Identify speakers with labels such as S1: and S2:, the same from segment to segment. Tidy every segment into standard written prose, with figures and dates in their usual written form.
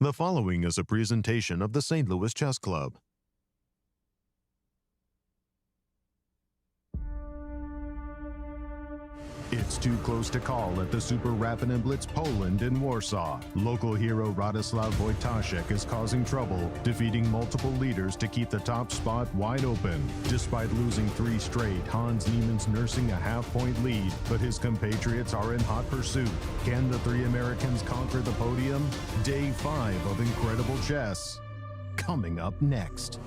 S1: The following is a presentation of the St. Louis Chess Club. It's too close to call at the Super Rapid Blitz Poland in Warsaw. Local hero Radoslaw Wojtaszek is causing trouble, defeating multiple leaders to keep the top spot wide open. Despite losing 3 straight, Hans Niemann's nursing a half-point lead, but his compatriots are in hot pursuit. Can the 3 Americans conquer the podium? Day 5 of incredible chess. Coming up next.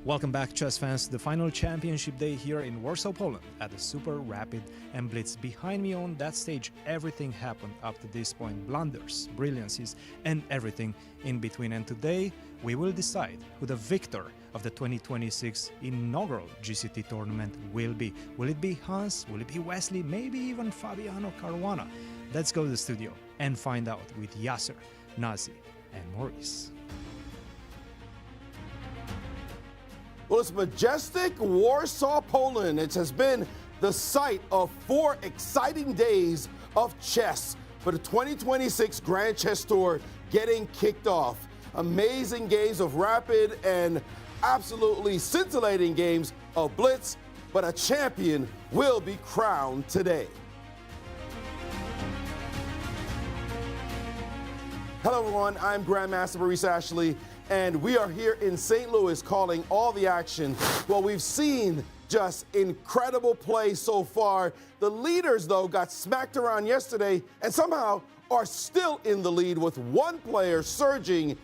S2: Welcome back, chess fans, to the final championship day here in Warsaw, Poland at the Super Rapid and Blitz. Behind me on that stage, everything happened up to this point. Blunders, brilliancies, and everything in between. And today, we will decide who the victor of the 2026 inaugural GCT tournament will be. Will it be Hans? Will it be Wesley? Maybe even Fabiano Caruana? Let's go to the studio and find out with Yasser, Nazi, and Maurice.
S3: Well, it's majestic Warsaw, Poland. It has been the site of 4 exciting days of chess for the 2026 Grand Chess Tour getting kicked off. Amazing games of rapid and absolutely scintillating games of blitz, but a champion will be crowned today. Hello, everyone. I'm Grandmaster Maurice Ashley, and we are here in St. Louis calling all the action. Well, we've seen just incredible play so far. The leaders, though, got smacked around yesterday and somehow are still in the lead with 1 player surging.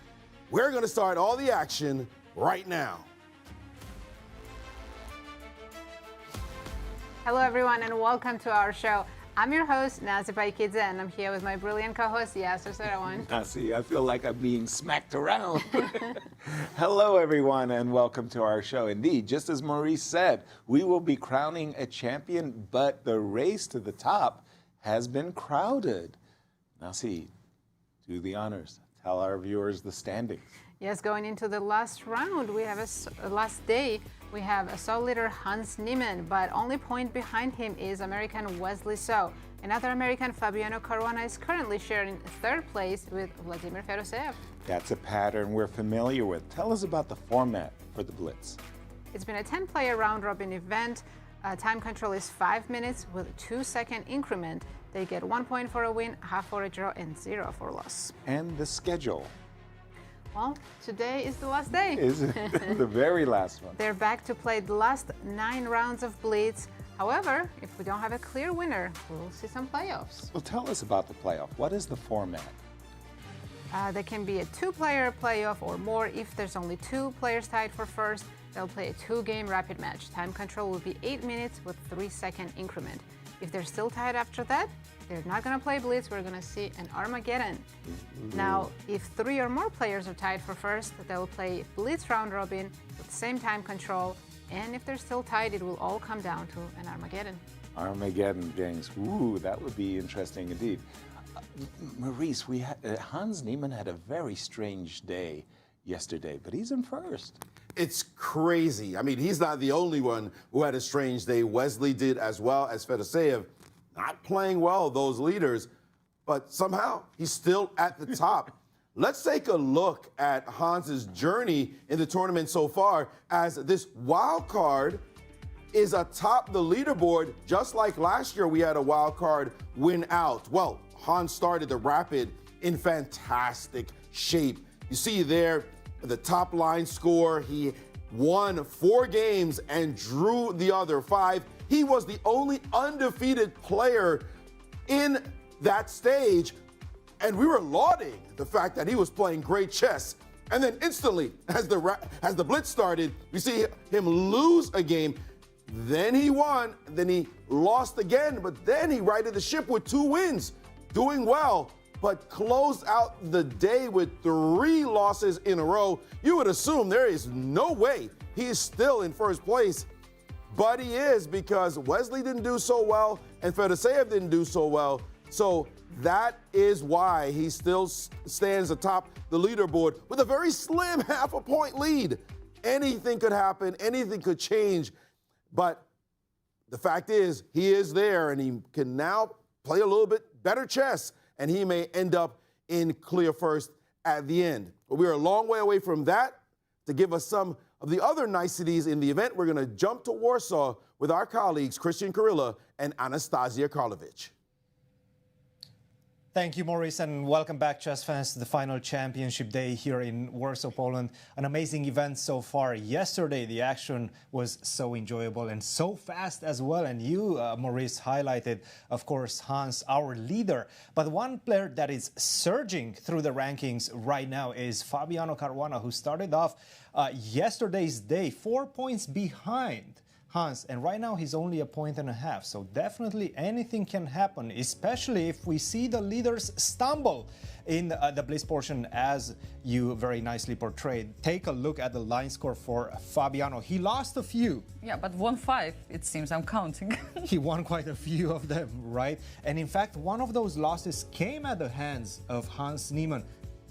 S3: We're going to start all the action right now.
S4: Hello, everyone, and welcome to our show. I'm your host, Nazi Paikidze, and I'm here with my brilliant co-host, Yasser Seirawan.
S5: Nazi, I feel like I'm being smacked around. Hello, everyone, and welcome to our show. Indeed, just as Maurice said, we will be crowning a champion, but the race to the top has been crowded. Nazi, do the honors. Tell our viewers the standings.
S4: Yes, going into the last round, we have a last day. We have a sole leader, Hans Niemann, but only point behind him is American Wesley. So another American, Fabiano Caruana, is currently sharing 3rd place with Vladimir Fedoseev.
S5: That's a pattern we're familiar with. Tell us about the format for the Blitz.
S4: It's been a 10-player round-robin event. Time control is 5 minutes with a 2-second increment. They get 1 point for a win, half for a draw, and 0 for loss.
S5: And the schedule.
S4: Well, today is the last day.
S5: Is it the very last one?
S4: They're back to play the last 9 rounds of Blitz. However, if we don't have a clear winner, we'll see some playoffs.
S5: Well, tell us about the playoff. What is the format?
S4: There can be a 2-player playoff or more. If there's only 2 players tied for first, they'll play a 2-game rapid match. Time control will be 8 minutes with 3-second increment. If they're still tied after that, they're not going to play Blitz. We're going to see an Armageddon. Now, if 3 or more players are tied for first, they'll play Blitz round robin with the same time control. And if they're still tied, it will all come down to an Armageddon.
S5: Armageddon games. Ooh, that would be interesting indeed. Maurice, Hans Niemann had a very strange day yesterday, but he's in first.
S3: It's crazy. I mean, he's not the only one who had a strange day. Wesley did as well as Fedoseev. Not playing well, those leaders, but somehow he's still at the top. Let's take a look at Hans's journey in the tournament so far, as this wild card is atop the leaderboard. Just like last year, we had a wild card win out. Well, Hans started the Rapid in fantastic shape. You see there the top line score. He won 4 games and drew the other 5. He was the only undefeated player in that stage, and we were lauding the fact that he was playing great chess. And then instantly, as the Blitz started, we see him lose a game. Then he won, then he lost again, but then he righted the ship with 2 wins, doing well. but closed out the day with 3 losses in a row. You would assume there is no way he is still in first place, but he is, because Wesley didn't do so well and Fedoseev didn't do so well. So that is why he still stands atop the leaderboard with a very slim half-a-point lead. Anything could happen, anything could change, but the fact is he is there, and he can now play a little bit better chess, and he may end up in clear first at the end. But we're a long way away from that. To give us some of the other niceties in the event, we're going to jump to Warsaw with our colleagues Cristian Chirila and Anastasiya Karlovich.
S2: Thank you, Maurice, and welcome back, chess fans, to the final championship day here in Warsaw, Poland. An amazing event so far. Yesterday, the action was so enjoyable and so fast as well. And you, Maurice, highlighted, of course, Hans, our leader. But one player that is surging through the rankings right now is Fabiano Caruana, who started off yesterday's day 4 points behind Hans, and right now he's only 1.5 points. So definitely anything can happen, especially if we see the leaders stumble in the Blitz portion, as you very nicely portrayed. Take a look at the line score for Fabiano. He lost a few.
S6: Yeah, but won 5, it seems. I'm counting.
S2: He won quite a few of them, right? And in fact, one of those losses came at the hands of Hans Niemann.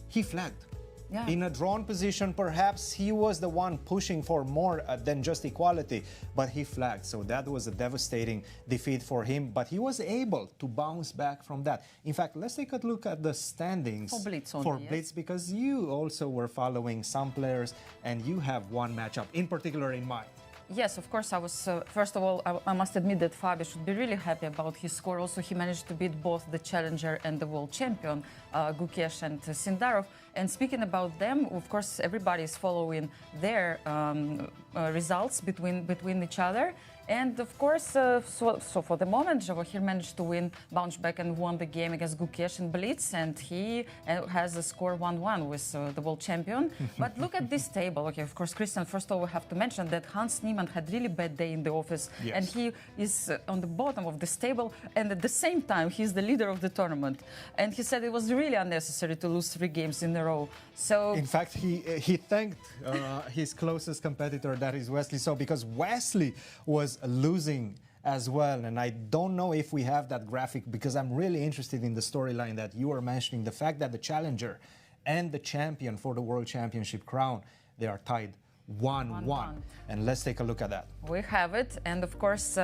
S2: He flagged.
S6: Yeah.
S2: In a drawn position, perhaps he was the one pushing for more than just equality, but he flagged. So that was a devastating defeat for him, but he was able to bounce back from that. In fact, let's take a look at the standings
S6: for Blitz, only,
S2: Blitz, because you also were following some players and you have one matchup in particular in mind.
S6: Yes, of course, I was, first of all, I must admit that Fabio should be really happy about his score. Also, he managed to beat both the challenger and the world champion, Gukesh and Sindarov. And speaking about them, of course, everybody is following their results between each other. And of course, so for the moment, Javokhir managed to bounce back and won the game against Gukesh in Blitz, and he has a score 1-1 with the world champion. But look at this table. Okay, of course, Cristian, first of all, we have to mention that Hans Niemann had really bad day in the office,
S2: yes.
S6: And he is on the bottom of this table, and at the same time, he's the leader of the tournament. And he said it was really unnecessary to lose 3 games in a row. So,
S2: in fact, he thanked his closest competitor, that is Wesley. So because Wesley was losing as well, and I don't know if we have that graphic, because I'm really interested in the storyline that you were mentioning, the fact that the challenger and the champion for the World Championship crown, they are tied 1-1. And let's take a look at that.
S6: We have it, and of course,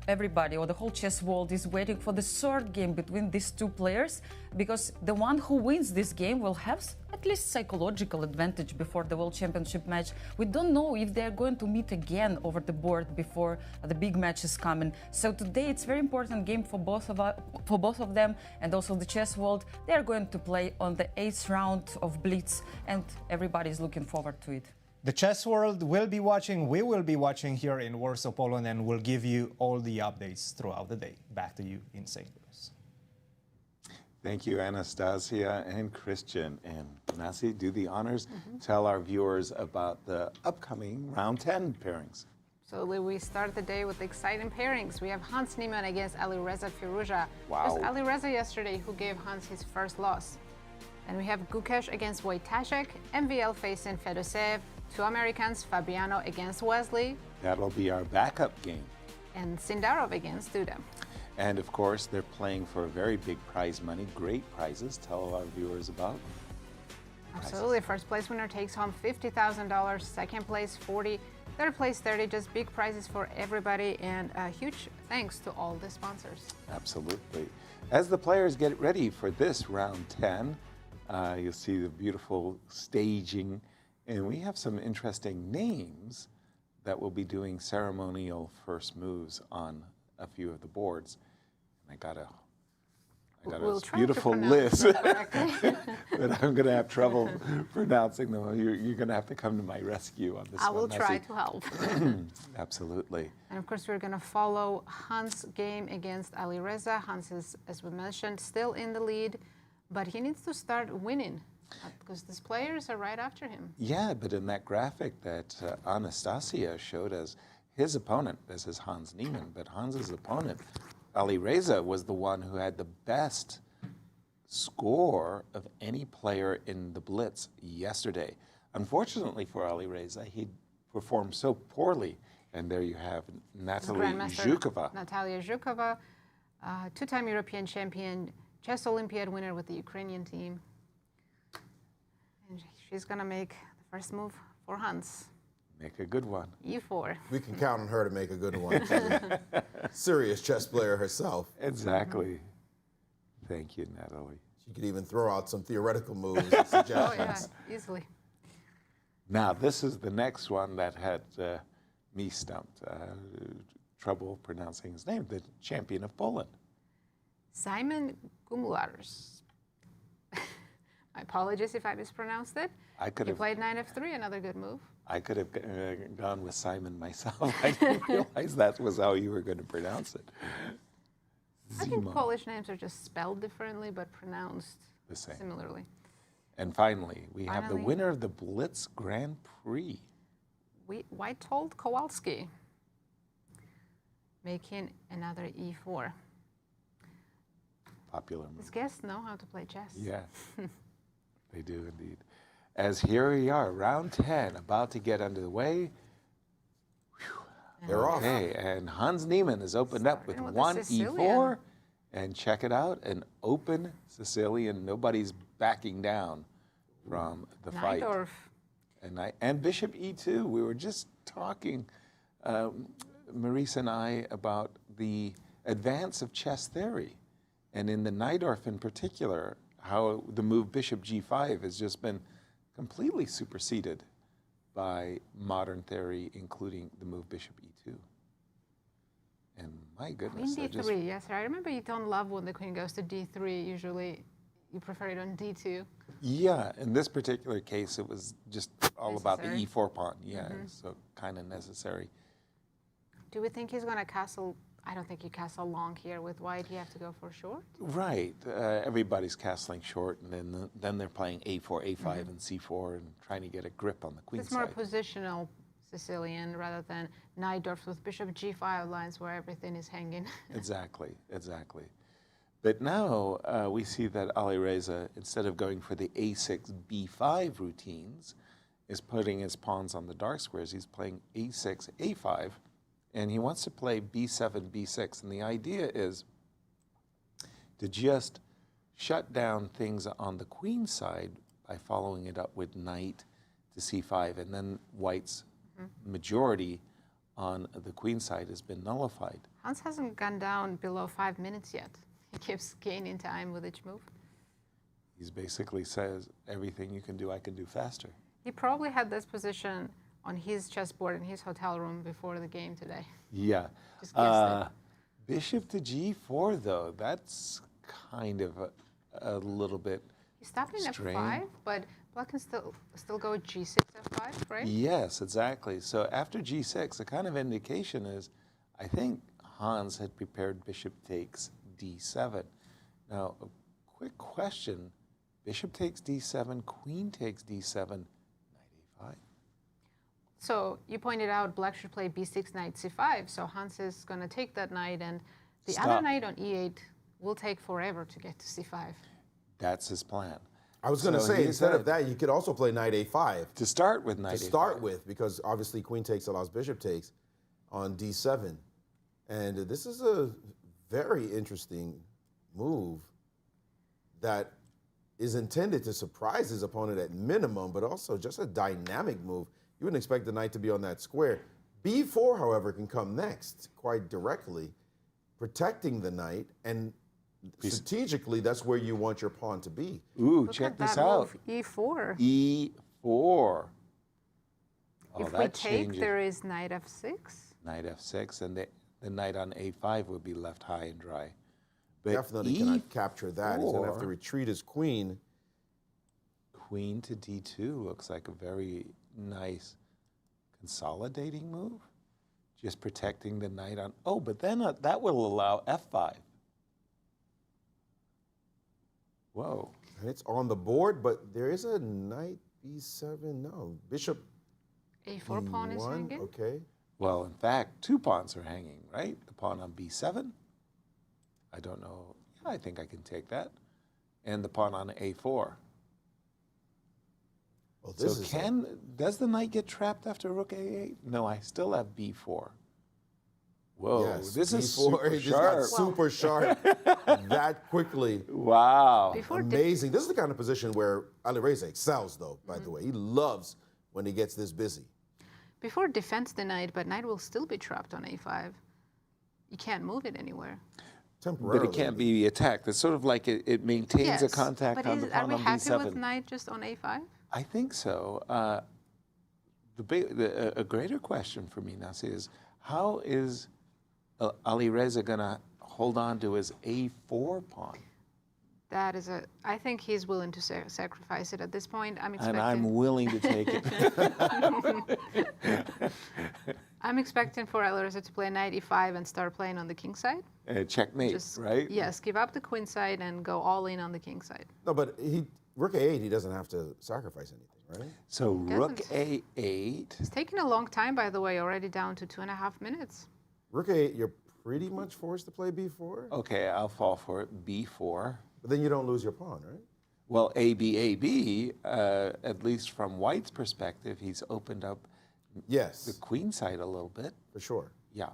S6: everybody, or the whole chess world, is waiting for the third game between these 2 players, because the one who wins this game will have at least psychological advantage before the World Championship match. We don't know if they're going to meet again over the board before the big match is coming. So today it's a very important game for both of them, and also the chess world. They are going to play on the 8th round of Blitz, and everybody is looking forward to it.
S2: The chess world will be watching, we will be watching here in Warsaw, Poland, and we'll give you all the updates throughout the day. Back to you in St. Louis.
S5: Thank you, Anastasia and Cristian. And Nasi, do the honors. Tell our viewers about the upcoming round 10 pairings.
S4: So we start the day with exciting pairings. We have Hans Niemann against Alireza Firouzja.
S5: Wow.
S4: It was Alireza yesterday who gave Hans his first loss. And we have Gukesh against Wojtaszek, MVL facing Fedoseev, 2 Americans, Fabiano against Wesley.
S5: That'll be our backup game.
S4: And Sindarov against Duda.
S5: And of course, they're playing for very big prize money, great prizes. Tell our viewers about
S4: Absolutely. First place winner takes home $50,000. Second place 40. Third place 30. Just big prizes for everybody. And a huge thanks to all the sponsors.
S5: Absolutely. As the players get ready for this round 10, you'll see the beautiful staging. And we have some interesting names that will be doing ceremonial first moves on a few of the boards. And I got a beautiful list, but I'm going to have trouble pronouncing them. You're going to have to come to my rescue on this one.
S4: I will try to help.
S5: Absolutely.
S4: And of course, we're going to follow Hans' game against Alireza. Hans is, as we mentioned, still in the lead, but he needs to start winning, because these players are right after him.
S5: Yeah, but in that graphic that Anastasia showed us, his opponent, this is Hans Niemann, but Hans's opponent, Alireza, was the one who had the best score of any player in the Blitz yesterday. Unfortunately for Alireza, he performed so poorly. And there you have Natalia Zhukova.
S4: Natalia Zhukova, two-time European champion, chess Olympiad winner with the Ukrainian team. And she's going to make the first move for Hans.
S5: Make a good one.
S4: E4.
S3: We can count on her to make a good one. Serious chess player herself.
S5: Exactly. Thank you, Natalie.
S3: She could even throw out some theoretical moves and suggestions.
S4: Oh, yeah, easily.
S5: Now, this is the next one that had me stumped. Trouble pronouncing his name, the champion of Poland.
S4: Simon Gumulars. My apologies if I mispronounced it. He played knight f3, another good move.
S5: I could have gone with Simon myself. I didn't realize that was how you were going to pronounce it.
S4: I think Polish names are just spelled differently, but pronounced
S5: the same.
S4: Similarly.
S5: And finally, we have the winner of the Blitz Grand Prix.
S4: Witold Kowalski making another e4.
S5: Popular move.
S4: These guests know how to play chess.
S5: Yeah, they do indeed. As here we are, round 10, about to get under the way.
S3: They're off.
S5: Okay, and Hans Niemann has opened up with one e4. And check it out, an open Sicilian. Nobody's backing down from the fight. And bishop e2. We were just talking, Maurice and I, about the advance of chess theory. And in the Najdorf in particular, how the move bishop g5 has just been completely superseded by modern theory, including the move bishop e2. And my goodness.
S4: Queen d3, yes, I remember you don't love when the queen goes to d3. Usually you prefer it on d2.
S5: Yeah, in this particular case, it was just all about the e4 pawn. Yeah, so kind of necessary.
S4: Do we think he's going to castle? I don't think you castle long here with white. You have to go for short.
S5: Right. Everybody's castling short, and then they're playing a4, a5, and c4, and trying to get a grip on the queen side.
S4: It's more positional Sicilian rather than Najdorf with bishop g5 lines where everything is hanging.
S5: Exactly, exactly. But now we see that Alireza, instead of going for the a6, b5 routines, is putting his pawns on the dark squares. He's playing a6, a5, and he wants to play b7, b6. And the idea is to just shut down things on the queen side by following it up with knight to c5, and then white's majority on the queen side has been nullified.
S4: Hans hasn't gone down below 5 minutes yet. He keeps gaining time with each move.
S5: He basically says, everything you can do, I can do faster.
S4: He probably had this position on his chessboard in his hotel room before the game today.
S5: Yeah.
S4: Just guessed it.
S5: Bishop to g4, though, that's kind of a little bit
S4: He's stopping at
S5: strange.
S4: f5, but Black can still go g6, f5, right?
S5: Yes, exactly. So after g6, the kind of indication is, I think Hans had prepared bishop takes d7. Now, a quick question. Bishop takes d7, queen takes d7, knight a5.
S4: So you pointed out Black should play b6, knight c5. So Hans is going to take that knight, and the other knight on e8 will take forever to get to c5.
S5: That's his plan.
S3: I was going to say, instead of that, you could also play knight a5.
S5: To start with knight a5.
S3: To start with, because obviously queen takes allows bishop takes on d7. And this is a very interesting move that is intended to surprise his opponent at minimum, but also just a dynamic move. You wouldn't expect the knight to be on that square. b4, however, can come next quite directly, protecting the knight, and strategically, that's where you want your pawn to be.
S5: Ooh,
S4: Look
S5: check
S4: at
S5: this
S4: that
S5: out.
S4: Move, e4.
S5: E4. Oh,
S4: If
S5: that
S4: we take,
S5: changes.
S4: there is knight f6.
S5: Knight f6, and the knight on a5 would be left high and dry. But
S3: Definitely cannot capture that. He's going to have to
S5: E4,
S3: retreat his queen.
S5: Queen to d2 looks like a very nice consolidating move. Just protecting the knight on... Oh, but then that will allow f5. Whoa.
S3: And it's on the board, but there is a knight b7. No, bishop
S4: a4 pawn is
S3: e1.
S4: hanging.
S3: Okay.
S5: Well, in fact, two pawns are hanging, right? The pawn on b7. I don't know. Yeah, I think I can take that. and the pawn on A4.
S3: Well, this
S5: So
S3: is
S5: does the knight get trapped after rook A8? No, I still have B4. Whoa,
S3: yes,
S5: this is
S3: before
S5: super
S3: it just got
S5: sharp.
S3: super sharp that quickly.
S5: Wow.
S4: Before
S3: Amazing. This is the kind of position where Alireza excels, though, by the way. He loves when he gets this busy.
S4: Before defends the knight, but knight will still be trapped on a5. You can't move it anywhere.
S3: Temporarily.
S5: But it can't be attacked. It's sort of like it maintains a
S4: Yes,
S5: contact
S4: but
S5: on the
S4: are
S5: pawn
S4: we
S5: on
S4: happy
S5: B7.
S4: with knight just on a5?
S5: I think so. A greater question for me, Nasi, is how is Alireza going to hold on to his A4 pawn?
S4: That is I think he's willing to sacrifice it at this point. I'm expecting.
S5: And I'm willing to take it.
S4: I'm expecting for Alireza to play knight e5 and start playing on the king side.
S5: Checkmate, right?
S4: Yes, give up the queen side and go all in on the king side.
S3: No, but rook A8, he doesn't have to sacrifice anything, right?
S5: So rook
S4: Doesn't.
S5: A8.
S4: It's taken a long time, by the way, already down to 2.5 minutes.
S3: Rook A8, you're pretty much forced to play B4.
S5: Okay, I'll fall for it. B4.
S3: But then you don't lose your pawn, right?
S5: Well, AB, at least from White's perspective, he's opened up the
S3: Yes,
S5: queen side a little bit.
S3: for sure.
S5: Yeah.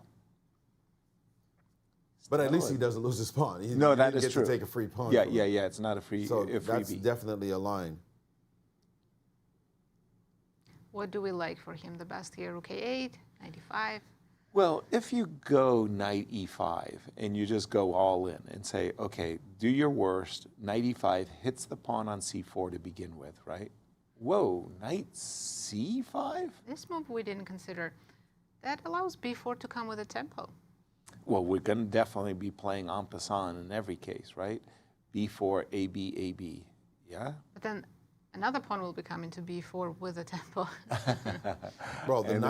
S3: But at least he doesn't lose his pawn. He
S5: No, that
S3: didn't
S5: is
S3: get
S5: true.
S3: to take a free pawn.
S5: Yeah,
S3: from
S5: yeah,
S3: him.
S5: yeah. It's not a
S3: So
S5: freebie.
S3: that's definitely a line.
S4: What do we like for him the best here? Rook a8, knight e5.
S5: Well, if you go knight e5 and you just go all in and say, okay, do your worst, knight e5 hits the pawn on c4 to begin with, right? Whoa, knight c5?
S4: This move we didn't consider. That allows b4 to come with a tempo.
S5: Well, we're going to definitely be playing en passant in every case, right? b4, ab, ab. Yeah?
S4: But then another pawn will be coming to b4 with a tempo.
S3: Bro,
S5: And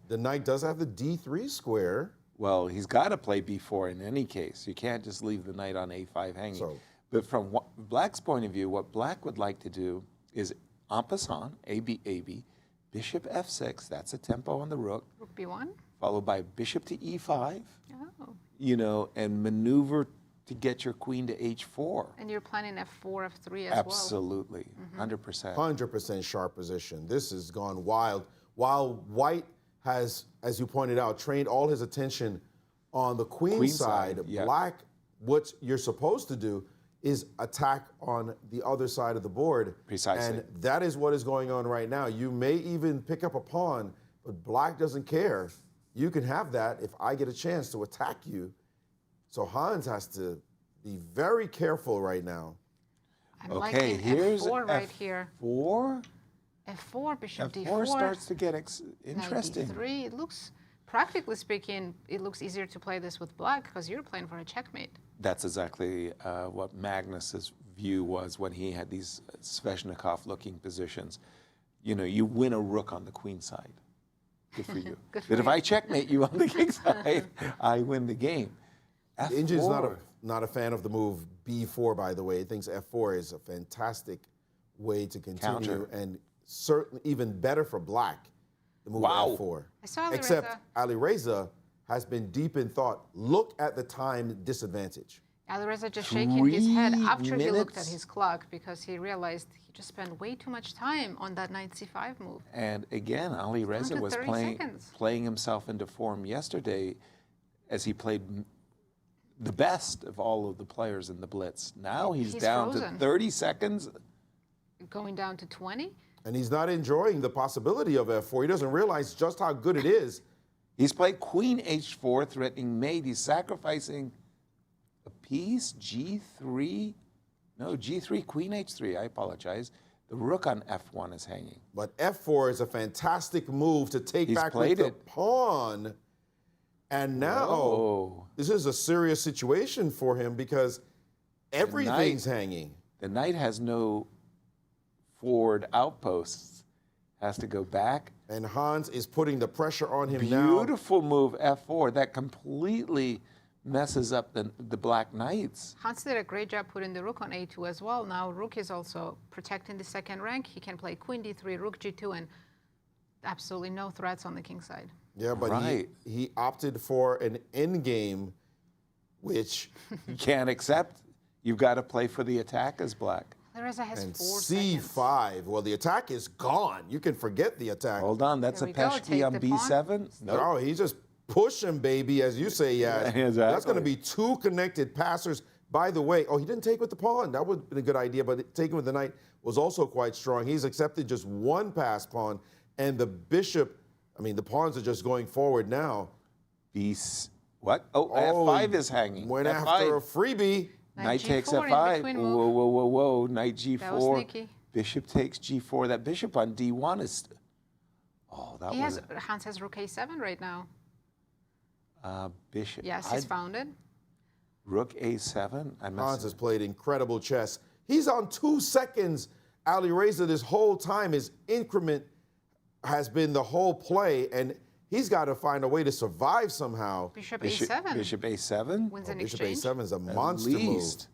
S3: the knight does have the d3 square.
S5: Well, he's got to play b4 in any case. You can't just leave the knight on a5 hanging.
S3: So-
S5: But from Black's point of view, what Black would like to do is en passant, ab, ab, bishop f6, that's a tempo on the rook,
S4: Rook b1.
S5: followed by bishop to e5,
S4: Oh.
S5: you know, and maneuver to get your queen to h4.
S4: And you're planning f4, f3 as
S5: Absolutely, 100%.
S3: 100% sharp position. This has gone wild. While White has, as you pointed out, trained all his attention on the queen side,
S5: yeah.
S3: Black, what you're supposed to do is attack on the other side of the board.
S5: Precisely.
S3: And that is what is going on right now. You may even pick up a pawn, but Black doesn't care. You can have that if I get a chance to attack you. So Hans has to be very careful right now.
S4: I'm
S5: Okay,
S4: liking
S5: here's
S4: f4 right here.
S5: F4.
S4: f4, bishop
S5: F4
S4: d4.
S5: starts to get interesting.
S4: Knight d3. It looks, practically speaking, it looks easier to play this with Black because you're playing for a checkmate.
S5: That's exactly what Magnus's view was when he had these Sveshnikov-looking positions. You know, you win a rook on the queen side. Good for you.
S4: Good for
S5: But if
S4: you.
S5: I checkmate you on the king side, I win the game.
S3: The engine's
S5: F4.
S3: not a fan of the move B4, by the way. He thinks F4 is a fantastic way to continue,
S5: Counter.
S3: and certainly even better for Black, the move
S5: Wow.
S3: F4.
S4: I saw Alireza.
S3: Except Alireza has been deep in thought. Look at the time disadvantage.
S4: Alireza just shaking his head
S5: 3
S4: after he looked at
S5: minutes?
S4: his clock because he realized he just spent way too much time on that knight c5 move.
S5: And again, Alireza
S4: to
S5: was
S4: 30 seconds.
S5: playing himself into form yesterday as he played the best of all of the players in the Blitz. Now he's down
S4: frozen.
S5: to 30 seconds.
S4: Going down to 20.
S3: And he's not enjoying the possibility of F4. He doesn't realize just how good it is.
S5: He's played queen h4, threatening mate. He's sacrificing a piece, g3. No, g3, queen h3, I apologize. The rook on f1 is hanging.
S3: But F4 is a fantastic move to take
S5: He's
S3: back
S5: played
S3: with the
S5: it.
S3: pawn. And now
S5: Whoa.
S3: this is a serious situation for him because everything's hanging.
S5: The knight has no forward outposts. Has to go back.
S3: And Hans is putting the pressure on him now.
S5: Beautiful move, f4. That completely messes up the black knights.
S4: Hans did a great job putting the rook on a2 as well. Now rook is also protecting the second rank. He can play queen d3, rook g2, and absolutely no threats on the king side.
S3: Yeah, but
S5: Right.
S3: he opted for an endgame, which
S5: You can't accept. You've got to play for the attack as black.
S4: Alireza has
S3: And
S4: 4 seconds.
S3: C5. Well, the attack is gone. You can forget the attack.
S5: Hold on, that's
S4: There
S5: a
S4: we go,
S5: peshki
S4: take
S5: on
S4: the pawn.
S5: B7. Nope.
S3: No, he's just pushing, baby, as you say, Yaz.
S5: Exactly.
S3: That's going to be 2 connected passers. By the way, he didn't take with the pawn. That would have been a good idea, but taking with the knight was also quite strong. He's accepted just 1 pass pawn, and the bishop, the pawns are just going forward now.
S5: What? Oh, F5 is hanging.
S3: Went
S5: F5.
S3: after a freebie.
S5: Knight takes
S4: G4 in
S5: F5.
S4: between
S5: Whoa,
S4: move.
S5: whoa, whoa, whoa. Knight G4.
S4: That was sneaky.
S5: Bishop takes G4. That bishop on D1 is... that was...
S4: Hans has rook A7 right now.
S5: Bishop.
S4: Yes, he's found it.
S5: Rook A7.
S3: Hans has played incredible chess. He's on 2 seconds. Alireza this whole time, his increment has been the whole play, and he's got to find a way to survive somehow.
S4: Bishop A7.
S5: Bishop A7.
S4: Wins an
S3: Bishop
S4: exchange.
S3: A7 is a
S5: At
S3: monster
S5: least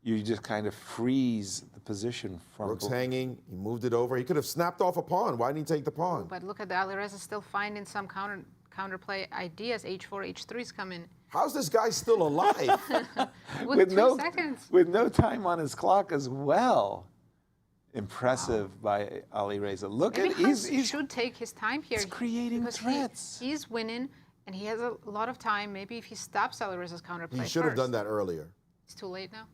S5: you just kind of freeze the position from...
S3: move. Rook's hanging. He moved it over. He could have snapped off a pawn. Why didn't he take the pawn?
S4: But look at the Alireza still finding some counterplay ideas. H4, H3's coming.
S3: How's this guy still alive?
S4: With 2 seconds.
S5: With no time on his clock as well. Impressive by Alireza. Look
S4: Maybe
S5: at
S4: Hans
S5: he's
S4: should take his time here.
S5: he's creating
S4: because
S5: threats.
S4: He's winning, and he has a lot of time. Maybe if he stops Alireza's counterplay
S3: He should have done that earlier.
S4: It's too late now.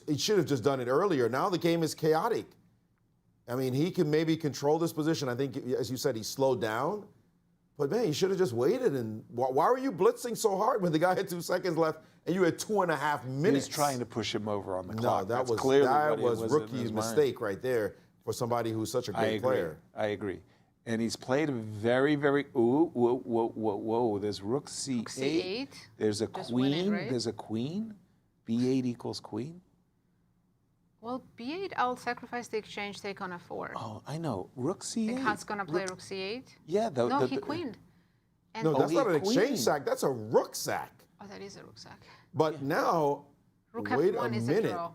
S3: He should have just done it earlier. Now the game is chaotic. He can maybe control this position. I think, as you said, he slowed down. But, man, he should have just waited. And why were you blitzing so hard when the guy had 2 seconds left and you had 2.5 minutes?
S5: He's trying to push him over on the
S3: No,
S5: clock.
S3: that
S5: That's
S3: was
S5: clearly
S3: that
S5: what it
S3: was
S5: in
S3: rookie
S5: his mind.
S3: mistake right there for somebody who's such a great player.
S5: I agree. And he's played a very, very... Ooh, whoa, whoa, whoa, whoa. There's rook C8.
S4: C8.
S5: There's a
S4: Just
S5: queen.
S4: win it, right?
S5: There's a queen. B8 equals queen.
S4: Well, B8, I'll sacrifice the exchange, take on F4.
S5: Oh, I know. Rook
S4: I
S5: C8.
S4: think Hans going to play rook C8.
S5: Yeah.
S4: No, he queened. And
S3: No, that's
S5: he
S3: not an
S5: queen.
S3: exchange sack. That's a rook sack.
S4: Oh, that is a rook sack.
S3: But now,
S4: Rook
S3: wait
S4: F1
S3: a
S4: is a
S3: minute.
S4: draw.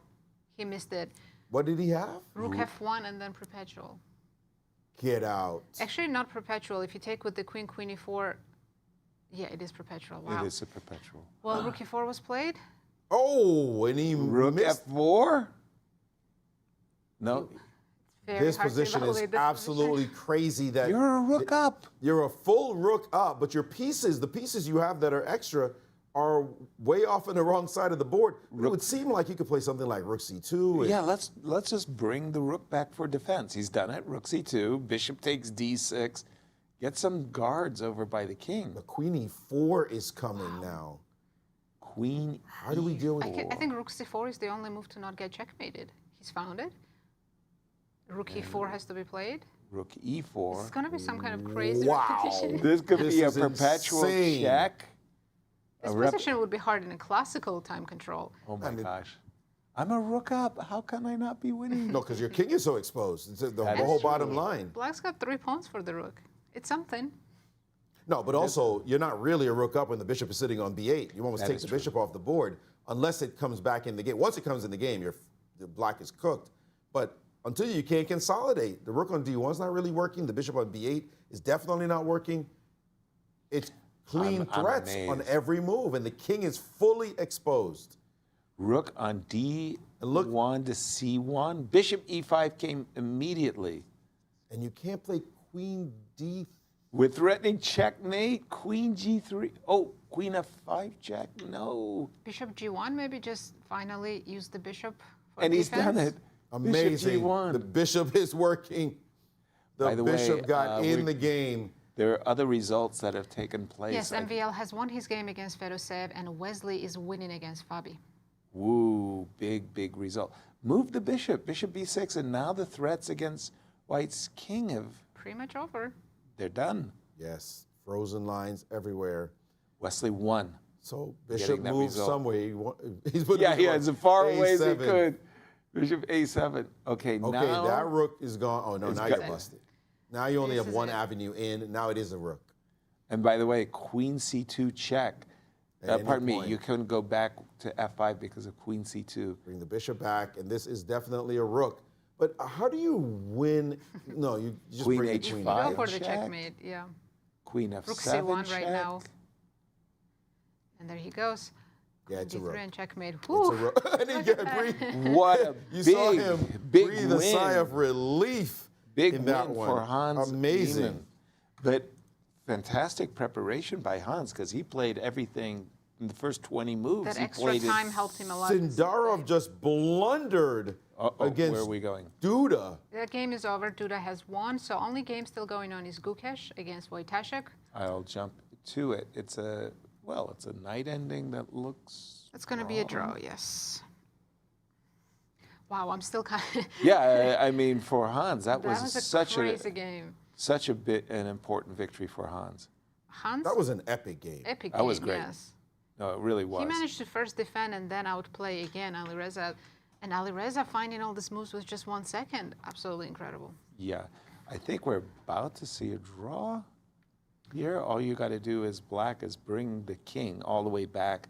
S4: He missed it.
S3: What did he have?
S4: Rook F1 and then perpetual.
S3: Get out.
S4: Actually, not perpetual. If you take with the queen, queen E4, yeah, it is perpetual. Wow.
S5: It is a perpetual.
S4: Well, rook E4 was played.
S3: Oh, and he
S5: Rook
S3: missed.
S5: F4? No.
S4: Very
S3: This
S4: hard to
S3: position is
S4: evaluate this
S3: absolutely
S4: position.
S3: crazy that
S5: You're a rook up.
S3: you're a full rook up, but your pieces, the pieces you have that are extra, are way off on the wrong side of the board. It would seem like you could play something like rook C2. and-
S5: Yeah, let's just bring the rook back for defense. He's done it. Rook C2. Bishop takes D6. Get some guards over by the king.
S3: The queen E4 is coming now.
S5: Queen.
S3: How do we deal with
S4: I think rook C4 is the only move to not get checkmated. He's found it. Rook E4 has to be played.
S5: Rook E4.
S4: It's going to be some kind of crazy
S3: Wow.
S4: repetition.
S5: This could
S3: This
S5: be a
S3: is
S5: perpetual
S3: insane.
S5: check.
S4: This
S5: A rep-
S4: position would be hard in a classical time control.
S5: Oh my gosh. I'm a rook up. How can I not be winning?
S3: No, because your king is so exposed. It's the
S5: That
S3: whole
S5: is
S3: bottom
S5: true.
S3: line.
S4: Black's got 3 pawns for the rook. It's something.
S3: No, but also, you're not really a rook up when the bishop is sitting on B8. You almost
S5: That
S3: take
S5: is
S3: the
S5: true.
S3: bishop off the board unless it comes back in the game. Once it comes in the game, the black is cooked. But until you can't consolidate, the rook on D1 is not really working. The bishop on B8 is definitely not working. It's clean
S5: I'm
S3: threats on
S5: amazed.
S3: every move, and the king is fully exposed.
S5: Rook on D1
S3: look-
S5: to C1. Bishop E5 came immediately.
S3: And you can't play queen D.
S5: With threatening checkmate, queen G3. Oh, queen F5 check. No.
S4: Bishop G1, maybe just finally use the bishop for
S5: And he's
S4: defense.
S5: done it.
S3: Amazing.
S5: Bishop G1.
S3: The bishop is working.
S5: By
S3: The
S5: the way,
S3: bishop got in
S5: we-
S3: the game.
S5: There are other results that have taken place.
S4: Yes, MVL has won his game against Fedoseev, and Wesley is winning against Fabi.
S5: Woo, big result. Move the bishop, bishop B6, and now the threats against White's king
S4: Pretty much over.
S5: they're done.
S3: Yes, frozen lines everywhere.
S5: Wesley won.
S3: So
S5: Getting
S3: bishop
S5: that
S3: moves
S5: result.
S3: somewhere. He's putting
S5: Yeah,
S3: his
S5: as
S3: rook
S5: far away as he
S3: A7.
S5: could. Bishop A7. Okay,
S3: Okay,
S5: now
S3: that rook is gone. Oh no,
S5: It's
S3: now
S5: got-
S3: you're busted. Now you only
S4: This
S3: have
S4: is
S3: one
S4: it.
S3: avenue in. Now it is a rook.
S5: And by the way, queen C2 check.
S3: At any
S5: Pardon me,
S3: point.
S5: you couldn't go back to F5 because of queen C2.
S3: Bring the bishop back, and this is definitely a rook. But how do you win? No, you just
S5: Queen
S3: bring the
S5: H5.
S3: queen
S4: Go
S3: back.
S4: for the
S5: check.
S4: checkmate, yeah.
S5: Queen F7
S4: Rook C1
S5: check.
S4: right now. And there he goes.
S3: Yeah, it's a rook.
S4: D3 and checkmate.
S3: It's a
S4: Whew.
S3: rook. And he got breathe.
S5: What a
S3: You
S5: big,
S3: saw him
S5: big
S3: breathe
S5: win.
S3: a sigh of relief
S5: Big
S3: in that
S5: win
S3: one.
S5: for Hans.
S3: Amazing.
S5: Niemann. But fantastic preparation by Hans because he played everything in the first 20 moves.
S4: That
S5: he
S4: extra
S5: played it.
S4: time helped him a lot.
S3: Sindarov just blundered against
S5: Where are we going?
S3: Duda.
S4: That game is over. Duda has won. So only game still going on is Gukesh against Wojtaszek.
S5: I'll jump to it. It's a night ending that looks.
S4: It's going to be a draw, yes. Wow, I'm still kind of.
S5: Yeah, I mean, for Hans, that was
S4: a
S5: such
S4: crazy game.
S5: such an important victory for Hans.
S4: Hans?
S3: That was an epic game.
S4: epic
S5: That
S4: game,
S5: was great.
S4: yes.
S5: No, it really was.
S4: He managed to first defend and then outplay again Alireza. And Alireza finding all these moves with just 1 second. Absolutely incredible.
S5: Yeah, I think we're about to see a draw here. All you got to do is black is bring the king all the way back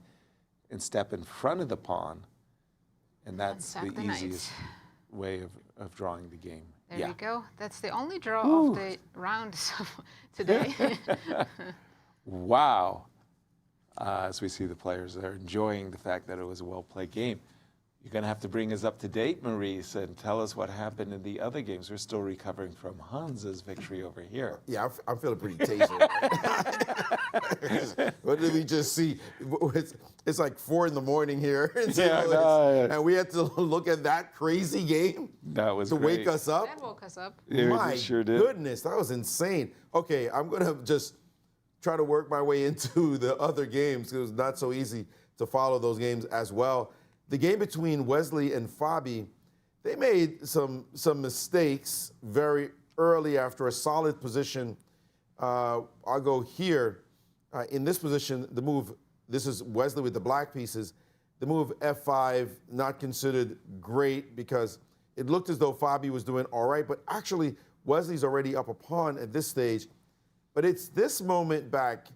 S5: and step in front of the pawn. And that's
S4: sack
S5: the
S4: the knight.
S5: easiest way of drawing the game.
S4: There
S5: yeah.
S4: we go. That's the only draw of the round today.
S5: Wow. As we see the players, they're enjoying the fact that it was a well-played game. You're going to have to bring us up to date, Maurice, and tell us what happened in the other games. We're still recovering from Hans's victory over here.
S3: Yeah, I'm feeling pretty tasty. What did we just see? It's like 4 in the morning here in St.
S5: Yeah,
S3: Louis,
S5: no,
S3: and we had to look at that crazy game
S5: That was
S3: to
S5: great.
S3: wake us up.
S4: That woke us up.
S5: Yeah,
S3: My
S5: we sure did.
S3: goodness, that was insane. Okay, I'm going to just try to work my way into the other games. It was not so easy to follow those games as well. The game between Wesley and Fabi, they made some mistakes very early after a solid position. I'll go here. In this position, the move, this is Wesley with the black pieces. The move F5, not considered great because it looked as though Fabi was doing all right, but actually Wesley's already up a pawn at this stage. But it's this moment back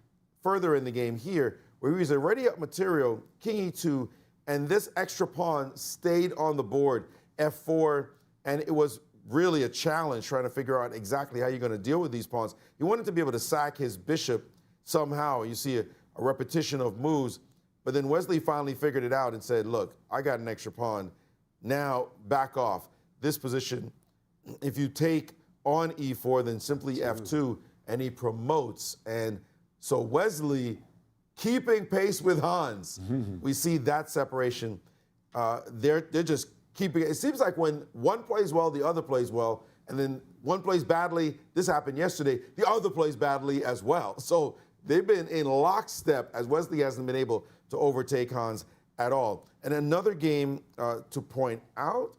S3: further in the game here where he was already up material, king e2, and this extra pawn stayed on the board, F4, and it was really a challenge trying to figure out exactly how you're going to deal with these pawns. He wanted to be able to sack his bishop somehow. You see a repetition of moves, but then Wesley finally figured it out and said, look, I got an extra pawn. Now back off. This position, if you take on E4, then simply F2, and he promotes. And so Wesley keeping pace with Hans. We see that separation. They're just keeping it. It seems like when one plays well, the other plays well, and then one plays badly. This happened yesterday. The other plays badly as well. So they've been in lockstep as Wesley hasn't been able to overtake Hans at all. And another game to point out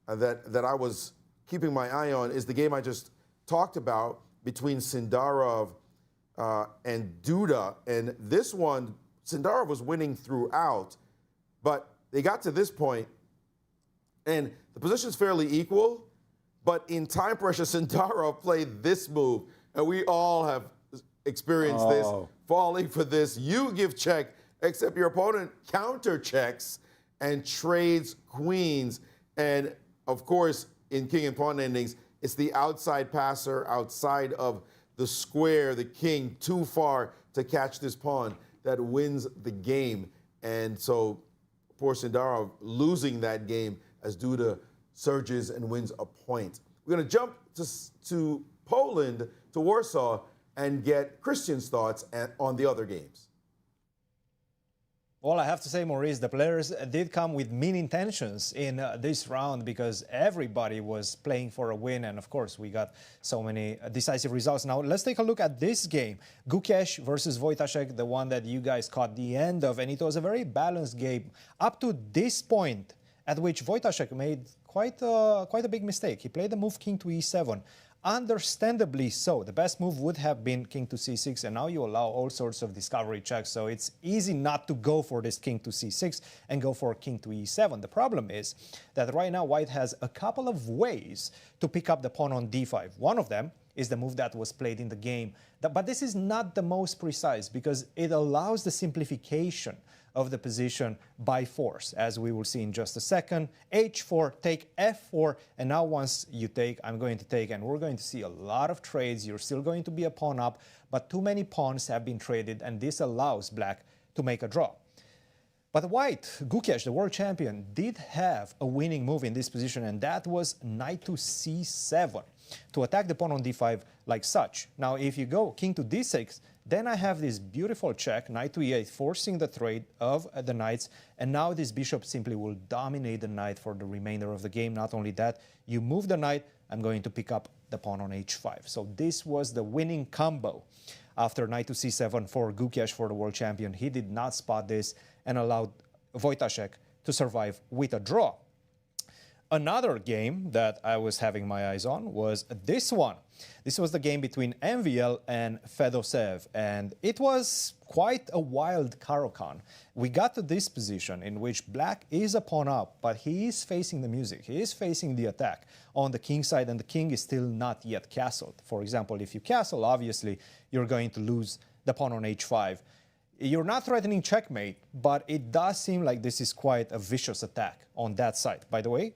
S3: that I was keeping my eye on is the game I just talked about between Sindarov and Duda. And this one, Sindarov was winning throughout, but they got to this point, and the position's fairly equal, but in time pressure, Sindarov played this move, and we all have experienced this, falling for this. You give check, except your opponent counter checks and trades queens. And of course, in king and pawn endings, it's the outside passer outside of the square, the king, too far to catch this pawn that wins the game. And so poor Sindarov losing that game as Duda surges and wins a point. We're going to jump to Poland, to Warsaw, and get Cristian's thoughts on the other games.
S2: Well, I have to say, Maurice, the players did come with mean intentions in this round because everybody was playing for a win. And of course, we got so many decisive results. Now, let's take a look at this game. Gukesh versus Wojtaszek, the one that you guys caught the end of. And it was a very balanced game up to this point at which Wojtaszek made quite a big mistake. He played the move king to e7. Understandably so. The best move would have been king to c6, and now you allow all sorts of discovery checks, so it's easy not to go for this king to c6 and go for king to e7. The problem is that right now White has a couple of ways to pick up the pawn on d5. One of them is the move that was played in the game, but this is not the most precise because it allows the simplification of the position by force, as we will see in just a second. h4, take f4, and now once you take, I'm going to take, and we're going to see a lot of trades. You're still going to be a pawn up, but too many pawns have been traded, and this allows black to make a draw. But white, Gukesh, the world champion, did have a winning move in this position, and that was knight to c7 to attack the pawn on d5 like such. Now, if you go king to d6, then I have this beautiful check, knight to e8, forcing the trade of the knights, and now this bishop simply will dominate the knight for the remainder of the game. Not only that, you move the knight, I'm going to pick up the pawn on h5. So this was the winning combo. After knight to c7 for Gukesh, for the world champion, he did not spot this and allowed Wojtaszek to survive with a draw. Another game that I was having my eyes on was this one. This was the game between MVL and Fedoseev, and it was quite a wild Caro-Kann. We got to this position in which black is a pawn up, but he is facing the music. He is facing the attack on the king side, and the king is still not yet castled. For example, if you castle, obviously, you're going to lose the pawn on h5. You're not threatening checkmate, but it does seem like this is quite a vicious attack on that side. By the way,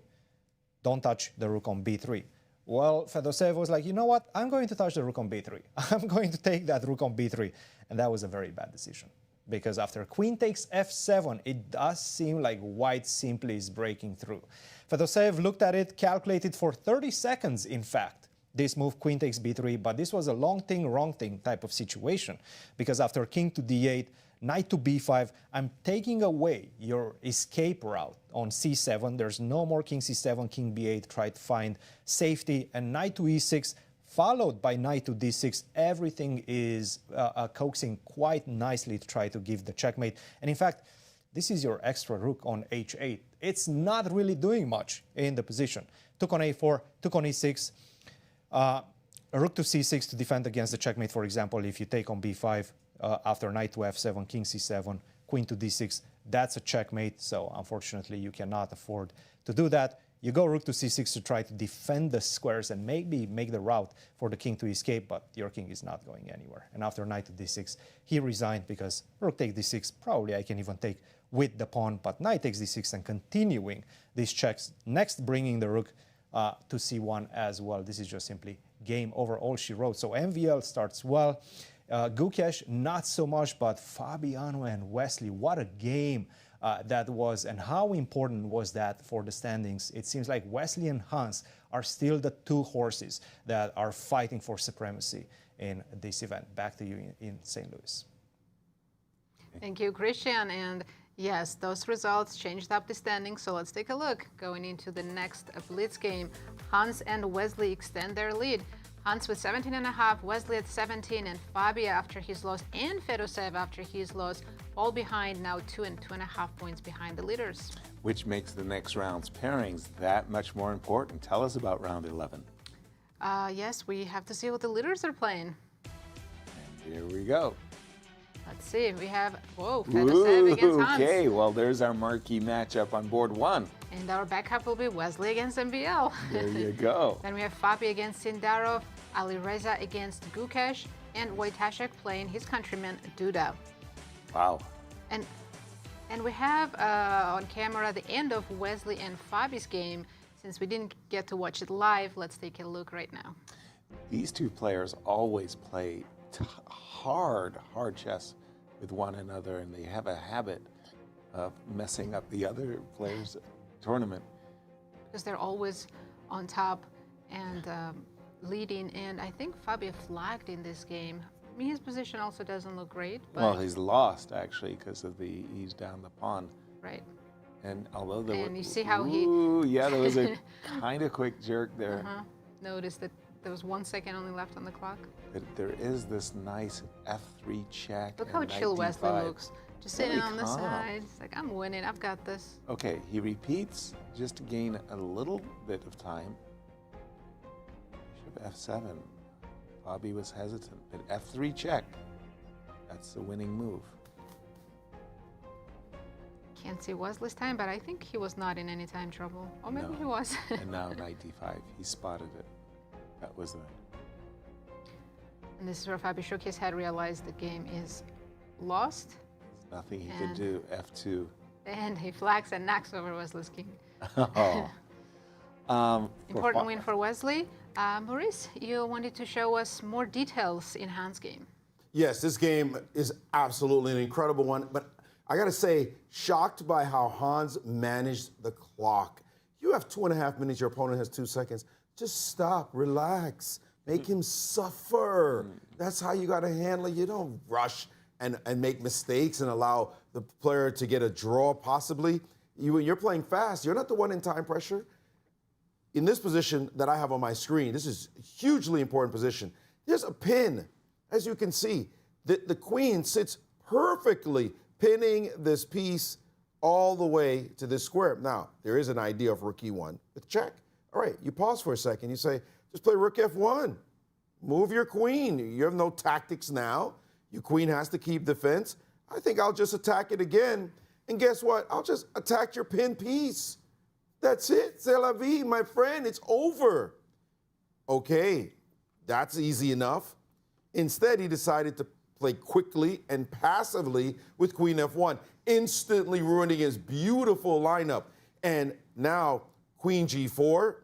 S2: don't touch the rook on b3. Well, Fedoseev was like, you know what? I'm going to touch the rook on b3. I'm going to take that rook on b3. And that was a very bad decision. Because after queen takes f7, it does seem like white simply is breaking through. Fedoseev looked at it, calculated for 30 seconds, in fact, this move, queen takes b3, but this was a long thing, wrong thing type of situation. Because after king to d8, knight to b5, I'm taking away your escape route on c7. There's no more king c7, king b8, try to find safety, and knight to e6, followed by knight to d6. Everything is coaxing quite nicely to try to give the checkmate. And in fact, this is your extra rook on h8. It's not really doing much in the position. Took on a4, took on e6, rook to c6 to defend against the checkmate, for example, if you take on b5, after knight to f7, king c7, queen to d6, that's a checkmate, so unfortunately you cannot afford to do that. You go rook to c6 to try to defend the squares and maybe make the route for the king to escape, but your king is not going anywhere. And after knight to d6, he resigned because rook takes d6, probably I can even take with the pawn, but knight takes d6 and continuing these checks, next bringing the rook to c1 as well. This is just simply game over, all she wrote. So MVL starts well. Gukesh, not so much, but Fabiano and Wesley, what a game that was, and how important was that for the standings. It seems like Wesley and Hans are still the two horses that are fighting for supremacy in this event. Back to you in St. Louis.
S4: Thank you, Cristian. And yes, those results changed up the standings, so let's take a look. Going into the next Blitz game, Hans and Wesley extend their lead. Hans with 17.5, Wesley at 17, and Fabio after his loss, and Fedoseev after his loss, all behind, now 2 and 2.5 points behind the leaders.
S5: Which makes the next round's pairings that much more important. Tell us about round 11.
S4: Yes, we have to see what the leaders are playing.
S5: And here we go.
S4: Let's see, we have, Fedoseev against Hans.
S5: Okay, well, there's our marquee matchup on board one.
S4: And our backup will be Wesley against MVL.
S5: There you go.
S4: Then we have Fabio against Sindarov, Alireza against Gukesh, and Wojtaszek playing his countryman Duda.
S5: Wow.
S4: And we have on camera the end of Wesley and Fabio's game. Since we didn't get to watch it live, let's take a look right now.
S5: These two players always play hard chess with one another, and they have a habit of messing up the other players' tournament.
S4: Because they're always on top and leading, and I think Fabio flagged in this game. I mean, his position also doesn't look great. But
S5: well, he's lost, actually, because of he's down the pawn.
S4: Right.
S5: And although there
S4: and you see how
S5: yeah, there was a kind of quick jerk there.
S4: Notice that there was 1 second only left on the clock.
S5: But there is this nice F3 check.
S4: Look how chill Wesley looks. Just sitting on the
S5: calm.
S4: side. It's like, I'm winning, I've got this.
S5: Okay, he repeats just to gain a little bit of time. Bishop F7. Bobby was hesitant, but F3 check. That's the winning move.
S4: Can't see Wesley's time, but I think he was not in any time trouble. Or maybe he was.
S5: And now knight d5. He spotted it. That was the...
S4: And this is where Fabio shook his head, realized the game is lost.
S5: There's nothing he could do. F2.
S4: And he flags and knocks over Wesley's king. Important win for Wesley. Maurice, you wanted to show us more details in Hans' game.
S3: Yes, this game is absolutely an incredible one, but I got to say, shocked by how Hans managed the clock. You have 2.5 minutes, your opponent has 2 seconds. Just stop, relax, make him suffer. That's how you got to handle it. You don't rush and make mistakes and allow the player to get a draw possibly. When you're playing fast, you're not the one in time pressure. In this position that I have on my screen, this is a hugely important position. There's a pin, as you can see. The queen sits perfectly pinning this piece all the way to this square. Now, there is an idea of rook e1 with check. All right, you pause for a second. You say, just play rook f1. Move your queen. You have no tactics now. Your queen has to keep defense. I think I'll just attack it again. And guess what? I'll just attack your pin piece. That's it. C'est la vie, my friend. It's over. Okay, that's easy enough. Instead, he decided to play quickly and passively with queen f1, instantly ruining his beautiful lineup. And now, queen g4,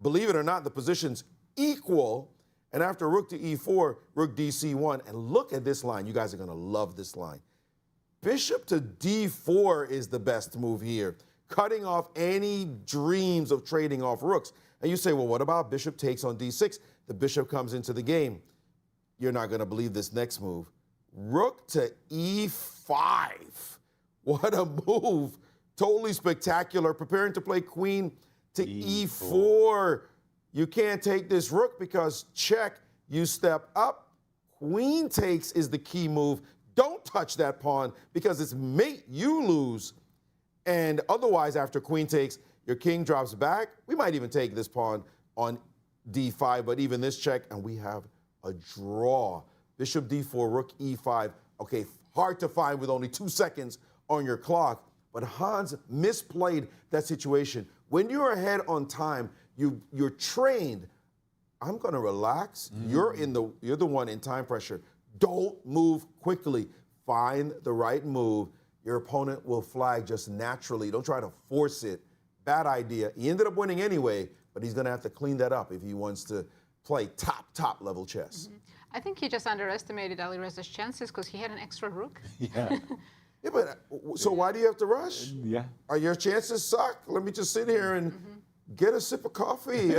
S3: believe it or not, the position's equal. And after rook to e4, rook dc1. And look at this line. You guys are going to love this line. Bishop to d4 is the best move here, cutting off any dreams of trading off rooks. And you say, well, what about bishop takes on d6? The bishop comes into the game. You're not going to believe this next move. Rook to e5. What a move. Totally spectacular. Preparing to play queen to e4. You can't take this rook because check. You step up. Queen takes is the key move. Don't touch that pawn because it's mate you lose. And otherwise, after queen takes, your king drops back. We might even take this pawn on d5, but even this check, and we have a draw. Bishop d4, rook e5. Okay, hard to find with only 2 seconds on your clock, but Hans misplayed that situation. When you're ahead on time, you're trained. I'm going to relax. You're the one in time pressure. Don't move quickly. Find the right move. Your opponent will flag just naturally. Don't try to force it. Bad idea. He ended up winning anyway, but he's going to have to clean that up if he wants to play top level chess.
S4: I think he just underestimated Alireza's chances because he had an extra rook.
S5: Yeah.
S3: Yeah, but so why do you have to rush?
S5: Yeah.
S3: Are your chances suck? Let me just sit here and get a sip of coffee,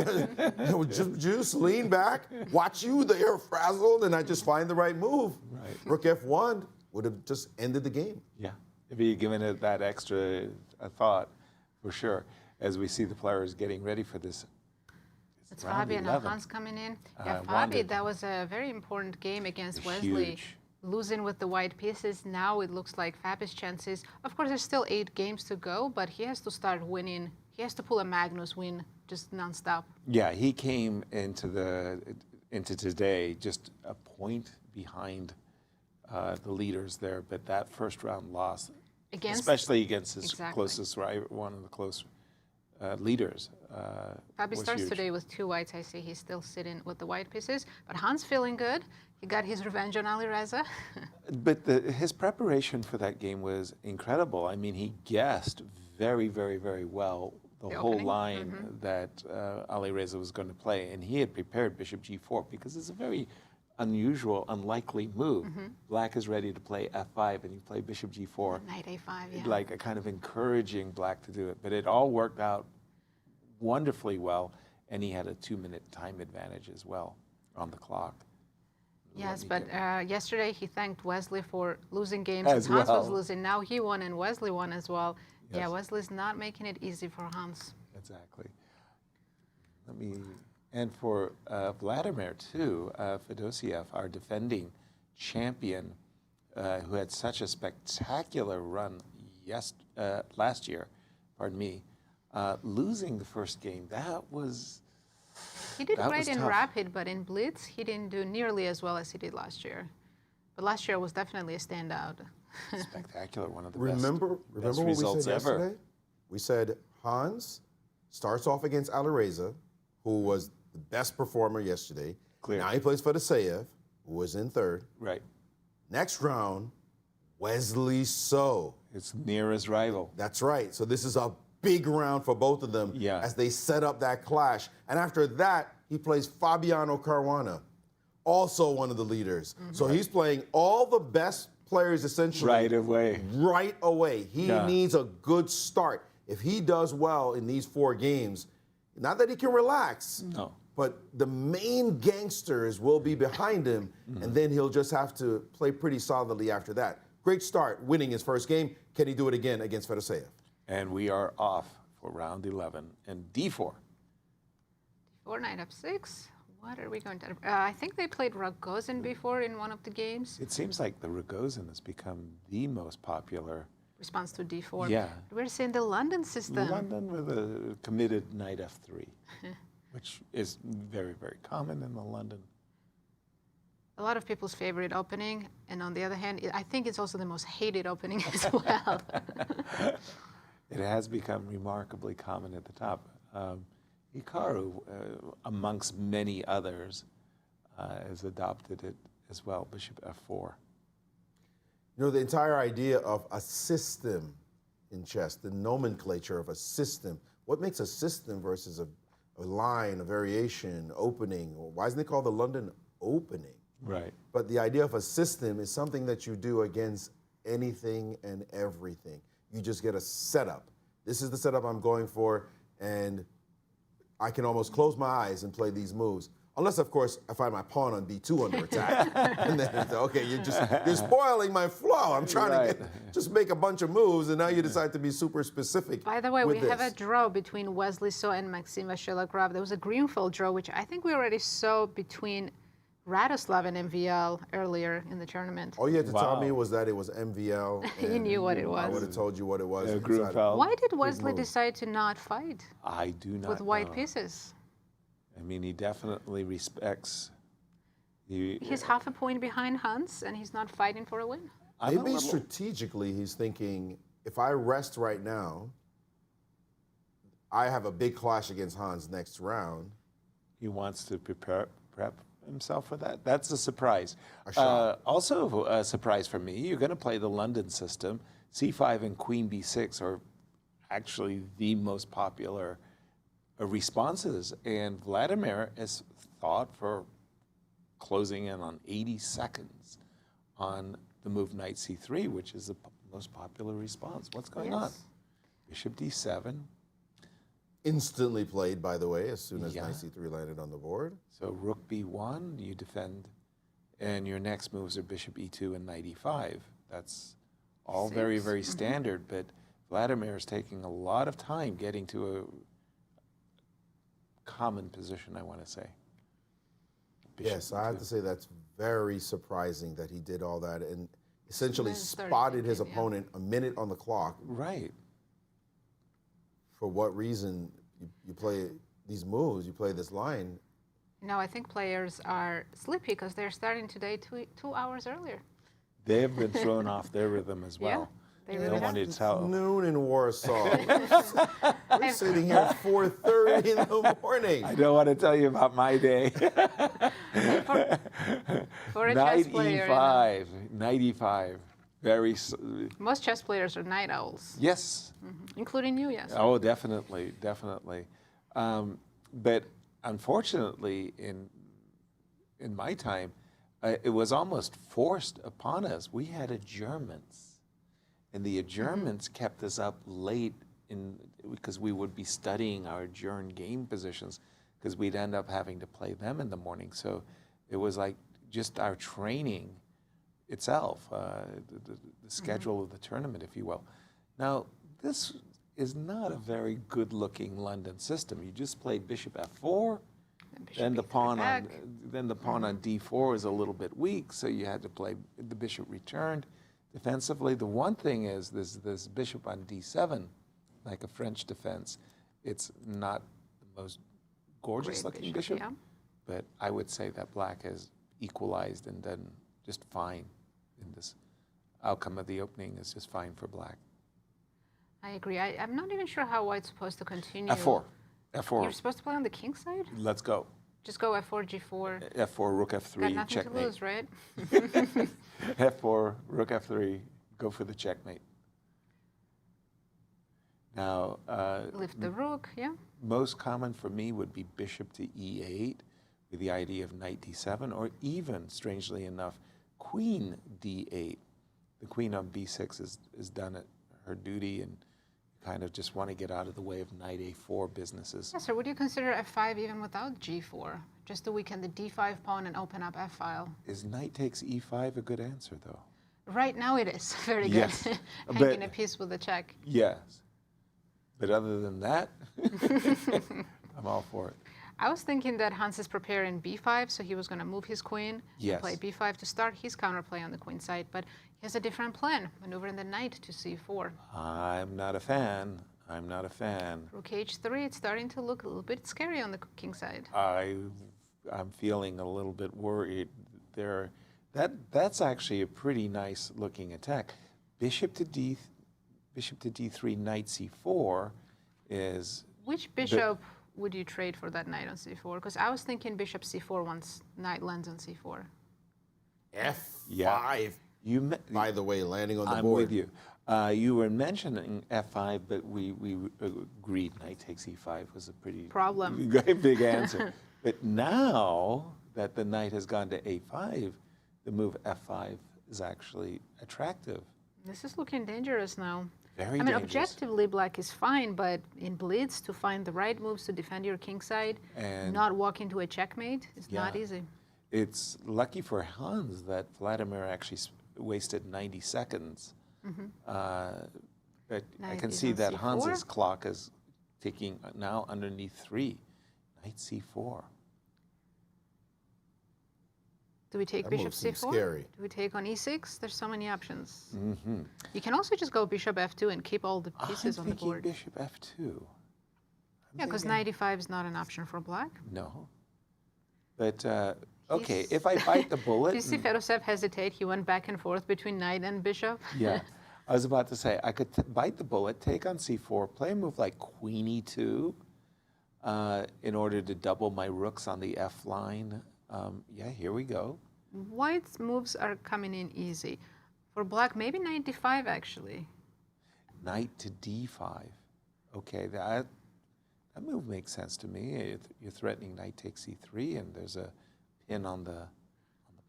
S3: just juice, lean back, watch you there frazzled, and I just find the right move.
S5: Right.
S3: Rook f1 would have just ended the game.
S5: Yeah. If you'd given it that extra thought, for sure, as we see the players getting ready for this.
S4: It's Fabi and Hans coming in. Yeah, Fabi,
S5: wanted-
S4: that was a very important game against
S5: Huge.
S4: Wesley. Losing with the white pieces, now it looks like Fabi's chances. Of course, there's still 8 games to go, but he has to start winning. He has to pull a Magnus win just nonstop.
S5: Yeah, he came into today just a point behind the leaders there, but that first round loss, especially against his closest one of the close leaders.
S4: Fabi starts
S5: huge.
S4: today with 2 whites. I see he's still sitting with the white pieces, but Hans feeling good. He got his revenge on Alireza.
S5: But his preparation for that game was incredible. I mean, he guessed very, very, very well the whole
S4: opening.
S5: line that Alireza was going to play, and he had prepared bishop g4 because it's a very unusual, unlikely move. Black is ready to play f5, and you play bishop g4.
S4: Knight a5, yeah.
S5: Like a kind of encouraging Black to do it. But it all worked out wonderfully well, and he had a 2-minute time advantage as well on the clock.
S4: Yes, but yesterday he thanked Wesley for losing games.
S5: As
S4: Hans was
S5: well.
S4: losing. Now he won and Wesley won as well.
S5: Yes.
S4: Yeah, Wesley's not making it easy for Hans.
S5: Exactly. And for Vladimir too, Fedoseev, our defending champion, who had such a spectacular run last year, losing the first game, that was
S4: He did great in
S5: tough.
S4: Rapid, but in Blitz, he didn't do nearly as well as he did last year. But last year was definitely a standout.
S5: spectacular, one of the
S3: Remember
S5: best
S3: what we
S5: results
S3: said yesterday?
S5: ever.
S3: We said Hans starts off against Alireza, who was the best performer yesterday.
S5: Clear.
S3: Now he plays Fedoseev, who was in third.
S5: Right.
S3: Next round, Wesley So.
S5: It's nearest rival.
S3: That's right. So this is a big round for both of them as they set up that clash. And after that, he plays Fabiano Caruana, also one of the leaders. So he's playing all the best players essentially
S5: Right away.
S3: Right away. He
S5: Yeah.
S3: needs a good start. If he does well in these 4 games, not that he can relax,
S5: No.
S3: but the main gangsters will be behind him, and then he'll just have to play pretty solidly after that. Great start, winning his first game. Can he do it again against Fedoseev?
S5: And we are off for round 11 and D4.
S4: D4, knight f6. What are we going to... I think they played Rogozin before in one of the games.
S5: It seems like the Rogozin has become the most popular.
S4: Response to D4.
S5: Yeah.
S4: We're seeing the London system.
S5: London with a committed knight f3, which is very, very common in the London.
S4: A lot of people's favorite opening, and on the other hand, I think it's also the most hated opening as well.
S5: It has become remarkably common at the top. Hikaru, amongst many others, has adopted it as well, bishop f4.
S3: You know, the entire idea of a system in chess, the nomenclature of a system, what makes a system versus a line, a variation, opening? Why isn't it called the London opening?
S5: Right.
S3: But the idea of a system is something that you do against anything and everything. You just get a setup. This is the setup I'm going for, and I can almost close my eyes and play these moves. Unless, of course, I find my pawn on B2 under attack. And then it's, okay, you're spoiling my flow. I'm trying to just make a bunch of moves, and now you decide to be super specific.
S4: By the way,
S3: with
S4: we have a
S3: this.
S4: draw between Wesley and Maxime Vachier-Lagrave. There was a Greenfield draw, which I think we already saw between Radoslaw and MVL earlier in the tournament.
S3: All you had to tell
S5: Wow.
S3: me was that it was MVL.
S4: You knew what it
S3: I
S4: was.
S3: would have told you what it was.
S5: Yeah,
S3: inside.
S5: Grunfeld.
S4: Why did Wesley
S3: move.
S4: decide to not fight
S5: I do not
S4: with white
S5: know.
S4: pieces?
S5: I mean, he definitely respects.
S4: He's half a point behind Hans, and he's not fighting for a win.
S3: Maybe strategically he's thinking, if I rest right now, I have a big clash against Hans next round.
S5: He wants to prep himself for that. That's a surprise.
S3: shock.
S5: Also a surprise for me, you're going to play the London system. C5 and Queen B6 are actually the most popular responses. And Vladimir has thought for closing in on 80 seconds on the move Knight C3, which is the most popular response. What's going on? Bishop D7.
S3: Instantly played, by the way, as soon as
S5: Yeah.
S3: Knight C3 landed on the board.
S5: So Rook B1, you defend, and your next moves are Bishop E2 and Knight E5. That's all very, very standard, but Vladimir is taking a lot of time getting to a common position, I want to say. Bishop
S3: Yes, I have
S5: E2.
S3: to say that's very surprising that he did all that and essentially
S4: Minutes 30
S3: spotted his
S4: seconds, yeah.
S3: opponent a minute on the clock.
S5: Right.
S3: For what reason you play these moves, you play this line?
S4: No, I think players are sleepy because they're starting today 2 hours earlier.
S5: They have been thrown off their rhythm as well.
S4: they
S5: I
S4: really
S5: don't
S4: have.
S5: want you to tell.
S3: Noon in Warsaw. We're sitting here at 4:30 in the morning.
S5: I don't want to tell you about my day.
S4: For a chess
S5: Knight
S4: player,
S5: E5. Knight E5. Very.
S4: most chess players are night owls,
S5: Yes.
S4: including you, yes.
S5: Oh, definitely, definitely. But unfortunately, in my time, it was almost forced upon us. We had adjournments, and the adjournments kept us up late because we would be studying our adjourned game positions because we'd end up having to play them in the morning. So it was like just our training itself, the schedule of the tournament, if you will. Now, this is not a very good-looking London system. You just played Bishop F4, then the pawn on D4 is a little bit weak, so you had to play the bishop returned. Defensively, the one thing is this bishop on D7, like a French defense. It's not the most gorgeous-looking bishop,
S4: yeah.
S5: but I would say that black has equalized and done just fine in this outcome of the opening is just fine for black.
S4: I agree. I'm not even sure how white's supposed to continue.
S5: F4. F4.
S4: You're supposed to play on the king side?
S5: Let's go.
S4: Just go F4, G4.
S5: F4, Rook
S4: Got
S5: F3,
S4: nothing
S5: checkmate.
S4: to lose, right?
S5: F4, Rook F3, go for the checkmate. Now,
S4: Lift the rook, yeah.
S5: most common for me would be bishop to E8 with the idea of knight D7, or even, strangely enough, queen D8. the queen on b6 is done at her duty, and kind of just want to get out of the way of knight a4 businesses.
S4: Yes, sir. Would you consider f5 even without g4? Just to weaken the d5 pawn and open up f-file.
S5: Is knight takes e5 a good answer, though?
S4: Right now it is. Very good.
S5: Yes,
S4: Hanging a piece with a check.
S5: Yes. But other than that, I'm all for it.
S4: I was thinking that Hans is preparing b5, so he was going to move his queen,
S5: Yes.
S4: play b5 to start his counterplay on the queen side, but he has a different plan, maneuvering the knight to c4.
S5: I'm not a fan. I'm not a fan.
S4: Rook h3, it's starting to look a little bit scary on the king side.
S5: I'm feeling a little bit worried there. That's actually a pretty nice looking attack. Bishop to d3, knight c4 is.
S4: Which bishop would you trade for that knight on c4? Because I was thinking bishop c4 once knight lands on c4.
S3: F5.
S5: Yeah.
S3: By the way, landing on the
S5: I'm
S3: board.
S5: with you. You were mentioning f5, but we agreed knight takes e5 was a pretty
S4: Problem.
S5: big answer. But now that the knight has gone to a5, the move f5 is actually attractive.
S4: This is looking dangerous now.
S5: Very
S4: I mean,
S5: dangerous.
S4: objectively, black is fine, but in blitz, to find the right moves to defend your king side,
S5: And-
S4: not walk into a checkmate, is not
S5: Yeah.
S4: easy.
S5: It's lucky for Hans that Vladimir actually wasted 90 seconds. But I
S4: Knight
S5: can
S4: is
S5: see
S4: on
S5: that
S4: c4.
S5: Hans's clock is ticking now underneath 3. Knight c4.
S4: Do we take
S3: That
S4: bishop
S3: move seems
S4: c4?
S3: scary.
S4: Do we take on e6? There's so many options. You can also just go bishop f2 and keep all the pieces
S5: I'm
S4: on the
S5: thinking
S4: board.
S5: bishop f2.
S4: Yeah, because knight e5 is not an option for black.
S5: No. But, okay, if I bite the bullet.
S4: You see Fedoseev hesitate. He went back and forth between knight and bishop.
S5: Yeah. I was about to say, I could bite the bullet, take on c4, play a move like queen e2 in order to double my rooks on the f line. Yeah, here we go.
S4: White's moves are coming in easy. For black, maybe knight d5 actually.
S5: Knight to d5. Okay, that move makes sense to me. You're threatening knight takes e3, and there's a pin on the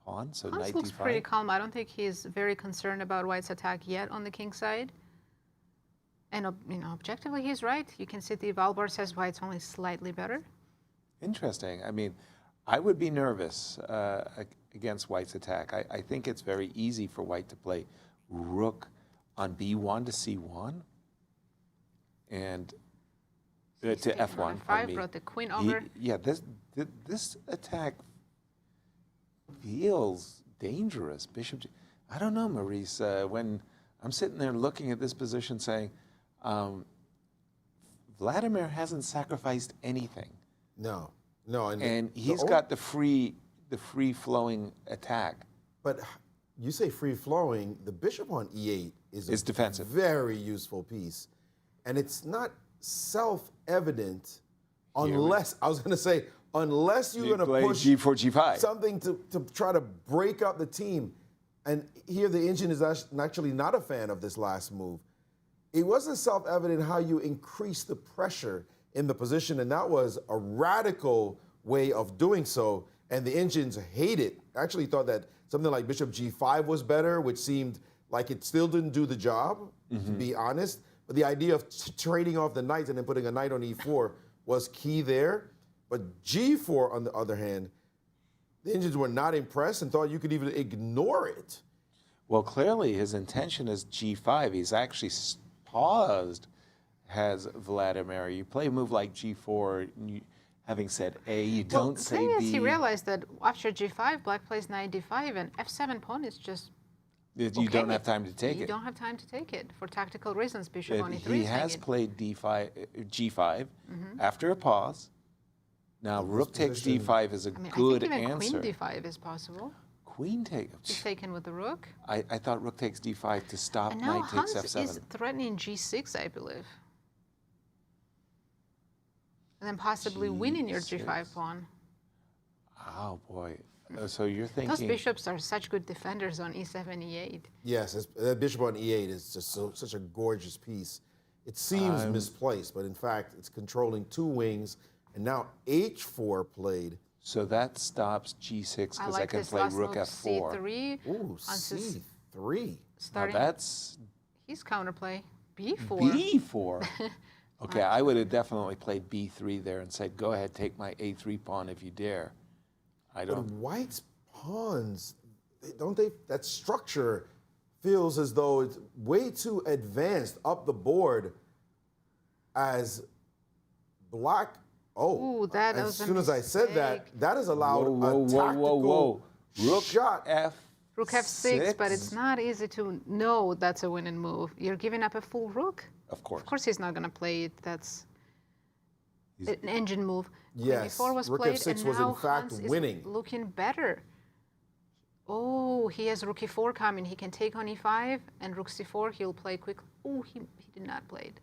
S5: pawn, so
S4: Hans
S5: knight
S4: looks
S5: d5.
S4: pretty calm. I don't think he's very concerned about White's attack yet on the king side. And objectively, he's right. You can see the Valbar says White's only slightly better.
S5: Interesting. I mean, I would be nervous against White's attack. I think it's very easy for White to play rook on b1 to c1 and to f1.
S4: F5 brought the queen over.
S5: Yeah, this attack feels dangerous. Bishop. I don't know, Maurice. When I'm sitting there looking at this position, saying, Vladimir hasn't sacrificed anything.
S3: No.
S5: And he's got the free-flowing attack.
S3: But you say free-flowing, the bishop on e8 is a
S5: defensive.
S3: very useful piece. And it's not self-evident unless, I was going to say, unless you're going to
S5: play
S3: push
S5: g4, g5.
S3: something to try to break up the team. And here the engine is actually not a fan of this last move. It wasn't self-evident how you increase the pressure in the position, and that was a radical way of doing so, and the engines hate it. Actually thought that something like bishop g5 was better, which seemed like it still didn't do the job, to be honest. But the idea of trading off the knights and then putting a knight on e4 was key there. But g4, on the other hand, the engines were not impressed and thought you could even ignore it.
S5: Well, clearly his intention is g5. He's actually paused, has Vladimir. You play a move like g4, having said A, you don't say B.
S4: The thing is, he realized that after g5, black plays knight d5, and f7 pawn is just
S5: You don't have time to take
S4: You
S5: it.
S4: don't have time to take it for tactical reasons. Bishop on e3
S5: He
S4: is
S5: has
S4: hanging.
S5: played g5 after a pause. Now, rook takes d5 is a good
S4: I think even
S5: answer.
S4: queen d5 is possible.
S5: Queen
S4: He's
S5: takes.
S4: taken with the rook.
S5: I thought rook takes d5 to stop
S4: And now
S5: knight takes
S4: Hans
S5: f7.
S4: is threatening g6, I believe. And then possibly winning your
S5: G6.
S4: g5 pawn.
S5: Oh boy! So you're thinking
S4: Those bishops are such good defenders on e7, e8.
S3: Yes, that bishop on e8 is just such a gorgeous piece. It seems misplaced, but in fact, it's controlling two wings. And now h4 played.
S5: so that stops g6
S4: I
S5: because
S4: like
S5: I can
S4: this
S5: play
S4: last
S5: rook
S4: move,
S5: f4.
S4: c3.
S3: Ooh,
S4: Hans is
S3: 3.
S4: Starting.
S5: That's
S4: He's counterplay. B4.
S5: B4. Okay, I would have definitely played B3 there and said, go ahead, take my A3 pawn if you dare. I
S3: But
S5: don't.
S3: White's pawns, don't they? That structure feels as though it's way too advanced up the board as Black. Oh,
S4: Ooh, that
S3: as
S4: was a
S3: soon as I said that,
S4: mistake.
S3: that has allowed a tactical
S5: Rook
S3: shot.
S5: F.
S4: Rook F6, but it's not easy to know that's a winning move. You're giving up a full rook.
S5: Of course.
S4: Of course, he's not going to play it. That's an engine move. Queen
S3: Yes,
S4: E4 was
S3: Rook
S4: played,
S3: F6
S4: and
S3: was
S4: now
S3: in fact
S4: Hans
S3: winning.
S4: is looking better. Oh, he has Rook E4 coming. He can take on E5, and Rook C4 he'll play quickly. Oh, he did not play it.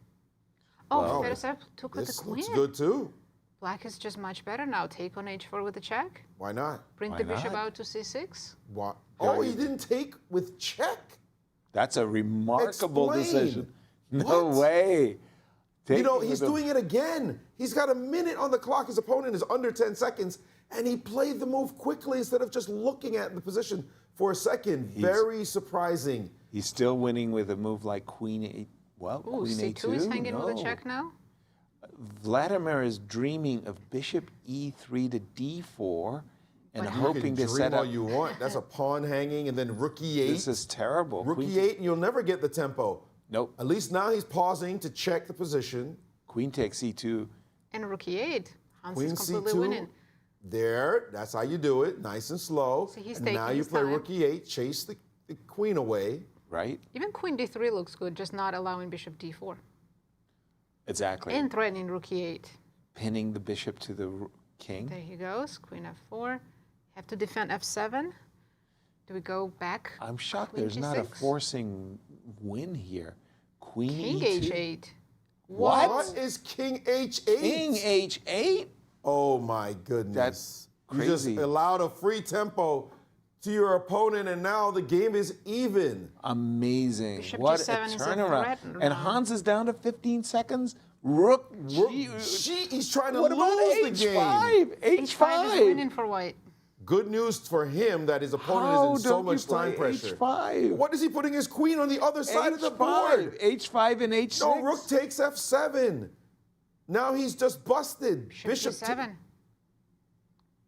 S4: Oh,
S3: Wow.
S4: Fedoseev took with the
S3: This
S4: queen.
S3: looks good too.
S4: Black is just much better now. Take on H4 with the check.
S3: Why not?
S4: Bring
S5: Why
S4: the bishop
S5: not?
S4: out to C6.
S3: Why? Oh, he didn't take with check.
S5: That's a remarkable
S3: Explain.
S5: decision. No
S3: What?
S5: way.
S3: You know,
S5: Taking
S3: he's
S5: with a-
S3: doing it again. He's got a minute on the clock. His opponent is under 10 seconds, and he played the move quickly instead of just looking at the position for a second. Very surprising.
S5: He's still winning with a move like Queen 8. Well,
S4: Ooh,
S5: Queen
S4: C2
S5: A2.
S4: is hanging with a
S5: No.
S4: check now.
S5: Vladimir is dreaming of Bishop E3 to D4 and
S4: But-
S5: hoping
S3: You
S5: to
S3: can
S5: set
S3: dream all
S5: up.
S3: you want. That's a pawn hanging, and then Rook E8.
S5: This is terrible.
S3: Rook
S5: Queen,
S3: E8, and you'll never get the tempo.
S5: Nope.
S3: At least now he's pausing to check the position.
S5: Queen takes E2.
S4: And Rook E8. Hans
S3: Queen
S4: is completely
S3: C2.
S4: winning.
S3: There, that's how you do it, nice and slow.
S4: So he's
S3: and
S4: taking
S3: now you
S4: his
S3: play
S4: time.
S3: Rook E8, chase the queen away.
S5: Right?
S4: Even Queen D3 looks good, just not allowing Bishop D4.
S5: Exactly.
S4: And threatening Rook E8.
S5: Pinning the bishop to the king.
S4: There he goes. Queen F4. Have to defend F7. Do we go back?
S5: I'm shocked
S4: Queen
S5: there's not a
S4: G6?
S5: forcing win here. Queen
S4: King
S5: E2.
S4: H8.
S5: What?
S3: What is King H8?
S5: King H8?
S3: Oh my goodness.
S5: That's
S3: You
S5: crazy.
S3: just allowed a free tempo to your opponent, and now the game is even.
S5: Amazing.
S4: Bishop
S5: What a
S4: G7 is a
S5: turnaround.
S4: threat
S5: And
S4: now.
S5: Hans is down to 15 seconds. Rook
S3: He's trying to
S5: What about
S3: lose the game.
S5: H5?
S4: H5 is winning
S5: H5.
S4: for White.
S3: Good news for him that his opponent
S5: How
S3: is in so
S5: don't you
S3: much time
S5: play
S3: pressure.
S5: H5?
S3: What is he putting his queen on the other side of the board?
S5: H5 and H6.
S3: No, Rook takes F7. Now he's just busted.
S4: Bishop G7.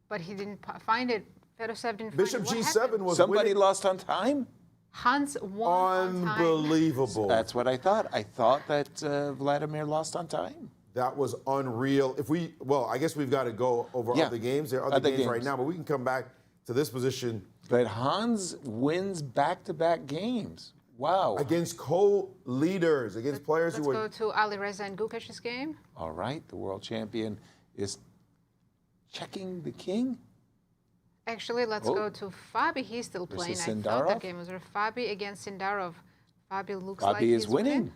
S4: But he didn't find it. Fedoseev didn't
S3: Bishop
S4: find it. What
S3: G7
S4: happened?
S3: was
S5: Somebody
S3: winning.
S5: lost on time?
S4: Hans won on time.
S3: Unbelievable.
S5: That's what I thought. I thought that Vladimir lost on time.
S3: That was unreal. I guess we've got to go over
S5: Yeah.
S3: other games. There are
S5: Other
S3: games right
S5: games.
S3: now, but we can come back to this position
S5: But Hans wins back-to-back games. Wow.
S3: against co-leaders, against players
S4: Let's
S3: who
S4: go
S3: were.
S4: to Alireza and Gukesh's game.
S5: All right, the world champion is checking the king.
S4: Actually, let's
S5: Oh.
S4: go to Fabi. He's still
S5: Versus
S4: playing. I thought
S5: Sindarov?
S4: that game was Fabi against Sindarov. Fabi looks
S5: Fabi
S4: like he's
S5: is winning.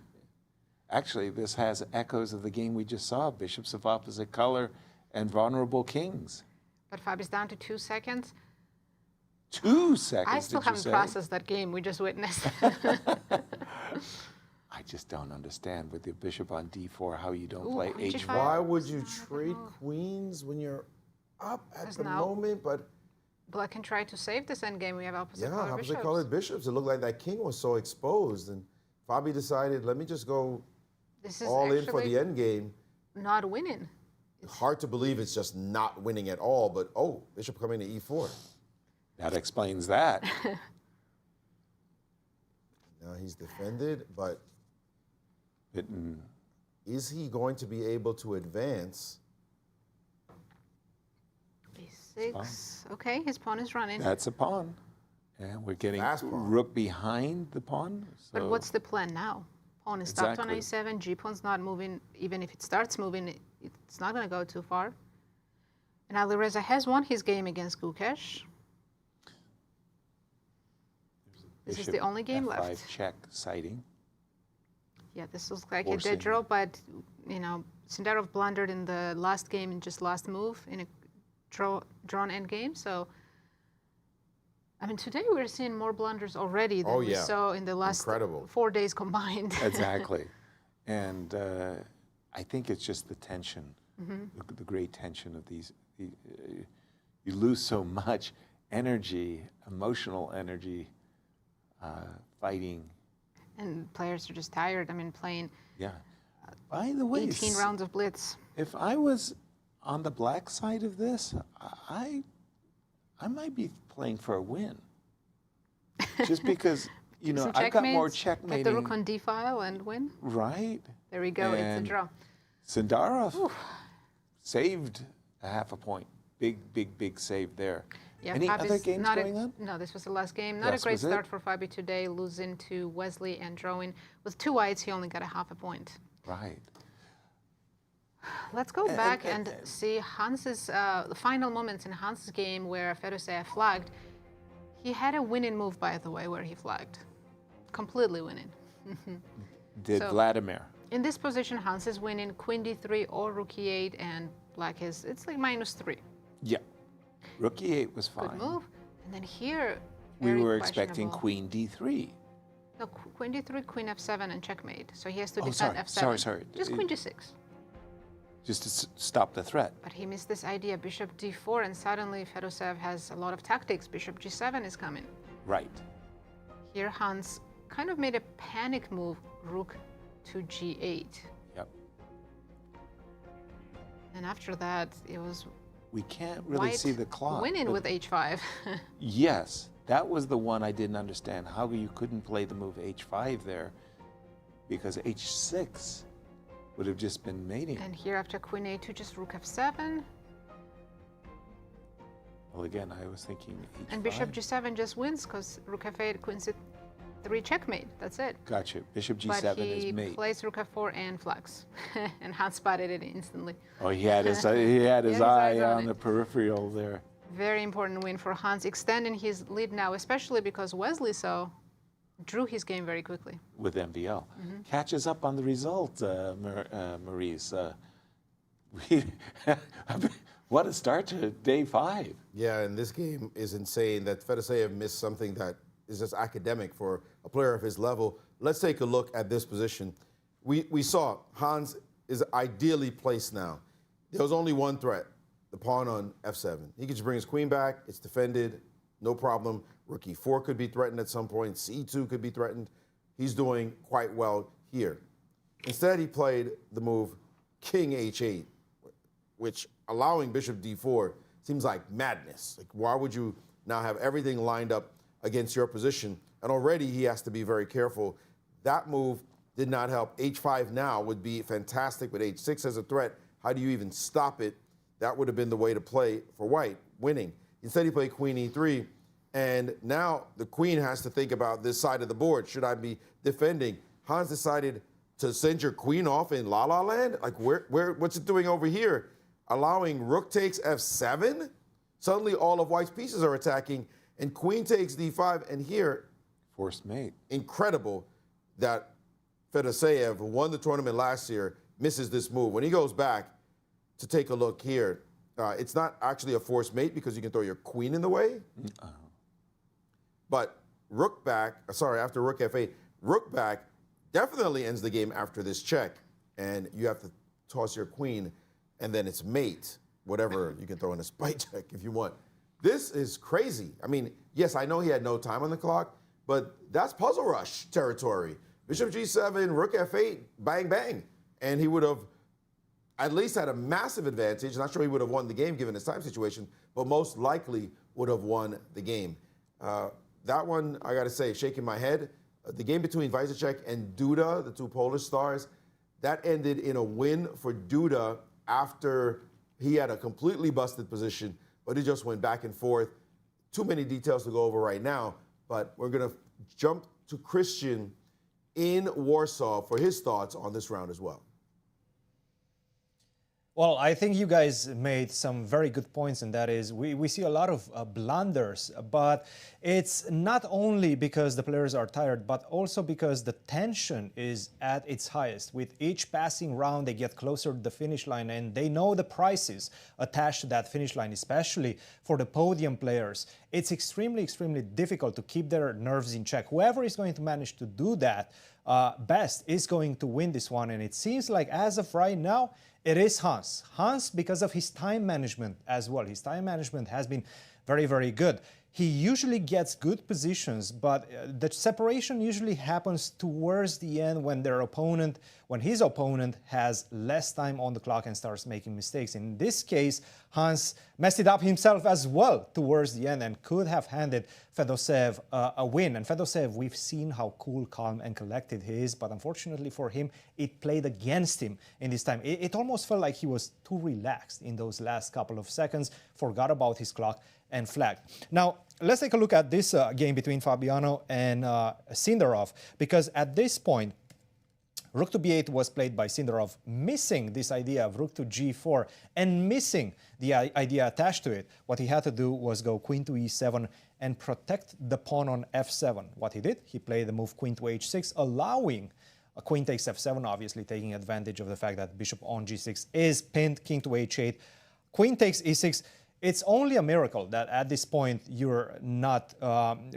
S5: Actually, this has echoes of the game we just saw, bishops of opposite color and vulnerable kings.
S4: But Fabi's down to 2 seconds.
S5: 2 seconds,
S4: I still
S5: did you
S4: haven't
S5: say?
S4: processed that game we just witnessed.
S5: I just don't understand with the bishop on d4 how you don't
S4: Ooh,
S5: play
S4: queen
S5: h5.
S4: G5.
S3: Why would you trade queens when you're up at
S4: Because
S3: the
S4: now-
S3: moment? But
S4: Black can try to save this endgame. We have opposite
S3: yeah,
S4: color
S3: opposite
S4: bishops.
S3: colored bishops. It looked like that king was so exposed, and Fabi decided, let me just go
S4: This is
S3: all in for
S4: actually
S3: the end game.
S4: not winning.
S3: Hard to believe it's just not winning at all, but oh, bishop coming to e4.
S5: That explains that.
S3: Now he's defended, but
S5: It-
S3: is he going to be able to advance?
S4: B6. Okay, his pawn is running.
S5: That's a pawn. And we're getting
S3: Fast pawn.
S5: rook behind the pawn.
S4: But
S5: so-
S4: what's the plan now? Pawn is stopped on
S5: Exactly.
S4: a7. G-pawn's not moving. Even if it starts moving, it's not going to go too far. And Alireza has won his game against Gukesh. This is the
S5: Bishop
S4: only game
S5: F5
S4: left.
S5: check sighting.
S4: Yeah, this looks like a
S5: Forcing.
S4: dead draw, but, you know, Sindarov blundered in the last game and just last move in a drawn endgame. So, I mean, today we're seeing more blunders already than
S3: Oh,
S4: we
S3: yeah.
S4: saw in the last
S3: Incredible.
S4: 4 days combined.
S5: Exactly. And I think it's just the tension,
S4: Mm-hmm.
S5: the great tension of these. You lose so much energy, emotional energy, fighting.
S4: And players are just tired. I mean, playing
S5: Yeah. By the way,
S4: 18 rounds of blitz.
S5: if I was on the black side of this, I might be playing for a win. Just because, you know,
S4: Some
S5: I've got more
S4: checkmates,
S5: checkmating.
S4: Get the rook on d file and win.
S5: Right.
S4: There we go. It's a
S5: And
S4: draw.
S5: Sindarov saved a half a point. Big save there.
S4: Yeah,
S5: Any
S4: Fabi's
S5: other games
S4: not
S5: going on?
S4: No, this was the last game. Not
S5: This
S4: a great
S5: was it?
S4: start for Fabi today, losing to Wesley and drawing. With 2 whites, he only got a half a point.
S5: Right.
S4: Let's go back and see Hans's the final moments in Hans's game where Fedoseev flagged. He had a winning move, by the way, where he flagged. Completely winning.
S5: Did
S4: So-
S5: Vladimir.
S4: In this position, Hans is winning queen d3 or rook e8, and black is, it's like -3.
S5: Yeah. Rook e8 was fine.
S4: Good move. And then here,
S5: We
S4: very
S5: were expecting
S4: questionable.
S5: queen d3.
S4: No, queen d3, queen f7, and checkmate. So he has to
S5: Oh,
S4: defend
S5: sorry,
S4: f7.
S5: sorry.
S4: Just queen g6.
S5: Just to stop the threat.
S4: But he missed this idea, bishop d4, and suddenly Fedoseev has a lot of tactics. Bishop g7 is coming.
S5: Right.
S4: Here Hans kind of made a panic move, rook to g8.
S5: Yep.
S4: And after that, it was
S5: We can't really
S4: white
S5: see the clock.
S4: winning
S5: but
S4: with h5.
S5: yes, that was the one I didn't understand. How you couldn't play the move h5 there, because h6 would have just been mating.
S4: And here after queen a2, just rook f7.
S5: Well, again, I was thinking h5.
S4: And bishop g7 just wins because rook f8, queen c3, checkmate. That's it.
S5: Gotcha. Bishop
S4: But
S5: g7
S4: he
S5: is mate.
S4: plays rook f4 and flags. And Hans spotted it instantly.
S5: Oh, he had his
S4: his
S5: eye
S4: eyes on
S5: on
S4: it.
S5: the peripheral there.
S4: Very important win for Hans, extending his lead now, especially because Wesley drew his game very quickly.
S5: With MBL.
S4: Mm-hmm.
S5: Catches up on the result, Maurice. What a start to day 5.
S3: Yeah, and this game is insane that Fedoseev missed something that is just academic for a player of his level. Let's take a look at this position. We saw Hans is ideally placed now. There was only one threat, the pawn on f7. He could just bring his queen back. It's defended, no problem. Rook e4 could be threatened at some point. c2 could be threatened. He's doing quite well here. Instead, he played the move king h8, which allowing bishop d4 seems like madness. Like, why would you now have everything lined up against your position? And already he has to be very careful. That move did not help. h5 now would be fantastic with h6 as a threat. How do you even stop it? That would have been the way to play for white, winning. Instead, he played queen e3, and now the queen has to think about this side of the board. Should I be defending? Hans decided to send your queen off in La La Land? Like, what's it doing over here? Allowing rook takes f7? Suddenly all of white's pieces are attacking, and queen takes d5, and here,
S5: Forced mate.
S3: incredible that Fedoseev, who won the tournament last year, misses this move. When he goes back to take a look here, it's not actually a forced mate because you can throw your queen in the way. But rook back, after rook f8, rook back definitely ends the game after this check. And you have to toss your queen, and then it's mate, whatever you can throw in a spite check if you want. This is crazy. I mean, yes, I know he had no time on the clock, but that's puzzle rush territory. Bishop g7, rook f8, bang, bang. And he would have at least had a massive advantage. Not sure he would have won the game given his time situation, but most likely would have won the game. That one, I got to say, shaking my head. The game between Wojtaszek and Duda, the two Polish stars, that ended in a win for Duda after he had a completely busted position, but he just went back and forth. Too many details to go over right now, but we're going to jump to Cristian in Warsaw for his thoughts on this round as well.
S2: Well, I think you guys made some very good points, and that is we see a lot of blunders, but it's not only because the players are tired, but also because the tension is at its highest. With each passing round, they get closer to the finish line, and they know the prices attached to that finish line, especially for the podium players. It's extremely, extremely difficult to keep their nerves in check. Whoever is going to manage to do that best is going to win this one, and it seems like as of right now, it is Hans. Hans, because of his time management as well. His time management has been very, very good. he usually gets good positions, but the separation usually happens towards the end when his opponent has less time on the clock and starts making mistakes. In this case, Hans messed it up himself as well towards the end and could have handed Fedoseev a win. And Fedoseev, we've seen how cool, calm, and collected he is, but unfortunately for him, it played against him in this time. It almost felt like he was too relaxed in those last couple of seconds, forgot about his clock, and flagged. Now, let's take a look at this game between Fabiano and Sindarov, because at this point, rook to b8 was played by Sindarov, missing this idea of rook to g4 and missing the idea attached to it. What he had to do was go queen to e7 and protect the pawn on f7. What he did, he played the move queen to h6, allowing a queen takes f7, obviously taking advantage of the fact that bishop on g6 is pinned, king to h8, queen takes e6. It's only a miracle that at this point you're not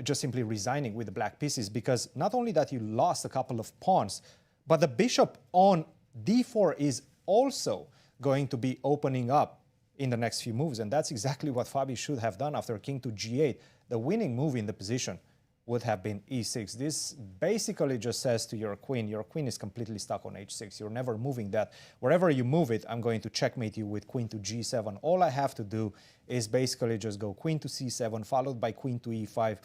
S2: just simply resigning with the black pieces, because not only that you lost a couple of pawns, but the bishop on d4 is also going to be opening up in the next few moves. And that's exactly what Fabi should have done after king to g8. The winning move in the position would have been e6. This basically just says to your queen is completely stuck on h6. You're never moving that. Wherever you move it, I'm going to checkmate you with queen to g7. All I have to do is basically just go queen to c7, followed by queen to e5.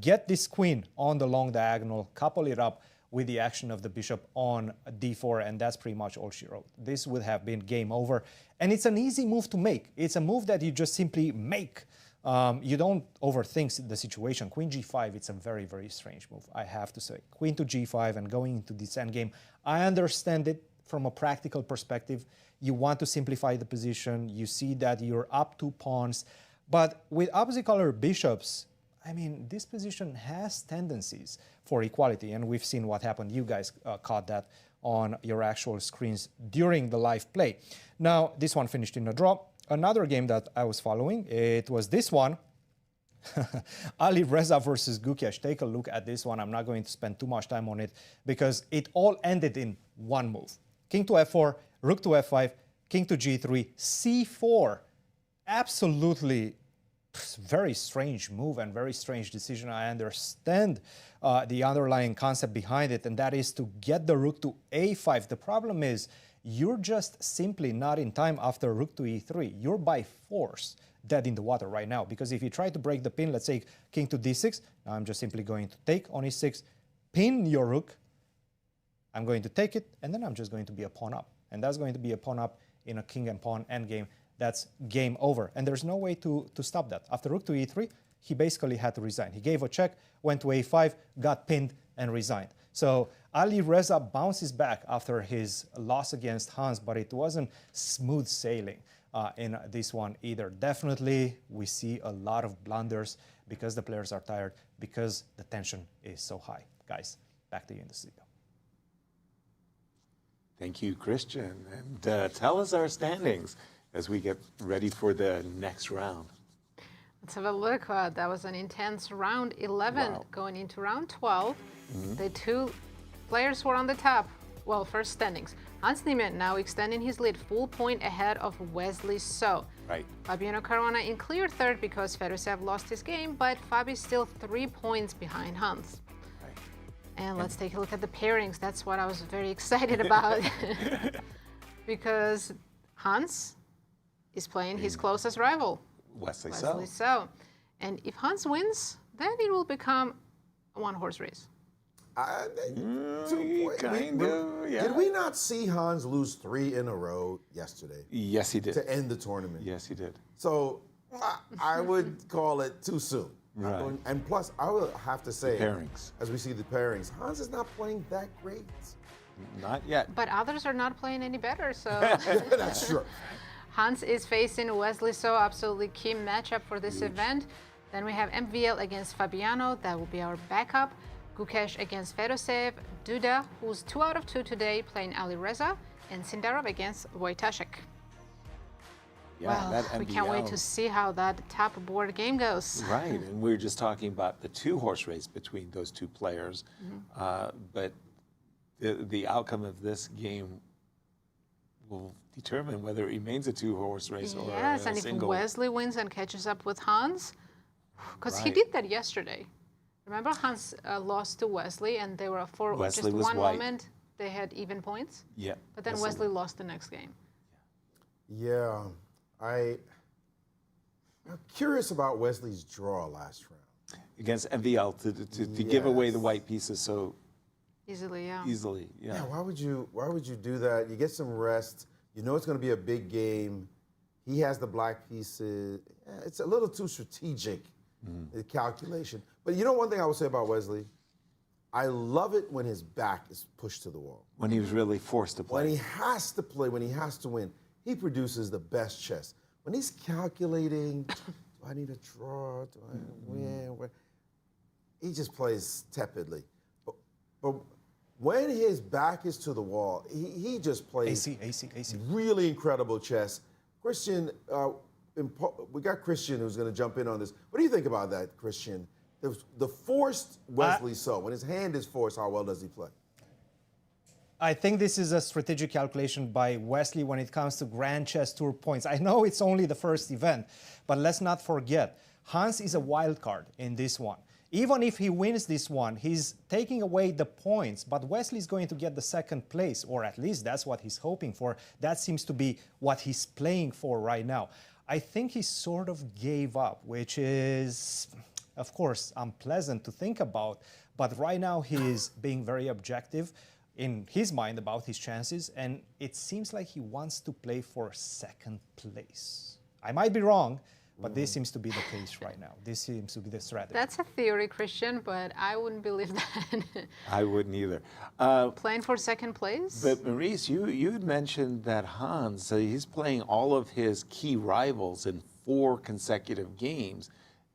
S2: Get this queen on the long diagonal, couple it up with the action of the bishop on d4, and that's pretty much all she wrote. This would have been game over. And it's an easy move to make. It's a move that you just simply make. You don't overthink the situation. Queen g5, it's a very, very strange move, I have to say. Queen to g5 and going into this endgame, I understand it from a practical perspective. You want to simplify the position. You see that you're up 2 pawns. But with opposite color bishops, I mean, this position has tendencies for equality, and we've seen what happened. You guys caught that on your actual screens during the live play. Now, this one finished in a draw. Another game that I was following, it was this one. Alireza versus Gukesh. Take a look at this one. I'm not going to spend too much time on it because it all ended in one move. King to f4, rook to f5, king to g3, c4. Absolutely very strange move and very strange decision. I understand the underlying concept behind it, and that is to get the rook to a5. The problem is you're just simply not in time after rook to e3. You're by force dead in the water right now, because if you try to break the pin, let's say king to d6, now I'm just simply going to take on e6, pin your rook, I'm going to take it, and then I'm just going to be a pawn up. And that's going to be a pawn up in a king and pawn endgame. That's game over. And there's no way to stop that. After rook to e3, he basically had to resign. He gave a check, went to a5, got pinned, and resigned. So Alireza bounces back after his loss against Hans, but it wasn't smooth sailing in this one either. Definitely, we see a lot of blunders because the players are tired, because the tension is so high. Guys, back to you in the studio.
S5: Thank you, Cristian. And tell us our standings as we get ready for the next round.
S4: Let's have a look. That was an intense round 11. Wow. Going into round 12. The two players were on the top. Well, first standings. Hans Niemann now extending his lead full point ahead of Wesley So.
S5: Right.
S4: Fabiano Caruana in clear third because Fedoseev lost his game, but Fabi's still 3 points behind Hans.
S5: Right.
S4: And let's take a look at the pairings. That's what I was very excited about. Because Hans is playing his closest rival,
S5: Wesley
S4: So. And if Hans wins, then it will become a one-horse race.
S3: Did we not see Hans lose 3 in a row yesterday?
S5: Yes, he did.
S3: To end the tournament.
S5: Yes, he did.
S3: So I would call it too soon.
S5: Right.
S3: And plus, I would have to say,
S5: the pairings.
S3: As we see the pairings, Hans is not playing that great.
S5: Not yet.
S4: But others are not playing any better, so.
S3: That's true.
S4: Hans is facing Wesley So, absolutely key matchup for this event. Then we have MVL against Fabiano, that will be our backup. Gukesh against Fedoseev, Duda, who's 2 out of 2 today, playing Alireza, and Sindarov against Wojtaszek.
S5: Yeah,
S4: well,
S5: that MVL,
S4: we can't wait to see how that top board game goes.
S5: Right, and we were just talking about the 2-horse race between those two players, but the outcome of this game will determine whether it remains a 2-horse race or a
S4: yes, and if
S5: single.
S4: Wesley wins and catches up with Hans, because he did that yesterday. Remember, Hans lost to Wesley, and they were for
S5: Wesley
S4: just
S5: was
S4: one
S5: white.
S4: moment. They had even points.
S5: Yeah.
S4: But then Wesley lost the next game.
S7: Yeah, I'm curious about Wesley's draw last round.
S5: Against MVL to give away the white pieces so
S4: Easily, yeah.
S5: easily.
S7: Yeah,
S5: Yeah.
S7: why would you do that? You get some rest. You know it's going to be a big game. He has the black pieces. It's a little too strategic, the calculation. But you know one thing I would say about Wesley? I love it when his back is pushed to the wall.
S5: When he was really forced to play.
S7: When he has to play, when he has to win, he produces the best chess. When he's calculating, do I need a draw? Do I win? He just plays tepidly. But when his back is to the wall, he just plays
S2: AC.
S7: really incredible chess. Cristian, we got Cristian who's going to jump in on this. What do you think about that, Cristian? The forced Wesley when his hand is forced, how well does he play?
S2: I think this is a strategic calculation by Wesley when it comes to Grand Chess Tour points. I know it's only the first event, but let's not forget, Hans is a wild card in this one. Even if he wins this one, he's taking away the points, but Wesley is going to get the second place, or at least that's what he's hoping for. That seems to be what he's playing for right now. I think he sort of gave up, which is, of course, unpleasant to think about, but right now he's being very objective in his mind about his chances, and it seems like he wants to play for second place. I might be wrong, but this seems to be the case right now. This seems to be the strategy.
S4: That's a theory, Cristian, but I wouldn't believe that.
S5: I wouldn't either.
S4: Playing for second place?
S5: But Maurice, you had mentioned that Hans, so he's playing all of his key rivals in 4 consecutive games,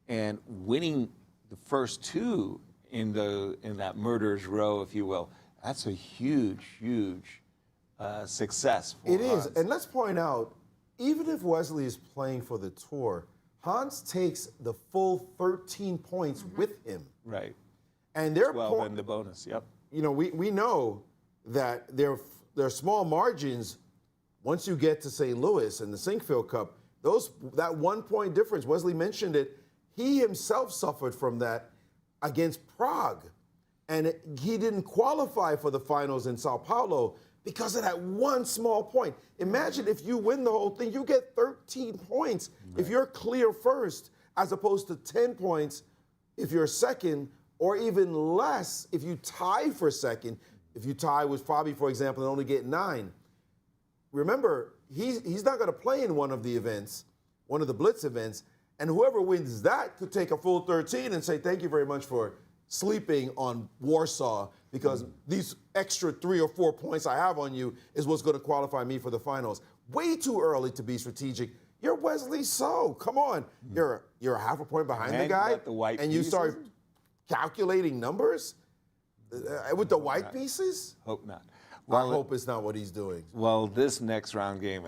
S5: and winning the first 2 in that murderer's row, if you will. That's a huge success for
S7: It
S5: Hans.
S7: is, and let's point out, even if Wesley is playing for the tour, Hans takes the full 13 points with him.
S5: Right.
S7: And they're
S5: 12 and the bonus, yep.
S7: You know, we know that there are small margins once you get to St. Louis and the Sinkfield Cup. That 1 point difference, Wesley mentioned it, he himself suffered from that against Prague. And he didn't qualify for the finals in Sao Paulo because of that one small point. Imagine if you win the whole thing, you get 13 points if you're clear first, as opposed to 10 points if you're second, or even less if you tie for second. If you tie with Fabi, for example, and only get 9. Remember, he's not going to play in one of the events, one of the Blitz events, and whoever wins that could take a full 13 and say, thank you very much for sleeping on Warsaw, because these extra 3 or 4 points I have on you is what's going to qualify me for the finals. Way too early to be strategic. You're Wesley So. Come on. You're a half a point behind the guy,
S5: got the white
S7: and you
S5: pieces?
S7: start calculating numbers with the white pieces?
S5: Hope not.
S7: I hope it's not what he's doing.
S5: Well, this next round game,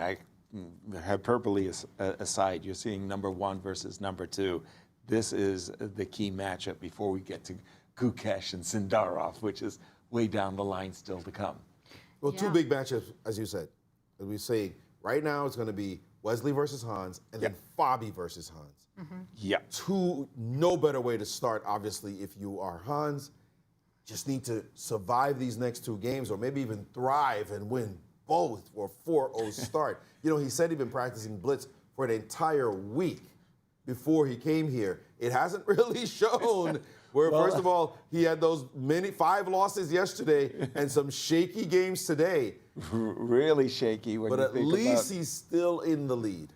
S5: hyperbole aside, you're seeing number 1 versus number 2. This is the key matchup before we get to Gukesh and Sindarov, which is way down the line still to come.
S7: Well, 2 big matchups, as you said. As we say, right now it's going to be Wesley versus Hans, and then Fabi versus Hans.
S5: Yeah.
S7: No better way to start, obviously, if you are Hans. Just need to survive these next 2 games, or maybe even thrive and win both, or 4-0 start. You know, he said he'd been practicing Blitz for an entire week before he came here. It hasn't really shown. Where, first of all, he had those 5 losses yesterday and some shaky games today.
S5: Really shaky when
S7: But
S5: you
S7: at
S5: think
S7: least
S5: about
S7: he's still in the lead.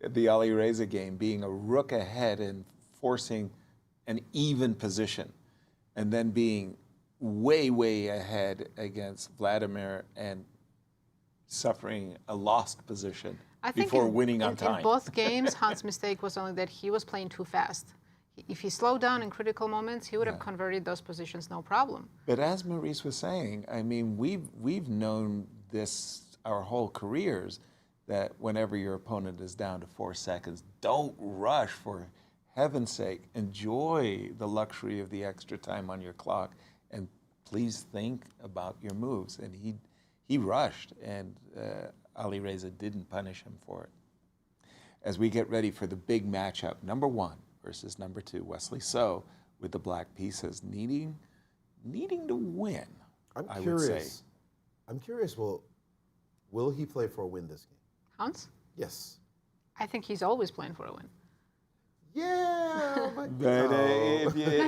S5: the Alireza game, being a rook ahead and forcing an even position, and then being way ahead against Vladimir and suffering a lost position before winning on time.
S4: In both games, Hans' mistake was only that he was playing too fast. If he slowed down in critical moments, he would have converted those positions no problem.
S5: But as Maurice was saying, I mean, we've known this our whole careers, that whenever your opponent is down to 4 seconds, don't rush, for heaven's sake. Enjoy the luxury of the extra time on your clock, and please think about your moves. And he rushed, and Alireza didn't punish him for it. As we get ready for the big matchup, number 1 versus number 2, Wesley. So with the black pieces needing to win, I would say.
S7: I'm curious, will he play for a win this game?
S4: Hans?
S7: Yes.
S4: I think he's always playing for a win.
S7: Yeah, but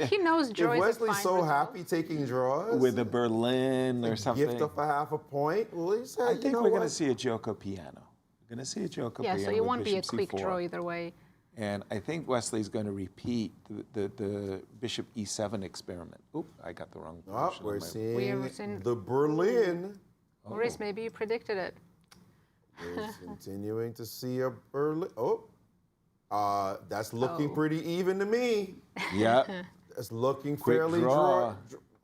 S4: He knows draw
S7: if
S4: is a
S7: Wesley's
S4: fine
S7: so
S4: result.
S7: happy taking draws
S5: with a Berlin or something.
S7: gift of a half a point, well, he said,
S5: I
S7: you
S5: think
S7: know
S5: we're going to
S7: what?
S5: see a Joko piano. We're going to see a Joko
S4: Yeah,
S5: piano.
S4: so it
S5: with
S4: won't be a
S5: bishop
S4: quick
S5: c4.
S4: draw either way.
S5: And I think Wesley's going to repeat the bishop e7 experiment. Oop, I got the wrong
S7: Oh,
S5: position on
S7: we're
S5: my-
S7: seeing
S4: seen-
S7: the Berlin.
S4: Maurice, maybe you predicted it.
S7: We're continuing to see a Berlin. That's looking
S4: Oh.
S7: pretty even to me.
S5: Yeah.
S7: That's looking
S5: Quick
S7: fairly
S5: draw.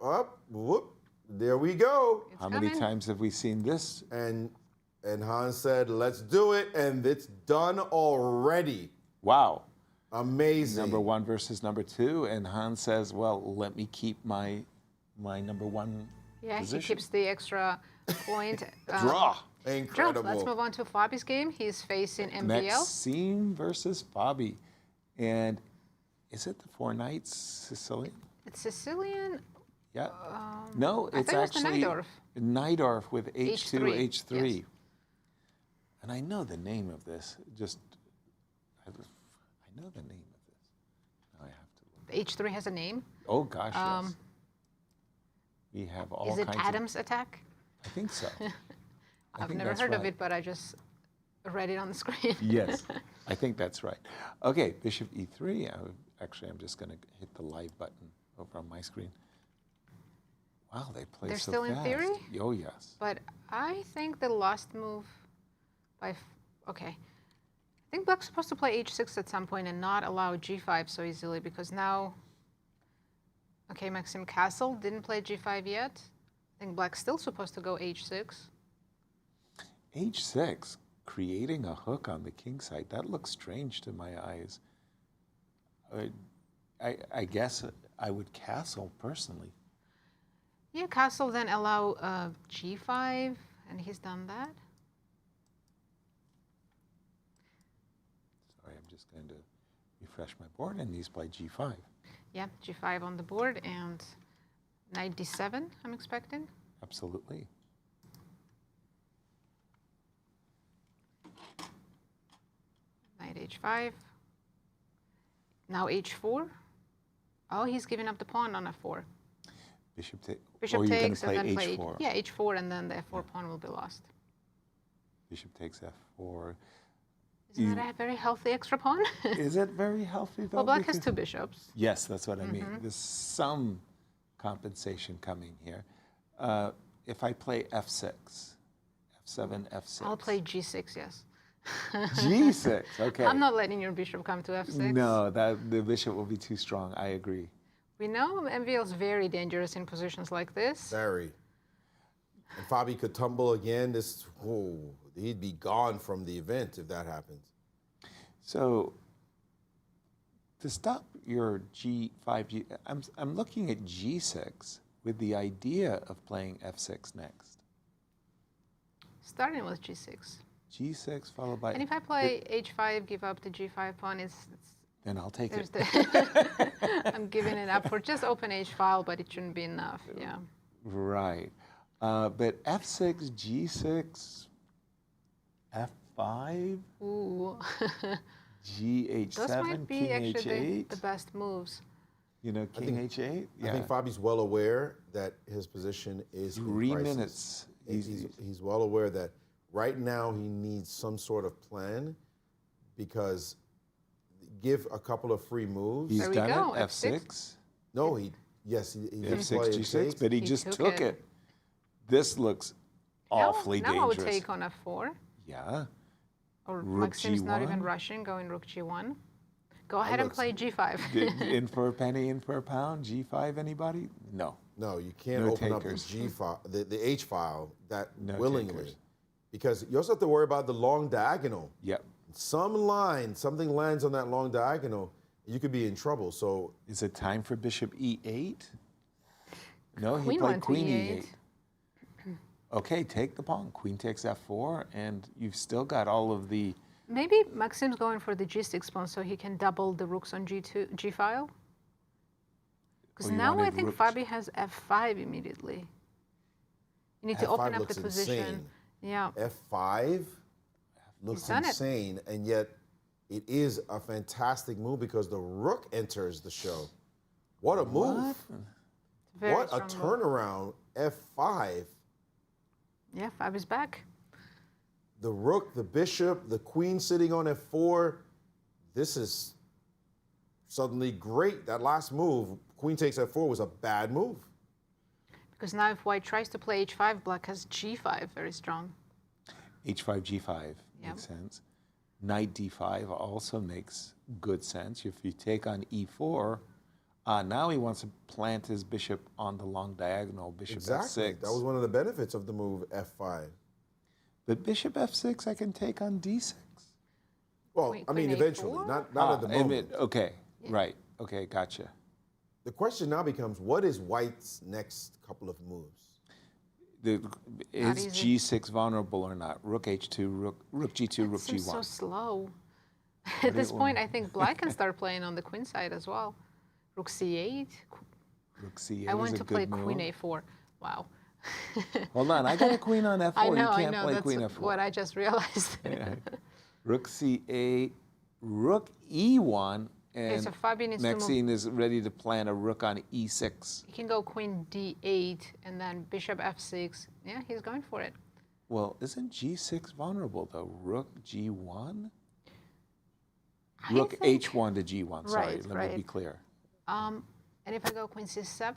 S7: Up, whoop. There we go.
S4: It's
S5: How many
S4: coming.
S5: times have we seen this?
S7: And Hans said, "Let's do it," and it's done already.
S5: Wow.
S7: Amazing.
S5: Number 1 versus number 2, and Hans says, "Well, let me keep my number 1
S4: Yeah,
S5: position."
S4: he keeps the extra point.
S5: Draw.
S7: Incredible.
S4: Let's move on to Fabi's game. He's facing MBL.
S5: Maxime versus Fabi, and is it the 4 knights Sicilian?
S4: It's Sicilian.
S5: Yeah. No,
S4: I
S5: it's
S4: thought it was the
S5: actually
S4: Najdorf.
S5: Najdorf with H2,
S4: H3,
S5: H3.
S4: yes.
S5: And I know the name of this. I know the name of this. Now I have to look.
S4: The H3 has a name.
S5: Oh gosh, yes. We have all
S4: Is it
S5: kinds
S4: Adam's attack?
S5: I think so.
S4: I've
S5: think
S4: never
S5: that's
S4: heard of
S5: right.
S4: it, but I just read it on the screen.
S5: Yes, I think that's right. Okay, bishop e3. I'm just going to hit the live button over on my screen. Wow, they play
S4: They're
S5: so
S4: still in
S5: fast.
S4: theory?
S5: Oh, yes.
S4: But I think the last move okay. I think Black's supposed to play h6 at some point and not allow g5 so easily because now, okay, Maxime Castle didn't play g5 yet. I think Black's still supposed to go h6.
S5: H6, creating a hook on the king side. That looks strange to my eyes. I guess I would castle personally.
S4: Yeah, Castle then allow g5, and he's done that.
S5: Sorry, I'm just going to refresh my board, and he's played g5.
S4: Yeah, g5 on the board, and knight d7, I'm expecting.
S5: Absolutely.
S4: Knight h5. Now h4. Oh, he's giving up the pawn on f4.
S5: Bishop takes.
S4: Bishop
S5: Or you're going
S4: takes
S5: to play
S4: and then play
S5: h4.
S4: yeah, h4, and then the f4 pawn will be lost.
S5: Bishop takes f4.
S4: Isn't that a very healthy extra pawn?
S5: Is it very healthy, though?
S4: Well, Black has
S5: Because-
S4: two bishops.
S5: Yes, that's what I mean. There's some compensation coming here. If I play f6, f7, f6.
S4: I'll play g6, yes.
S5: g6, okay.
S4: I'm not letting your bishop come to f6.
S5: No, the bishop will be too strong. I agree.
S4: We know MVL is very dangerous in positions like this.
S7: Very. And Fabi could tumble again. He'd be gone from the event if that happens.
S5: So to stop your g5, I'm looking at g6 with the idea of playing f6 next.
S4: Starting with g6.
S5: G6 followed by...
S4: And if I play h5, give up the g5 pawn,
S5: then I'll take
S4: there's
S5: it.
S4: the I'm giving it up for just open h file, but it shouldn't be enough. Yeah.
S5: Right. But f6, g6, f5,
S4: Ooh.
S5: g8,
S4: Those
S5: 7,
S4: might be
S5: king
S4: actually
S5: h8.
S4: the best moves.
S5: You know, king h8.
S7: I think Fabi's well aware that his position is in
S5: 3
S7: crisis.
S5: minutes.
S7: He's well aware that right now he needs some sort of plan because give a couple of free moves.
S5: He's
S4: There we
S5: done
S4: go,
S5: it.
S4: f6.
S5: f6.
S7: No, he did
S5: F6,
S7: play
S5: g6, but he
S4: He
S5: just
S4: took
S5: took
S4: it.
S5: it. This looks awfully
S4: now I would
S5: dangerous.
S4: take on f4.
S5: Yeah.
S4: Or
S5: Rook
S4: Maxime's not even
S5: G1.
S4: rushing, going rook g1. Go ahead and
S7: looks-
S4: play g5.
S5: In for a penny, in for a pound. G5, anybody? No.
S7: No, you can't
S5: No
S7: open up the
S5: takers.
S7: G file, the H file that
S5: No
S7: willingly,
S5: takers.
S7: because you also have to worry about the long diagonal.
S5: Yep.
S7: Some line, something lands on that long diagonal, you could be in trouble. So
S5: Is it time for bishop e8? No, he
S4: Queen
S5: played
S4: went to
S5: queen
S4: E8.
S5: e8. Okay, take the pawn. Queen takes f4, and you've still got all of the
S4: Maybe Maxime's going for the g6 pawn so he can double the rooks on g file. Because
S5: you
S4: now I
S5: wanted
S4: think
S5: rook-
S4: Fabi has f5 immediately. You need to
S7: F5
S4: open up
S7: looks
S4: the position.
S7: insane.
S4: Yeah.
S7: F5 looks
S4: done it.
S7: insane, and yet it is a fantastic move because the rook enters the show. What a move.
S4: Very
S7: What a
S4: strong move.
S7: turnaround. F5.
S4: Yeah, Fabi's back.
S7: The rook, the bishop, the queen sitting on F4. This is suddenly great. That last move, queen takes F4, was a bad move.
S4: Because now if white tries to play h5, black has g5, very strong.
S5: H5, G5
S4: Yeah.
S5: makes sense. Knight D5 also makes good sense. If you take on E4, now he wants to plant his bishop on the long diagonal, bishop
S7: Exactly.
S5: F6.
S7: That was one of the benefits of the move F5.
S5: But bishop F6, I can take on D6.
S7: Well,
S4: Queen-
S7: I mean,
S4: queen
S7: eventually,
S4: A4?
S7: not at the
S5: I mean,
S7: moment.
S5: okay, right. Okay, gotcha.
S7: The question now becomes, what is White's next couple of moves?
S5: Is
S4: easy.
S5: G6 vulnerable or not? Rook H2, rook G2, rook
S4: Seems so
S5: G1.
S4: slow. At this point, I think black can start playing on the queen side as well. Rook c8.
S5: Rook C8
S4: I
S5: is
S4: want
S5: a
S4: to
S5: good
S4: play
S5: move.
S4: queen a4. Wow.
S5: Hold on, I got a queen on F4.
S4: I
S5: You
S4: know,
S5: can't play
S4: that's
S5: queen F4.
S4: what I just realized.
S5: Rook C8, rook E1, and
S4: so Fabi needs to move.
S5: Maxime is ready to plant a rook on E6.
S4: He can go queen d8 and then bishop f6. Yeah, he's going for it.
S5: Well, isn't G6 vulnerable though? Rook G1?
S4: I
S5: Rook
S4: think-
S5: H1 to G1, sorry,
S4: Right,
S5: let me
S4: right.
S5: be clear.
S4: And if I go queen c7,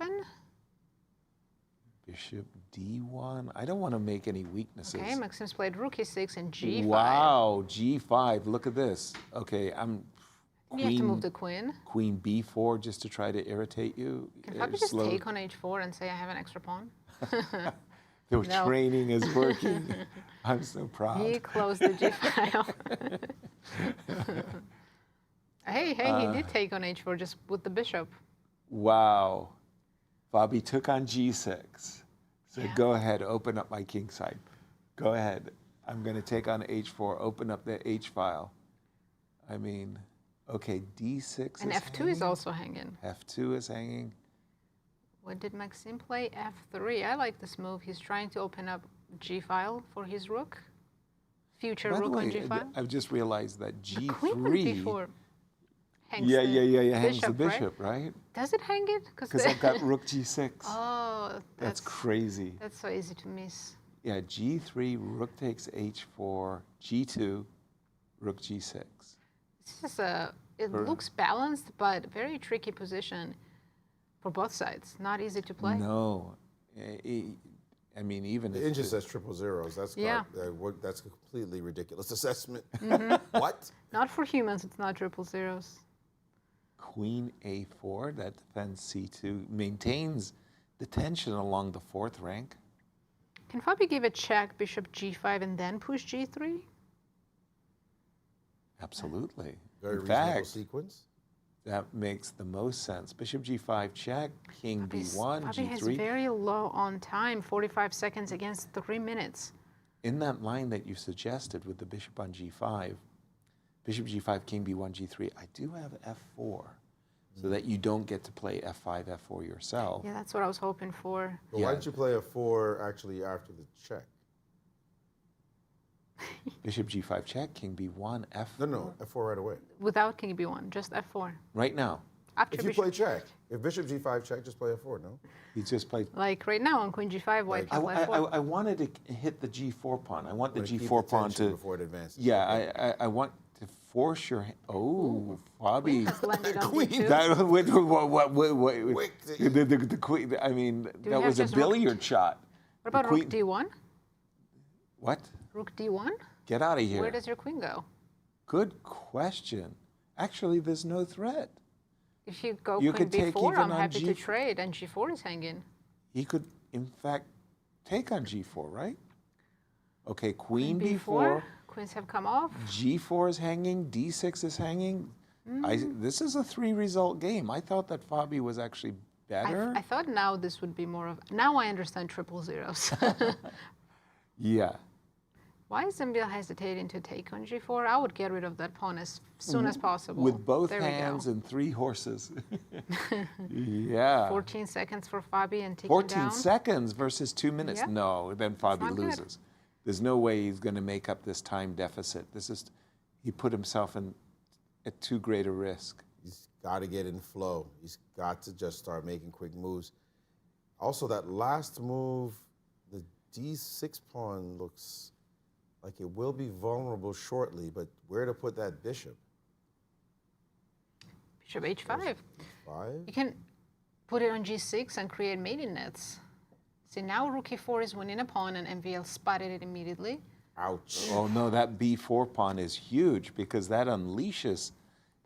S5: Bishop D1, I don't want to make any weaknesses.
S4: okay, Maxime's played rook e6 and g5.
S5: Wow, G5, look at this. Okay, I'm
S4: You have to move the queen.
S5: Queen B4 just to try to irritate you.
S4: Can Fabi just take on h4 and say I have an extra pawn?
S5: The
S4: No.
S5: training is working. I'm so proud.
S4: He closed the g file. Hey, he did take on h4 just with the bishop.
S5: Wow. Fabi took on G6. So
S4: Yeah.
S5: go ahead, open up my king side. Go ahead. I'm going to take on H4, open up the H file. I mean, okay, D6
S4: And
S5: is
S4: f2
S5: hanging.
S4: is also hanging.
S5: F2 is hanging.
S4: What did Maxime play? F3. I like this move. He's trying to open up g file for his rook. Future
S5: By the
S4: rook on
S5: way,
S4: g file.
S5: I've just realized that
S4: The queen on
S5: G3.
S4: b4 hangs
S5: Yeah,
S4: the
S5: hangs the
S4: right?
S5: bishop, right?
S4: Does it hang it?
S5: Because I've got rook G6.
S4: Oh,
S5: That's crazy.
S4: That's so easy to miss.
S5: Yeah, G3, rook takes H4, G2, rook G6.
S4: This is it looks balanced, but very tricky position for both sides. Not easy to play.
S5: No, I mean even
S7: The
S5: if
S7: engine says triple zeros. That's
S4: Yeah.
S7: that's a completely ridiculous assessment.
S4: Mm-hmm.
S7: What?
S4: Not for humans, it's not triple zeros.
S5: Queen A4 that defends C2 maintains the tension along the fourth rank.
S4: Can Fabi give a check, bishop g5, and then push g3?
S5: Absolutely.
S7: Very
S5: In
S7: reasonable
S5: fact,
S7: sequence.
S5: that makes the most sense. Bishop G5 check, King
S4: Fabi
S5: B1,
S4: has
S5: G3.
S4: very low on time, 45 seconds against 3 minutes.
S5: In that line that you suggested with the bishop on G5, Bishop G5, King B1, G3, I do have F4 so that you don't get to play F5, F4 yourself.
S4: Yeah, that's what I was hoping for.
S7: But why didn't you play a 4 actually after the check?
S5: Bishop G5 check, King B1, F4.
S7: No, F4 right away.
S4: Without king b1, just f4.
S5: Right now,
S4: After
S7: If you
S4: bishop,
S7: play check, if bishop G5 check, just play F4, no?
S5: he just played.
S4: like right now on queen g5, white can play f4.
S5: I wanted to hit the G4 pawn. I want the
S7: Wanna keep
S5: G4 pawn
S7: tension
S5: to.
S7: before it advances.
S5: Yeah, I want to force your. Oh, Fabi.
S4: Has landed on
S7: Queen.
S4: d2.
S5: That, wait.
S7: Quick.
S5: The queen. I mean,
S4: we
S5: that
S4: have
S5: was a
S4: just rook?
S5: billiard shot.
S4: What about
S5: The
S4: rook
S5: queen-
S4: d1?
S5: What?
S4: Rook d1?
S5: Get out of here.
S4: Where does your queen go?
S5: Good question. Actually, there's no threat.
S4: If you go
S5: You
S4: queen
S5: could take
S4: b4,
S5: even
S4: I'm
S5: on
S4: happy to
S5: G4.
S4: trade, and g4 is hanging.
S5: He could, in fact, take on G4, right? Okay, Queen
S4: b4,
S5: B4,
S4: queens have come off.
S5: G4 is hanging, D6 is hanging. This is a 3-result game. I thought that Fabi was actually better.
S4: I thought now this would be more of. Now I understand triple zeros.
S5: Yeah.
S4: Why is MBL hesitating to take on g4? I would get rid of that pawn as soon as possible.
S5: With both
S4: There we go.
S5: hands and 3 horses. Yeah.
S4: 14 seconds for Fabi and ticking
S5: 14
S4: down.
S5: seconds versus 2 minutes.
S4: Yep.
S5: No, then Fabi
S4: not good.
S5: loses. There's no way he's going to make up this time deficit. He put himself at too great a risk.
S7: He's got to get in flow. He's got to just start making quick moves. Also, that last move, the d6 pawn looks like it will be vulnerable shortly, but where to put that bishop?
S4: Bishop h5.
S7: 5?
S4: You can put it on g6 and create mating nets. See, now rook e4 is winning a pawn, and MVL spotted it immediately.
S7: Ouch.
S5: Oh no, that b4 pawn is huge because that unleashes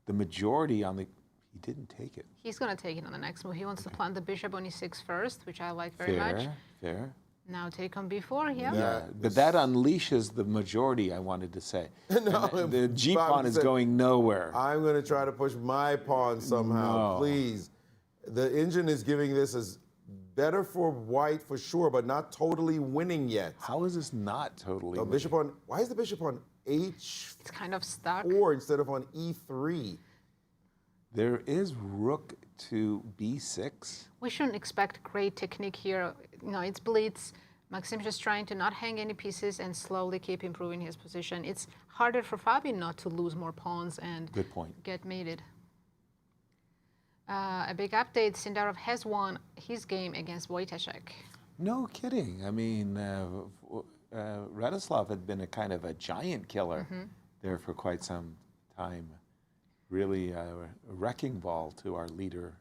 S5: the majority on the. He didn't take it.
S4: He's going to take it on the next move. He wants to plant the bishop on e6 first, which I like very much.
S5: Fair.
S4: Now take on b4, yeah.
S5: Yeah, but that unleashes the majority, I wanted to say.
S7: No,
S5: And the g
S7: Bobby
S5: pawn is
S7: said,
S5: going nowhere.
S7: I'm going to try to push my pawn somehow,
S5: No.
S7: please. The engine is giving this as better for white for sure, but not totally winning yet.
S5: How is this not totally?
S7: The bishop on, why is the bishop on h4
S4: It's kind of stuck.
S7: instead of on e3?
S5: There is rook to b6.
S4: We shouldn't expect great technique here. You know, it's blitz. Maxime's just trying to not hang any pieces and slowly keep improving his position. It's harder for Fabi not to lose more pawns and
S5: Good point.
S4: get mated. A big update, Sindarov has won his game against Wojtaszek.
S5: No kidding. I mean, Radoslaw had been a kind of a giant killer there for quite some time. Really a wrecking ball to our leader.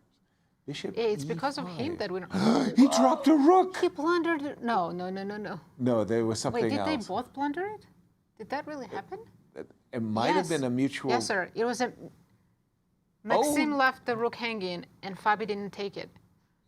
S5: Bishop
S4: It's because of
S5: E5.
S4: him that we don't...
S5: He dropped a rook.
S4: He blundered... No.
S5: No, there was something
S4: Wait, did
S5: else.
S4: they both blunder it? Did that really happen?
S5: It might have been a mutual.
S4: Yes, sir. It was a... Maxime left the rook hanging, and Fabi didn't take it.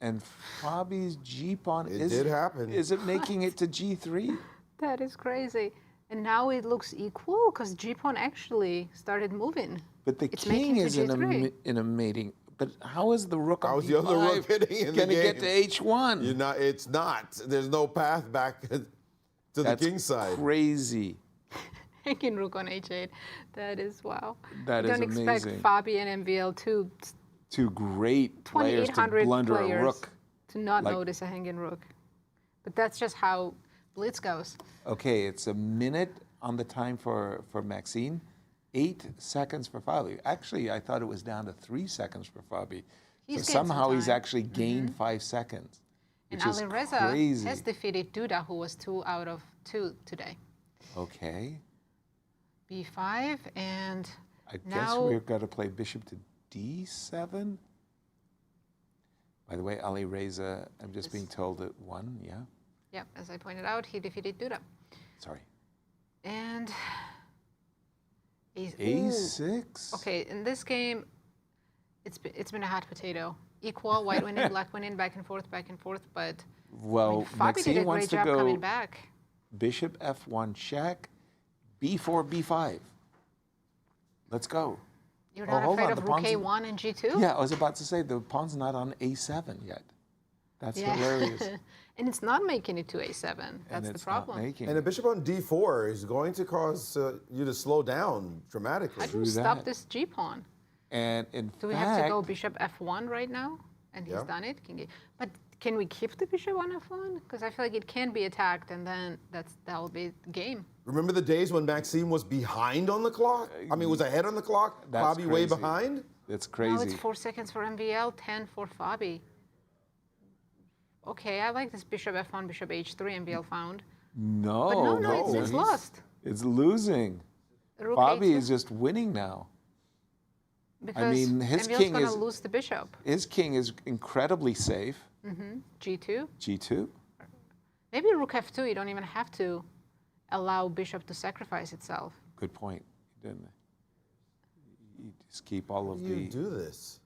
S5: And Fabi's G pawn
S7: It did happen.
S5: Is it making it to G3?
S4: That is crazy. And now it looks equal because G-pawn actually started moving.
S5: But the
S4: It's
S5: king
S4: making to
S5: is in
S4: G3.
S5: in a mating. But how is the rook on
S7: How's the other
S5: D5
S7: rook hitting in the
S5: gonna get to
S7: game?
S5: H1?
S7: You're not, it's not. There's no path back to the
S5: That's
S7: king side.
S5: crazy.
S4: Hanging rook on H8. That is wow.
S5: That
S4: You
S5: is
S4: don't expect
S5: amazing.
S4: Fabi and MVL
S5: Two great players to
S4: 2,800
S5: blunder
S4: players
S5: a rook.
S4: to not
S5: Like-
S4: notice a hanging rook. But that's just how blitz goes.
S5: Okay, it's a minute on the time for Maxime, 8 seconds for Fabi. Actually, I thought it was down to 3 seconds for Fabi.
S4: He's
S5: So
S4: gained some
S5: somehow he's
S4: time.
S5: actually gained 5 seconds,
S4: And
S5: which is
S4: Alireza
S5: crazy.
S4: has defeated Duda, who was 2 out of 2 today.
S5: Okay,
S4: B5, and
S5: I guess
S4: now
S5: we've got to play bishop to D7. By the way, Alireza, I'm just being told that won, yeah?
S4: yeah, as I pointed out, he defeated Duda.
S5: Sorry.
S4: And
S5: A6?
S4: Okay, in this game, it's been a hot potato. Equal, white winning, black winning, back and forth, but
S5: Well,
S4: Fabi did a
S5: Maxime wants
S4: great
S5: to
S4: job
S5: go
S4: coming back.
S5: bishop F1 check, B4, B5. Let's go.
S4: You're
S5: Oh,
S4: not
S5: hold
S4: afraid
S5: on,
S4: of
S5: the
S4: rook
S5: pawn's-
S4: A1 and G2?
S5: Yeah, I was about to say the pawn's not on A7 yet. That's
S4: Yeah.
S5: hilarious.
S4: And it's not making it to A7.
S5: And
S4: That's the
S5: it's not
S4: problem.
S5: making
S7: And a
S5: it.
S7: bishop on d4 is going to cause you to slow down dramatically.
S4: How do you
S5: True
S4: stop
S5: that.
S4: this G pawn?
S5: And in
S4: Do we
S5: fact,
S4: have to go bishop F1 right now? And he's
S7: Yeah.
S4: done it. But can we keep the bishop on F1? Because I feel like it can be attacked, and then that'll be the game.
S7: Remember the days when Maxime was behind on the clock? I mean, was ahead on the clock,
S5: That's
S7: Fabi way
S5: crazy.
S7: behind?
S5: it's
S4: Now
S5: crazy.
S4: it's 4 seconds for MVL, 10 for Fabi. Okay, I like this bishop F1, bishop H3 MVL found.
S5: No,
S4: But no, it's
S5: he's-
S4: lost.
S5: It's losing.
S4: Rook
S5: Fabi
S4: A2,
S5: is just winning now.
S4: because
S5: mean, his
S4: MVL's
S5: king
S4: going to
S5: is-
S4: lose the bishop.
S5: His king is incredibly safe.
S4: G2.
S5: G2.
S4: Maybe rook F2, you don't even have to allow bishop to sacrifice itself.
S5: Good point. Didn't you just keep all
S7: How
S5: of
S7: do you
S5: the.
S7: do this?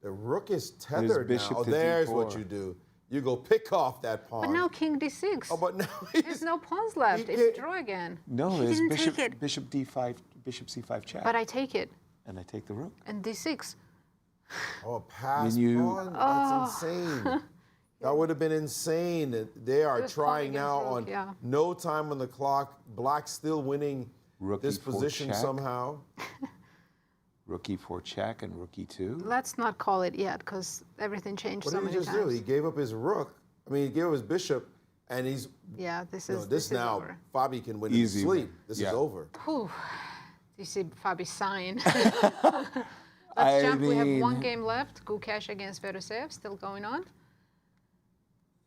S7: The rook is tethered
S5: bishop
S7: now. Oh,
S5: to
S7: there's
S5: d4.
S7: what you do. You go pick off that pawn.
S4: But now king D6.
S7: Oh, but now
S4: There's no pawns left.
S7: he
S4: It's
S7: can't-
S4: draw again.
S5: No,
S4: He
S5: there's
S4: didn't
S5: bishop
S4: take it.
S5: bishop D5, bishop C5 check,
S4: But I take it.
S5: and I take the rook.
S4: And D6.
S7: Oh, pass
S5: When you-
S7: pawn. That's insane. That would have been insane. They are
S4: Just
S7: trying
S4: calling
S7: now
S4: against
S7: on
S4: Rook, yeah.
S7: no time on the clock. Black still winning
S5: Rookie
S7: this
S5: for
S7: position
S5: check.
S7: somehow.
S5: Rookie for check and rookie 2.
S4: Let's not call it yet, because everything changed
S7: What
S4: so
S7: did he
S4: many
S7: just do?
S4: times.
S7: He gave up his rook. I mean, he gave up his bishop, and he's
S4: Yeah, this
S7: no,
S4: is
S7: this
S4: is
S7: now.
S4: over.
S7: Fabi can win in his
S5: Easy
S7: sleep.
S5: win.
S7: This
S5: Yeah.
S7: is over.
S4: Whew. You see Fabi's sign.
S5: I
S4: Let's jump. We have
S5: mean-
S4: one game left. Gukesh against Fedoseev, still going on.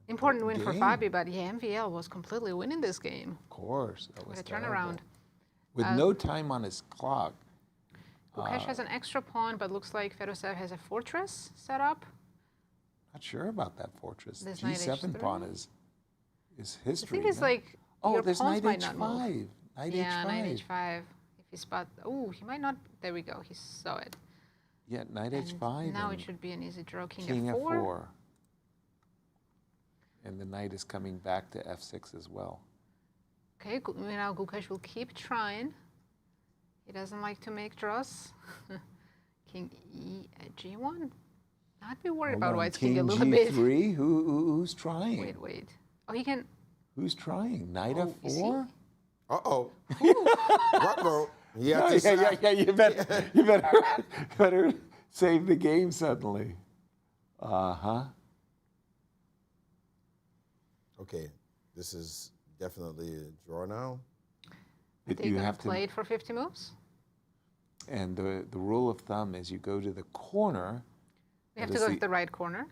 S4: Important win for
S5: game.
S4: Fabi, but yeah, MVL was completely winning this game.
S5: Of course. That was
S4: With a
S5: terrible.
S4: turnaround.
S5: With no time on his clock.
S4: Gukesh has an extra pawn, but looks like Fedoseev has a fortress set up.
S5: Not sure about that fortress.
S4: There's knight
S5: G7
S4: H3.
S5: pawn is
S4: The
S5: history.
S4: thing is,
S5: no?
S4: like,
S5: Oh,
S4: your
S5: there's
S4: pawns
S5: knight
S4: might
S5: H5.
S4: not move.
S5: Knight
S4: Yeah,
S5: H5.
S4: knight H5. If he spot, oh, he might not. There we go. He saw it.
S5: Yeah, knight
S4: And
S5: H5.
S4: now
S5: and
S4: it should be an easy draw. King,
S5: King
S4: F4.
S5: F4. And the knight is coming back to F6 as well.
S4: Okay, now Gukesh will keep trying. He doesn't like to make draws. King E at G1. I'd be worried
S5: Hold
S4: about
S5: on,
S4: White's king a
S5: King
S4: little bit.
S5: G3? Who's trying?
S4: Wait. Oh, he can.
S5: Who's trying? Knight
S4: Oh, you see?
S5: F4?
S7: Uh-oh. Ruh-roh. He had
S5: No,
S7: to
S5: yeah. You better save the game suddenly. Uh-huh.
S7: Okay, this is definitely a draw now.
S5: But
S4: They
S5: you
S4: gonna
S5: have to,
S4: play it for 50 moves.
S5: and the rule of thumb is you go to the corner.
S4: We have
S5: That
S4: to
S5: is
S4: go to the right corner.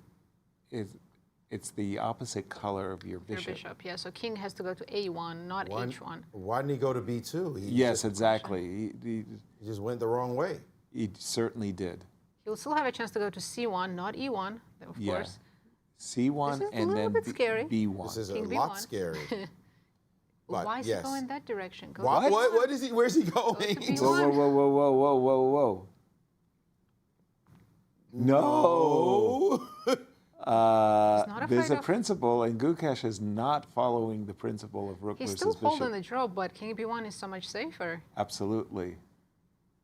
S5: It's the opposite color of your
S4: Your
S5: bishop.
S4: bishop, yeah. So king has to go to A1, not H1.
S7: Why didn't he go to B2?
S5: Yes, exactly.
S7: He just went the wrong way.
S5: He certainly did.
S4: He'll still have a chance to go to C1, not E1, of
S5: Yeah.
S4: course.
S5: C1
S4: This is a
S5: and
S4: little
S5: then
S4: bit scary.
S5: B1.
S7: This is
S4: King
S7: a lot
S4: B1.
S7: scary. But
S4: Why is
S7: yes.
S4: he going that direction? Go
S7: What?
S4: to
S7: What?
S4: B1.
S7: What is he? Where's he going?
S4: B1.
S5: Whoa. No.
S4: not
S5: There's
S4: afraid
S5: a
S4: of-
S5: principle, and Gukesh is not following the principle of rook
S4: He's
S5: versus
S4: still
S5: bishop.
S4: holding the draw, but King B1 is so much safer.
S5: Absolutely.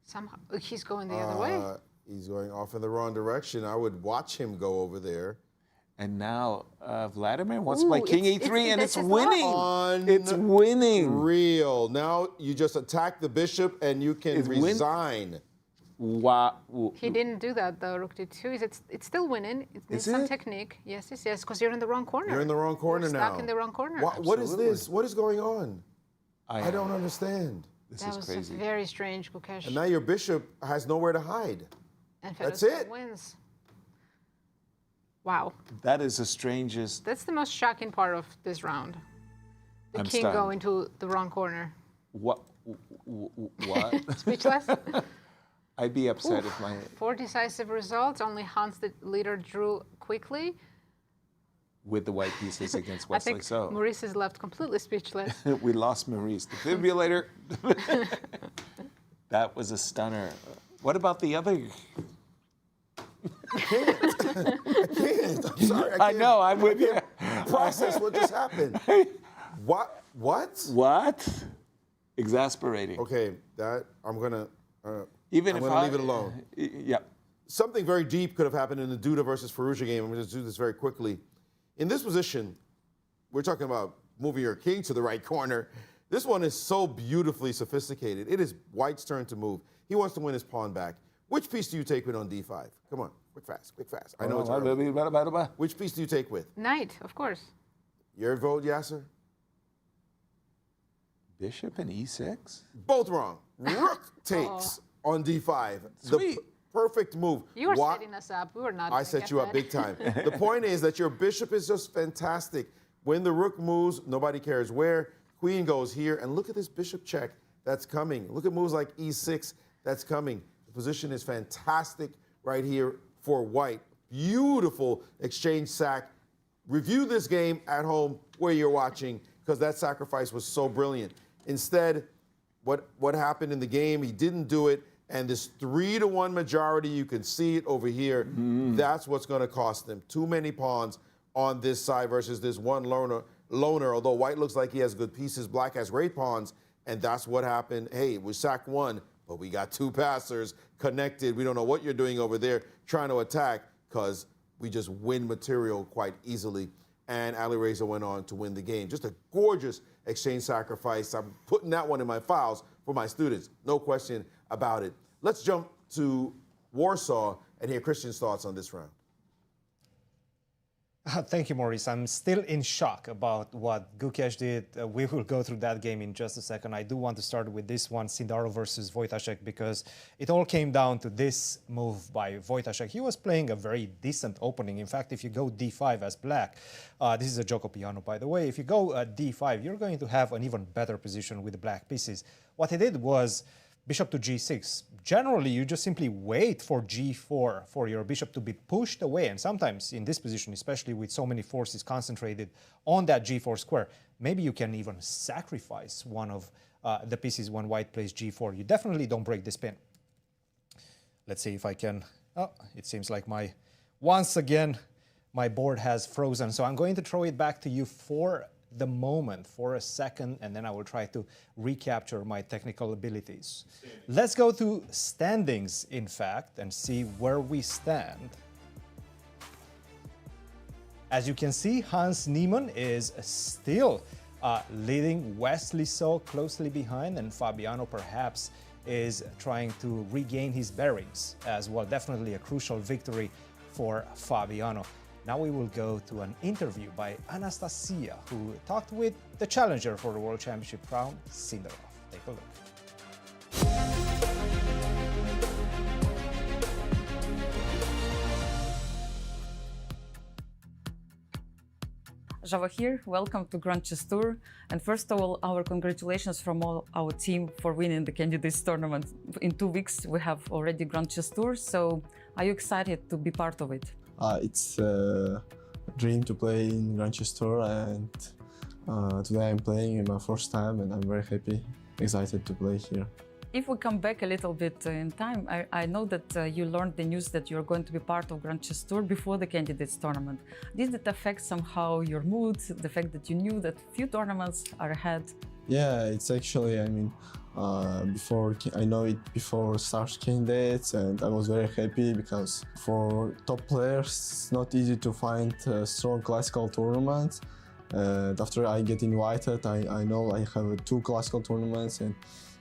S4: Somehow he's going the other way.
S7: He's going off in the wrong direction. I would watch him go over there.
S5: And now Vladimir wants to play
S4: Ooh,
S5: King
S4: it's-
S5: E3, and
S4: this
S5: it's
S4: is
S5: winning. It's winning.
S7: Real. Now you just attack the bishop and you can
S5: It's win-
S7: resign.
S5: Wow.
S4: He didn't do that though. Rook D2. It's still winning. It needs some
S5: it?
S4: technique. Yes, because you're in the wrong corner.
S7: You're in the wrong corner
S4: You're
S7: now.
S4: stuck in the wrong corner.
S7: What is this? What is going on? I don't
S5: know.
S7: understand.
S5: This
S4: That
S5: is
S4: was
S5: crazy.
S4: very strange, Gukesh.
S7: And now your bishop has nowhere to hide.
S4: And
S7: That's
S4: Fedoseev
S7: it.
S4: wins. Wow.
S5: That is the strangest.
S4: That's the most shocking part of this round. The
S5: I'm
S4: king
S5: stunned.
S4: going to the wrong corner.
S5: What? What?
S4: Speechless.
S5: I'd be upset if my
S4: 4 decisive results. Only Hans, the leader, drew quickly.
S5: with the white pieces against
S4: I
S5: Wesley.
S4: think
S5: So
S4: Maurice is left completely speechless.
S5: we lost Maurice. Defibrillator. That was a stunner. What about the other?
S7: I can't. I'm sorry.
S5: I
S7: can't
S5: know. I'm with you.
S7: process what just happened. What?
S5: What? Exasperating.
S7: Okay, that I'm gonna.
S5: Even
S7: I'm
S5: if
S7: gonna
S5: I
S7: leave it alone.
S5: Yeah.
S7: Something very deep could have happened in the Duda versus Firouzja game. I'm going to do this very quickly. In this position, we're talking about moving your king to the right corner. This one is so beautifully sophisticated. It is White's turn to move. He wants to win his pawn back. Which piece do you take with on d5? Come on, quick, fast. I know it's early. Which piece do you take with?
S4: Knight, of course.
S7: Your vote, Yasser?
S5: Bishop and e6.
S7: Both wrong. Rook takes on d5.
S5: Sweet.
S7: The perfect move.
S4: You were
S7: Why-
S4: setting us up. We were not.
S7: I
S4: gonna
S7: set
S4: get
S7: you up
S4: that.
S7: big time. The point is that your bishop is just fantastic. When the rook moves, nobody cares where. Queen goes here, and look at this bishop check that's coming. Look at moves like e6 that's coming. The position is fantastic right here for White. Beautiful exchange sack. Review this game at home where you're watching because that sacrifice was so brilliant. Instead, what happened in the game, he didn't do it. And this 3-1 majority, you can see it over here. That's what's going to cost them. Too many pawns on this side versus this one loner. Although White looks like he has good pieces, Black has great pawns, and that's what happened. Hey, we sacked one, but we got two passers connected. We don't know what you're doing over there trying to attack because we just win material quite easily. And Alireza went on to win the game. Just a gorgeous exchange sacrifice. I'm putting that one in my files for my students. No question about it. Let's jump to Warsaw and hear Cristian's thoughts on this round.
S2: Thank you, Maurice. I'm still in shock about what Gukesh did. We will go through that game in just a second. I do want to start with this one, Sindarov versus Wojtaszek, because it all came down to this move by Wojtaszek. He was playing a very decent opening. In fact, if you go d5 as black, this is a Joko piano, by the way. If you go d5, you're going to have an even better position with the black pieces. What he did was bishop to g6. Generally, you just simply wait for g4 for your bishop to be pushed away. And sometimes in this position, especially with so many forces concentrated on that g4 square, maybe you can even sacrifice one of the pieces when white plays g4. You definitely don't break this pin. Let's see if I can. Oh, it seems like once again, my board has frozen. So I'm going to throw it back to you for the moment, for a second, and then I will try to recapture my technical abilities. Let's go to standings, in fact, and see where we stand. As you can see, Hans Niemann is still leading, Wesley so closely behind, and Fabiano perhaps is trying to regain his bearings as well. Definitely a crucial victory for Fabiano. Now we will go to an interview by Anastasiya, who talked with the challenger for the World Championship crown, Sindarov. Take a look.
S6: Javokhir, welcome to Grand Chess Tour. And first of all, our congratulations from all our team for winning the Candidates Tournament. In 2 weeks, we have already Grand Chess Tour, so are you excited to be part of it?
S8: It's a dream to play in Grand Chess Tour, and today I'm playing in my first time, and I'm very happy, excited to play here.
S6: If we come back a little bit in time, I know that you learned the news that you're going to be part of Grand Chess Tour before the Candidates Tournament. Did it affect somehow your mood, the fact that you knew that few tournaments are ahead?
S8: Yeah, it's actually, I know it before start Candidates, and I was very happy because for top players, it's not easy to find strong classical tournaments. And after I get invited, I know I have 2 classical tournaments, and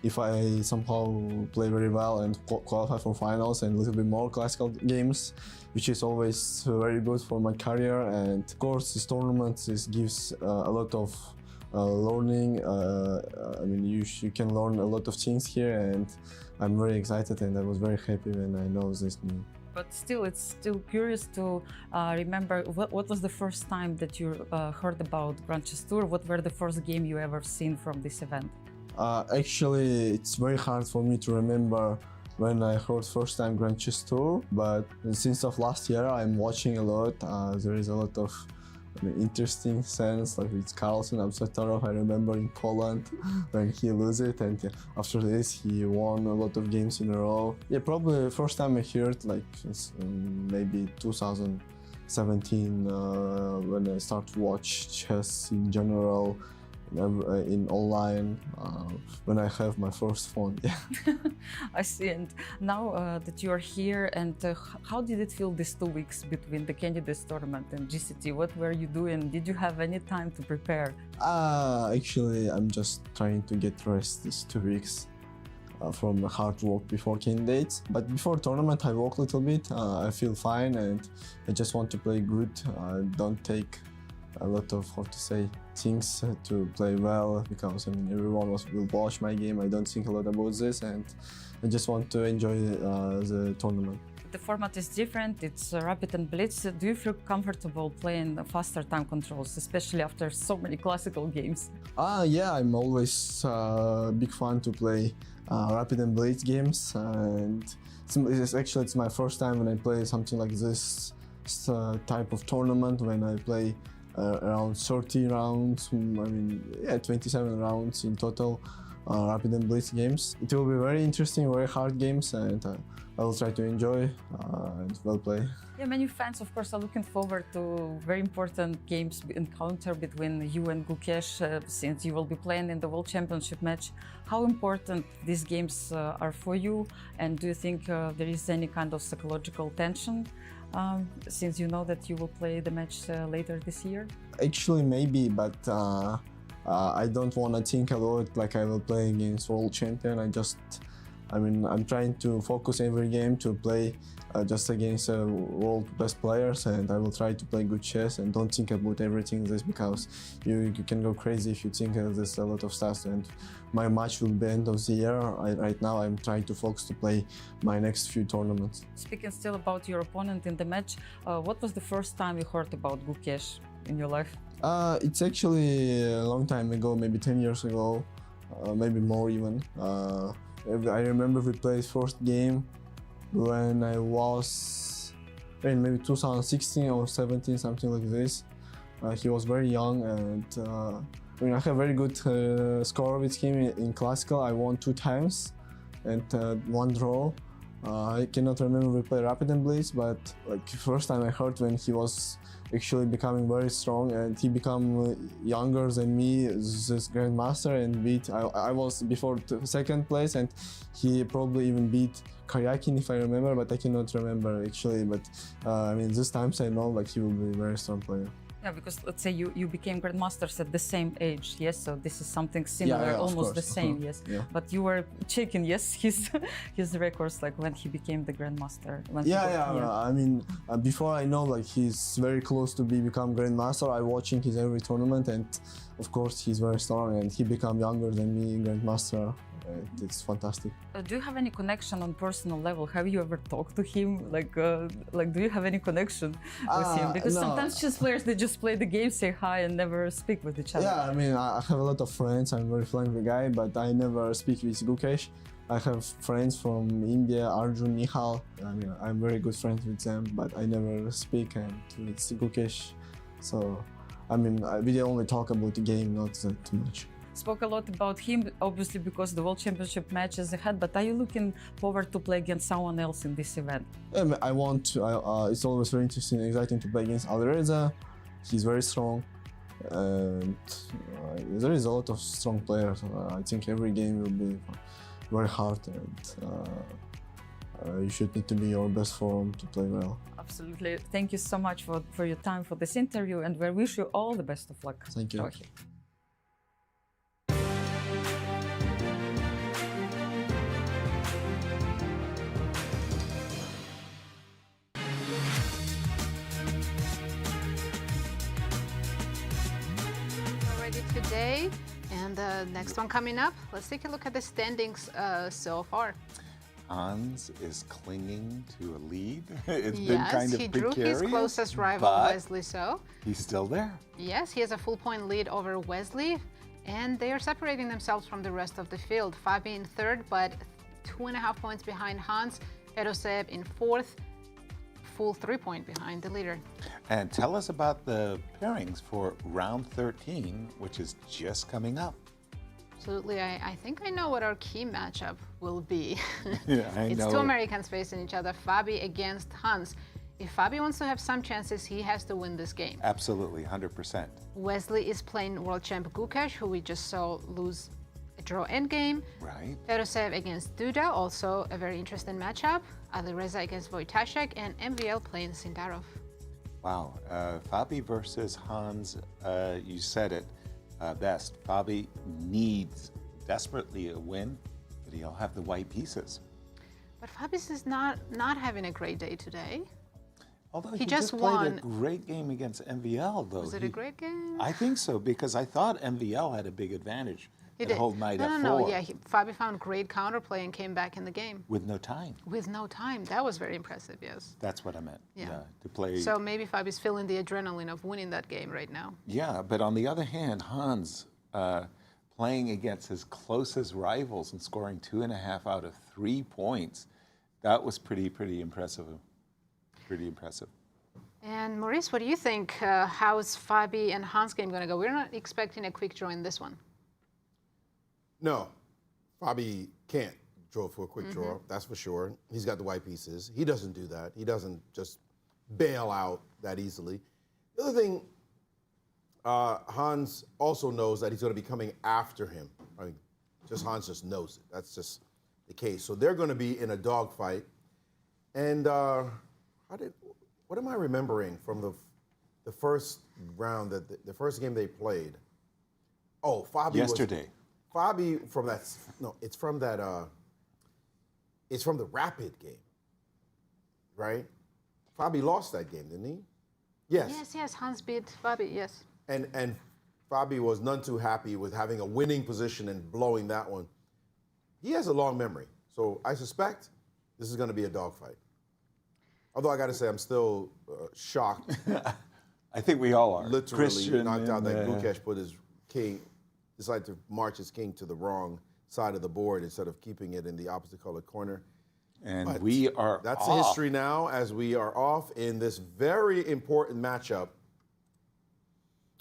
S8: if I somehow play very well and qualify for finals and a little bit more classical games, which is always very good for my career. And of course, this tournament gives a lot of learning. You can learn a lot of things here, and I'm very excited, and I was very happy when I know this news.
S6: But still, it's still curious to remember what was the first time that you heard about Grand Chess Tour? What were the first game you ever seen from this event?
S8: Actually, it's very hard for me to remember when I heard first time Grand Chess Tour, but since of last year I'm watching a lot. There is a lot of interesting sense, like with Carlsen, Absatarov. I remember in Poland when he lose it, and after this he won a lot of games in a row. Yeah, probably the first time I heard like maybe 2017 when I start to watch chess in general. In online when I have my first phone. Yeah.
S6: I see. And now that you are here, and how did it feel these 2 weeks between the Candidates Tournament and GCT? What were you doing? Did you have any time to prepare?
S8: Actually, I'm just trying to get rest these 2 weeks from the hard work before Candidates. But before tournament, I walk a little bit. I feel fine, and I just want to play good. Don't take a lot of, things to play well, because everyone will watch my game. I don't think a lot about this, and I just want to enjoy the tournament.
S6: The format is different, it's Rapid and Blitz. Do you feel comfortable playing faster time controls, especially after so many classical games?
S8: Yeah, I'm always big fan to play Rapid and Blitz games, and it's my first time when I play something like this type of tournament, when I play around 30 rounds, 27 rounds in total, Rapid and Blitz games. It will be very interesting, very hard games, and I will try to enjoy and well play.
S6: Yeah, many fans, of course, are looking forward to very important games encounter between you and Gukesh, since you will be playing in the World Championship match. How important these games are for you, and do you think there is any kind of psychological tension since you know that you will play the match later this year?
S8: Actually, maybe, but I don't want to think about like I will play against world champion. I'm trying to focus every game to play just against world best players, and I will try to play good chess and don't think about everything this, because you can go crazy if you think there's a lot of stuff. And my match will be end of the year. Right now I'm trying to focus to play my next few tournaments.
S6: Speaking still about your opponent in the match, what was the first time you heard about Gukesh in your life?
S8: It's actually a long time ago, maybe 10 years ago, maybe more even. I remember we played first game when I was in maybe 2016 or 17, something like this. He was very young, and I have very good score with him in classical. I won 2 times and 1 draw. I cannot remember we played Rapid and Blitz, but like first time I heard when he was actually becoming very strong, and he become younger than me, this grandmaster, and beat. I was before second place, and he probably even beat Karyakin if I remember, but I cannot remember actually. But this times I know like he will be a very strong player.
S6: Yeah, because let's say you became grandmasters at the same age, yes. So this is something similar,
S8: yeah,
S6: almost the same, yes.
S8: Yeah.
S6: But you were checking, yes, his records, like when he became the grandmaster.
S8: Before I know like he's very close to become grandmaster. I watching his every tournament, and of course he's very strong, and he become younger than me in grandmaster. It's fantastic.
S6: Do you have any connection on personal level? Have you ever talked to him? Do you have any connection with him? Because
S8: no.
S6: Sometimes chess players, they just play the game, say hi, and never speak with each other.
S8: Yeah, I have a lot of friends. I'm a very friendly guy, but I never speak with Gukesh. I have friends from India, Arjun, Nihal. I'm very good friends with them, but I never speak and with Gukesh. So, we only talk about the game, not that much.
S6: Spoke a lot about him, obviously because the World Championship match is ahead, but are you looking forward to play against someone else in this event?
S8: I want to. It's always very interesting and exciting to play against Alireza. He's very strong, and there is a lot of strong players. I think every game will be very hard, and you should need to be your best form to play well.
S6: Absolutely. Thank you so much for your time for this interview, and we wish you all the best of luck.
S8: Thank you.
S6: Javokhir.
S4: Today, and the next one coming up. Let's take a look at the standings so far.
S5: Hans is clinging to a lead. It's been
S4: Yes,
S5: kind of
S4: he drew
S5: precarious,
S4: his closest rival,
S5: but
S4: Wesley, so.
S5: he's still there.
S4: Yes, he has a full-point lead over Wesley, and they are separating themselves from the rest of the field. Fabi in third, but 2.5 points behind Hans. Fedoseev in fourth, full 3 point behind the leader.
S5: And tell us about the pairings for round 13, which is just coming up.
S4: Absolutely, I think I know what our key matchup will be.
S5: Yeah, I
S4: It's
S5: know.
S4: 2 Americans facing each other, Fabi against Hans. If Fabi wants to have some chances, he has to win this game.
S5: Absolutely, 100%.
S4: Wesley is playing world champ Gukesh, who we just saw lose a draw endgame.
S5: Right.
S4: Fedoseev against Duda, also a very interesting matchup. Alireza against Wojtaszek, and MVL playing Sindarov.
S5: Wow. Fabi versus Hans, you said it best. Fabi needs desperately a win, but he'll have the white pieces.
S4: But Fabi's is not having a great day today.
S5: Although
S4: He
S5: he
S4: just
S5: just
S4: won.
S5: played a great game against MVL, though.
S4: Was it a great game?
S5: I think so, because I thought MVL had a big advantage the whole night at 4.
S4: No. Yeah, Fabi found great counterplay and came back in the game.
S5: With no time.
S4: With no time. That was very impressive, yes.
S5: That's what I meant.
S4: Yeah.
S5: To play.
S4: So maybe Fabi's feeling the adrenaline of winning that game right now.
S5: Yeah, but on the other hand, Hans playing against his closest rivals and scoring 2.5 out of 3 points, that was pretty impressive. Pretty impressive.
S4: And Maurice, what do you think? How is Fabi and Hans game going to go? We're not expecting a quick draw in this one.
S7: No, Fabi can't draw for a quick draw, that's for sure. He's got the white pieces. He doesn't do that. He doesn't just bail out that easily. The other thing, Hans also knows that he's going to be coming after him. I mean, Hans just knows it. That's just the case. So they're going to be in a dogfight. And what what am I remembering from the first round, that the first game they played? Oh, Fabi
S5: Yesterday.
S7: Fabi from that, no, it's from that, it's from the Rapid game, right? Fabi lost that game, didn't he? Yes.
S4: Yes, Hans beat Fabi, yes.
S7: And Fabi was none too happy with having a winning position and blowing that one. He has a long memory, so I suspect this is going to be a dogfight. Although I got to say, I'm still shocked.
S5: I think we all are.
S7: Literally
S5: Cristian
S7: knocked out that
S5: and,
S7: Gukesh put his king, decided to march his king to the wrong side of the board instead of keeping it in the opposite colored corner.
S5: And
S7: But
S5: we are
S7: That's
S5: off.
S7: history now, as we are off in this very important matchup.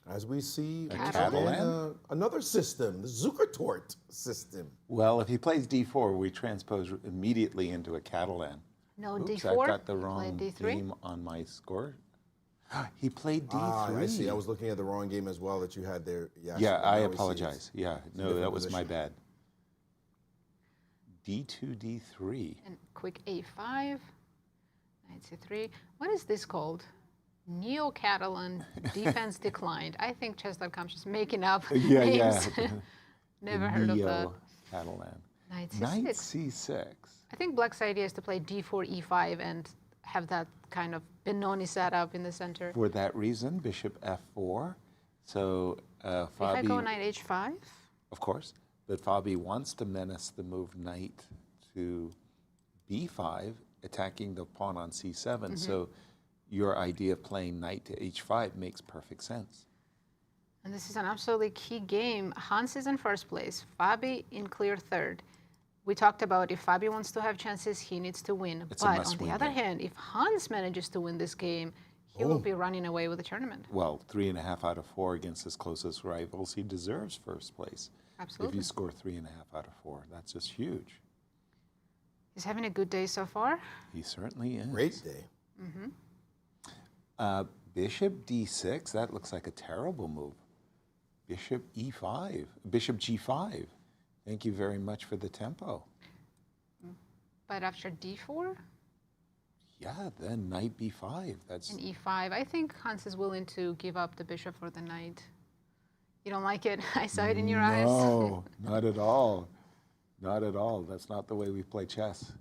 S7: As we see
S5: Catalan?
S7: another system, the Zukertort system.
S5: Well, if he plays d4, we transpose immediately into a Catalan.
S4: No,
S5: Oops,
S4: D4.
S5: I've got the
S4: Played
S5: wrong
S4: D3.
S5: game on my score. He played d3.
S7: Ah, I see. I was looking at the wrong game as well that you had there.
S5: Yeah,
S7: so
S5: I
S7: now we see
S5: apologize.
S7: it's
S5: Yeah,
S7: a
S5: no,
S7: different
S5: that was my
S7: position.
S5: bad. D2, D3.
S4: And quick A5, knight C3. What is this called? Neo-Catalan defense declined. I think chess.com is just making up names. Never heard of that.
S5: Catalan.
S4: Knight C6.
S5: Knight C6.
S4: I think Black's idea is to play D4, E5 and have that kind of Benoni setup in the center.
S5: For that reason, bishop F4. So
S4: If I go
S5: Fabi,
S4: knight H5,
S5: of course, but Fabi wants to menace the move knight to B5, attacking the pawn on C7. So your idea of playing knight to H5 makes perfect sense.
S4: and this is an absolutely key game. Hans is in first place, Fabi in clear third. We talked about if Fabi wants to have chances, he needs to win.
S5: It's a
S4: But on
S5: must-win
S4: the other
S5: game.
S4: hand, if Hans manages to win this game, he will be running away with the tournament.
S5: Well, 3.5 out of 4 against his closest rivals, he deserves first place. If
S4: Absolutely.
S5: you score 3.5 out of 4, that's just huge.
S4: He's having a good day so far.
S5: He certainly is.
S7: Great day.
S5: Bishop D6, that looks like a terrible move. Bishop E5, Bishop G5. Thank you very much for the tempo.
S4: But after D4
S5: Yeah, then knight B5. That's
S4: and E5, I think Hans is willing to give up the bishop for the knight. You don't like it? I saw it in your eyes.
S5: No, not at all. Not at all. That's not the way we play chess.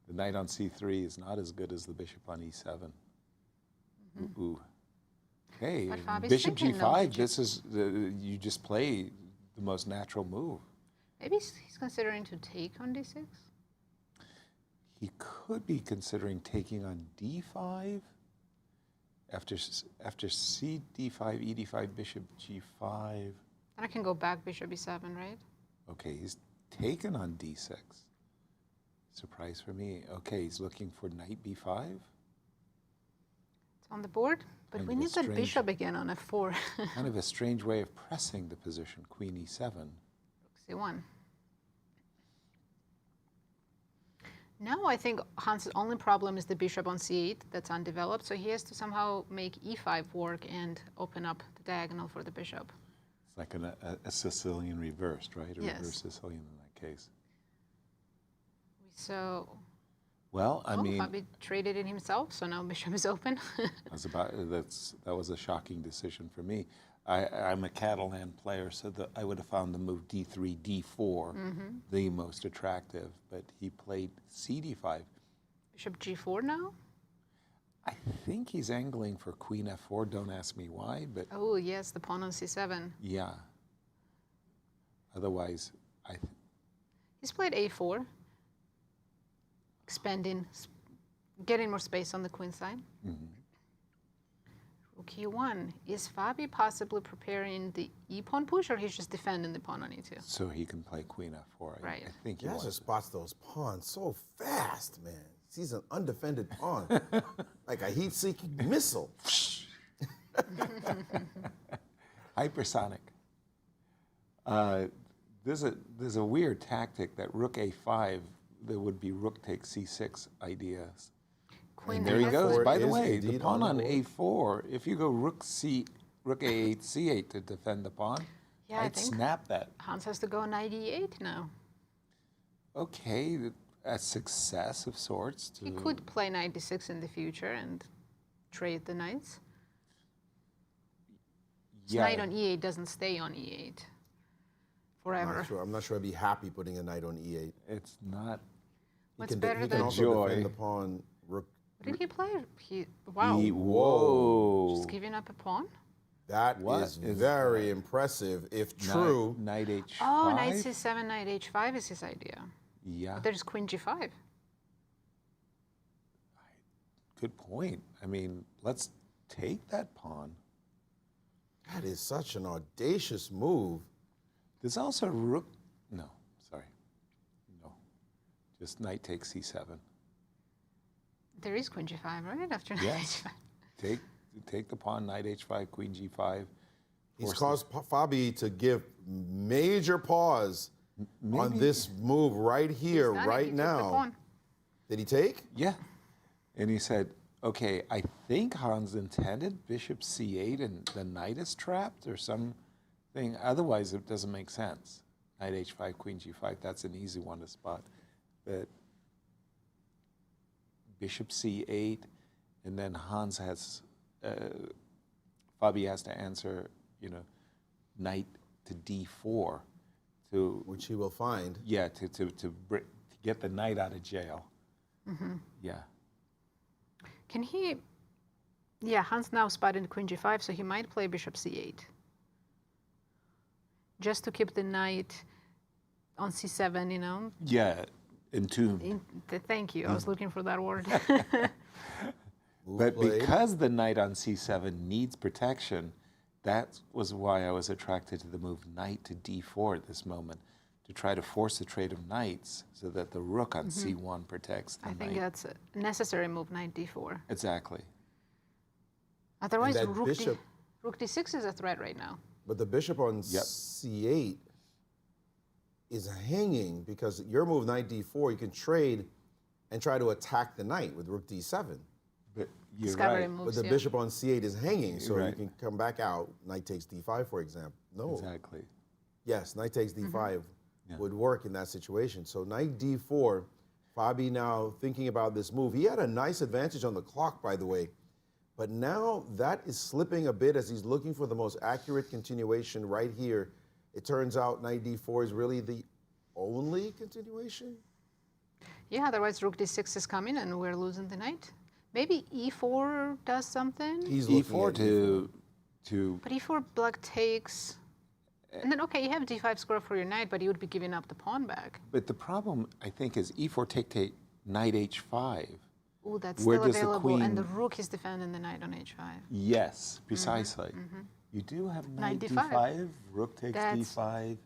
S5: The knight on C3 is not as good as the bishop on E7. Ooh. Okay,
S4: But Fabi's
S5: bishop
S4: thinking, no,
S5: G5,
S4: bishop-
S5: this is, you just play the most natural move.
S4: Maybe he's considering to take on D6.
S5: He could be considering taking on D5 after C D5, E D5, bishop G5.
S4: And I can go back bishop E7, right?
S5: Okay, he's taken on D6. Surprise for me. Okay, he's looking for knight B5.
S4: It's on the board, but
S5: Kind
S4: we
S5: of a
S4: need that
S5: strange-
S4: bishop again on F4.
S5: Kind of a strange way of pressing the position, queen E7.
S4: C1. Now I think Hans' only problem is the bishop on C8 that's undeveloped, so he has to somehow make E5 work and open up the diagonal for the bishop.
S5: It's like a Sicilian reversed, right? A
S4: Yes.
S5: reverse Sicilian in that case.
S4: So,
S5: Well, I mean,
S4: Fabi traded it himself, so now bishop is open.
S5: that was a shocking decision for me. I'm a Catalan player, so I would have found the move D3, D4 the most attractive, but he played C D5.
S4: Bishop G4 now?
S5: I think he's angling for queen F4. Don't ask me why, but
S4: Oh, yes, the pawn on C7.
S5: yeah. Otherwise,
S4: He's played A4, expanding, getting more space on the queen side. Rook E1. Is Fabi possibly preparing the E-pawn push, or he's just defending the pawn on E2?
S5: so he can play queen F4.
S4: Right.
S5: I think he
S7: Yasser
S5: was. spots
S7: spots those pawns so fast, man. He's an undefended pawn, like a heat-seeking missile.
S5: Hypersonic. There's a weird tactic that rook A5, there would be rook takes C6 ideas.
S4: Queen
S5: And there he
S4: F4.
S5: goes. By the
S7: is
S5: way, the
S7: indeed
S5: pawn
S7: on
S5: on
S7: the
S5: A4, if you go rook A8, C8 to defend the pawn,
S4: Yeah, I
S5: I'd
S4: think
S5: snap that.
S4: Hans has to go knight E8 now.
S5: Okay, a success of sorts.
S4: He could play knight D6 in the future, and trade the knights.
S5: Yeah.
S4: Knight on e8 doesn't stay on e8 forever.
S7: I'm not sure I'd be happy putting a knight on e8.
S5: It's not.
S4: What's
S7: He
S4: better
S7: can
S4: than...
S7: also
S5: Joy.
S7: defend the pawn. Rook.
S4: What did he play? Wow.
S5: Whoa.
S4: Just giving up a pawn?
S7: That
S5: What
S7: is
S5: is
S7: very impressive. If true,
S5: Knight h5.
S4: Oh, knight c7, knight h5 is his idea.
S5: Yeah.
S4: But there's queen g5.
S5: Good point. I mean, let's take that pawn.
S7: that is such an audacious move.
S5: There's also rook. No, sorry. No. Just knight takes c7.
S4: There is queen g5, right? After knight
S5: Yes.
S4: h5.
S5: Take the pawn, knight h5, queen g5.
S7: He's
S5: Force
S7: caused Fabi to give major pause on
S5: maybe-
S7: this move right here,
S4: He's done it.
S7: right
S4: He took the
S7: now.
S4: pawn.
S7: Did he take?
S5: Yeah. And he said, okay, I think Hans intended bishop c8 and the knight is trapped or something. Otherwise, it doesn't make sense. Knight h5, queen g5, that's an easy one to spot. But bishop c8, and then Hans has, Fabi has to answer, knight to d4 to,
S7: Which he will find.
S5: yeah, to get the knight out of jail. Yeah.
S4: Can he... Yeah, Hans now spotted queen g5, so he might play bishop c8. Just to keep the knight on c7,
S5: Yeah, entombed.
S4: Thank you, I was looking for that word.
S7: Move
S5: But
S7: played.
S5: because the knight on c7 needs protection, that was why I was attracted to the move knight to d4 at this moment, to try to force the trade of knights so that the rook on c1 protects the
S4: I
S5: knight.
S4: think that's a necessary move, knight d4.
S5: Exactly.
S4: Otherwise,
S7: that
S4: rook,
S7: bishop-
S4: rook d6 is a threat right now.
S7: But the bishop on
S5: Yep.
S7: c8 is hanging because your move knight d4, you can trade and try to attack the knight with rook d7.
S5: But you're
S4: Discovery
S5: right.
S4: moves,
S7: But the
S4: yeah.
S7: bishop on c8 is hanging, so
S5: Right.
S7: you can come back out. Knight takes d5, for example. No.
S5: Exactly.
S7: Yes, knight takes d5
S5: Yeah.
S7: would work in that situation. So knight d4, Fabi now thinking about this move. He had a nice advantage on the clock, by the way. But now that is slipping a bit as he's looking for the most accurate continuation right here. It turns out knight d4 is really the only continuation.
S4: Yeah, otherwise rook d6 is coming and we're losing the knight. Maybe e4 does something.
S7: He's looking
S5: e4
S7: at
S5: to
S4: But e4 black takes. And then, okay, you have d5 square for your knight, but you would be giving up the pawn back.
S5: But the problem, I think, is e4 take knight h5.
S4: Ooh, that's
S5: Where
S4: still
S5: does the
S4: available. And the
S5: queen-
S4: rook is defending the knight on h5.
S5: Yes, precisely. You do have knight
S4: Knight
S5: d5.
S4: d5.
S5: Rook takes
S4: That's
S5: d5.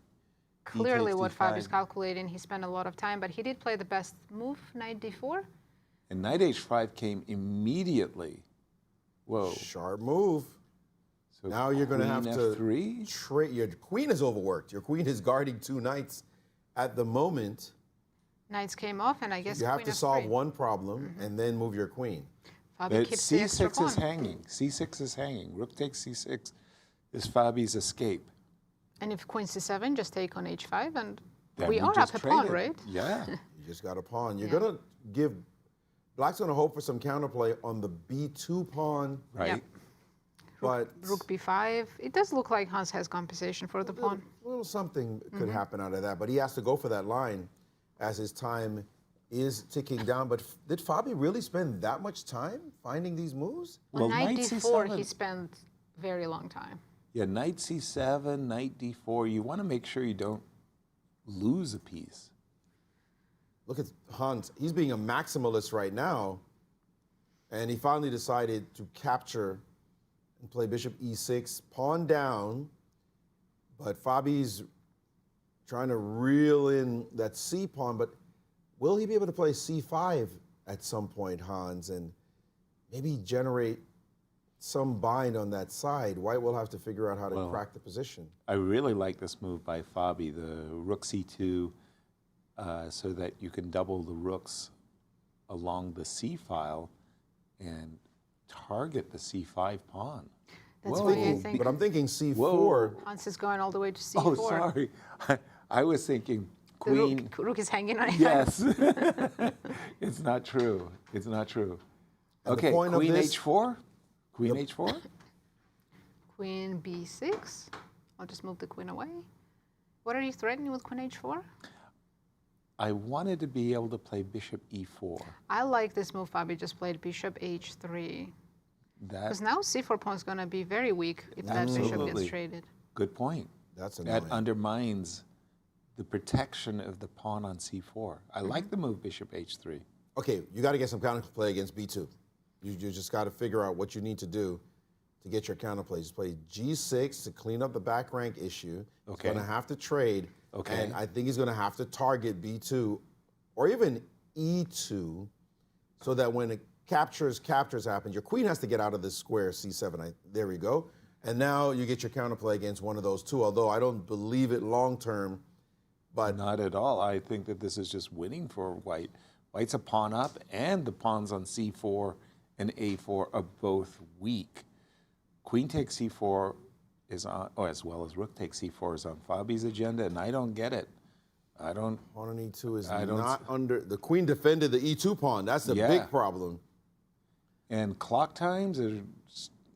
S4: Clearly
S5: takes
S4: what
S5: d5.
S4: Fabi's calculating. He spent a lot of time, but he did play the best move, knight d4.
S5: And knight h5 came immediately. Whoa.
S7: Sharp move.
S5: So
S7: Now you're going to have
S5: queen
S7: to
S5: f3.
S7: trade. Your queen is overworked. Your queen is guarding two knights at the moment.
S4: Knights came off, and I guess
S7: You have
S4: queen
S7: to
S4: f3.
S7: solve one problem and then move your queen.
S4: Fabi
S5: But
S4: keeps the extra
S5: c6
S4: pawn.
S5: is hanging. c6 is hanging. Rook takes c6 is Fabi's escape.
S4: And if queen c7, just take on h5, and
S5: Then
S4: we are
S5: just
S4: up a pawn,
S5: traded.
S4: right?
S5: Yeah.
S7: You just got a pawn. You're
S4: Yeah.
S7: going to give. Black's going to hope for some counterplay on the b2 pawn,
S5: Right.
S4: Yep.
S7: but
S4: Rook b5. It does look like Hans has compensation for the pawn.
S7: a little something could happen out of that. But he has to go for that line as his time is ticking down. But did Fabi really spend that much time finding these moves?
S4: On knight d4,
S5: c7.
S4: he spent very long time.
S5: Yeah, knight c7, knight d4. You want to make sure you don't lose a piece.
S7: Look at Hans. He's being a maximalist right now. And he finally decided to capture and play bishop e6, pawn down. But Fabi's trying to reel in that c pawn. But will he be able to play c5 at some point, Hans, and maybe generate some bind on that side? White will have to figure out how to crack the position.
S5: I really like this move by Fabi, the rook c2, so that you can double the rooks along the c file and target the c5 pawn.
S4: That's
S5: Whoa.
S4: why I think
S7: But I'm thinking c4.
S5: Whoa.
S4: Hans is going all the way to c4.
S5: Oh, sorry. I was thinking
S4: The
S5: queen.
S4: rook is hanging on.
S5: Yes. It's not true. It's not true.
S7: And the
S5: Okay,
S7: point of
S5: queen
S7: this-
S5: h4. Queen h4?
S4: Queen b6. I'll just move the queen away. What are you threatening with queen h4?
S5: I wanted to be able to play bishop e4.
S4: I like this move Fabi just played, bishop h3. Because now c4 pawn is going to be very weak if that bishop
S5: Absolutely.
S4: gets traded.
S5: Good point.
S7: That's annoying.
S5: That undermines the protection of the pawn on c4. I like the move bishop h3.
S7: Okay, you got to get some counterplay against b2. You just got to figure out what you need to do to get your counterplay. Just play g6 to clean up the back rank issue.
S5: Okay.
S7: He's going to have to trade.
S5: Okay.
S7: And I think he's going to have to target b2 or even e2 so that when it captures happens, your queen has to get out of this square c7. There we go. And now you get your counterplay against one of those two, although I don't believe it long term. But
S5: Not at all. I think that this is just winning for white. White's a pawn up, and the pawns on c4 and a4 are both weak. Queen takes c4 is on, as well as rook takes c4 is on Fabi's agenda, and I don't get it. I don't.
S7: pawn on e2 is
S5: I don't
S7: not under. The queen defended the e2 pawn. That's the
S5: Yeah.
S7: big problem.
S5: And clock times are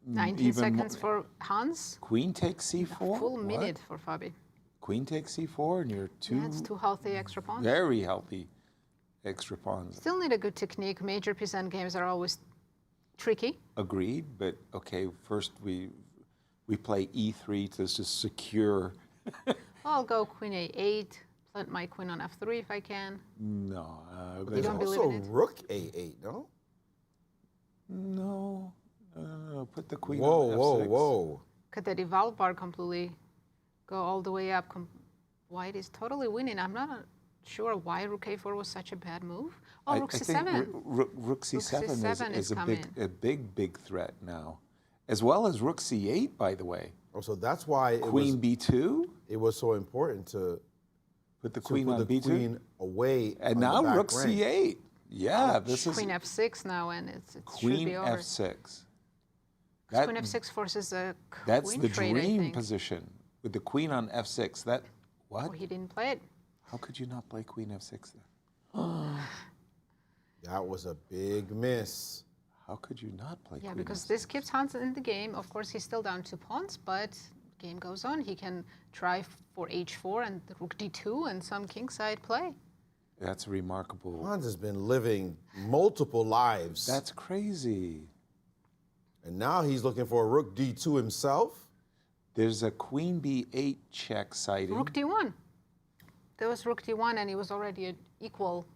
S4: 19 seconds for Hans.
S5: Queen takes c4.
S4: Full
S5: What?
S4: minute for Fabi.
S5: Queen takes c4, and you're two
S4: Yeah, it's two healthy extra pawns.
S5: very healthy extra pawns.
S4: Still need a good technique. Major piece endgames are always tricky.
S5: Agreed, but okay. First we play e3 to just secure.
S4: I'll go queen a8, plant my queen on f3 if I can.
S5: No,
S4: You
S7: There's
S4: don't believe
S7: also
S4: in it?
S7: rook a8, no?
S5: no. Put the queen
S7: Whoa,
S5: on
S7: whoa,
S5: f6.
S7: whoa.
S4: Could the devolve bar completely go all the way up? White is totally winning. I'm not sure why rook a4 was such a bad move. Oh, rook
S5: I think
S4: c7.
S5: rook c7
S4: c7
S5: is
S4: is
S5: a big threat now, as well as rook c8. By the way,
S7: Oh, so that's why
S5: queen b2.
S7: it was so important to
S5: Put the
S7: to
S5: queen
S7: put
S5: on
S7: the
S5: b2,
S7: queen away.
S5: and
S7: on
S5: now
S7: the back
S5: rook
S7: rank.
S5: c8. Yeah, this is
S4: Queen f6 now, and it should
S5: queen
S4: be over.
S5: f6.
S4: Queen f6 forces a
S5: That's
S4: queen
S5: the
S4: trade, I
S5: dream
S4: think.
S5: position with the queen on f6. That what?
S4: Oh, he didn't play it.
S5: How could you not play queen f6 then?
S7: That was a big miss.
S5: How could you not play
S4: Yeah,
S5: queen
S4: because
S5: f6?
S4: this keeps Hans in the game. Of course, he's still down 2 pawns, but game goes on. He can try for h4 and rook d2 and some kingside play.
S5: That's remarkable.
S7: Hans has been living multiple lives.
S5: That's crazy.
S7: And now he's looking for a rook d2 himself.
S5: There's a queen b8 check sighting.
S4: Rook d1. There was rook d1, and he was already an equal.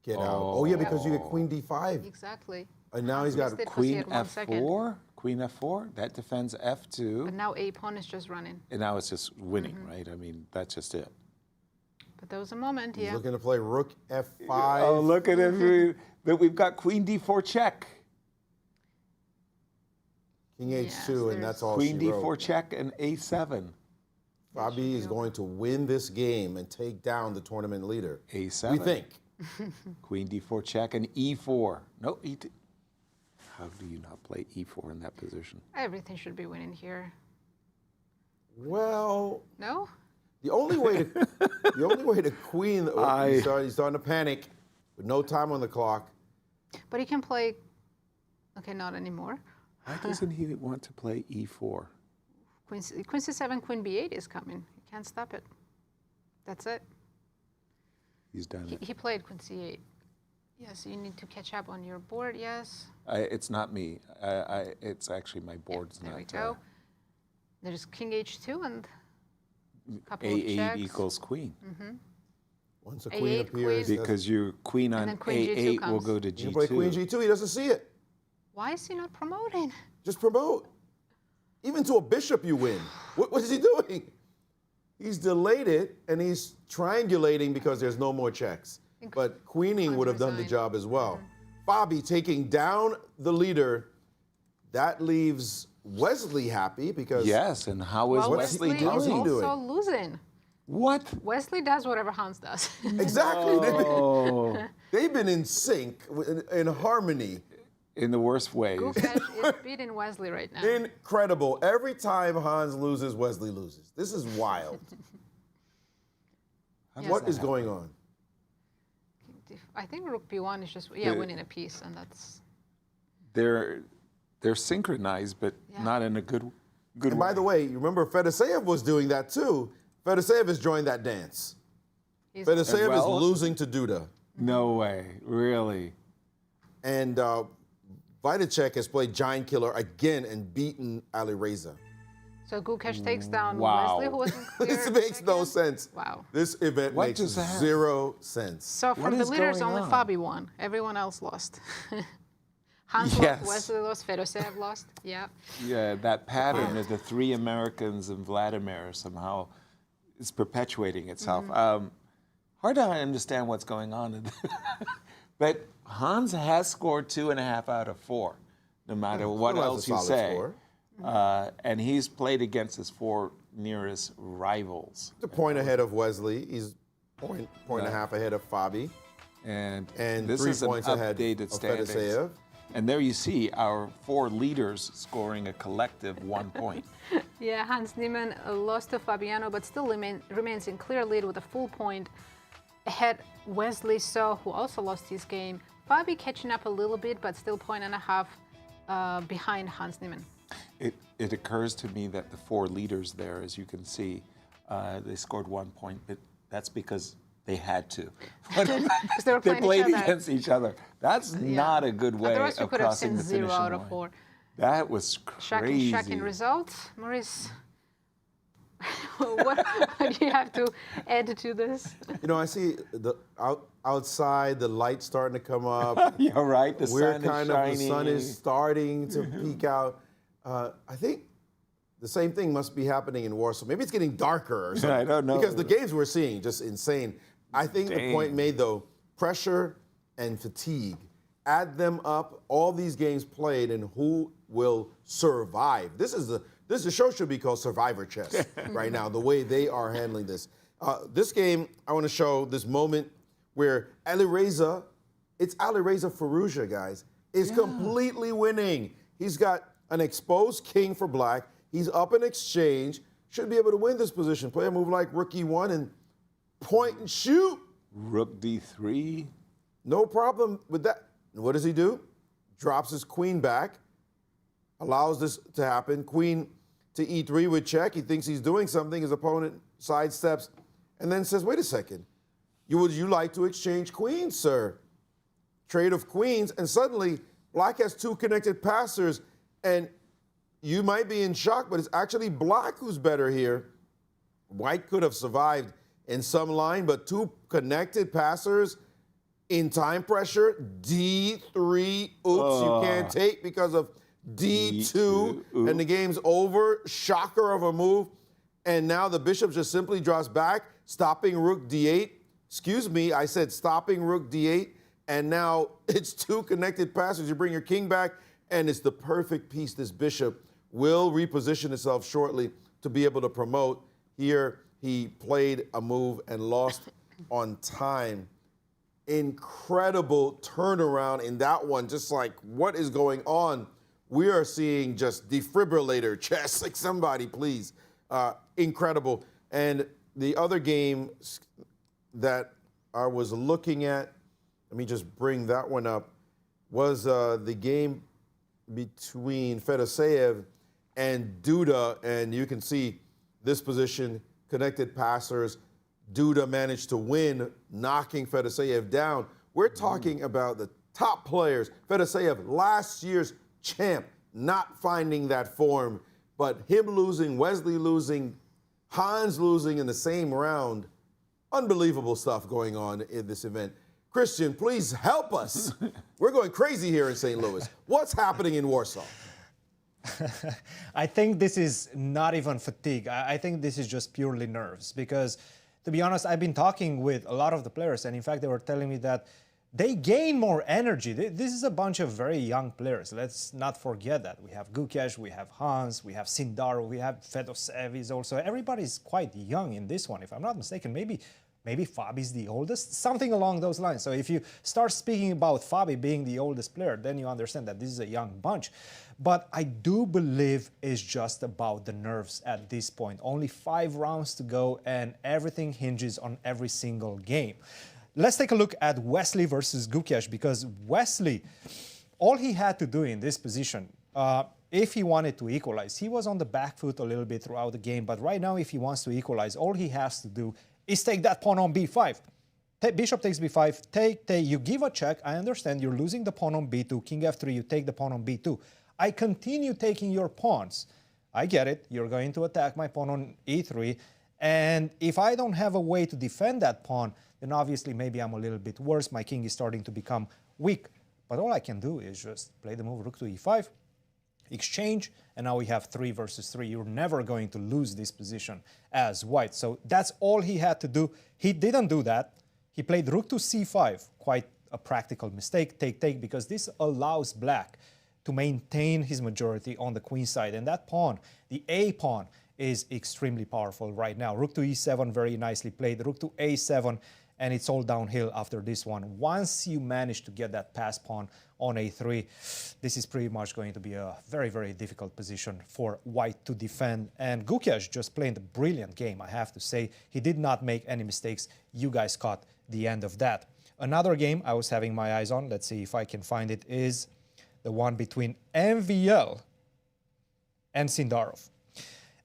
S7: Get out. Oh, yeah, because you get queen d5.
S4: Exactly.
S7: And now he's got
S4: Missed it 'cause he
S5: Queen
S4: had 1 second.
S5: f4. Queen f4. That defends f2.
S4: But now a pawn is just running.
S5: And now it's just winning, right? I mean, that's just it.
S4: But there was a moment,
S7: He's
S4: yeah.
S7: looking to play rook f5.
S5: Oh, look at it. But we've got queen d4 check.
S7: King
S4: Yes,
S7: h2, and that's all
S5: Queen
S7: she
S5: d4
S7: wrote.
S5: check and a7.
S7: Fabi is going to win this game and take down the tournament leader.
S5: A7.
S7: We think.
S5: Queen d4 check and e4. No, how do you not play e4 in that position?
S4: Everything should be winning here.
S7: Well,
S4: No?
S7: the only way to queen. He's starting to panic with no time on the clock.
S4: But he can play. Okay, not anymore.
S5: Why doesn't he want to play e4?
S4: Queen c7, queen b8 is coming. You can't stop it. That's it.
S5: He's done it.
S4: He played queen c8. Yes, you need to catch up on your board, yes.
S5: It's not me. It's actually my board's
S4: There
S5: not.
S4: we go. There's king h2 and a couple of
S5: A8
S4: checks.
S5: equals queen.
S7: Once a
S4: A8
S7: queen appears,
S4: queen.
S5: Because your queen on
S4: then queen G2
S5: A8 will
S4: comes.
S5: go to
S7: you play queen
S5: G2.
S7: g2. He doesn't see it.
S4: Why is he not promoting?
S7: Just promote. Even to a bishop, you win. What is he doing? He's delayed it, and he's triangulating because there's no more checks. But queening would have done the
S4: Unresigned.
S7: job as well. Fabi taking down the leader. That leaves Wesley happy because
S5: Yes, and how is
S4: Well,
S5: Wesley
S4: Wesley
S7: How's he
S5: doing?
S4: is
S7: doing?
S4: also losing.
S5: What?
S4: Wesley does whatever Hans does.
S7: exactly
S5: Oh,
S7: they've been in sync, in harmony.
S5: in the worst ways.
S4: Gukesh is beating Wesley right now.
S7: Incredible. Every time Hans loses, Wesley loses. This is wild.
S4: Yes.
S7: What is going on?
S4: I think rook b1 is just
S5: The-
S4: winning a piece, and that's
S5: they're synchronized, but not in a good way.
S7: And by the way, you remember Fedoseev was doing that too. Fedoseev has joined that dance. Fedoseev is losing to Duda.
S5: No way, really.
S7: And Wojtaszek has played Giant Killer again and beaten Alireza.
S4: So Gukesh takes down
S5: Wow.
S4: Wesley, who wasn't clear.
S7: This makes no sense.
S4: Wow.
S7: This event
S5: What
S7: makes
S5: just happened?
S7: zero sense.
S4: So from
S5: What
S4: the
S5: is
S4: leaders,
S5: going
S4: only
S5: on?
S4: Fabi won. Everyone else lost. Hans
S5: Yes.
S4: lost, Wesley lost, Fedoseev lost. Yeah.
S5: Yeah, that pattern of the three Americans and Vladimir somehow is perpetuating itself. Hard to understand what's going on. But Hans has scored 2.5 out of 4, no matter what
S7: Still has
S5: else
S7: a
S5: you
S7: solid
S5: say.
S7: score.
S5: And he's played against his 4 nearest rivals.
S7: A point ahead of Wesley. He's point and a half ahead of Fabi.
S5: And
S7: And
S5: this
S7: 3
S5: is an
S7: points ahead
S5: updated
S7: of
S5: standings.
S7: Fedoseev.
S5: And there you see our 4 leaders scoring a collective 1 point.
S4: Yeah, Hans Niemann lost to Fabiano, but still remains in clear lead with a full point ahead. Wesley Saw, who also lost his game. Fabi catching up a little bit, but still 1.5 behind Hans Niemann.
S5: It occurs to me that the 4 leaders there, as you can see, they scored 1 point, but that's because they had to.
S4: Because they were
S5: They
S4: playing
S5: played
S4: each other.
S5: against each other. That's not a good way
S4: Otherwise, we
S5: of
S4: could have
S5: crossing
S4: seen
S5: the
S4: 0
S5: finishing
S4: out of
S5: line.
S4: 4.
S5: That was crazy.
S4: Shocking result. Maurice, what do you have to add to this?
S7: You know, I see the outside, the light's starting to come up.
S5: Yeah, right. The
S7: We're
S5: sun
S7: kind
S5: is
S7: of,
S5: shining.
S7: the sun is starting to peek out. I think the same thing must be happening in Warsaw. Maybe it's getting darker or something.
S5: I don't know.
S7: Because the games we're seeing, just insane. I think the point made, though, pressure and fatigue. Add them up, all these games played, and who will survive. This show should be called Survivor Chess right now, the way they are handling this. This game, I want to show this moment where Alireza, it's Alireza Firouzja, guys, is completely winning. He's got an exposed king for black. He's up in exchange. Should be able to win this position. Play a move like rook e1 and point and shoot.
S5: Rook d3.
S7: No problem with that. What does he do? Drops his queen back, allows this to happen. Queen to e3 with check. He thinks he's doing something. His opponent sidesteps and then says, wait a second. Would you like to exchange queens, sir? Trade of queens. And suddenly, black has 2 connected passers. And you might be in shock, but it's actually black who's better here. White could have survived in some line, but 2 connected passers in time pressure, D3, you can't take because of D2, and the game's over. Shocker of a move. And now the bishop just simply drops back, stopping rook D8. Excuse me, I said stopping rook D8, and now it's 2 connected passers. You bring your king back, and it's the perfect piece. This bishop will reposition itself shortly to be able to promote. Here, he played a move and lost on time. Incredible turnaround in that one. Just like, what is going on? We are seeing just defibrillator chess. Like, somebody, please. Incredible. And the other game that I was looking at, let me just bring that one up, was the game between Fedoseev and Duda. And you can see this position, connected passers. Duda managed to win, knocking Fedoseev down. We're talking about the top players. Fedoseev, last year's champ, not finding that form. But him losing, Wesley losing, Hans losing in the same round. Unbelievable stuff going on in this event. Cristian, please help us. We're going crazy here in St. Louis. What's happening in Warsaw?
S2: I think this is not even fatigue. I think this is just purely nerves because, to be honest, I've been talking with a lot of the players, and in fact, they were telling me that they gain more energy. This is a bunch of very young players. Let's not forget that. We have Gukesh, we have Hans, we have Sindarov, we have Fedoseev is also. Everybody's quite young in this one, if I'm not mistaken. Maybe Fabi's the oldest, something along those lines. So if you start speaking about Fabi being the oldest player, then you understand that this is a young bunch. But I do believe it's just about the nerves at this point. Only 5 rounds to go, and everything hinges on every single game. Let's take a look at Wesley versus Gukesh, because Wesley, all he had to do in this position, if he wanted to equalize. He was on the back foot a little bit throughout the game, but right now if he wants to equalize, all he has to do is take that pawn on b5. Bishop takes b5, take, you give a check. I understand you're losing the pawn on b2, king f3, you take the pawn on b2. I continue taking your pawns. I get it, you're going to attack my pawn on e3, and if I don't have a way to defend that pawn, then obviously maybe I'm a little bit worse, my king is starting to become weak. But all I can do is just play the move rook to e5, exchange, and now we have 3 versus 3. You're never going to lose this position as white. So that's all he had to do. He didn't do that. He played rook to c5, quite a practical mistake, take, because this allows black to maintain his majority on the queen side. And that pawn, the a pawn, is extremely powerful right now. Rook to e7, very nicely played. Rook to a7, and it's all downhill after this one. Once you manage to get that pass pawn on a3, this is pretty much going to be a very, very difficult position for white to defend. And Gukesh just played a brilliant game, I have to say. He did not make any mistakes. You guys caught the end of that. Another game I was having my eyes on, let's see if I can find it, is the one between MVL and Sindarov.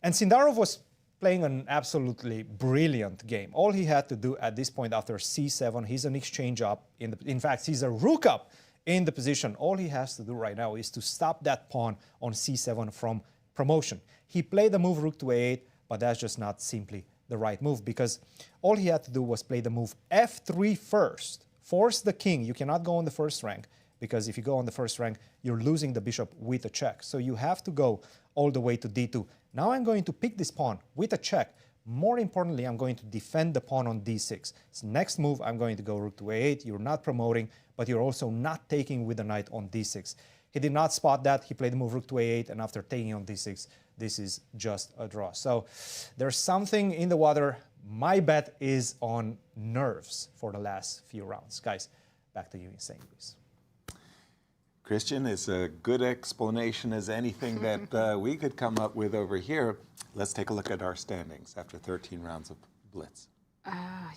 S2: And Sindarov was playing an absolutely brilliant game. All he had to do at this point after c7, he's an exchange up. In fact, he's a rook up in the position. All he has to do right now is to stop that pawn on c7 from promotion. He played the move rook to a8, but that's just not simply the right move, because all he had to do was play the move f3 first, force the king. You cannot go on the first rank, because if you go on the first rank, you're losing the bishop with a check. So you have to go all the way to d2. Now I'm going to pick this pawn with a check. More importantly, I'm going to defend the pawn on d6. So next move, I'm going to go rook to a8. You're not promoting, but you're also not taking with the knight on d6. He did not spot that. He played the move rook to a8, and after taking on d6, this is just a draw. So there's something in the water. My bet is on nerves for the last few rounds. Guys, back to you in St. Louis.
S5: Cristian, it's a good explanation as anything that we could come up with over here. Let's take a look at our standings after 13 rounds of Blitz.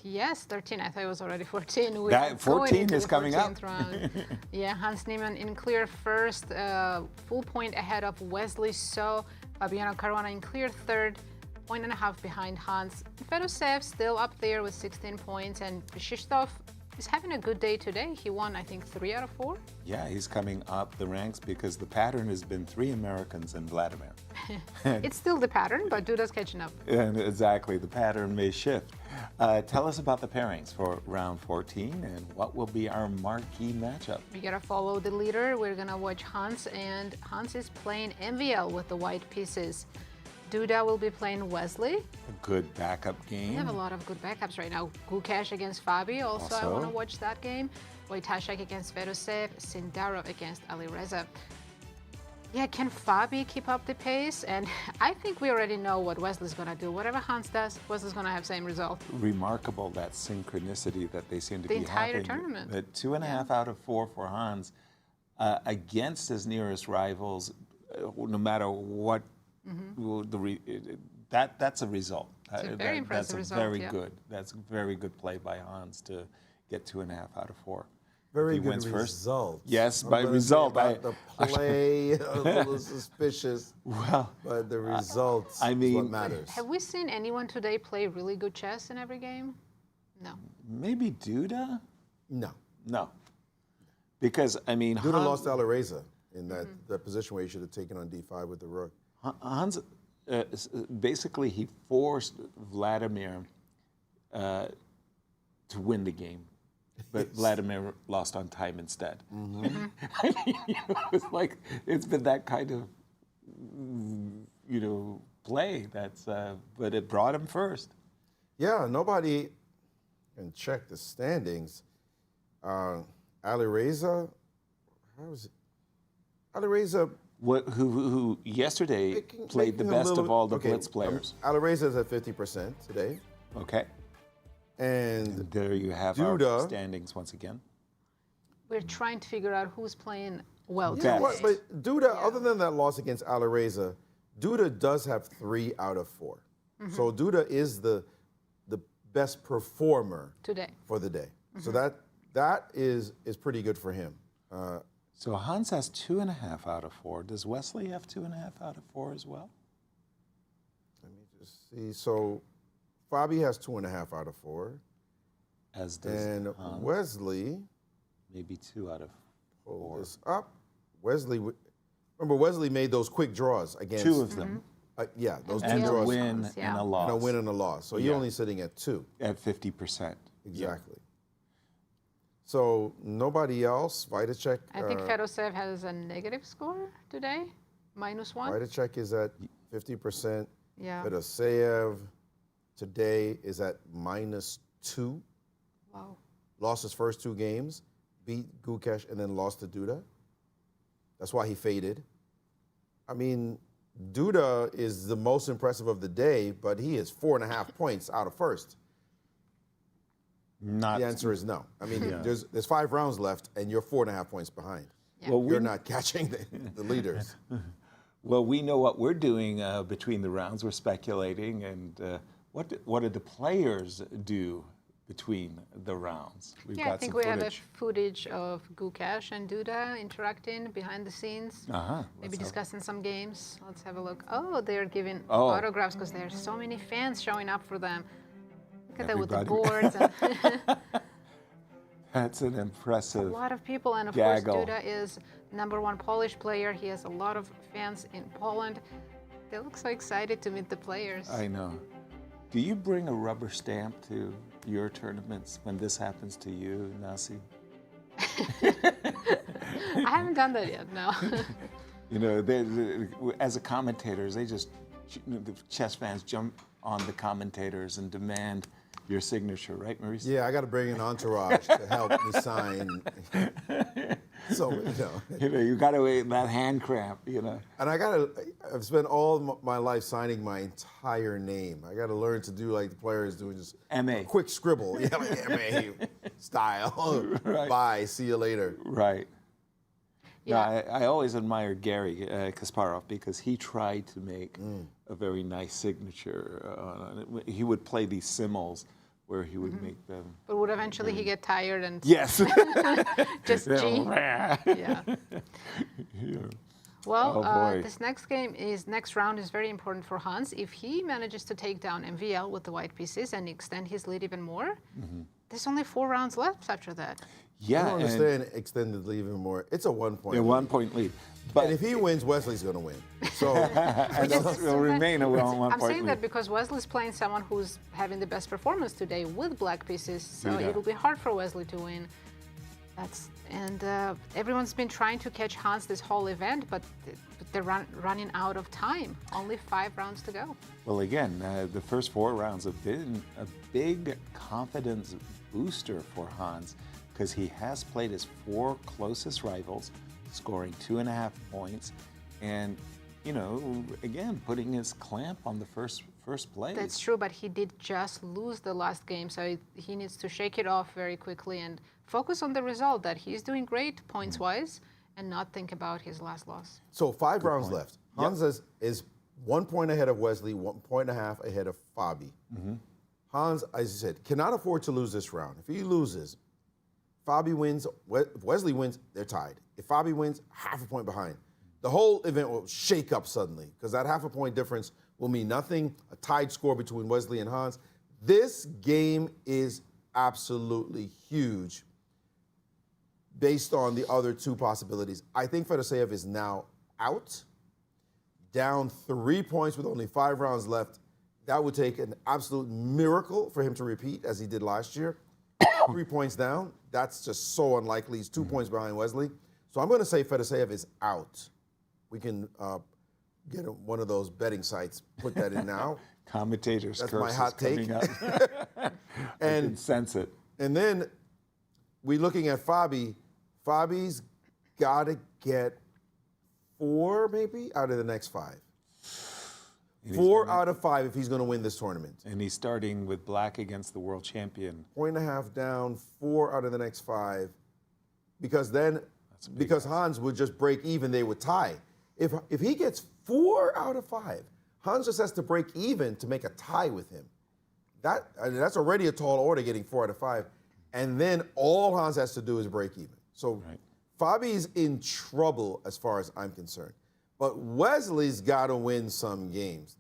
S4: Yes, 13. I thought it was already 14.
S5: That 14 is coming up.
S4: Yeah, Hans Niemann in clear first, full point ahead of Wesley. So Fabiano Caruana in clear third, 1.5 points behind Hans. Fedoseev still up there with 16 points, and Jan-Krzysztof is having a good day today. He won, I think, 3 out of 4.
S5: Yeah, he's coming up the ranks because the pattern has been 3 Americans and Vladimir.
S4: It's still the pattern, but Duda's catching up.
S5: And exactly, the pattern may shift. Tell us about the pairings for round 14 and what will be our marquee matchup.
S4: We gotta follow the leader. We're gonna watch Hans, and Hans is playing MVL with the white pieces. Duda will be playing Wesley.
S5: A good backup game.
S4: We have a lot of good backups right now. Gukesh against Fabi, also I want to watch that game. Wojtaszek against Fedoseev, Sindarov against Alireza. Yeah, can Fabi keep up the pace? And I think we already know what Wesley's going to do. Whatever Hans does, Wesley's going to have same result.
S5: Remarkable, that synchronicity that they seem to be having.
S4: The entire tournament.
S5: The 2.5 out of 4 for Hans against his nearest rivals, no matter what. That's a result.
S4: It's a very impressive result.
S5: Very good. That's a very good play by Hans to get 2.5 out of 4.
S7: Very good result.
S5: Yes, by result.
S7: The play a little suspicious.
S5: Well,
S7: but the results is what matters.
S4: Have we seen anyone today play really good chess in every game? No.
S5: Maybe Duda?
S7: No.
S5: No. Because I mean,
S7: Duda lost to Alireza in that position where he should have taken on d5 with the rook.
S5: Hans, basically, he forced Vladimir to win the game, but Vladimir lost on time instead. I mean, it's like it's been that kind of play that's, but it brought him first.
S7: Yeah, nobody can check the standings. Alireza, how was it? Alireza.
S5: Who yesterday played the best of all the Blitz players.
S7: Alireza is at 50% today.
S5: Okay. And there you have
S7: Duda,
S5: our standings once again.
S4: We're trying to figure out who's playing well
S7: today. But Duda,
S4: yeah.
S7: Other than that loss against Alireza, Duda does have 3 out of 4. So Duda is the best performer
S4: today
S7: for the day. So that is pretty good for him.
S5: So Hans has 2.5 out of 4. Does Wesley have 2.5 out of 4 as well?
S7: Let me just see. So Fabi has 2.5 out of 4.
S5: As does
S7: And
S5: Hans.
S7: Wesley,
S5: Maybe 2 out of 4.
S7: hold this up. Wesley, remember Wesley made those quick draws against.
S5: 2 of them.
S7: Yeah, those
S5: And
S7: two
S5: a
S7: draws.
S5: win
S4: Yeah.
S5: and a
S7: And
S5: loss.
S7: a win and a loss. So you're
S5: Yeah.
S7: only sitting at 2.
S5: At 50%.
S7: Exactly. So nobody else. Vojtaszek.
S4: I think Fedoseev has a negative score today, -1.
S7: Vojtaszek is at 50%.
S4: Yeah.
S7: Fedoseev today is at -2.
S4: Wow.
S7: Lost his first 2 games, beat Gukesh, and then lost to Duda. That's why he faded. I mean, Duda is the most impressive of the day, but he is 4.5 points out of first.
S5: Not
S7: The answer is no. I mean, there's 5 rounds left, and you're 4.5 points behind.
S5: Well,
S7: You're not catching the leaders.
S5: Well, we know what we're doing between the rounds. We're speculating, and what did the players do between the rounds? We've
S4: Yeah, I
S5: got
S4: think
S5: some
S4: we have a
S5: footage.
S4: footage of Gukesh and Duda interacting behind the scenes.
S5: Uh-huh.
S4: Maybe discussing some games. Let's have a look. Oh, they're giving
S5: Oh.
S4: autographs because there's so many fans showing up for them. Look at that with the
S5: Everybody.
S4: boards. And
S5: That's an
S4: a
S5: impressive.
S4: lot of people. And of
S5: Gaggle.
S4: course, Duda is #1 Polish player. He has a lot of fans in Poland. They look so excited to meet the players.
S5: I know. Do you bring a rubber stamp to your tournaments when this happens to you, Nasi?
S4: I haven't done that yet, no.
S5: You know, as a commentators, they just, the chess fans jump on the commentators and demand your signature, right, Maurice?
S7: Yeah, I got to bring an entourage to help me sign. So,
S5: You know, you got to wait that hand cramp, you know.
S7: And I've spent all my life signing my entire name. I got to learn to do like the players do, just
S5: MA.
S7: a quick scribble. Yeah, like MA style.
S5: Right.
S7: Bye, see you later.
S5: Right.
S4: Yeah.
S5: No, I always admired Gary Kasparov because he tried to make a very nice signature. He would play these symbols where he would make them.
S4: But would eventually he get tired and
S5: Yes.
S4: just G?
S5: Yeah.
S4: Yeah. Well,
S5: Oh, boy.
S4: this next round is very important for Hans. If he manages to take down MVL with the white pieces and extend his lead even more, there's only 4 rounds left after that.
S7: I
S5: Yeah.
S7: don't understand extended lead even more. It's a 1 point.
S5: And 1 point lead. But
S7: And if he wins, Wesley's going to win. So
S5: will remain a 1
S4: I'm
S5: point
S4: saying
S5: lead.
S4: that because Wesley's playing someone who's having the best performance today with black pieces, so
S5: Duda.
S4: it'll be hard for Wesley to win. Everyone's been trying to catch Hans this whole event, but they're running out of time. Only 5 rounds to go.
S5: Well, again, the first 4 rounds have been a big confidence booster for Hans because he has played his 4 closest rivals, scoring 2.5 points, and, you know, again, putting his clamp on the first place.
S4: That's true, but he did just lose the last game, so he needs to shake it off very quickly and focus on the result that he's doing great points-wise and not think about his last loss.
S7: So 5 rounds
S5: point.
S7: left. Hans is 1 point ahead of Wesley, 1.5 points ahead of Fabi. Hans, as you said, cannot afford to lose this round. If he loses, Fabi wins, if Wesley wins, they're tied. If Fabi wins, 0.5 point behind. The whole event will shake up suddenly because that 0.5 point difference will mean nothing. A tied score between Wesley and Hans. This game is absolutely huge based on the other 2 possibilities. I think Fedoseev is now out, down 3 points with only 5 rounds left. That would take an absolute miracle for him to repeat as he did last year. 3 points down, that's just so unlikely. He's 2 points behind Wesley. So I'm going to say Fedoseev is out. We can get one of those betting sites, put that in now.
S5: Commentators'
S7: That's
S5: curse
S7: my hot
S5: is coming
S7: take.
S5: up. I can sense it.
S7: And then we're looking at Fabi. Fabi's got to get 4 maybe out of the next 5. 4 out of 5 if he's going to win this tournament.
S5: And he's starting with black against the world champion.
S7: 1.5 down, 4 out of the next 5. Because then, because Hans would just break even, they would tie. If he gets 4 out of 5, Hans just has to break even to make a tie with him. That's already a tall order, getting 4 out of 5. And then all Hans has to do is break even. So Fabi's in trouble as far as I'm concerned. But Wesley's got to win some games.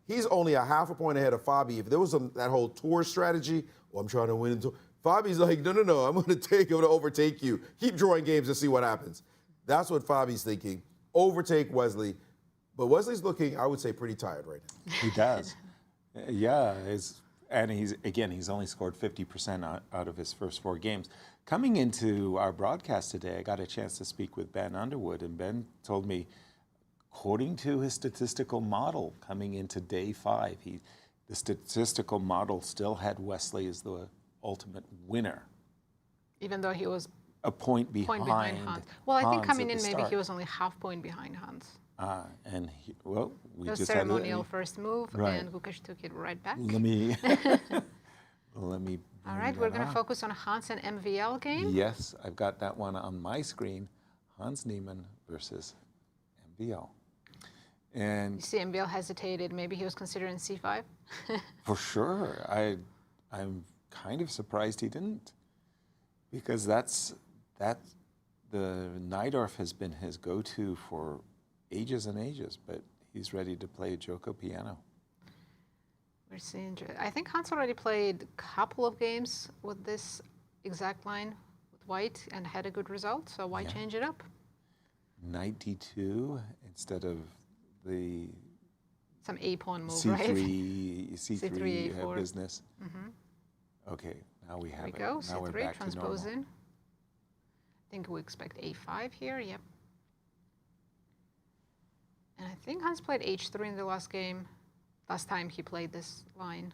S7: He's only a half a point ahead of Fabi. If there was that whole tour strategy, I'm trying to win. Fabi's like, no, I'm going to overtake you. Keep drawing games and see what happens. That's what Fabi's thinking. Overtake Wesley. But Wesley's looking, I would say, pretty tired right now.
S5: He does. Yeah, and he's only scored 50% out of his first 4 games. Coming into our broadcast today, I got a chance to speak with Ben Underwood, and Ben told me, according to his statistical model coming into day 5, the statistical model still had Wesley as the ultimate winner.
S4: Even though he was
S5: a point behind
S4: Hans. Well, I think
S5: Hans
S4: coming
S5: at
S4: in,
S5: the
S4: maybe
S5: start.
S4: he was only half point behind Hans.
S5: We
S4: The
S5: just
S4: ceremonial first move,
S5: Right.
S4: and Gukesh took it right back.
S5: Let me. Let me.
S4: All right, we're going to focus on Hans and MVL game.
S5: Yes, I've got that one on my screen. Hans Niemann versus MVL. And
S4: You see MVL hesitated. Maybe he was considering C5.
S5: for sure, I'm kind of surprised he didn't, because the Najdorf has been his go-to for ages and ages, but he's ready to play Joko piano.
S4: We're seeing. I think Hans already played a couple of games with this exact line with White and had a good result. So why change it up?
S5: Knight D2 instead of the
S4: Some A-pawn move,
S5: C3,
S4: right?
S5: C3
S4: A4.
S5: business. Okay, now we have
S4: There we go.
S5: Now we're
S4: C3
S5: back to normal.
S4: transpose in. I think we expect A5 here. Yep. And I think Hans played H3 in the last game. Last time he played this line.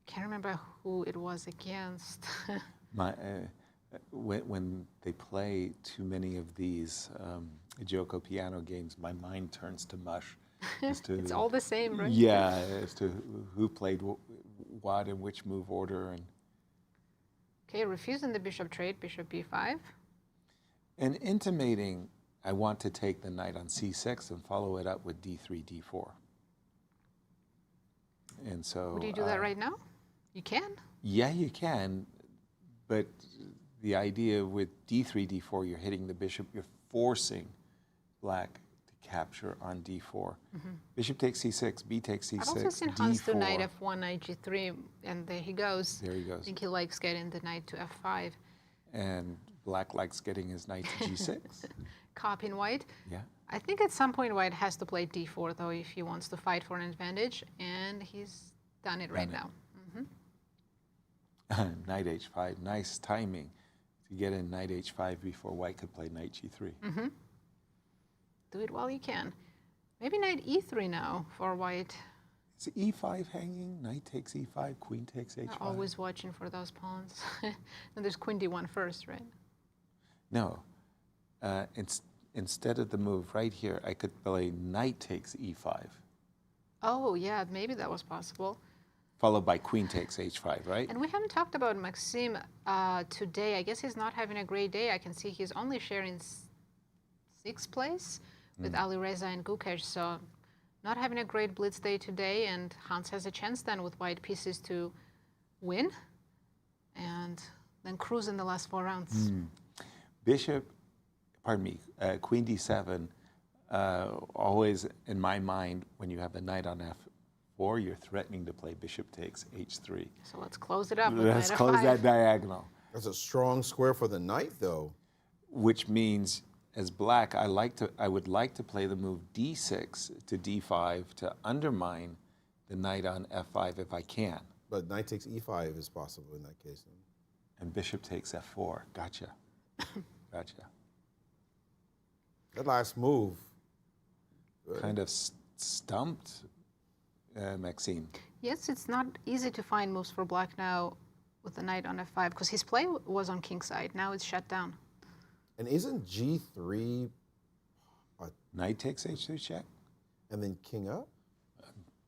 S4: Can't remember who it was against.
S5: When they play too many of these Joko piano games, my mind turns to mush. As to,
S4: It's all the same, right?
S5: Yeah, as to who played what in which move order. And
S4: Okay, refusing the bishop trade, bishop b5.
S5: and intimating, I want to take the knight on c6 and follow it up with d3, d4. And so...
S4: Would you do that right now? You can.
S5: Yeah, you can, but the idea with d3, d4, you're hitting the bishop, you're forcing black to capture on d4. Bishop takes c6, b takes c6,
S4: I've also seen
S5: d4.
S4: Hans do knight f1, knight g3, and there he goes.
S5: There he
S4: I
S5: goes.
S4: think he likes getting the knight to f5.
S5: And black likes getting his knight to g6.
S4: Copying white.
S5: Yeah.
S4: I think at some point white has to play d4, though, if he wants to fight for an advantage, and he's done it right now.
S5: Knight h5, nice timing to get in knight h5 before white could play knight g3.
S4: Do it while you can. Maybe knight e3 now for white.
S5: Is e5 hanging? Knight takes e5, queen takes h5.
S4: They're always watching for those pawns. And there's queen d1 first, right?
S5: No. Instead of the move right here, I could play knight takes e5,
S4: Oh, yeah, maybe that was possible.
S5: followed by queen takes h5, right?
S4: And we haven't talked about Maxime today. I guess he's not having a great day. I can see he's only sharing sixth place with Alireza and Gukesh, so not having a great blitz day today, and Hans has a chance then with white pieces to win and then cruise in the last 4 rounds.
S5: Queen d7, always in my mind, when you have the knight on f4, you're threatening to play bishop takes h3.
S4: So let's close it up with
S5: Let's
S4: knight
S5: close
S4: f5.
S5: that diagonal.
S7: That's a strong square for the knight, though.
S5: Which means, as black, I would like to play the move d6 to d5 to undermine the knight on f5 if I can.
S7: But knight takes e5 is possible in that case.
S5: And bishop takes f4. Gotcha. Gotcha.
S7: That last move.
S5: Kind of stumped Maxime.
S4: Yes, it's not easy to find moves for black now with the knight on f5 because his play was on king side. Now it's shut down.
S7: And isn't g3
S5: Knight takes h3 check.
S7: and then king up?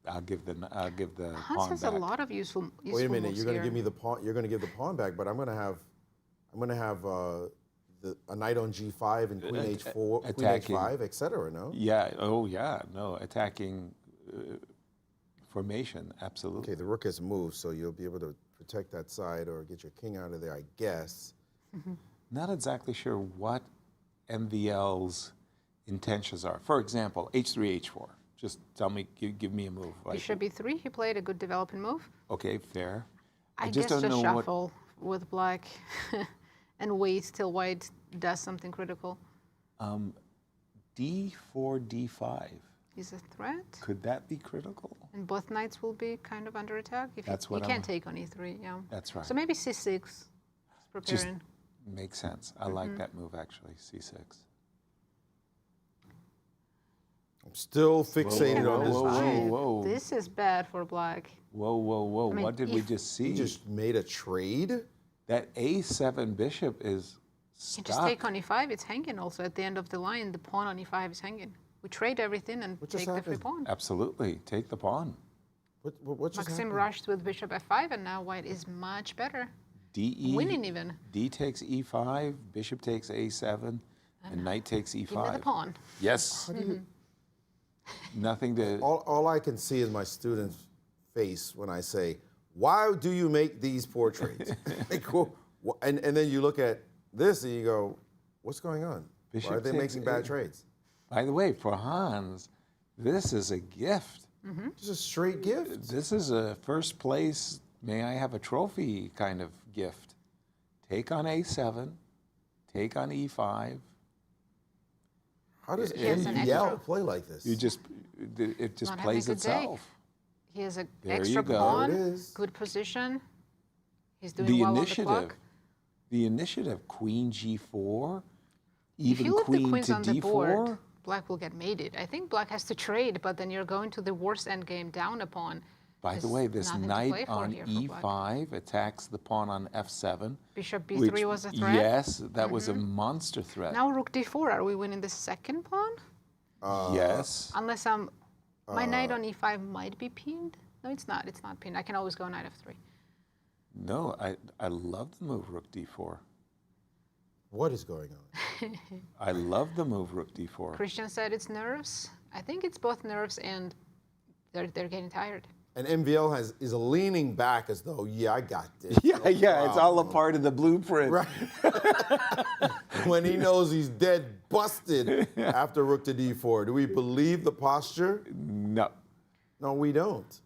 S5: I'll give the
S4: Hans
S5: pawn
S4: has
S5: back.
S4: a lot of useful
S7: Wait a minute,
S4: moves
S7: you're going to
S4: here.
S7: give me the pawn. You're going to give the pawn back, but I'm going to have a knight on g5 and queen h4, queen
S5: attacking.
S7: h5, etc. No.
S5: Yeah. Oh, yeah. No, attacking formation. Absolutely.
S7: Okay, the rook has moved, so you'll be able to protect that side or get your king out of there, I guess.
S5: Not exactly sure what MVL's intentions are. For example, h3, h4. Just tell me, give me a move.
S4: Bishop b3, he played a good developing move.
S5: Okay, fair.
S4: I
S5: just
S4: guess
S5: don't
S4: just
S5: know
S4: shuffle with black and wait till white does something critical.
S5: D4, D5.
S4: Is a threat.
S5: Could that be critical?
S4: And both knights will be kind of under attack. If
S5: That's what
S4: you can't
S5: I'm-
S4: take on e3, yeah.
S5: That's right.
S4: So maybe c6 is preparing.
S5: Makes sense. I like that move, actually, C6.
S7: I'm still fixated on this
S5: whoa,
S7: G.
S5: whoa, whoa.
S4: This is bad for black.
S5: Whoa, whoa, whoa.
S4: mean,
S5: What did we
S4: if-
S5: just see?
S7: He just made a trade?
S5: That A7 bishop is
S4: You just
S5: stuck.
S4: take on e5, it's hanging also. At the end of the line, the pawn on e5 is hanging. We trade everything and
S7: What just
S4: take the free
S7: happened?
S4: pawn.
S5: Absolutely. Take the pawn.
S7: What just
S4: Maxime
S7: happened?
S4: rushed with bishop f5, and now white is much better.
S5: DE.
S4: Winning even.
S5: D takes E5, bishop takes A7, and knight takes E5.
S4: Give me the pawn.
S5: Yes. Nothing to.
S7: All I can see is my student's face when I say, why do you make these poor trades? Like, and then you look at this and you go, what's going on?
S5: Bishop
S7: Why are they
S5: takes
S7: making bad
S5: A.
S7: trades?
S5: By the way, for Hans, this is a gift.
S7: Just a straight gift.
S5: This is a first place, may I have a trophy kind of gift. Take on A7, take on E5.
S7: How does
S4: has an
S7: MVL
S4: extra-
S7: play like this?
S5: It just
S4: Not having
S5: plays
S4: a good day.
S5: itself.
S4: He has an
S5: There you
S4: extra
S5: go.
S4: pawn,
S7: There it is.
S4: good position. He's doing
S5: The
S4: well
S5: initiative,
S4: on the clock.
S5: the initiative, Queen G4,
S4: If
S5: even
S4: you leave the
S5: Queen
S4: queens
S5: to
S4: on the
S5: D4.
S4: board, black will get mated. I think black has to trade, but then you're going to the worst endgame down a pawn.
S5: By the
S4: There's
S5: way, this
S4: nothing to play
S5: knight
S4: for
S5: on
S4: here for black.
S5: E5 attacks the pawn on F7.
S4: Bishop b3
S5: which-
S4: was a threat.
S5: Yes, that was a monster threat.
S4: Now rook d4. Are we winning the second pawn?
S5: Yes.
S4: Unless my knight on e5 might be pinned. No, it's not. It's not pinned. I can always go knight f3.
S5: No, I love the move Rook D4.
S7: What is going on?
S5: I love the move Rook D4.
S4: Cristian said it's nerves. I think it's both nerves and they're getting tired.
S7: And MVL is leaning back as though, yeah, I got this.
S5: Yeah,
S7: No
S5: yeah, it's all a
S7: problem.
S5: part of the blueprint.
S7: Right. When he knows he's dead busted after rook to d4. Do we believe the posture?
S5: No.
S7: No, we don't.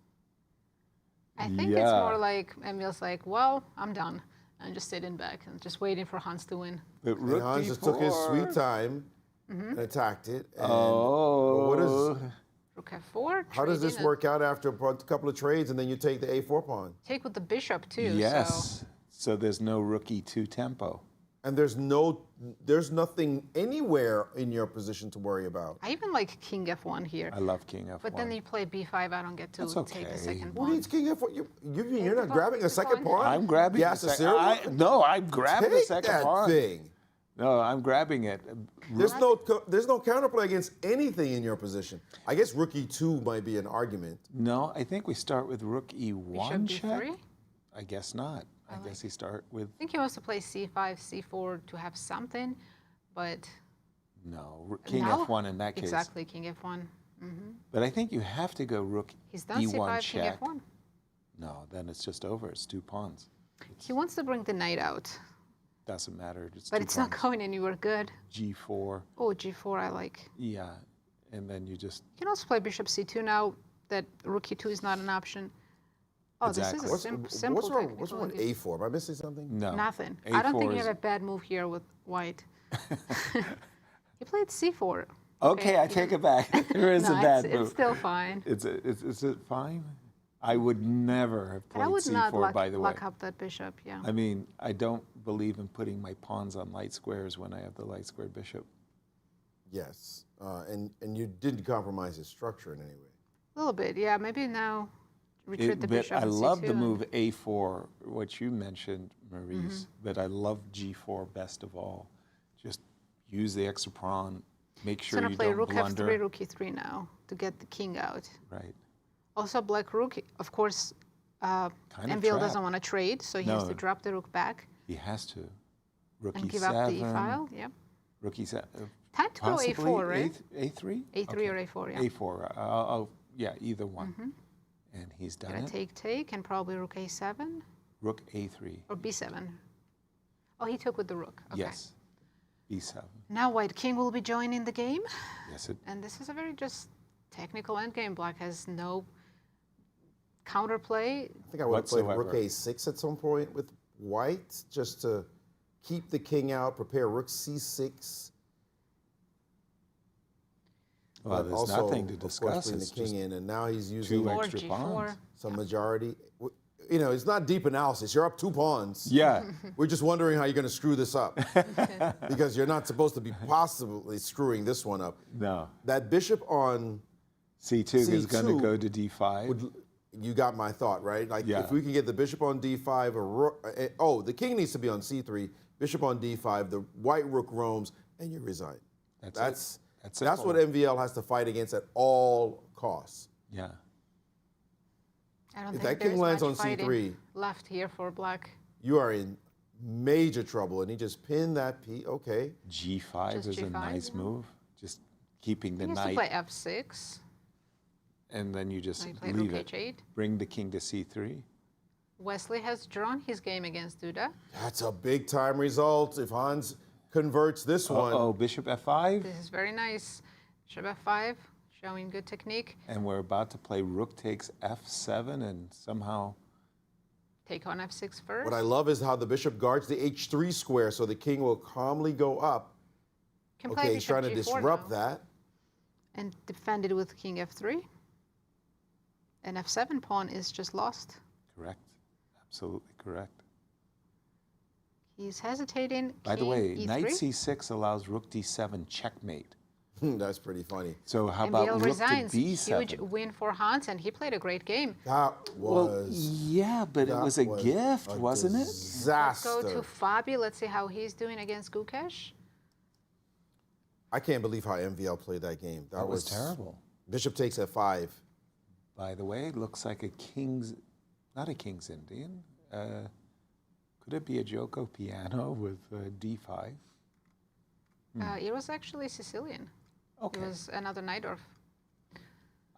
S4: I think it's
S5: Yeah.
S4: more like Emil's like, well, I'm done. And just sitting back and just waiting for Hans to win.
S5: But
S7: And
S5: Rook
S7: Hans
S5: D4.
S7: just took his sweet time and attacked it. And
S5: Oh.
S7: what is,
S4: Rook f4.
S7: how does this
S4: trading
S7: work out after a couple of trades and then you take the a4 pawn?
S4: Take with the bishop too.
S5: Yes. So there's no Rook E2 tempo.
S7: And there's nothing anywhere in your position to worry about.
S4: I even like king f1 here.
S5: I love King F1.
S4: But then you play b5. I don't get to
S5: That's
S4: take
S5: okay.
S4: the second
S7: Who
S4: pawn.
S7: needs king f4? You're not
S4: pawn.
S7: grabbing a
S4: It's
S7: second
S4: fine.
S7: pawn?
S5: I'm grabbing
S7: Yasser
S5: the second.
S7: Seirawan?
S5: No, I'm grabbing the
S7: Take
S5: second
S7: that
S5: pawn.
S7: thing.
S5: No, I'm grabbing it.
S7: There's no counterplay against anything in your position. I guess rook e2 might be an argument.
S5: No, I think we start with Rook E1
S4: Bishop
S5: check.
S4: b3.
S5: I guess not. I guess he start with
S4: I think he wants to play c5, c4 to have something, but
S5: no King
S4: now-
S5: F1 in that case.
S4: Exactly, king f1.
S5: But I think you have to go Rook
S4: He's done
S5: E1
S4: c5,
S5: check.
S4: king f1.
S5: No, then it's just over. It's 2 pawns.
S4: He wants to bring the knight out,
S5: Doesn't matter. It's
S4: but
S5: 2
S4: it's not
S5: pawns.
S4: going anywhere good.
S5: G4.
S4: Oh, g4 I like.
S5: Yeah, and then you just
S4: You can also play bishop c2 now that rook e2 is not an option. Oh,
S5: Exactly.
S4: this is a
S7: What's
S4: simple
S7: wrong? What's wrong
S4: technical
S7: with
S4: game.
S7: a4? Am I missing something?
S5: no
S4: Nothing. I don't think
S5: A4
S4: you
S5: is-
S4: have a bad move here with white. He played c4.
S5: Okay, I take it back. There is
S4: No,
S5: a bad
S4: it's
S5: move.
S4: still fine.
S5: Is it fine? I would never have
S4: But I
S5: played
S4: would not
S5: C4, by the way.
S4: lock up that bishop, yeah.
S5: I mean, I don't believe in putting my pawns on light squares when I have the light squared bishop.
S7: Yes. And you didn't compromise his structure in any way.
S4: A little bit, yeah. Maybe now retreat the
S5: But
S4: bishop.
S5: I
S4: and
S5: love
S4: c2
S5: the
S4: and-
S5: move A4, what you mentioned, Maurice,
S4: Mm-hmm.
S5: but I love G4 best of all. Just use the extra pawn, make
S4: He's
S5: sure
S4: gonna
S5: you
S4: play
S5: don't
S4: rook
S5: blunder.
S4: f3, rook e3 now to get the king out.
S5: Right.
S4: Also, black rook, of course,
S5: Kind of
S4: MVL doesn't
S5: trapped.
S4: want to trade, so he has to
S5: No.
S4: drop the rook back
S5: He has to. Rook
S4: and
S5: E7.
S4: give up the e file. Yep.
S5: Rook E7.
S4: Time to go
S5: Possibly
S4: a4, right?
S5: A3?
S4: A3 or a4, yeah.
S5: A4. Yeah, either one. And he's done
S4: Gonna
S5: it.
S4: take, and probably rook a7
S5: Rook A3.
S4: or b7. Oh, he took with the rook. Okay.
S5: Yes. B7.
S4: Now white king will be joining the game.
S5: Yes,
S4: And this is a very just technical endgame. Black has no counterplay.
S7: I think I would have played
S5: Whatsoever.
S7: rook a6 at some point with white, just to keep the king out, prepare rook c6.
S5: well,
S7: But
S5: there's
S7: also,
S5: nothing to
S7: of course,
S5: discuss.
S7: putting the
S5: It's
S7: king
S5: just
S7: in, and now he's using
S5: two
S4: Or
S5: extra
S4: G4.
S5: pawns.
S7: some majority. You know, it's not deep analysis. You're up 2 pawns.
S5: Yeah,
S7: We're just wondering how you're going to screw this up. Because you're not supposed to be possibly screwing this one up.
S5: no.
S7: That bishop on
S5: C2 is going to
S7: C2
S5: go to D5.
S7: you got my thought, right? Like
S5: Yeah.
S7: if we can get the bishop on d5, or rook, the king needs to be on c3, bishop on d5, the white rook roams, and you resign.
S5: That's it.
S7: That's what MVL has to fight against at all costs.
S5: Yeah.
S4: I don't
S7: If
S4: think
S7: that king
S4: there's
S7: lands
S4: much
S7: on
S4: fighting
S7: c3,
S4: left here for black.
S7: you are in major trouble. And he just pinned that p. Okay.
S5: G5
S4: Just
S5: is a
S4: G5,
S5: nice
S4: yeah.
S5: move. Just keeping the
S4: He needs to
S5: knight,
S4: play f6.
S5: and then you just
S4: So he played
S5: leave
S4: rook
S5: it.
S4: h8.
S5: Bring the king to C3.
S4: Wesley has drawn his game against Duda.
S7: That's a big time result. If Hans converts this one,
S5: Oh, bishop F5,
S4: This is very nice. Bishop f5, showing good technique.
S5: and we're about to play rook takes F7, and somehow
S4: Take on f6 first.
S7: what I love is how the bishop guards the h3 square, so the king will calmly go up.
S4: Can play
S7: Okay, he's
S4: bishop
S7: trying to
S4: g4
S7: disrupt
S4: now.
S7: that.
S4: And defend it with king f3. And f7 pawn is just lost.
S5: correct, absolutely correct.
S4: He's hesitating.
S5: By the
S4: king
S5: way,
S4: e3.
S5: knight C6 allows rook D7 checkmate.
S7: That's pretty funny.
S5: So how
S4: MVL
S5: about rook
S4: resigns.
S5: to B7?
S4: Huge win for Hans, and he played a great game.
S7: That
S5: Well,
S7: was
S5: yeah, but it was a gift, wasn't it?
S4: Let's go to
S7: Disaster.
S4: Fabi. Let's see how he's doing against Gukesh.
S7: I can't believe how MVL played that game.
S5: That was terrible.
S7: Bishop takes f5.
S5: By the way, it looks like a king's, not a king's Indian. Could it be a Joko piano with D5?
S4: It was actually Sicilian.
S5: Okay.
S4: It was another Najdorf.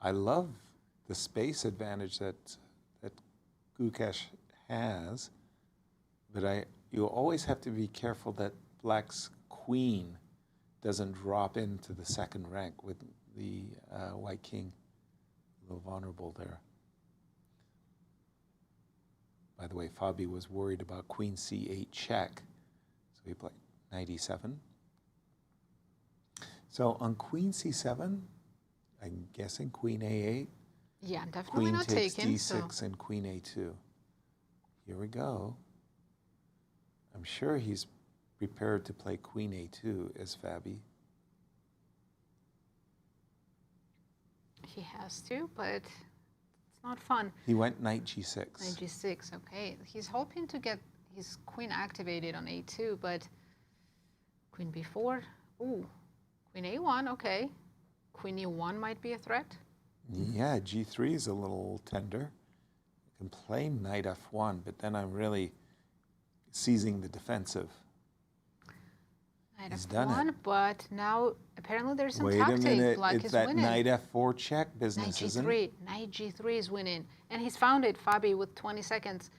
S5: I love the space advantage that Gukesh has, but you always have to be careful that black's queen doesn't drop into the second rank with the white king. A little vulnerable there. By the way, Fabi was worried about queen c8 check, so he played knight e7. So on queen c7, I'm guessing queen a8,
S4: Yeah, I'm definitely
S5: queen
S4: not
S5: takes
S4: taking.
S5: d6,
S4: So
S5: and queen a2. Here we go. I'm sure he's prepared to play queen a2 as Fabi.
S4: he has to, but it's not fun.
S5: He went knight g6.
S4: Knight g6, okay. He's hoping to get his queen activated on a2, but queen b4. Ooh, queen a1, okay. Queen e1 might be a threat.
S5: Yeah, g3 is a little tender. I can play knight f1, but then I'm really seizing the defensive.
S4: Knight
S5: He's
S4: f1,
S5: done it.
S4: but now apparently there's some
S5: Wait a
S4: tactic.
S5: minute,
S4: Black
S5: it's
S4: is
S5: that
S4: winning.
S5: knight f4 check
S4: Knight
S5: business, isn't it?
S4: g3. Knight g3 is winning. And he's found it, Fabi, with 20 seconds.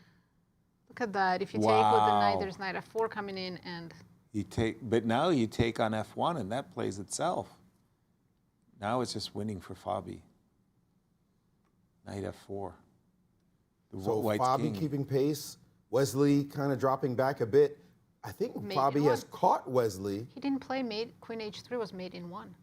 S4: Look at that. If you take with the knight,
S5: Wow.
S4: there's knight f4 coming in, and
S5: But now you take on f1, and that plays itself. Now it's just winning for Fabi. Knight f4. The
S7: So
S5: white
S7: Fabi
S5: king.
S7: keeping pace. Wesley kind of dropping back a bit. I think
S4: Mate
S7: Fabi
S4: in
S7: has
S4: one.
S7: caught Wesley.
S4: he didn't play mate. Queen h3 was mate in 1.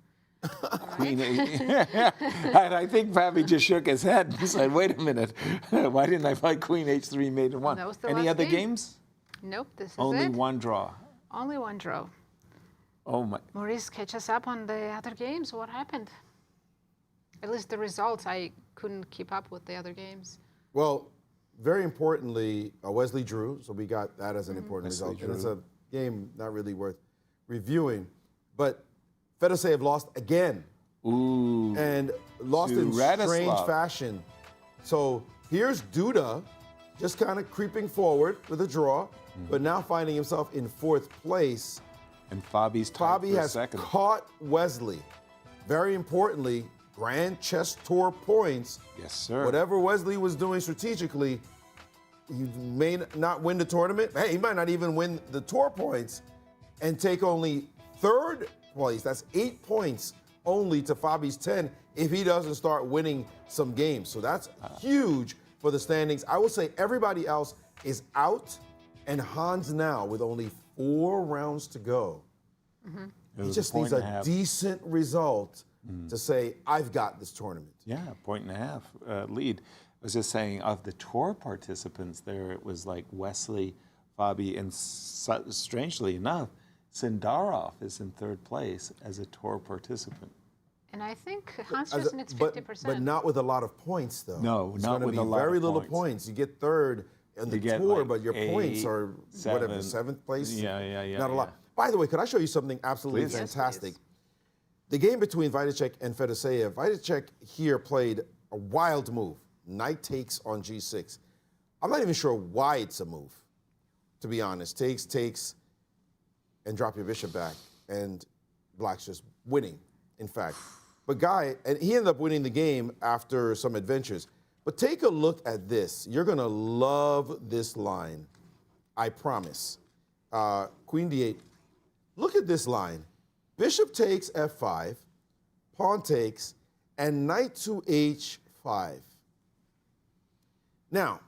S5: Queen and I think Fabi just shook his head and said, wait a minute, why didn't I fight queen h3 mate in 1?
S4: that was the
S5: Any
S4: last
S5: other
S4: game.
S5: games?
S4: Nope, this is
S5: Only
S4: it.
S5: one draw.
S4: Only one draw.
S5: Oh my.
S4: Maurice, catch us up on the other games. What happened? At least the results. I couldn't keep up with the other games.
S7: Well, very importantly, Wesley drew, so we got that as an important
S5: Wesley
S7: result. And it's
S5: drew.
S7: a game not really worth reviewing. But Fedoseev lost again.
S5: Ooh.
S7: And lost
S5: To
S7: in
S5: Radoslaw.
S7: strange fashion. So here's Duda just kind of creeping forward with a draw, but now finding himself in 4th place.
S5: And Fabi's tied
S7: Fabi
S5: for
S7: has
S5: second.
S7: caught Wesley. Very importantly, Grand Chess Tour points.
S5: Yes, sir.
S7: Whatever Wesley was doing strategically, he may not win the tournament. Hey, he might not even win the tour points and take only third place. That's 8 points only to Fabi's 10 if he doesn't start winning some games. So that's huge for the standings. I would say everybody else is out, and Hans now, with only 4 rounds to go, he just needs a decent result to say, I've got this tournament.
S5: Yeah, 1.5 lead. I was just saying, of the tour participants there, it was like Wesley, Fabi, and strangely enough, Sindarov is in 3rd place as a tour participant.
S4: And I think Hans just needs 50%.
S7: But not with a lot of points, though.
S5: No,
S7: it's
S5: not with a lot
S7: very
S5: of
S7: little
S5: points.
S7: points. You get 3rd in the tour,
S5: like
S7: but your points are,
S5: 7,
S7: whatever, 7th place?
S5: Yeah.
S7: Not a lot. By the way, could I show you something absolutely
S5: Please.
S7: fantastic?
S4: Yes,
S7: The game between Wojtaszek and Fedoseev, Wojtaszek here played a wild move. Knight takes on g6. I'm not even sure why it's a move, to be honest. Takes, and drop your bishop back. And Black's just winning, in fact. But and he ended up winning the game after some adventures. But take a look at this. You're going to love this line, I promise. Queen d8. Look at this line. Bishop takes f5, pawn takes, and knight to h5. Now,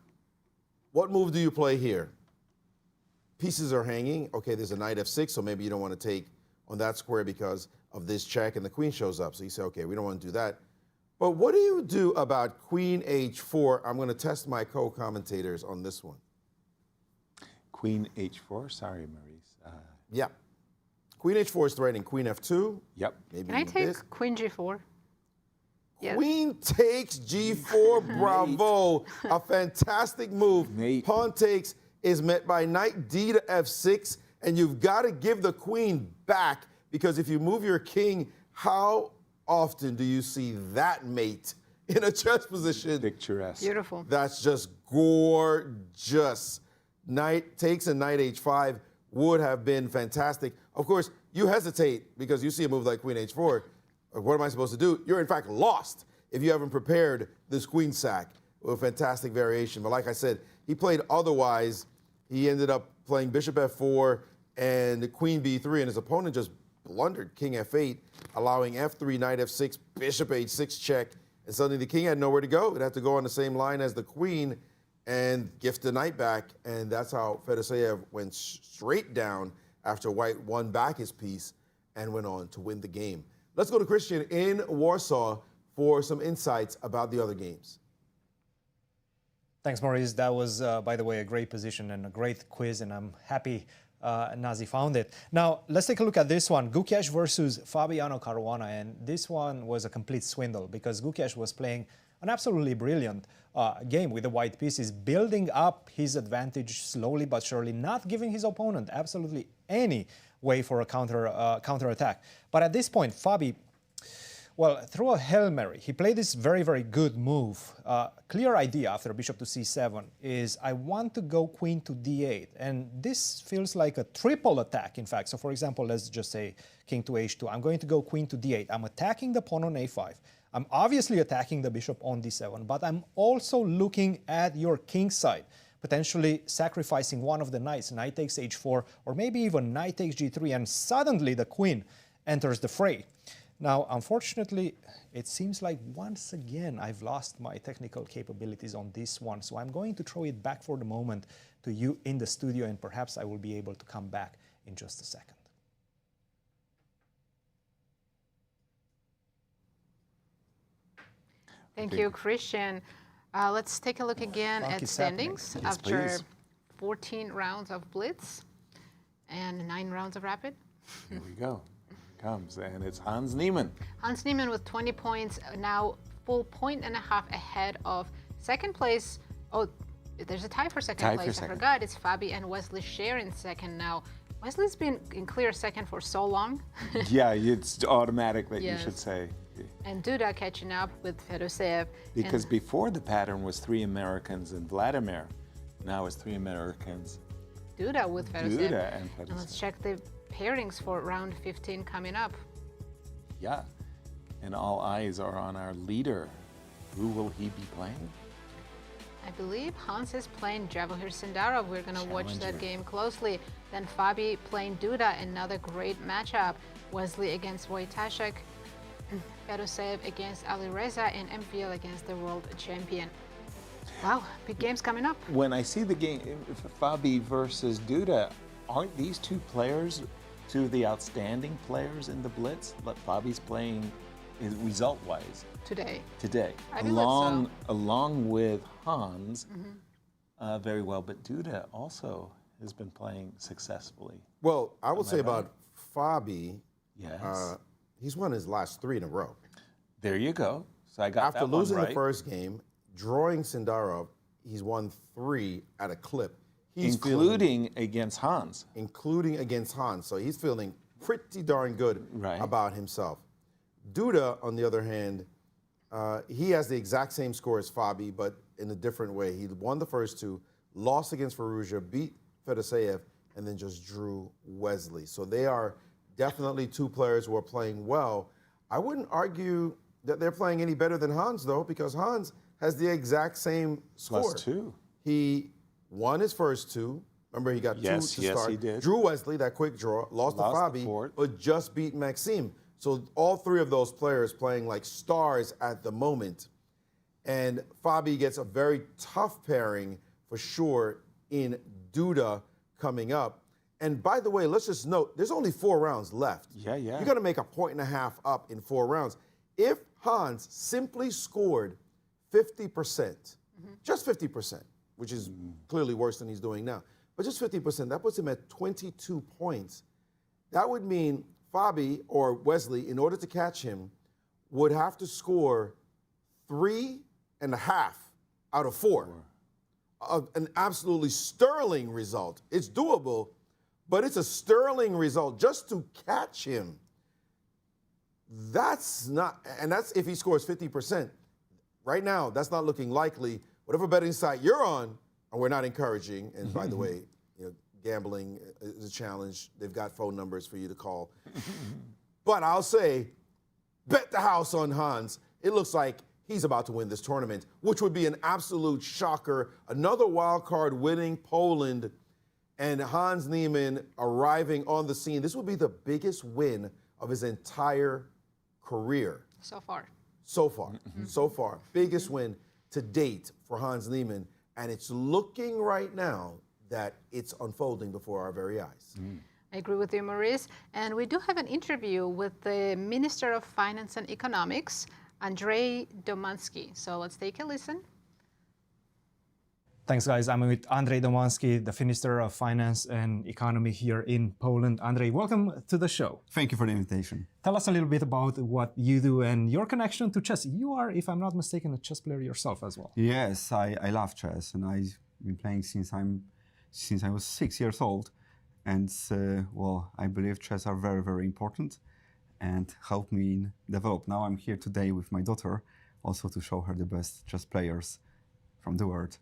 S7: what move do you play here? Pieces are hanging. Okay, there's a knight f6, so maybe you don't want to take on that square because of this check, and the queen shows up. So you say, okay, we don't want to do that. But what do you do about queen h4? I'm going to test my co-commentators on this one.
S5: Queen h4, sorry, Maurice.
S7: Yeah. Queen h4 is threatening. Queen f2.
S5: Yep.
S7: Maybe
S4: Can I take
S7: this.
S4: Queen g4? Yes.
S7: Queen takes g4, bravo. A fantastic move.
S5: Mate.
S7: Pawn takes is met by knight d to f6, and you've got to give the queen back, because if you move your king, how often do you see that mate in a chess position?
S5: Picturesque.
S4: Beautiful.
S7: That's just gorgeous. Knight takes and knight h5 would have been fantastic. Of course, you hesitate because you see a move like queen h4. What am I supposed to do? You're in fact lost if you haven't prepared this queen sack. A fantastic variation. But like I said, he played otherwise. He ended up playing bishop f4 and queen b3, and his opponent just blundered king f8, allowing f3, knight f6, bishop h6 check, and suddenly the king had nowhere to go. It had to go on the same line as the queen and gift the knight back, and that's how Fedoseev went straight down after white won back his piece and went on to win the game. Let's go to Cristian in Warsaw for some insights about the other games.
S2: Thanks, Maurice. That was, by the way, a great position and a great quiz, and I'm happy Nazi found it. Now, let's take a look at this one. Gukesh versus Fabiano Caruana, and this one was a complete swindle because Gukesh was playing an absolutely brilliant game with the white pieces, building up his advantage slowly but surely, not giving his opponent absolutely any way for a counter attack. But at this point, Fabi, well, through a Hail Mary, he played this very, very good move. Clear idea after bishop to c7 is I want to go queen to d8. And this feels like a triple attack, in fact. So, for example, let's just say king to h2. I'm going to go queen to d8. I'm attacking the pawn on a5. I'm obviously attacking the bishop on d7, but I'm also looking at your king side, potentially sacrificing one of the knights, knight takes h4, or maybe even knight takes g3, and suddenly the queen enters the fray. Now, unfortunately, it seems like once again I've lost my technical capabilities on this one, so I'm going to throw it back for the moment to you in the studio, and perhaps I will be able to come back in just a second.
S4: Thank you, Cristian. Let's take a look again at standings after
S5: please.
S4: 14 rounds of Blitz and 9 rounds of Rapid.
S5: Here we go. Comes, and it's Hans Niemann.
S4: Hans Niemann with 20 points, now full point and a half ahead of second place. Oh, there's a tie for second place. I forgot. It's Fabi and Wesley sharing second now. Wesley's been in clear second for so long.
S5: Yeah, it's automatic that
S4: Yes.
S5: you should say.
S4: And Duda catching up with Fedoseev.
S5: Because before the pattern was 3 Americans and Vladimir. Now it's 3 Americans.
S4: Duda with Fedoseev.
S5: Duda and
S4: And let's
S5: Fedoseev.
S4: check the pairings for round 15 coming up.
S5: Yeah. And all eyes are on our leader. Who will he be playing?
S4: I believe Hans is playing Javokhir Sindarov. We're going to watch that game closely. Then Fabi playing Duda, another great matchup. Wesley against Wojtaszek, Fedoseev against Alireza, and MVL against the world champion. Wow, big games coming up.
S5: When I see the game, Fabi versus Duda, aren't these two players two of the outstanding players in the Blitz? But Fabi's playing result-wise
S4: Today. I believe
S5: along
S4: so.
S5: along with Hans, very well. But Duda also has been playing successfully.
S7: Well, I would say about Fabi,
S5: Yes.
S7: he's won his last 3 in a row.
S5: There you go. So I got
S7: After
S5: that one
S7: losing
S5: right.
S7: the first game, drawing Sindarov, he's won 3 at a clip. He's
S5: including against Hans.
S7: including against Hans. So he's feeling pretty darn good
S5: Right.
S7: about himself. Duda, on the other hand, he has the exact same score as Fabi, but in a different way. He won the first 2, lost against Firouzja, beat Fedoseev, and then just drew Wesley. So they are definitely 2 players who are playing well. I wouldn't argue that they're playing any better than Hans, though, because Hans has the exact same score.
S5: +2.
S7: He won his first 2. Remember, he got 2 to start.
S5: He did.
S7: Drew Wesley, that quick draw, lost to
S5: Lost the
S7: Fabi,
S5: fourth.
S7: but just beat Maxime. So all 3 of those players playing like stars at the moment. And Fabi gets a very tough pairing for sure in Duda coming up. And by the way, let's just note, there's only 4 rounds left.
S5: Yeah.
S7: You're going to make a 1.5 up in 4 rounds. If Hans simply scored 50%, just 50%, which is clearly worse than he's doing now, but just 50%, that puts him at 22 points. That would mean Fabi or Wesley, in order to catch him, would have to score 3.5 out of 4. An absolutely sterling result. It's doable, but it's a sterling result just to catch him. That's not, and that's if he scores 50%. Right now, that's not looking likely. Whatever betting site you're on, and we're not encouraging, and by the way, gambling is a challenge. They've got phone numbers for you to call. But I'll say, bet the house on Hans. It looks like he's about to win this tournament, which would be an absolute shocker. Another wild card winning Poland, and Hans Niemann arriving on the scene. This would be the biggest win of his entire career.
S4: So far.
S7: So far. Biggest win to date for Hans Niemann. And it's looking right now that it's unfolding before our very eyes.
S4: I agree with you, Maurice. And we do have an interview with the Minister of Finance and Economics, Andre Dmanski. So let's take a listen.
S2: Thanks, guys. I'm with Andre Dmanski, the Minister of Finance and Economy here in Poland. Andre, welcome to the show.
S9: Thank you for the invitation.
S2: Tell us a little bit about what you do and your connection to chess. You are, if I'm not mistaken, a chess player yourself as well.
S9: Yes, I love chess, and I've been playing since I was 6 years old. And well, I believe chess are very, very important and help me develop. Now I'm here today with my daughter, also to show her the best chess players from the world.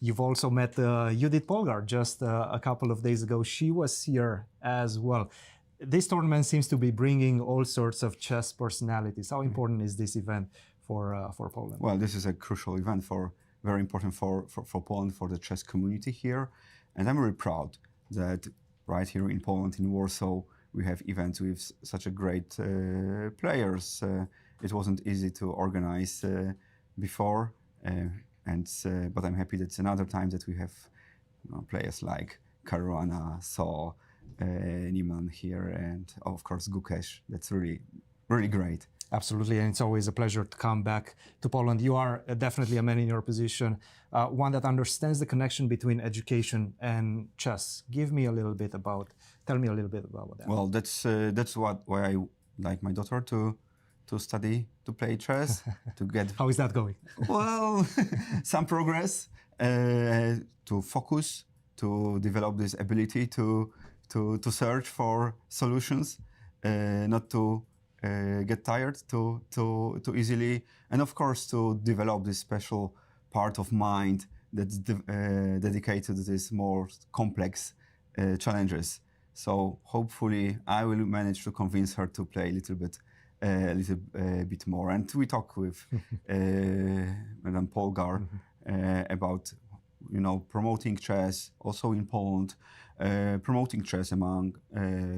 S2: You've also met Judith Polgar just a couple of days ago. She was here as well. This tournament seems to be bringing all sorts of chess personalities. How important is this event for Poland?
S9: Well, this is a crucial event, very important for Poland, for the chess community here. And I'm very proud that right here in Poland, in Warsaw, we have events with such a great players. It wasn't easy to organize before. But I'm happy that it's another time that we have players like Caruana, Niemann here, and of course Gukesh. That's really, really great.
S2: Absolutely, and it's always a pleasure to come back to Poland. You are definitely a man in your position, one that understands the connection between education and chess. Tell me a little bit about that.
S9: Well, that's why I like my daughter to study, to play chess, to get...
S2: How is that going?
S9: Well, some progress, to focus, to develop this ability to search for solutions, not to get tired too easily, and of course to develop this special part of mind that's dedicated to these more complex challenges. So hopefully I will manage to convince her to play a little bit more. And we talk with Madame Polgar about promoting chess also in Poland, promoting chess among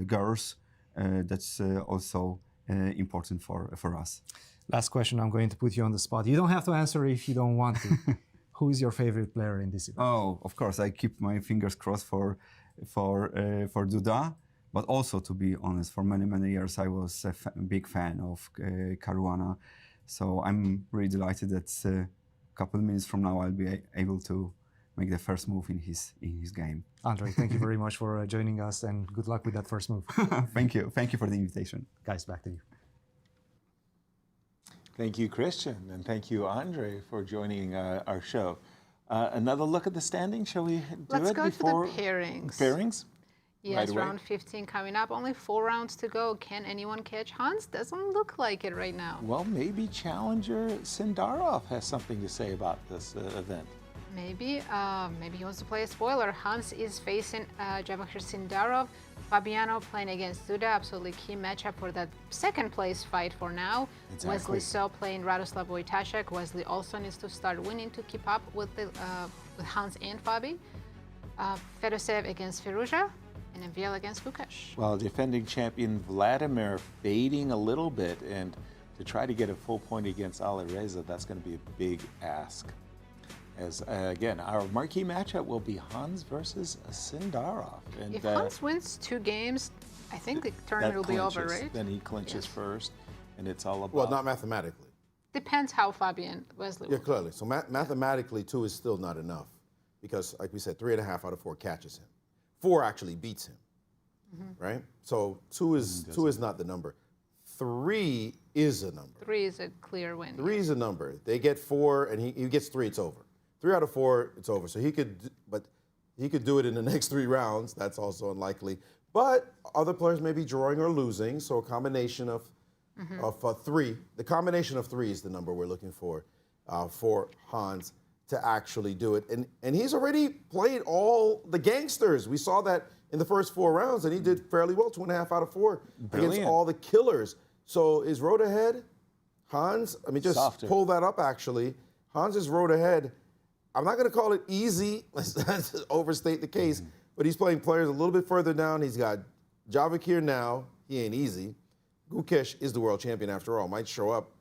S9: girls. That's also important for us.
S2: Last question, I'm going to put you on the spot. You don't have to answer if you don't want to. Who is your favorite player in this event?
S9: Oh, of course, I keep my fingers crossed for Duda, but also, to be honest, for many years I was a big fan of Caruana. So I'm really delighted that a couple of minutes from now I'll be able to make the first move in his game.
S2: Andre, thank you very much for joining us, and good luck with that first move.
S9: Thank you for the invitation.
S2: Guys, back to you.
S5: Thank you, Cristian, and thank you, Andre, for joining our show. Another look at the standing. Shall we do
S4: Let's
S5: it
S4: go
S5: before
S4: to the pairings.
S5: Pairings?
S4: Yes,
S5: Right away.
S4: round 15 coming up. Only 4 rounds to go. Can anyone catch Hans? Doesn't look like it right now.
S5: Well, maybe challenger Sindarov has something to say about this event.
S4: Maybe he wants to play a spoiler. Hans is facing Javokhir Sindarov. Fabiano playing against Duda. Absolutely key matchup for that second place fight for now.
S5: Exactly.
S4: Wesley playing Radoslaw Wojtaszek. Wesley also needs to start winning to keep up with Hans and Fabi. Fedoseev against Firouzja. And Enviel against Gukesh.
S5: Well, defending champion Vladimir fading a little bit, and to try to get a full point against Alireza, that's going to be a big ask. As again, our marquee matchup will be Hans versus Sindarov. And
S4: If Hans wins 2 games, I think the tournament will be over, right?
S5: Then he clinches first, and it's all about.
S7: Well, not mathematically.
S4: Depends how Fabi and Wesley
S7: Yeah,
S4: will.
S7: clearly. So mathematically, 2 is still not enough because, like we said, 3.5 out of 4 catches him. 4 actually beats him, right? So 2 is not the number. 3 is a number.
S4: 3 is a clear win.
S7: 3 is a number. They get 4, and he gets 3. It's over. 3 out of 4, it's over. So he could do it in the next 3 rounds. That's also unlikely. But other players may be drawing or losing. So a combination of 3. The combination of 3 is the number we're looking for Hans to actually do it. And he's already played all the gangsters. We saw that in the first 4 rounds, and he did fairly well, 2.5 out of 4 against all the killers. So is road ahead? Hans, I mean, just pull that up, actually. Hans is road ahead. I'm not going to call it easy. Let's overstate the case. But he's playing players a little bit further down. He's got Javokhir now. He ain't easy. Gukesh is the world champion after all. Might show up,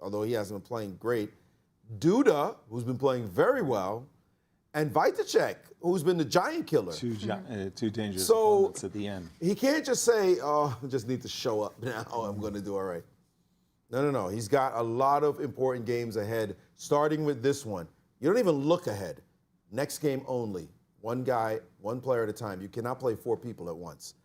S7: although he hasn't been playing great. Duda, who's been playing very well, and Wojtaszek, who's been the giant killer.
S5: Two dangerous opponents at the end.
S7: He can't just say, oh, I just need to show up now. I'm going to do all right. No. He's got a lot of important games ahead, starting with this one. You don't even look ahead. Next game only. One guy, one player at a time. You cannot play 4 people at once.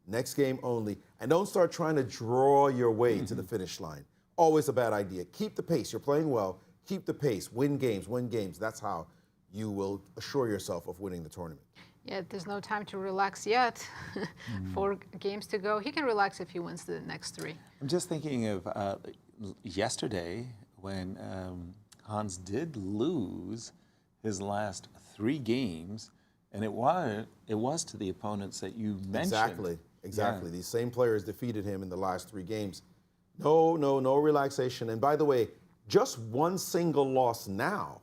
S7: Next game only. And don't start trying to draw your way to the finish line. Always a bad idea. Keep the pace. You're playing well. Keep the pace. Win games. That's how you will assure yourself of winning the tournament.
S4: Yeah, there's no time to relax yet. 4 games to go. He can relax if he wins the next 3.
S5: I'm just thinking of yesterday when Hans did lose his last 3 games, and it was to the opponents that you mentioned.
S7: Exactly. These same players defeated him in the last 3 games. No relaxation. And by the way, just 1 single loss now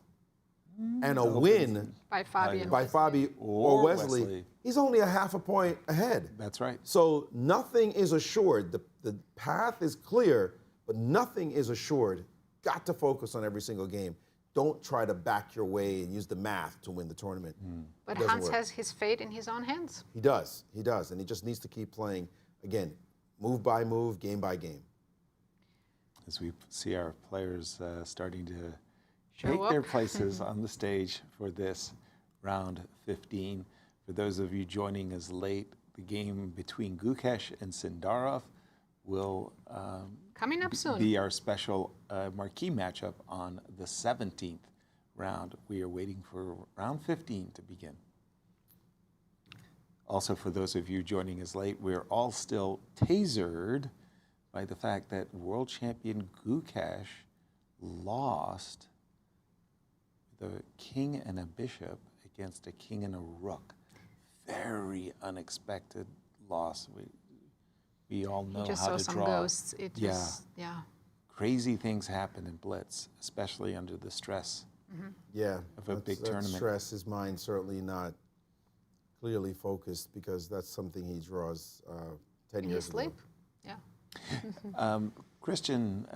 S7: and a win
S4: by Fabi
S7: or Wesley. He's only a half a point ahead.
S5: That's right.
S7: So nothing is assured. The path is clear, but nothing is assured. Got to focus on every single game. Don't try to back your way and use the math to win the tournament.
S4: But Hans has his fate in his own hands.
S7: He does, and he just needs to keep playing, again, move by move, game by game.
S5: As we see our players starting to take their places on the stage for this round 15. For those of you joining us late, the game between Gukesh and Sindarov will
S4: coming up soon.
S5: Be our special marquee matchup on the 17th round. We are waiting for round 15 to begin. Also, for those of you joining us late, we're all still tasered by the fact that world champion Gukesh lost the king and a bishop against a king and a rook. Very unexpected loss. We all know how to draw.
S4: Just saw some ghosts. Crazy
S5: things happen in Blitz, especially under the stress
S7: Yeah,
S5: of a big
S7: that
S5: tournament.
S7: stress, his mind certainly not clearly focused because that's something he draws 10
S4: In
S7: years
S4: his sleep?
S7: ago.
S4: Yeah.
S5: Cristian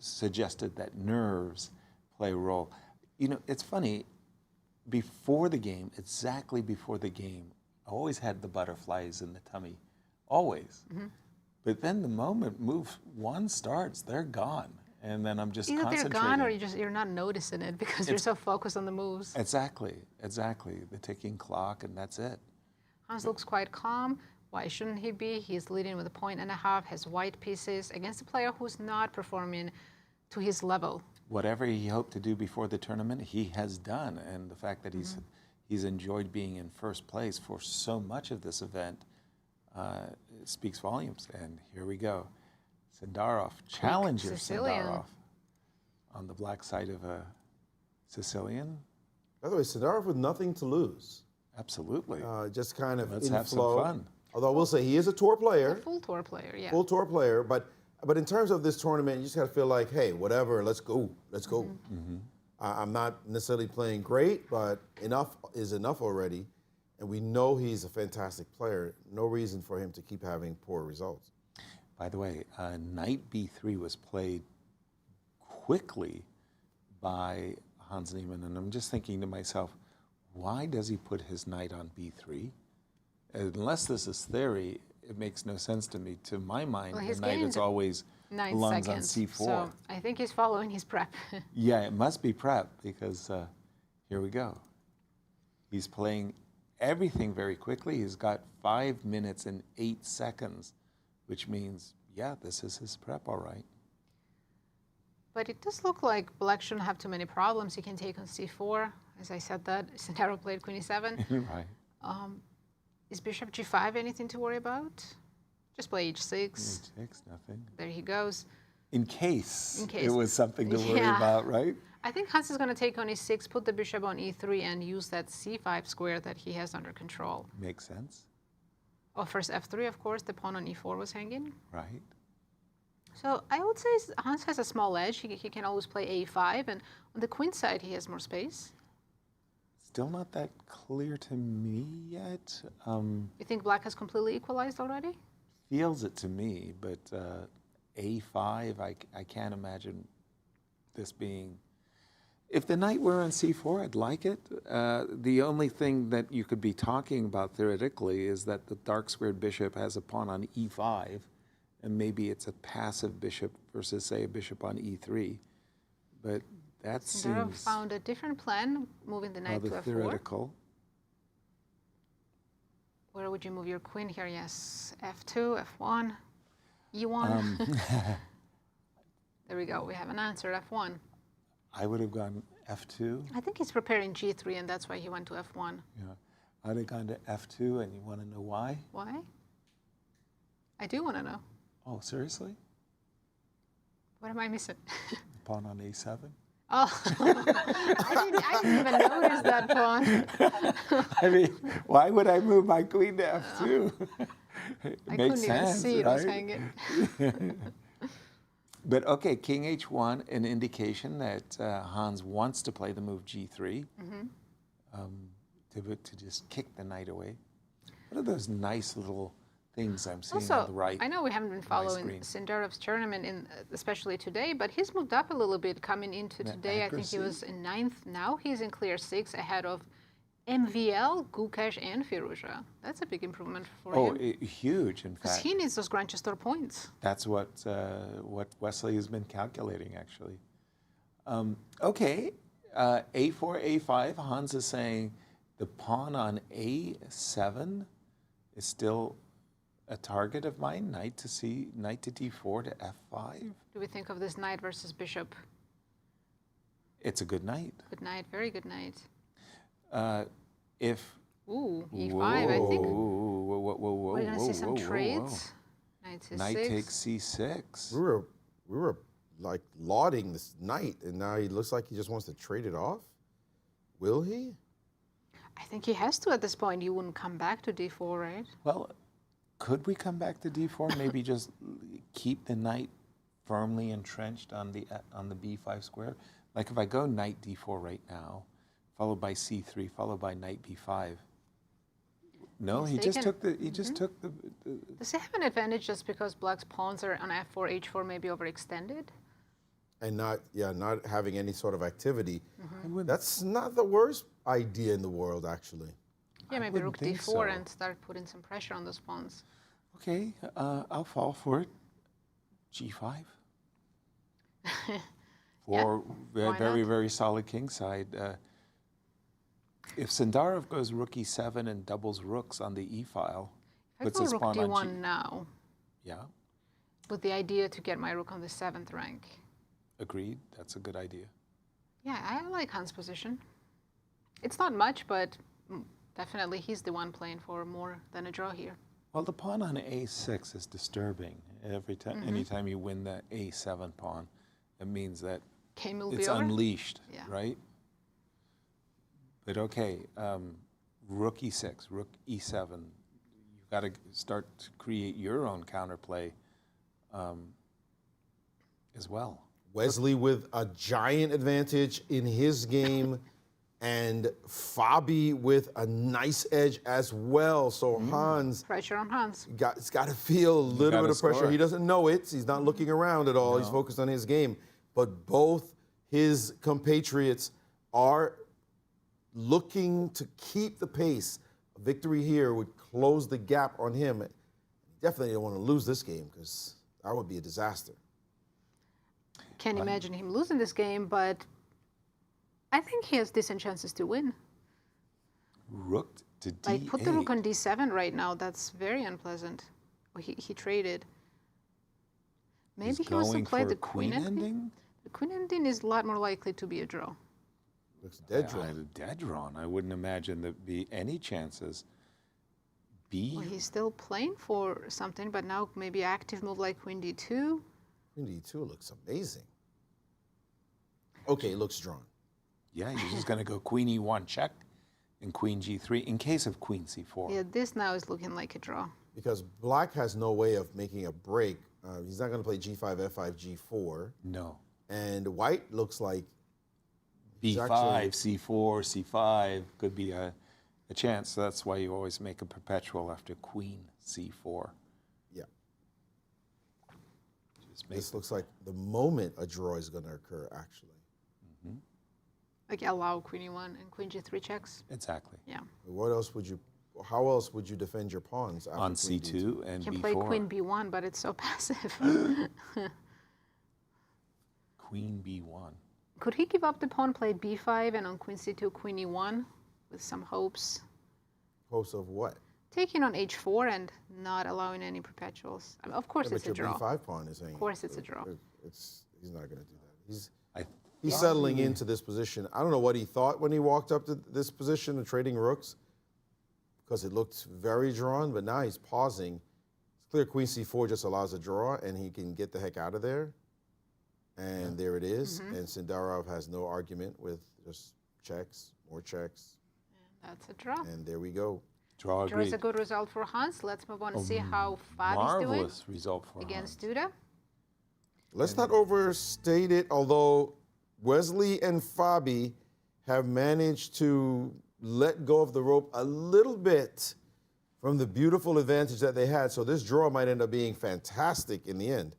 S5: suggested that nerves play a role. You know, it's funny, before the game, exactly before the game, I always had the butterflies in the tummy, always. But then the moment move one starts, they're gone. And then I'm just
S4: Either they're
S5: concentrating.
S4: gone or you're not noticing it because you're so focused on the moves.
S5: Exactly, exactly. The ticking clock, and that's it.
S4: Hans looks quite calm. Why shouldn't he be? He's leading with 1.5 points, has white pieces against a player who's not performing to his level.
S5: Whatever he hoped to do before the tournament, he has done. And the fact that he's enjoyed being in first place for so much of this event speaks volumes. And here we go. Sindarov, challenger
S4: Sicilian.
S5: Sindarov on the black side of a Sicilian.
S7: By the way, Sindarov with nothing to lose.
S5: Absolutely.
S7: Just kind of
S5: Let's
S7: in
S5: have
S7: flow.
S5: some fun.
S7: Although I will say he is a tour player.
S4: A full tour player, yeah.
S7: Full tour player, but in terms of this tournament, you just got to feel like, hey, whatever, let's go. I'm not necessarily playing great, but enough is enough already, and we know he's a fantastic player. No reason for him to keep having poor results.
S5: By the way, knight b3 was played quickly by Hans Niemann, and I'm just thinking to myself, why does he put his knight on b3? Unless this is theory, it makes no sense to me. To my mind,
S4: Well,
S5: the knight is always
S4: 9
S5: belongs on
S4: seconds.
S5: c4.
S4: So I think he's following his prep.
S5: Yeah, it must be prep because here we go. He's playing everything very quickly. He's got 5 minutes and 8 seconds, which means, yeah, this is his prep, all right.
S4: But it does look like black shouldn't have too many problems. He can take on c4. As I said that, Sindarov played queen e7.
S5: Right.
S4: Is bishop g5 anything to worry about? Just play h6.
S5: H6, nothing.
S4: There he goes.
S5: In case
S4: In case.
S5: it was something to worry
S4: Yeah.
S5: about, right?
S4: I think Hans is going to take on e6, put the bishop on e3, and use that c5 square that he has under control.
S5: Makes sense,
S4: Oh, first f3, of course. The pawn on e4 was hanging.
S5: right?
S4: So I would say Hans has a small edge. He can always play a5, and on the queen side, he has more space.
S5: Still not that clear to me yet.
S4: You think black has completely equalized already?
S5: Feels it to me, but a5, I can't imagine this being. If the knight were on c4, I'd like it. The only thing that you could be talking about theoretically is that the dark squared bishop has a pawn on e5, and maybe it's a passive bishop versus, say, a bishop on e3. But that
S4: Sindarov
S5: seems
S4: found a different plan, moving the knight to
S5: rather
S4: f4.
S5: theoretical.
S4: Where would you move your queen here? Yes, f2, f1, e1. There we go. We have an answer, f1.
S5: I would have gone f2.
S4: I think he's preparing g3, and that's why he went to f1.
S5: Yeah, I'd have gone to f2, and you want to know why?
S4: Why? I do want to know.
S5: Oh, seriously?
S4: What am I missing?
S5: Pawn on a7?
S4: Oh, I didn't even notice that pawn.
S5: I mean, why would I move my queen to f2? It
S4: I
S5: makes
S4: couldn't even
S5: sense,
S4: see it was
S5: right?
S4: hanging.
S5: But okay, king h1, an indication that Hans wants to play the move g3 to just kick the knight away. What are those nice little things I'm seeing on the right?
S4: I know we haven't been following Sindarov's tournament, especially today, but he's moved up a little bit coming into today. I think he was in 9th. Now he's in clear 6 ahead of MVL, Gukesh, and Firouzja. That's a big improvement for him.
S5: Huge, in
S4: Because
S5: fact.
S4: he needs those Jan-Krzysztof points.
S5: That's what Wesley has been calculating, actually. Okay, a4, a5. Hans is saying the pawn on a7 is still a target of mine. Knight to d4 to f5.
S4: Do we think of this knight versus bishop?
S5: It's a good knight.
S4: Good knight, very good knight.
S5: If
S4: Ooh, e5, I think.
S5: Whoa,
S4: We're going to see some trades. Knight to
S5: Knight
S4: 6.
S5: takes c6.
S7: We were like lauding this knight, and now he looks like he just wants to trade it off. Will he?
S4: I think he has to at this point. You wouldn't come back to d4, right?
S5: Well, could we come back to d4? Maybe just keep the knight firmly entrenched on the b5 square. Like if I go knight d4 right now, followed by c3, followed by knight b5. No, he just took the. He just took the.
S4: Does he have an advantage just because Black's pawns are on f4, h4, maybe overextended?
S7: And not having any sort of activity. That's not the worst idea in the world, actually.
S4: Yeah, maybe rook d4
S5: so.
S4: and start putting some pressure on those pawns.
S5: Okay, I'll fall for it. G5. For very, very solid king side. If Sindarov goes rook e7 and doubles rooks on the e file, puts his
S4: rook
S5: pawn
S4: d1
S5: on G.
S4: now,
S5: Yeah,
S4: with the idea to get my rook on the 7th rank.
S5: agreed. That's a good idea.
S4: Yeah, I like Hans' position. It's not much, but definitely he's the one playing for more than a draw here.
S5: Well, the pawn on a6 is disturbing. Every time, anytime you win the a7 pawn, it means that
S4: Game will
S5: it's
S4: be over.
S5: unleashed,
S4: Yeah.
S5: right? But okay, rook e6, rook e7. You've got to start to create your own counterplay as well.
S7: Wesley with a giant advantage in his game, and Fabi with a nice edge as well. So Hans
S4: Pressure on Hans.
S7: it's got to feel a little
S5: gotta
S7: bit of pressure.
S5: score.
S7: He doesn't know it. He's not looking around at all. He's focused on his game. But both his compatriots are looking to keep the pace. A victory here would close the gap on him. He definitely don't want to lose this game because that would be a disaster.
S4: Can't imagine him losing this game, but I think he has decent chances to win.
S5: Rook to d8.
S4: Like, put the rook on d7 right now. That's very unpleasant. Oh, he traded. Maybe
S5: He's
S4: he wants to
S5: going
S4: play
S5: for
S4: the
S5: a
S4: queen ending. The queen ending is a lot more likely to be a draw.
S7: Looks dead drawn.
S5: Dead drawn. I wouldn't imagine there'd be any chances.
S4: Well, he's still playing for something, but now maybe active move like queen d2.
S7: Queen d2 looks amazing. Okay, it looks drawn.
S5: Yeah, you're just going to go queen e1 check and queen g3 in case of queen c4.
S4: Yeah, this now is looking like a draw.
S7: Because black has no way of making a break. He's not going to play g5, f5, g4.
S5: No.
S7: And white looks like
S5: b5,
S7: actually-
S5: c4, c5 could be a chance. So that's why you always make a perpetual after queen c4.
S7: Yeah.
S5: Just make
S7: This looks like the moment a draw is going to occur, actually.
S4: Like allow queen e1 and queen g3 checks.
S5: exactly.
S4: Yeah.
S7: What else would you? How else would you defend your pawns after
S5: On
S7: queen
S5: c2
S7: d2?
S5: and
S4: Can
S5: b4.
S4: play queen b1, but it's so passive.
S5: Queen b1.
S4: Could he give up the pawn, play b5, and on queen c2, queen e1, with some hopes?
S7: Hopes of what?
S4: Taking on h4 and not allowing any perpetuals. I mean, of course,
S7: Yeah,
S4: it's
S7: but
S4: a
S7: your
S4: draw.
S7: b5 pawn is hanging.
S4: Of course, it's a draw.
S7: He's not going to do that.
S5: I
S7: He's settling into this position. I don't know what he thought when he walked up to this position of trading rooks, because it looked very drawn, but now he's pausing. It's clear queen c4 just allows a draw, and he can get the heck out of there. And there it is. And Sindarov has no argument with just checks, more checks.
S4: That's a draw.
S7: And there we go.
S5: draw
S4: Draw is
S5: agreed.
S4: a good result for Hans. Let's move on and see how Fabi's doing
S5: Marvelous result for
S4: against
S5: Hans.
S4: Duda.
S7: Let's not overstate it, although Wesley and Fabi have managed to let go of the rope a little bit from the beautiful advantage that they had. So this draw might end up being fantastic in the end.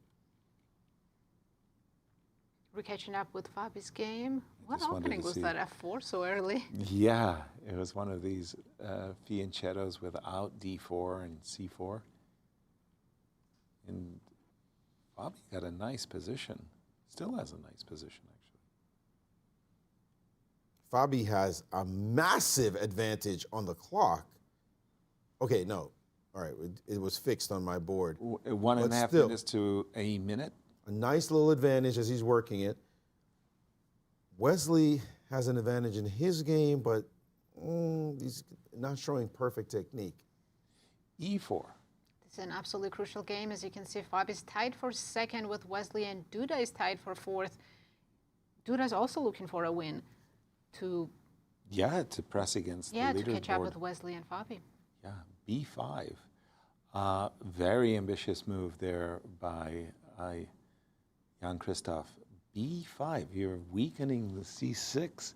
S4: We're catching up with Fabi's game. What
S5: just wanted
S4: opening
S5: to
S4: was
S5: see.
S4: that f4 so early?
S5: Yeah, it was one of these fianchettos without d4 and c4. And Fabi got a nice position. Still has a nice position, actually.
S7: Fabi has a massive advantage on the clock. Okay, no. All right, it was fixed on my board.
S5: 1.5
S7: still.
S5: minutes to a minute.
S7: A nice little advantage as he's working it. Wesley has an advantage in his game, but he's not showing perfect technique.
S5: e4.
S4: It's an absolutely crucial game. As you can see, Fabi's tied for second with Wesley, and Duda is tied for fourth. Duda's also looking for a win to
S5: To press against the
S4: to
S5: leaderboard.
S4: catch up with Wesley and Fabi.
S5: Yeah, b5. Very ambitious move there by Jan-Krzysztof, b5. You're weakening the c6.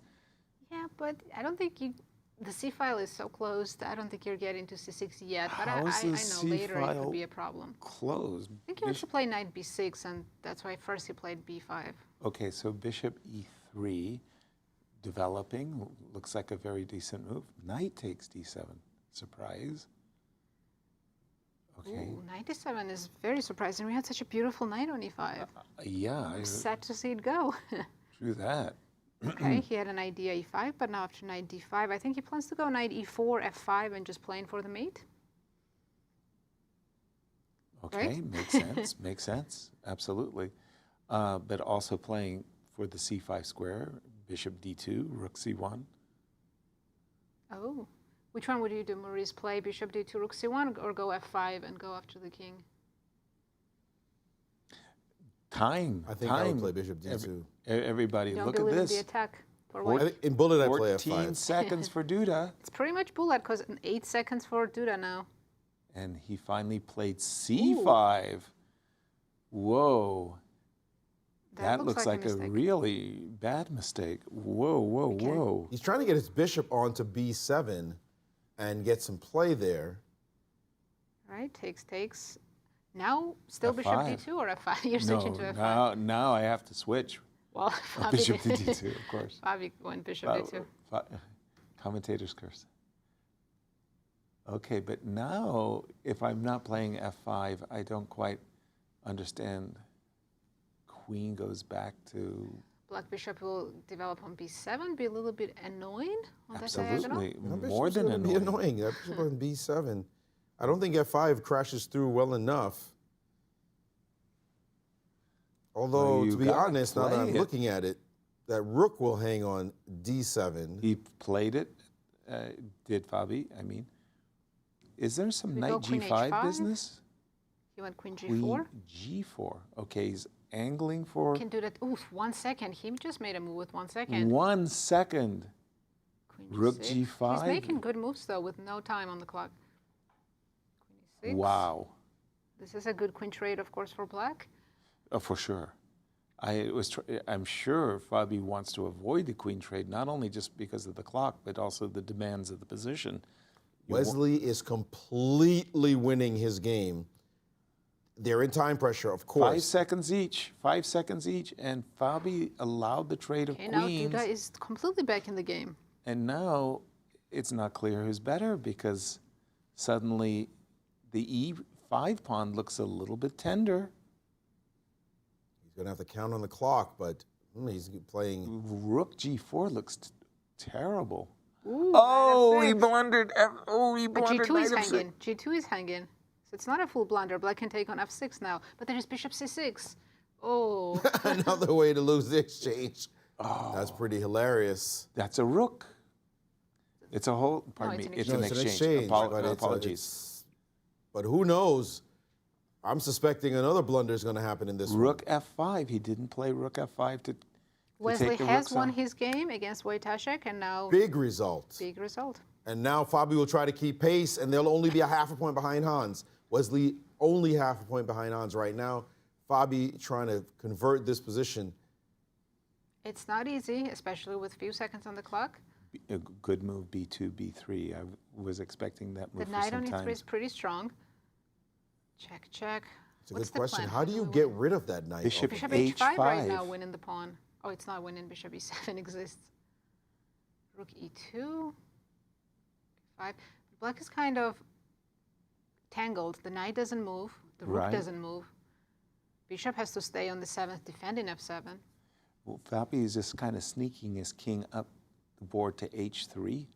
S4: Yeah, but I don't think you. The C file is so closed. I don't think you're getting to C6 yet. But I
S5: How's the
S4: know
S5: C
S4: later it
S5: file
S4: could be a problem.
S5: closed?
S4: I think he wants to play knight B6, and that's why first he played B5.
S5: Okay, so bishop e3, developing, looks like a very decent move. Knight takes d7, surprise. Okay.
S4: Ooh, knight D7 is very surprising. We had such a beautiful knight on E5.
S5: Yeah,
S4: I'm sad to see it go.
S5: true that.
S4: Okay, he had an idea E5, but now after knight D5, I think he plans to go knight E4, F5, and just playing for the mate.
S5: Okay,
S4: Right?
S5: makes sense, makes sense, absolutely. But also playing for the c5 square, bishop d2, rook c1.
S4: Oh, which one would you do, Maurice? Play bishop D2, rook C1, or go F5 and go after the king?
S5: Time,
S7: I think
S5: time.
S7: I would play bishop D2.
S5: Everybody,
S4: Don't
S5: look at
S4: believe in
S5: this.
S4: the attack. For
S7: I
S4: white.
S7: think in bullet I play
S5: 14
S7: F5.
S5: seconds for Duda.
S4: It's pretty much bullet, because 8 seconds for Duda now.
S5: And he finally played c5. Whoa. That looks like a
S4: mistake.
S5: really bad mistake. Whoa, whoa,
S4: Okay.
S5: whoa.
S7: He's trying to get his bishop onto B7 and get some play there.
S4: Right, takes. Now, still bishop
S5: F5.
S4: D2 or F5? You're
S5: No,
S4: switching to F5.
S5: now I have to switch.
S4: Well, Fabi
S5: Bishop to d2, of course.
S4: Fabi went bishop D2.
S5: Commentator's curse. Okay, but now if I'm not playing f5, I don't quite understand. Queen goes back to...
S4: Black bishop will develop on B7, be a little bit annoying on that diagonal.
S5: Absolutely,
S7: That
S5: more
S7: bishop's
S5: than
S7: gonna be
S5: annoying.
S7: annoying. That bishop on B7. I don't think F5 crashes through well enough. Although,
S5: Well, you
S7: to be
S5: gotta
S7: honest, now that I'm
S5: play it.
S7: looking at it, that rook will hang on D7.
S5: He played it, did Fabi, I mean. Is there some
S4: We
S5: knight
S4: go queen
S5: g5
S4: H5?
S5: business?
S4: He went queen G4.
S5: Queen g4. Okay, he's angling for
S4: Can do that. Oof, 1 second. He just made a move with 1 second.
S5: 1 second.
S4: Queen
S5: Rook
S4: G6.
S5: G5.
S4: He's making good moves, though, with no time on the clock. Queen E6.
S5: Wow.
S4: This is a good queen trade, of course, for black.
S5: Oh, for sure. I'm sure Fabi wants to avoid the queen trade, not only just because of the clock, but also the demands of the position.
S7: Wesley is completely winning his game. They're in time pressure, of course.
S5: 5 seconds each, 5 seconds each, and Fabi allowed the trade of
S4: Okay, now
S5: queens.
S4: Duda is completely back in the game.
S5: And now it's not clear who's better because suddenly the E5 pawn looks a little bit tender.
S7: He's going to have to count on the clock, but he's playing.
S5: Rook G4 looks terrible.
S4: Ooh,
S5: Oh,
S4: knight
S5: he
S4: F6.
S5: blundered. He
S4: But
S5: blundered.
S4: G2 is
S5: knight F6.
S4: hanging. G2 is hanging. So it's not a full blunder. Black can take on F6 now. But there's bishop C6. Oh.
S7: Another way to lose the exchange. Oh. That's pretty hilarious.
S5: That's a rook. It's a whole. Pardon
S4: it's
S5: me.
S4: an
S5: It's
S7: No,
S5: an
S7: it's
S5: exchange.
S7: but
S5: Apologies.
S7: but who knows? I'm suspecting another blunder is going to happen in this
S5: Rook F5. He didn't play Rook F5 to
S4: Wesley
S5: take the
S4: has
S5: rooks
S4: won
S5: off.
S4: his game against Wojtaszek, and now
S7: one. Big result.
S4: big result.
S7: And now Fabi will try to keep pace, and they'll only be a half a point behind Hans. Wesley only half a point behind Hans right now. Fabi trying to convert this position.
S4: It's not easy, especially with few seconds on the clock.
S5: A good move, B2, B3. I was expecting that move
S4: The
S5: for
S4: knight
S5: some
S4: on
S5: time.
S4: E3 is pretty strong. Check, check.
S7: It's a
S4: What's
S7: good
S4: the
S7: question.
S4: plan?
S7: How do you
S4: we
S7: get
S4: win?
S7: rid of that knight?
S5: Bishop
S4: Bishop
S5: H5.
S4: H5 right now, winning the pawn. Oh, it's not winning. Bishop E7 exists. Rook E2. 5. Black is kind of tangled. The knight doesn't move. The rook
S5: Right.
S4: doesn't move. Bishop has to stay on the 7th, defending F7.
S5: Well, Fabi is just kind of sneaking his king up the board to H3.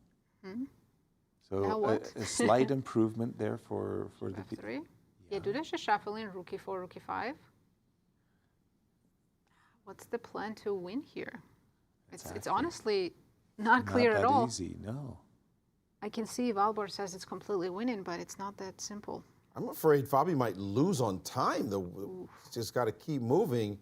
S4: Now
S5: So
S4: what?
S5: a slight improvement there for the...
S4: F3. Yeah, Duda's just shuffling rook E4, rook E5. What's the plan to win here? It's
S5: Exactly.
S4: honestly not clear
S5: Not
S4: at
S5: that
S4: all.
S5: easy, no.
S4: I can see Valborg says it's completely winning, but it's not that simple.
S7: I'm afraid Fabi might lose on time. Though, just got to keep moving.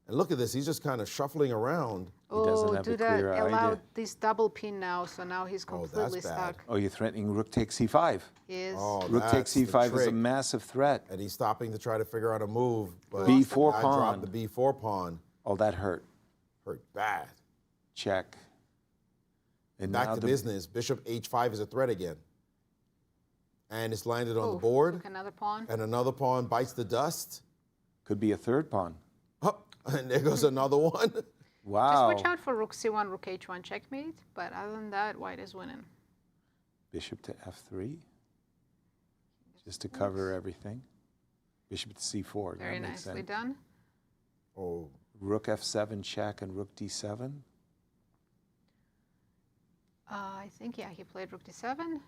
S7: And look at this, he's just kind of shuffling around.
S5: doesn't have a
S4: Duda
S5: clear
S4: allowed
S5: idea.
S4: this double pin now, so now he's completely
S7: that's bad.
S4: stuck.
S5: Oh, you're threatening rook takes c5.
S4: He is.
S7: Oh,
S5: Rook takes
S7: that's the
S5: c5 is a
S7: trick.
S5: massive threat.
S7: And he's stopping to try to figure out a move. But
S5: B4
S7: I
S5: pawn.
S7: dropped the B4 pawn.
S5: Oh, that hurt.
S7: Hurt bad.
S5: Check. And
S7: Back
S5: now
S7: to
S5: the
S7: business. Bishop H5 is a threat again. And it's landed on the
S4: Ooh,
S7: board.
S4: took another pawn.
S7: And another pawn bites the dust.
S5: could be a third pawn.
S7: Oh, and there goes another one.
S5: Wow.
S4: Just watch out for rook c1, rook h1 checkmate. But other than that, white is winning.
S5: Bishop to f3. Just to cover everything. Bishop to c4.
S4: Very
S5: that makes
S4: nicely
S5: sense.
S4: done.
S7: Oh,
S5: Rook f7 check and rook d7.
S4: I think, yeah, he played rook d7.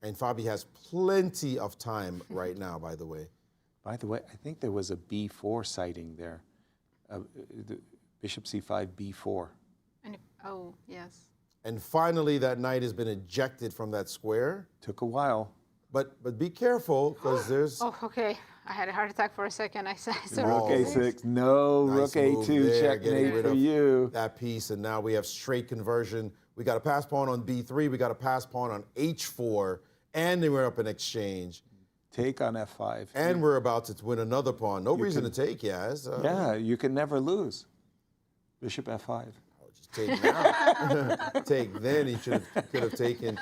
S7: and Fabi has plenty of time right now, by the way.
S5: By the way, I think there was a b4 sighting there. The bishop c5, b4.
S4: And oh, yes.
S7: And finally, that knight has been ejected from that square.
S5: Took a while.
S7: But be careful, because there's...
S4: Oh, okay. I had a heart attack for a second. I said
S5: Rook
S7: Oh.
S5: a6. No,
S7: Nice
S5: rook
S7: move
S5: a2
S7: there, getting
S5: checkmate
S7: rid
S5: for
S7: of
S5: you.
S7: that piece, and now we have straight conversion. We got a pass pawn on b3, we got a pass pawn on h4, and then we're up in exchange.
S5: Take on f5.
S7: And we're about to win another pawn. No reason to take, Yaz.
S5: Yeah, you can never lose. Bishop f5.
S7: Just take now. Take then, he could have taken.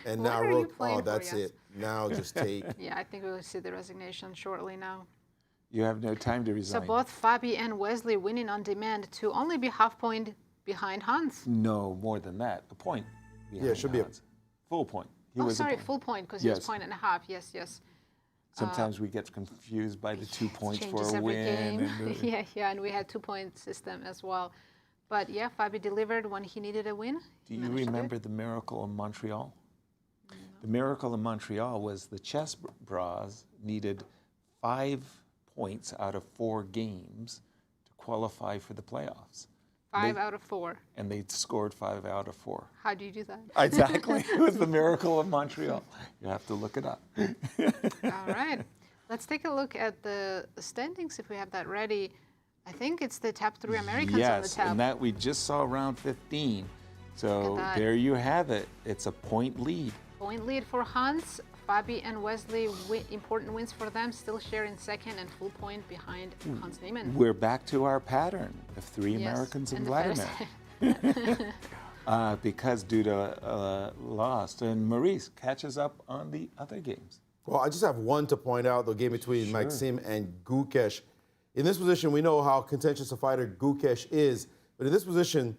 S7: And now
S4: What are you
S7: rook,
S4: playing
S7: oh,
S4: for,
S7: that's
S4: Yaz?
S7: it. Now just take.
S4: Yeah, I think we will see the resignation shortly now.
S5: You have no time to
S4: So
S5: resign.
S4: both Fabi and Wesley winning on demand to only be half point behind Hans.
S5: No, more than that. A point.
S7: Yeah, it should be a-
S5: Hans. Full point. He
S4: Oh,
S5: was a
S4: sorry,
S5: point.
S4: full point, because he was
S5: Yes.
S4: point and a half. Yes, yes.
S5: Sometimes we get confused by the 2 points
S4: Changes
S5: for a
S4: every
S5: win.
S4: game.
S5: and the-
S4: Yeah, yeah, and we had 2-point system as well. But yeah, Fabi delivered when he needed a win.
S5: Do
S4: He
S5: you
S4: managed to do it.
S5: remember the miracle in Montreal? The miracle in Montreal was the chess bras needed 5 points out of 4 games to qualify for the playoffs.
S4: 5 out of 4.
S5: And they scored 5 out of 4.
S4: How do you do that?
S5: Exactly. It was the miracle of Montreal. You have to look it up.
S4: All right. Let's take a look at the standings if we have that ready. I think it's the top 3 Americans on the
S5: Yes,
S4: top.
S5: and that we just saw round 15. So
S4: Look at that.
S5: there you have it. It's a point lead.
S4: Point lead for Hans. Fabi and Wesley, important wins for them, still sharing second and full point behind Hans Niemann.
S5: We're back to our pattern of 3
S4: Yes,
S5: Americans and
S4: the
S5: Vladimir. Because Duda lost. And Maurice catches up on the other games.
S7: Well, I just have one to point out, the game between Maxime and Gukesh. In this position, we know how contentious a fighter Gukesh is, but in this position,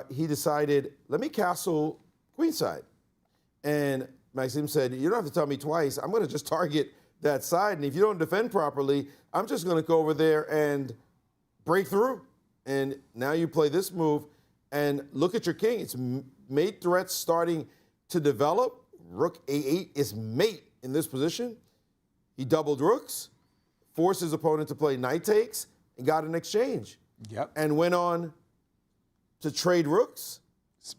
S7: he decided, let me castle queenside. And Maxime said, you don't have to tell me twice. I'm going to just target that side, and if you don't defend properly, I'm just going to go over there and break through. And now you play this move, and look at your king. It's mate threats starting to develop. Rook A8 is mate in this position. He doubled rooks, forced his opponent to play knight takes, and got an exchange.
S5: Yep.
S7: And went on to trade rooks,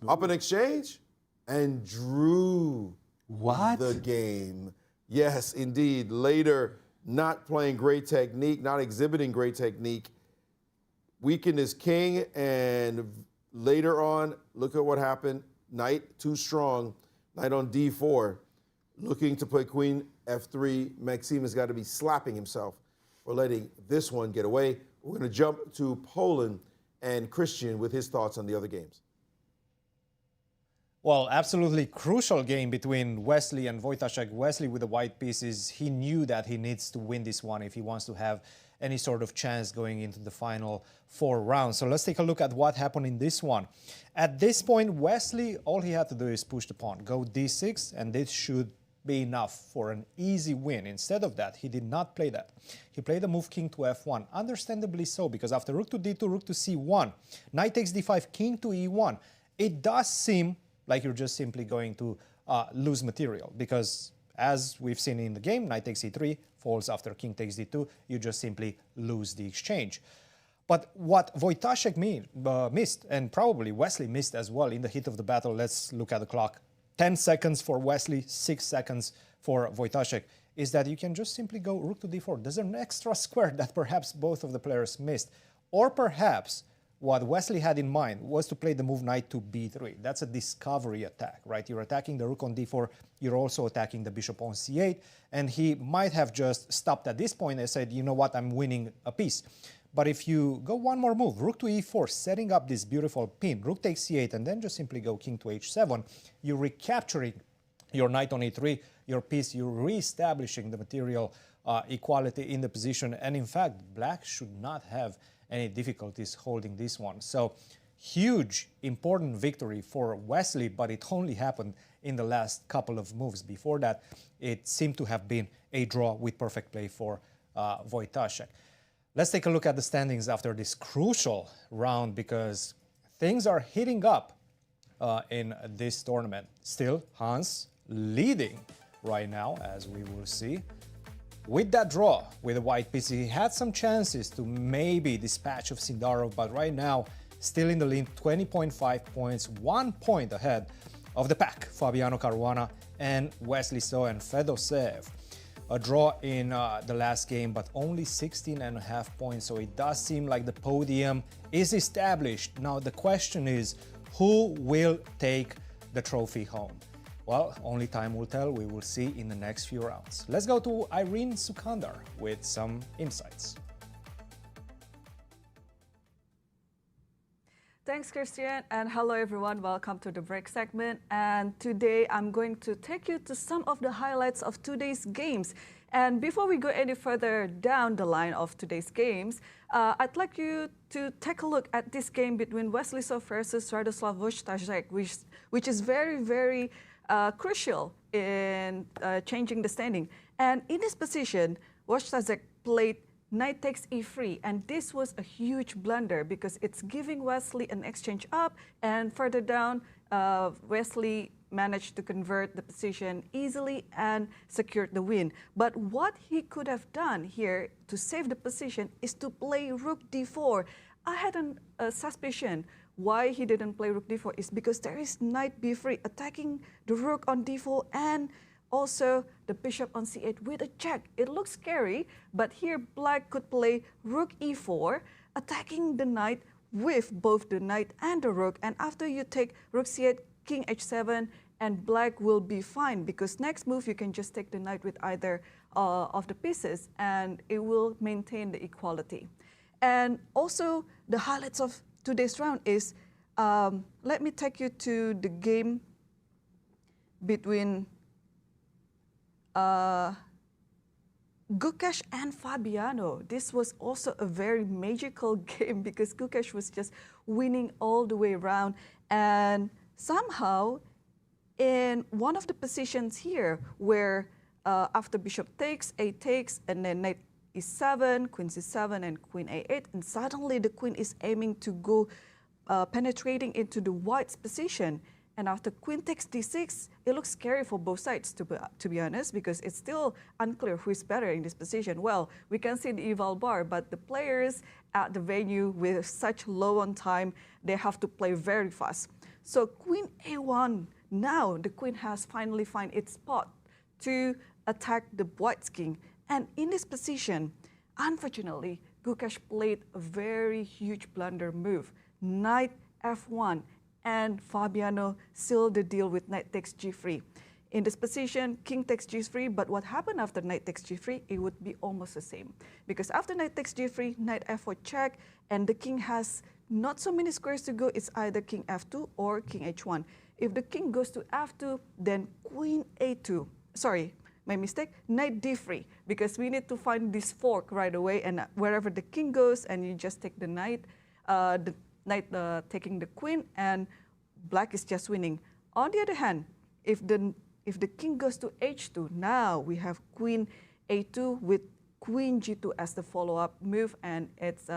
S7: up an exchange, and drew
S5: What?
S7: the game. Yes, indeed. Later, not playing great technique, not exhibiting great technique, weakened his king, and later on, look at what happened. Knight too strong, knight on d4, looking to play queen f3. Maxime has got to be slapping himself for letting this one get away. We're going to jump to Poland and Cristian with his thoughts on the other games.
S2: Well, absolutely crucial game between Wesley and Wojtaszek. Wesley with the white pieces, he knew that he needs to win this one if he wants to have any sort of chance going into the final 4 rounds. So let's take a look at what happened in this one. At this point, Wesley, all he had to do is push the pawn, go d6, and this should be enough for an easy win. Instead of that, he did not play that. He played the move king to f1, understandably so, because after rook to d2, rook to c1, knight takes d5, king to e1, it does seem like you're just simply going to lose material, because as we've seen in the game, knight takes e3, falls after king takes d2, you just simply lose the exchange. But what Wojtaszek missed, and probably Wesley missed as well in the heat of the battle, let's look at the clock. 10 seconds for Wesley, 6 seconds for Wojtaszek. is that you can just simply go rook to d4. There's an extra square that perhaps both of the players missed. Or perhaps what Wesley had in mind was to play the move knight to b3. That's a discovery attack, right? You're attacking the rook on d4, you're also attacking the bishop on c8, and he might have just stopped at this point and said, you know what, I'm winning a piece. But if you go one more move, rook to e4, setting up this beautiful pin, rook takes c8, and then just simply go king to h7, you're recapturing your knight on e3, your piece, you're re-establishing the material equality in the position, and in fact, black should not have any difficulties holding this one. So huge, important victory for Wesley, but it only happened in the last couple of moves. Before that, it seemed to have been a draw with perfect play for Wojtaszek. Let's take a look at the standings after this crucial round, because things are heating up in this tournament. Still, Hans leading right now, as we will see. With that draw with a white piece, he had some chances to maybe dispatch of Sindarov, but right now, still in the lead, 20.5 points, 1 point ahead of the pack, Fabiano Caruana and Wesley So and Fedoseev. A draw in the last game, but only 16.5 points, so it does seem like the podium is established. Now the question is, who will take the trophy home? Well, only time will tell. We will see in the next few rounds. Let's go to Irene Sukandar with some insights.
S10: Thanks, Cristian, and hello everyone. Welcome to the break segment. And today I'm going to take you to some of the highlights of today's games. And before we go any further down the line of today's games, I'd like you to take a look at this game between Wesley So versus Radoslaw Wojtaszek, which is very crucial in changing the standing. And in this position, Wojtaszek played knight takes e3, and this was a huge blunder because it's giving Wesley an exchange up, and further down, Wesley managed to convert the position easily and secured the win. But what he could have done here to save the position is to play rook d4. I had a suspicion why he didn't play rook d4 is because there is knight b3 attacking the rook on d4 and also the bishop on c8 with a check. It looks scary, but here black could play rook e4, attacking the knight with both the knight and the rook. And after you take rook c8, king h7, and black will be fine because next move you can just take the knight with either of the pieces and it will maintain the equality. And also the highlights of today's round is, let me take you to the game between Gukesh and Fabiano. This was also a very magical game because Gukesh was just winning all the way around, and somehow in one of the positions here where after bishop takes, a takes, and then knight e7, queen c7, and queen a8, and suddenly the queen is aiming to go penetrating into the white's position. And after queen takes d6, it looks scary for both sides, to be honest, because it's still unclear who is better in this position. Well, we can see the eval bar, but the players at the venue with such low on time, they have to play very fast. So queen a1, now the queen has finally found its spot to attack the white's king. And in this position, unfortunately, Gukesh played a very huge blunder move, knight f1, and Fabiano sealed the deal with knight takes g3. In this position, king takes g3, but what happened after knight takes g3, it would be almost the same. Because after knight takes g3, knight f4 check, and the king has not so many squares to go, it's either king f2 or king h1. If the king goes to f2, then queen a2, sorry, my mistake, knight d3, because we need to find this fork right away, and wherever the king goes, and you just take the knight, taking the queen, and black is just winning. On the other hand, if the king goes to h2, now we have queen a2 with queen g2 as the follow-up move, and it's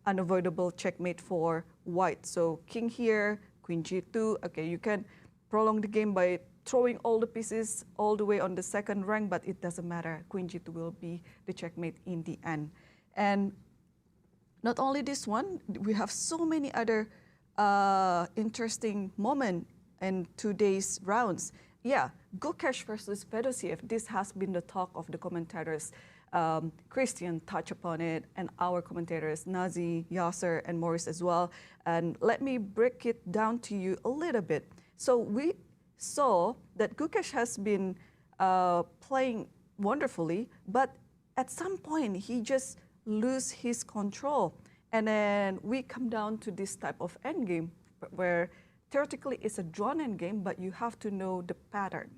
S10: unavoidable checkmate for white. So king here, queen g2. Okay, you can prolong the game by throwing all the pieces all the way on the second rank, but it doesn't matter. Queen g2 will be the checkmate in the end. And not only this one, we have so many other interesting moments in today's rounds. yeah, Gukesh versus Fedoseev, this has been the talk of the commentators. Cristian touched upon it, and our commentators, Nazi, Yasser, and Maurice as well. And let me break it down to you a little bit. So we saw that Gukesh has been playing wonderfully, but at some point he just lose his control. And then we come down to this type of endgame where theoretically it's a drawn endgame, but you have to know the pattern.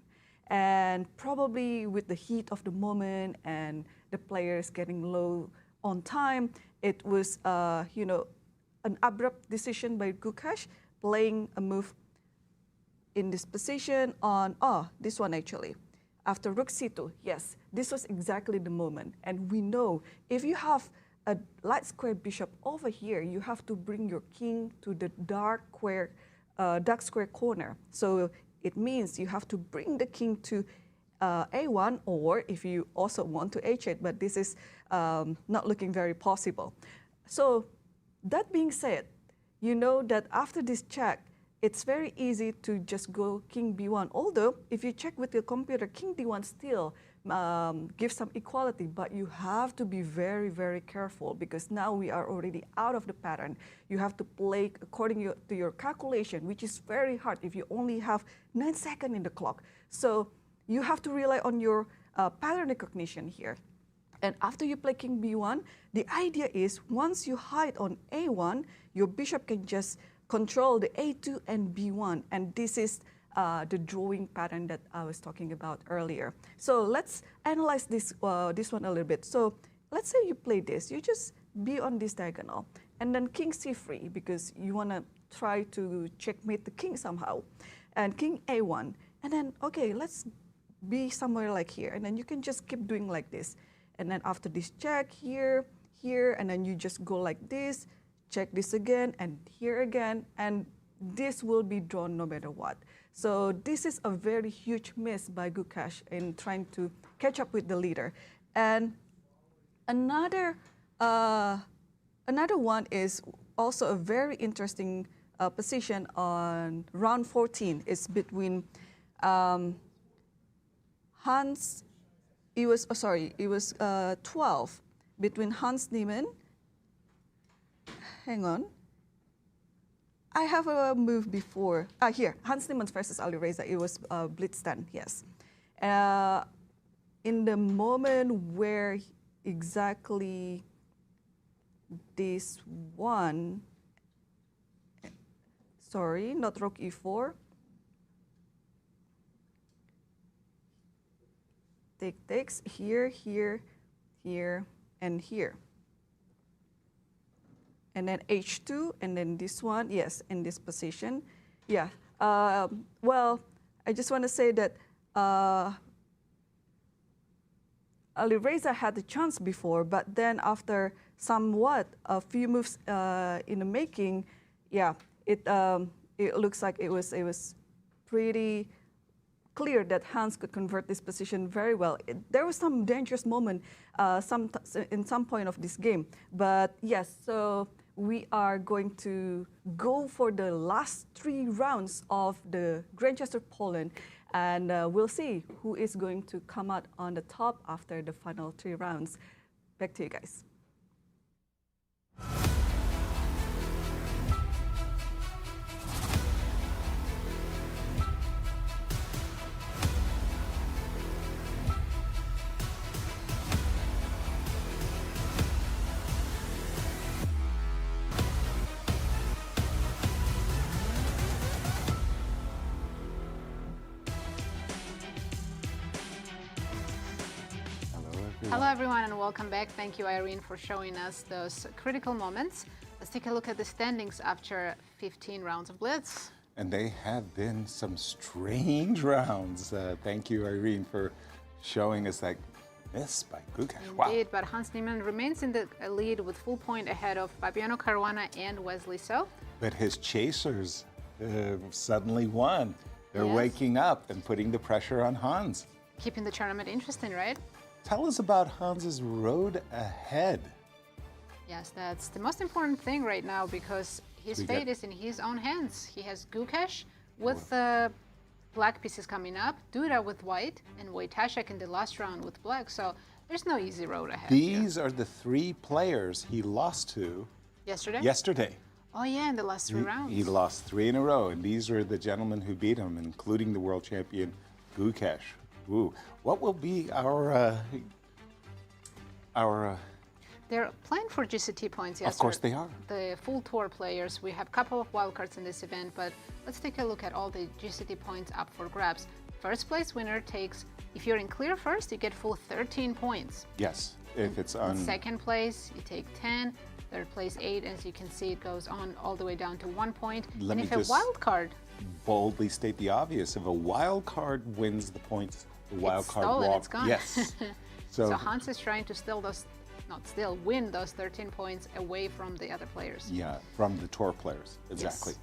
S10: And probably with the heat of the moment and the players getting low on time, it was, you know, an abrupt decision by Gukesh, playing a move in this position on, this one actually. After Rook C2, yes, this was exactly the moment. And we know if you have a light square bishop over here, you have to bring your king to the dark square corner. So it means you have to bring the king to A1, or if you also want to H8, but this is not looking very possible. So that being said, you know that after this check, it's very easy to just go king B1. Although, if you check with your computer, king D1 still gives some equality, but you have to be very, very careful because now we are already out of the pattern. You have to play according to your calculation, which is very hard if you only have 9 seconds in the clock. So you have to rely on your pattern recognition here. And after you play king B1, the idea is once you hide on A1, your bishop can just control the A2 and B1, and this is the drawing pattern that I was talking about earlier. So let's analyze this one a little bit. So let's say you play this, you just be on this diagonal, and then king C3 because you want to try to checkmate the king somehow, and king A1, and then okay, let's be somewhere like here, and then you can just keep doing like this, and then after this check here, and then you just go like this. Check this again, and here again, and this will be drawn no matter what. So this is a very huge miss by Gukesh in trying to catch up with the leader. And another one is also a very interesting position on round 14. It's between Hans. It was 12 between Hans Niemann. Hang on. I have a move before. Here, Hans Niemann versus Alireza. It was Blitz 10, yes. In the moment where exactly this one, sorry, not Rook E4. Takes here, here, here, and here. And then H2, and then this one, yes, in this position. Yeah, well, I just want to say that Alireza had the chance before, but then after somewhat a few moves in the making, yeah, it looks like it was pretty clear that Hans could convert this position very well. There was some dangerous moment in some point of this game, but yes, so we are going to go for the last 3 rounds of the Grandchester Poland, and we'll see who is going to come out on the top after the final 3 rounds. Back to you guys.
S4: Hello everyone and welcome back. Thank you, Irene, for showing us those critical moments. Let's take a look at the standings after 15 rounds of Blitz.
S5: And they have been some strange rounds. Thank you, Irene, for showing us that miss by Gukesh. Wow.
S4: Indeed, but Hans Niemann remains in the lead with full point ahead of Fabiano Caruana and Wesley. So,
S5: but his chasers suddenly won. They're
S4: Yes.
S5: waking up and putting the pressure on Hans.
S4: keeping the tournament interesting, right?
S5: Tell us about Hans's road ahead.
S4: Yes, that's the most important thing right now because his fate is in his own hands. He has Gukesh with black pieces coming up, Duda with white, and Wojtaszek in the last round with black. So there's no easy road ahead.
S5: These are the 3 players he lost to
S4: yesterday. Oh yeah, in the last 3 rounds.
S5: He lost 3 in a row, and these are the gentlemen who beat him, including the world champion Gukesh. Ooh, what will be our
S4: They're playing for GCT points, yes.
S5: Of course they are.
S4: The full tour players. We have a couple of wildcards in this event, but let's take a look at all the GCT points up for grabs. First place winner takes, if you're in clear first, you get full 13 points.
S5: Yes, if it's on...
S4: In second place, you take 10. Third place, 8. As you can see, it goes on all the way down to 1 point. And if a wild card...
S5: boldly state the obvious. If a wild card wins the points, the wild card
S4: stolen,
S5: walk.
S4: it's gone.
S5: Yes.
S4: So Hans is trying to win those 13 points away from the other players.
S5: Yeah, from the tour players, exactly.
S4: Yes.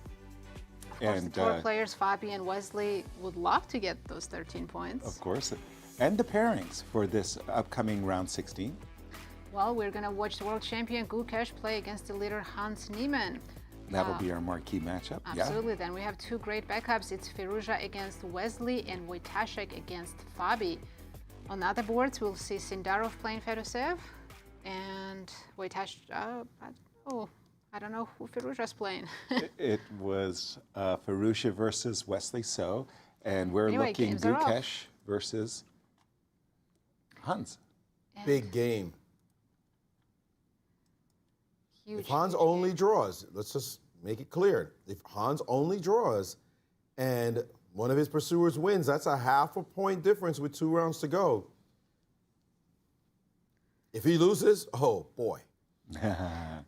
S4: Of course, the tour players, Fabi and Wesley, would love to get those 13 points.
S5: Of course. And the pairings for this upcoming round 16.
S4: Well, we're going to watch the world champion Gukesh play against the leader Hans Niemann.
S5: That'll be our marquee matchup.
S4: Absolutely.
S5: Yeah.
S4: Then we have 2 great backups. It's Firouzja against Wesley and Wojtaszek against Fabi. On other boards, we'll see Sindarov playing Fedoseev and Wojtaszek. I don't know who Firouzja's playing.
S5: It was Firouzja versus Wesley So, and we're looking Gukesh versus Hans.
S7: Big game.
S4: Huge,
S7: if Hans only draws, let's just make it clear. If Hans only draws and one of his pursuers wins, that's a half a point difference with 2 rounds to go. If he loses, oh boy.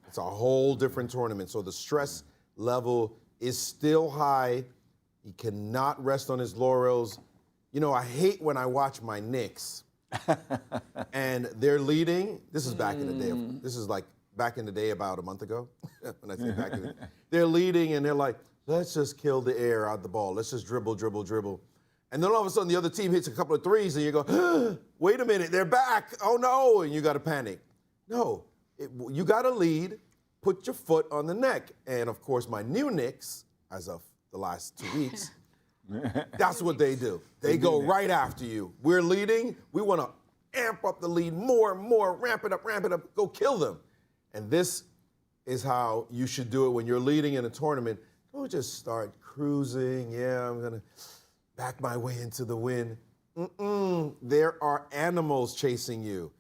S7: It's a whole different tournament. So the stress level is still high. He cannot rest on his laurels. You know, I hate when I watch my Knicks and they're leading. This is back in the day. This is like back in the day about a month ago. When I say back in the day. They're leading and they're like, let's just kill the air out the ball. Let's just dribble, dribble, dribble. And then all of a sudden the other team hits a couple of threes and you go, wait a minute, they're back. Oh no, and you got to panic. No, you got to lead, put your foot on the neck. And of course, my new Knicks, as of the last 2 weeks, that's what they do. They go right after you. We're leading. We want to amp up the lead more and more, ramp it up, go kill them. And this is how you should do it when you're leading in a tournament. Don't just start cruising. Yeah, I'm going to back my way into the win. There are animals chasing you.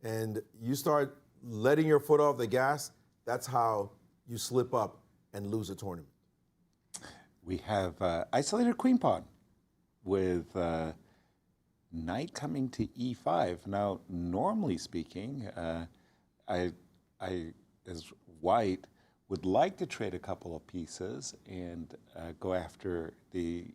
S7: And you start letting your foot off the gas, that's how you slip up and lose a tournament.
S5: We have isolated queen pawn with knight coming to e5. Now, normally speaking, I, as white, would like to trade a couple of pieces and go after the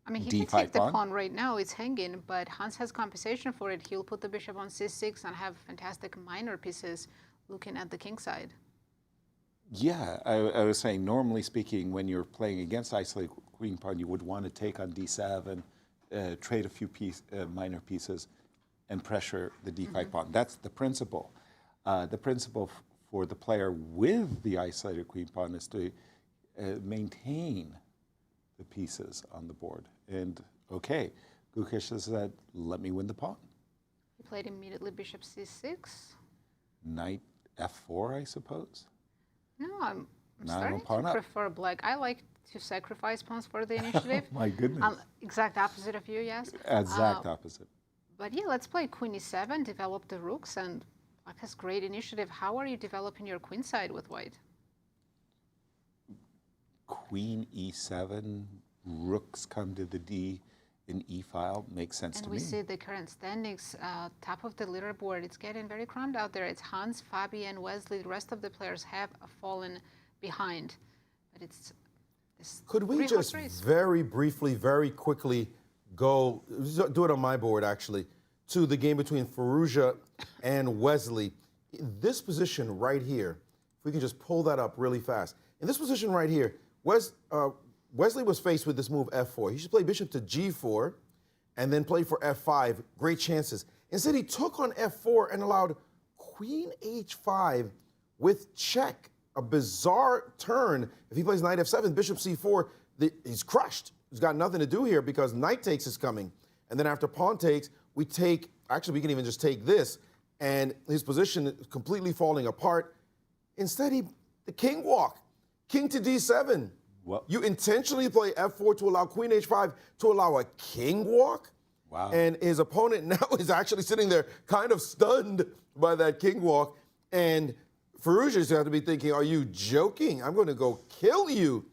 S4: I mean, he
S5: D5
S4: can take the
S5: pawn.
S4: pawn right now, it's hanging, but Hans has compensation for it. He'll put the bishop on c6 and have fantastic minor pieces looking at the king side.
S5: Yeah, I was saying, normally speaking, when you're playing against isolated queen pawn, you would want to take on d7, trade a few minor pieces, and pressure the d5 pawn. That's the principle. The principle for the player with the isolated queen pawn is to maintain the pieces on the board. And okay, Gukesh said, let me win the pawn.
S4: He played immediately bishop c6.
S5: Knight f4, I suppose.
S4: No, I'm starting to prefer black. I like to sacrifice pawns for the initiative.
S5: My goodness.
S4: Exact opposite of you, yes.
S5: Exact opposite.
S4: But yeah, let's play queen e7, develop the rooks, and black has great initiative. How are you developing your queen side with white?
S5: Queen e7, rooks come to the d in e file, makes sense to me.
S4: And we see the current standings, top of the leaderboard. It's getting very cramped out there. It's Hans, Fabi, and Wesley. The rest of the players have fallen behind. But it's this.
S7: Could we just very briefly, very quickly go, do it on my board actually, to the game between Firouzja and Wesley. This position right here, if we can just pull that up really fast. In this position right here, Wesley was faced with this move f4. He should play bishop to g4 and then play for f5. Great chances. Instead, he took on f4 and allowed queen h5 with check. A bizarre turn. If he plays knight f7, bishop c4, he's crushed. has got nothing to do here because knight takes is coming. And then after pawn takes, we take, actually we can even just take this, and his position is completely falling apart. Instead, the king walk, king to d7.
S5: What?
S7: You intentionally play f4 to allow queen h5 to allow a king walk?
S5: Wow.
S7: And his opponent now is actually sitting there kind of stunned by that king walk. And Firouzja is going to have to be thinking, are you joking? I'm going to go kill you.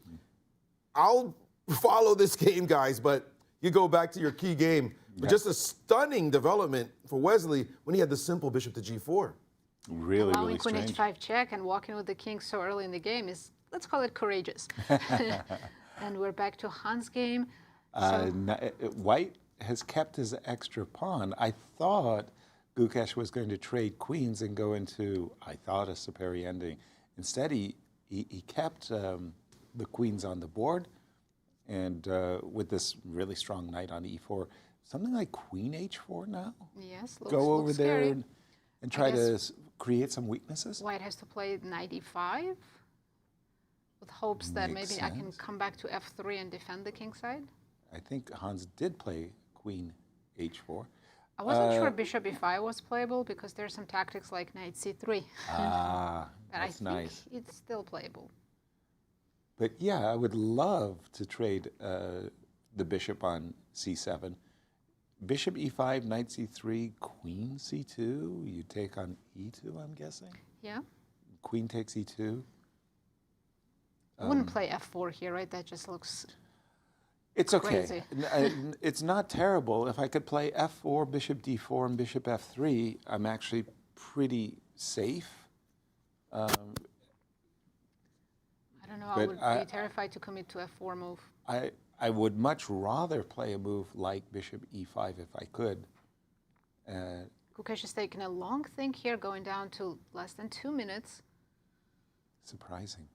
S7: I'll follow this game, guys, but you go back to your key game. But just a stunning development for Wesley when he had the simple bishop to g4.
S5: Really,
S4: Allowing
S5: really
S4: queen
S5: strange.
S4: h5 check and walking with the king so early in the game is, let's call it courageous. And we're back to Hans' game.
S5: White has kept his extra pawn. I thought Gukesh was going to trade queens and go into, I thought, a superior ending. Instead, he kept the queens on the board, and with this really strong knight on e4, something like queen h4 now?
S4: Yes,
S5: Go over
S4: looks
S5: there
S4: scary.
S5: and try to create some weaknesses?
S4: White has to play knight e5 with hopes that
S5: Makes
S4: maybe I can
S5: sense.
S4: come back to f3 and defend the king side.
S5: I think Hans did play queen h4.
S4: I wasn't sure bishop e5 was playable because there's some tactics like knight c3.
S5: Ah,
S4: But
S5: that's
S4: I think
S5: nice.
S4: it's still playable.
S5: But yeah, I would love to trade the bishop on c7. Bishop e5, knight c3, queen c2. You take on e2, I'm guessing.
S4: Yeah?
S5: Queen takes e2.
S4: I wouldn't play f4 here, right? That just looks...
S5: It's okay.
S4: Crazy.
S5: It's not terrible. If I could play f4, bishop d4, and bishop f3, I'm actually pretty safe.
S4: I don't know. I
S5: But
S4: would
S5: I-
S4: be terrified to commit to f4 move.
S5: I would much rather play a move like bishop e5 if I could.
S4: Gukesh is taking a long think here, going down to less than 2 minutes.
S5: Surprising.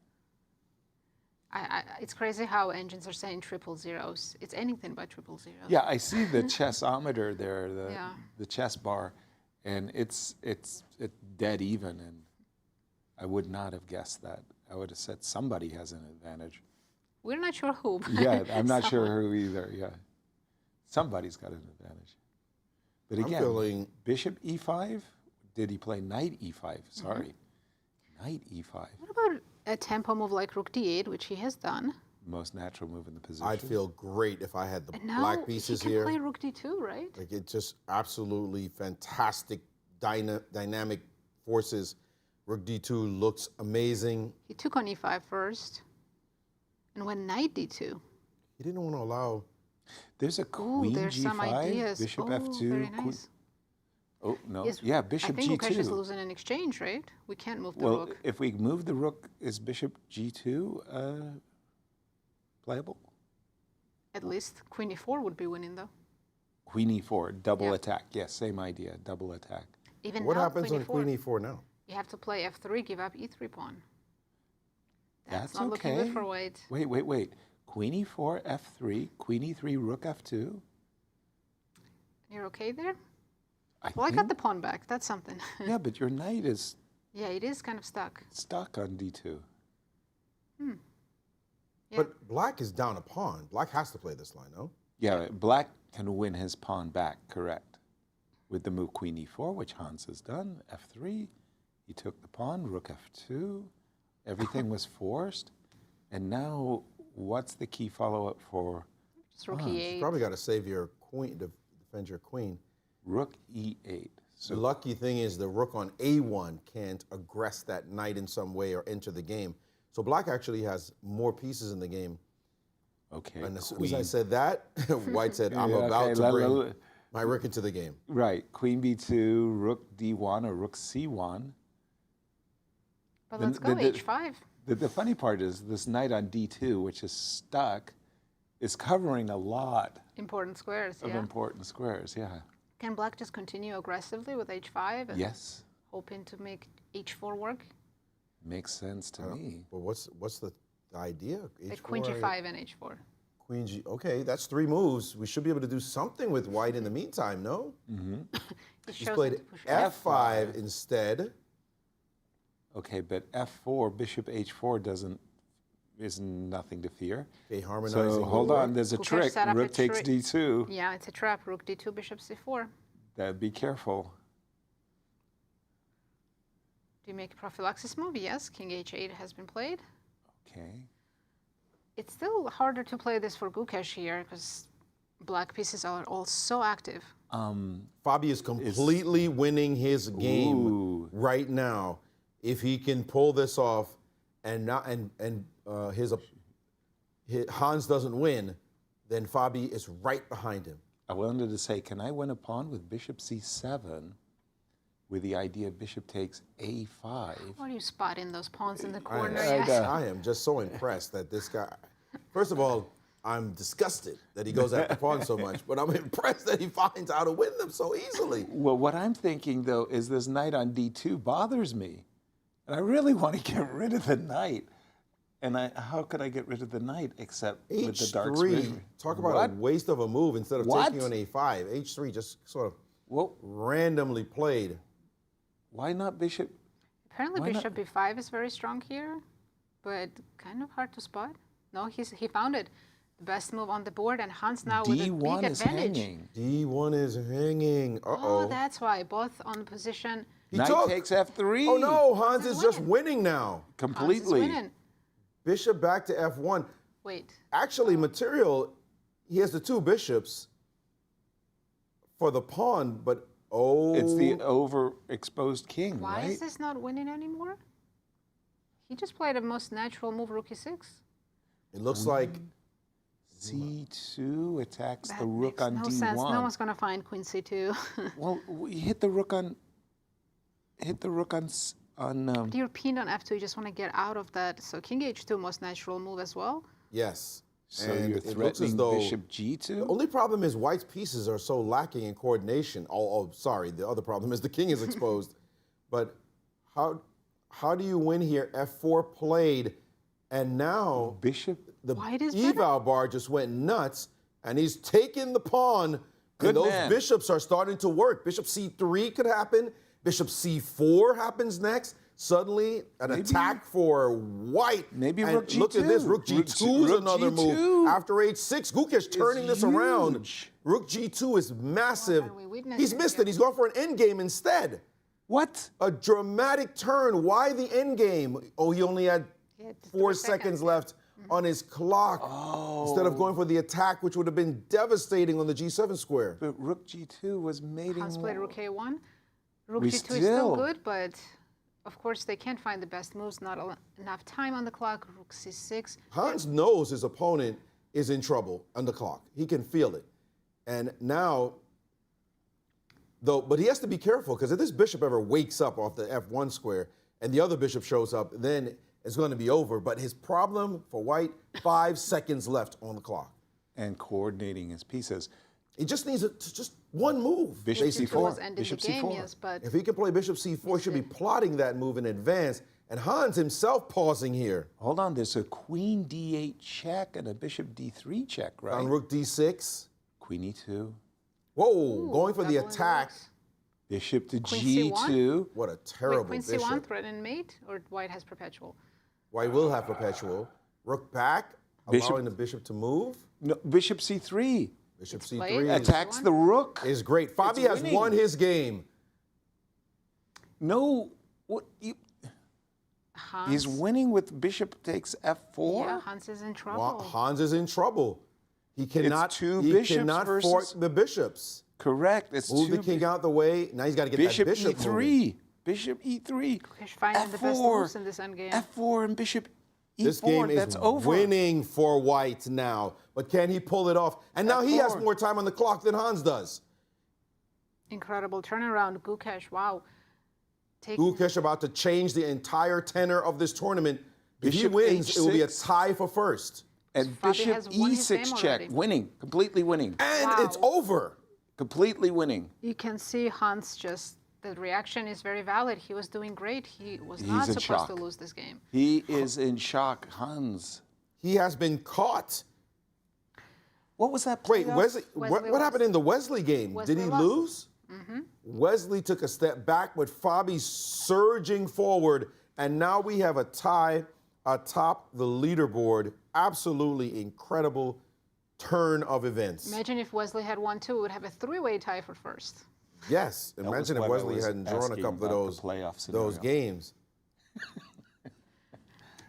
S4: It's crazy how engines are saying triple zeros. It's anything but triple zeros.
S5: Yeah, I see the chessometer there,
S4: Yeah.
S5: the chess bar, and it's dead even, and I would not have guessed that. I would have said somebody has an advantage.
S4: We're not sure who. but
S5: Yeah, I'm not sure
S4: someone.
S5: who either, yeah. Somebody's got an advantage. But
S7: I'm
S5: again,
S7: feeling-
S5: bishop e5? Did he play knight e5? Sorry. Knight e5.
S4: What about a tempo move like rook d8, which he has done?
S5: Most natural move in the position.
S7: I'd feel great if I had the
S4: And now
S7: black pieces
S4: he can
S7: here.
S4: play rook d2, right?
S7: Like it's just absolutely fantastic dynamic forces. Rook d2 looks amazing.
S4: He took on e5 first and went knight d2.
S7: He didn't want to allow.
S5: There's a
S4: Ooh,
S5: queen
S4: there's
S5: g5,
S4: some ideas.
S5: bishop
S4: Oh,
S5: f2.
S4: very
S5: queen-
S4: nice.
S5: Oh, no.
S4: Yes,
S5: Yeah, bishop
S4: I think Gukesh is
S5: g2.
S4: losing an exchange, right? We can't move the
S5: Well,
S4: rook.
S5: if we move the rook, is bishop g2 playable?
S4: At least queen e4 would be winning, though.
S5: Queen e4, double
S4: Yeah.
S5: attack. Yes, same idea, double attack.
S4: Even
S7: What
S4: now,
S7: happens
S4: queen
S7: on
S4: e4.
S7: queen e4 now?
S4: You have to play f3, give up e3 pawn.
S5: That's
S4: not looking
S5: okay.
S4: good for white.
S5: Wait. Queen e4, f3, queen e3, rook f2.
S4: You're okay there?
S5: I
S4: Well, I
S5: think,
S4: got the pawn back. That's something.
S5: yeah, but your knight is
S4: Yeah, it is kind of stuck.
S5: stuck on d2.
S4: Yeah.
S7: But black is down a pawn. Black has to play this line, no?
S5: Yeah, black can win his pawn back, correct. With the move queen e4, which Hans has done, f3, he took the pawn, rook f2, everything was forced. And now, what's the key follow-up for
S4: Just rook
S5: Hans?
S4: e8.
S7: Probably got to save your queen, to defend your queen.
S5: rook e8?
S7: The
S5: So
S7: lucky thing is the rook on a1 can't aggress that knight in some way or enter the game. So black actually has more pieces in the game.
S5: okay,
S7: And as soon as I
S5: queen.
S7: said that, white said, I'm
S5: Yeah,
S7: about
S5: okay,
S7: to
S5: let-
S7: bring
S5: let-
S7: my rook into the game.
S5: Right, queen b2, rook d1 or rook c1.
S4: But
S5: The-
S4: let's go
S5: the-
S4: h5.
S5: The funny part is this knight on d2, which is stuck, is covering a lot
S4: Important squares,
S5: of
S4: yeah.
S5: important squares, yeah.
S4: Can black just continue aggressively with h5 and
S5: Yes,
S4: hoping to make h4 work?
S5: makes sense to me.
S7: Well, what's the idea?
S4: Like queen g5 and h4.
S7: Queen G. Okay, that's 3 moves. We should be able to do something with white in the meantime, no?
S4: It
S7: He's
S4: shows him
S7: played
S4: to push
S7: F5 instead.
S5: Okay, but f4, bishop h4 doesn't is nothing to fear.
S7: Okay, harmonizing.
S5: So hold on, there's a
S4: Gukesh
S5: trick.
S4: set up a
S5: Rook takes
S4: trick.
S5: d2.
S4: Yeah, it's a trap. Rook d2, bishop c4.
S5: Be careful.
S4: Do you make a prophylaxis move? Yes. King h8 has been played.
S5: Okay.
S4: It's still harder to play this for Gukesh here because black pieces are all so active.
S7: Fabi is completely winning his game
S5: Ooh.
S7: right now. If he can pull this off, and Hans doesn't win, then Fabi is right behind him.
S5: I wanted to say, can I win a pawn with bishop c7 with the idea bishop takes a5?
S4: What are you spotting those pawns in the corner?
S7: I am just so impressed that this guy. First of all, I'm disgusted that he goes after pawns so much, but I'm impressed that he finds how to win them so easily.
S5: Well, what I'm thinking, though, is this knight on d2 bothers me. And I really want to get rid of the knight. And how could I get rid of the knight except with the dark
S7: H3,
S5: square?
S7: talk about a waste of a move instead of taking on a5. H3 just sort of randomly played.
S5: Why not bishop?
S4: Apparently bishop b5 is very strong here, but kind of hard to spot. No, he found it. The best move on the board, and Hans now with a big
S5: D1 is
S4: advantage.
S5: hanging.
S7: D1 is hanging.
S4: Oh, that's why. Both on position.
S5: Knight takes f3.
S7: Oh no, Hans is just winning now.
S5: Completely.
S4: Hans is winning.
S7: Bishop back to f1.
S4: Wait.
S7: Actually, material, he has the two bishops for the pawn, but
S5: It's the overexposed king,
S4: Why
S5: right?
S4: is this not winning anymore? He just played a most natural move, rook e6.
S7: It looks like
S5: c2 attacks
S4: That
S5: the rook
S4: makes
S5: on
S4: no
S5: d1.
S4: sense. No one's going to find queen c2.
S5: Well, you hit the rook on.
S4: But you're pinned on f2. You just want to get out of that. So king h2, most natural move as well.
S7: yes.
S5: So
S7: And
S5: you're
S7: it looks as
S5: threatening
S7: though
S5: bishop g2?
S7: the only problem is White's pieces are so lacking in coordination. Oh, sorry. The other problem is the king is exposed. But how do you win here? F4 played, and now
S5: Bishop.
S7: the
S4: White is
S7: eval bar just went nuts, and he's taking the pawn.
S5: Good
S7: and those
S5: man.
S7: bishops are starting to work. Bishop c3 could happen. Bishop c4 happens next. Suddenly, an attack for White.
S5: Maybe
S7: and
S5: rook
S7: look at this.
S5: g2.
S7: Rook g2 is
S5: Rook
S7: another
S5: g2.
S7: move. After h6, Gukesh turning this around.
S5: huge.
S7: Rook g2 is massive.
S4: What are we witnessing
S7: He's missed
S4: here?
S7: it. He's gone for an endgame instead.
S5: What?
S7: A dramatic turn. Why the endgame? Oh, he only had
S4: Yeah, just
S7: 4
S4: 3
S7: seconds left on his clock. Instead of going for the attack, which would have been devastating on the g7 square.
S5: But rook g2 was mating.
S4: Hans played rook a1. Rook
S5: We
S4: g2 is
S5: still-
S4: still good, but of course they can't find the best moves. Not enough time on the clock. Rook c6.
S7: Hans knows his opponent is in trouble on the clock. He can feel it. And now, but he has to be careful, because if this bishop ever wakes up off the f1 square and the other bishop shows up, then it's going to be over. But his problem for White, 5 seconds left on the clock.
S5: And coordinating his pieces.
S7: He just needs just one move.
S5: Bishop
S4: H2
S5: c4.
S4: was ended
S5: Bishop
S4: the game,
S5: c4.
S4: yes, but
S7: If he can play bishop c4, he should be plotting that move in advance. And Hans himself pausing here.
S5: Hold on, there's a queen d8 check and a bishop d3 check, right?
S7: On rook d6.
S5: Queen e2.
S7: Whoa, going for the
S4: doubling
S7: attack.
S4: rooks.
S5: Bishop to
S4: Queen c1?
S5: g2.
S7: What a
S4: Wait,
S7: terrible
S4: queen
S7: bishop.
S4: c1 threatened mate, or White has perpetual?
S7: White will have perpetual. Rook back,
S5: Bishop-
S7: allowing the bishop to move.
S5: No, bishop c3.
S7: Bishop
S4: It's played.
S7: c3
S5: Attacks the rook.
S7: is great. Fabi has
S5: winning.
S7: won his game.
S5: No, what you,
S4: Hans,
S5: he's winning with bishop takes f4.
S4: yeah, Hans is in trouble.
S7: Hans is in trouble. He cannot,
S5: two
S7: he
S5: bishops
S7: cannot
S5: versus-
S7: fork the bishops.
S5: Correct. It's
S7: Move the
S5: two
S7: king out the way. Now he's got to get
S5: bishop
S7: that bishop
S5: e3.
S7: moving.
S5: Bishop e3.
S4: Gukesh finding the best moves in this endgame.
S5: F4 and bishop e4.
S7: This game is
S5: That's over.
S7: winning for White now. But can he pull it off? And now he has
S5: F4.
S7: more time on the clock than Hans does.
S4: Incredible turnaround, Gukesh. Wow. Taking
S7: Gukesh about to change the entire tenor of this tournament. If he
S5: Bishop
S7: wins, it will be a
S5: h6.
S7: tie for first.
S5: And
S4: Fabi
S5: bishop
S4: has won his
S5: e6
S4: game
S5: check.
S4: already.
S5: Winning. Completely winning.
S7: And
S4: Wow.
S7: it's over.
S5: Completely winning.
S4: You can see Hans just, the reaction is very valid. He was doing great. He was
S5: He's
S4: not
S5: in
S4: supposed to
S5: shock.
S4: lose this game.
S5: He is in shock. Hans.
S7: He has been caught.
S5: What was that
S7: Wait,
S5: playoff?
S7: Wesley,
S4: Wesley
S7: what happened
S4: lost.
S7: in the Wesley game?
S4: Wesley
S7: Did he
S4: lost.
S7: lose? Wesley took a step back with Fabi surging forward, and now we have a tie atop the leaderboard. Absolutely incredible turn of events.
S4: Imagine if Wesley had won too, we would have a three-way tie for first.
S7: Yes,
S5: That
S7: imagine if
S5: was what I
S7: Wesley
S5: was
S7: hadn't drawn a
S5: asking
S7: couple of
S5: about
S7: those
S5: the playoff
S7: those
S5: scenario.
S7: games.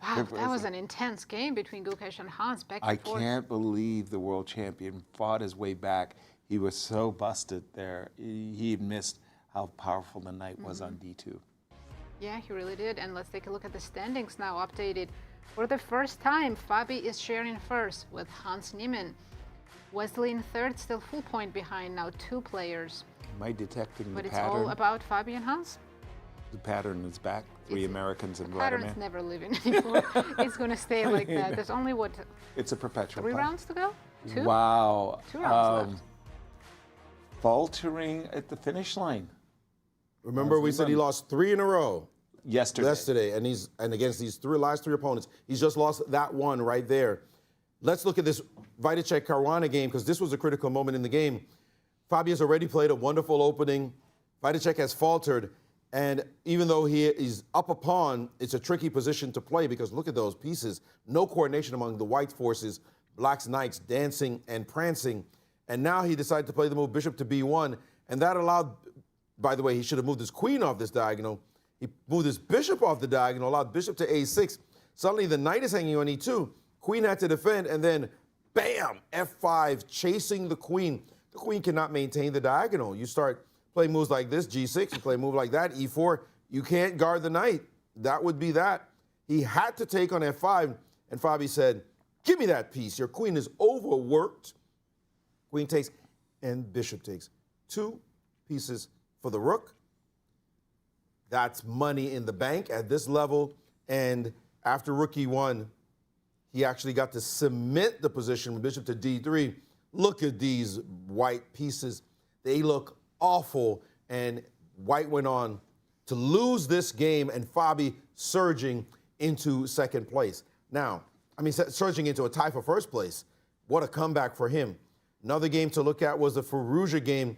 S4: Wow, that was an intense game between Gukesh and Hans, back and
S5: I
S4: forth.
S5: can't believe the world champion fought his way back. He was so busted there. He had missed how powerful the knight was on D2.
S4: Yeah, he really did. And let's take a look at the standings now, updated. For the first time, Fabi is sharing first with Hans Niemann. Wesley in third, still full point behind, now 2 players.
S5: Am I detecting
S4: But
S5: the
S4: it's
S5: pattern?
S4: all about Fabi and Hans.
S5: The pattern is back. 3 Americans and
S4: The
S5: Vladimir.
S4: pattern's never leaving anymore. It's going to stay like that. There's only, what,
S5: It's a perpetual
S4: 3
S5: pattern.
S4: rounds to go? 2?
S5: Wow.
S4: 2 rounds left.
S5: Faltering at the finish line
S7: Remember, we said he lost 3 in a row
S5: yesterday.
S7: and against these last three opponents, he's just lost that one right there. Let's look at this Vachier-Caruana game, because this was a critical moment in the game. Fabi has already played a wonderful opening. Vachier has faltered, and even though he is up a pawn, it's a tricky position to play, because look at those pieces. No coordination among the white forces. Black's knights dancing and prancing. And now he decided to play the move bishop to b1, and that allowed, by the way, he should have moved his queen off this diagonal. He moved his bishop off the diagonal, allowed bishop to a6. Suddenly the knight is hanging on e2. Queen had to defend, and then bam, f5, chasing the queen. The queen cannot maintain the diagonal. You start playing moves like this, g6, you play a move like that, e4, you can't guard the knight. That would be that. He had to take on f5, and Fabi said, give me that piece. Your queen is overworked. Queen takes, and bishop takes. 2 pieces for the rook. That's money in the bank at this level. And after rook e1, he actually got to cement the position with bishop to d3. Look at these white pieces. They look awful. And white went on to lose this game, and Fabi surging into second place. Now, surging into a tie for first place. What a comeback for him. Another game to look at was the Firouzja game,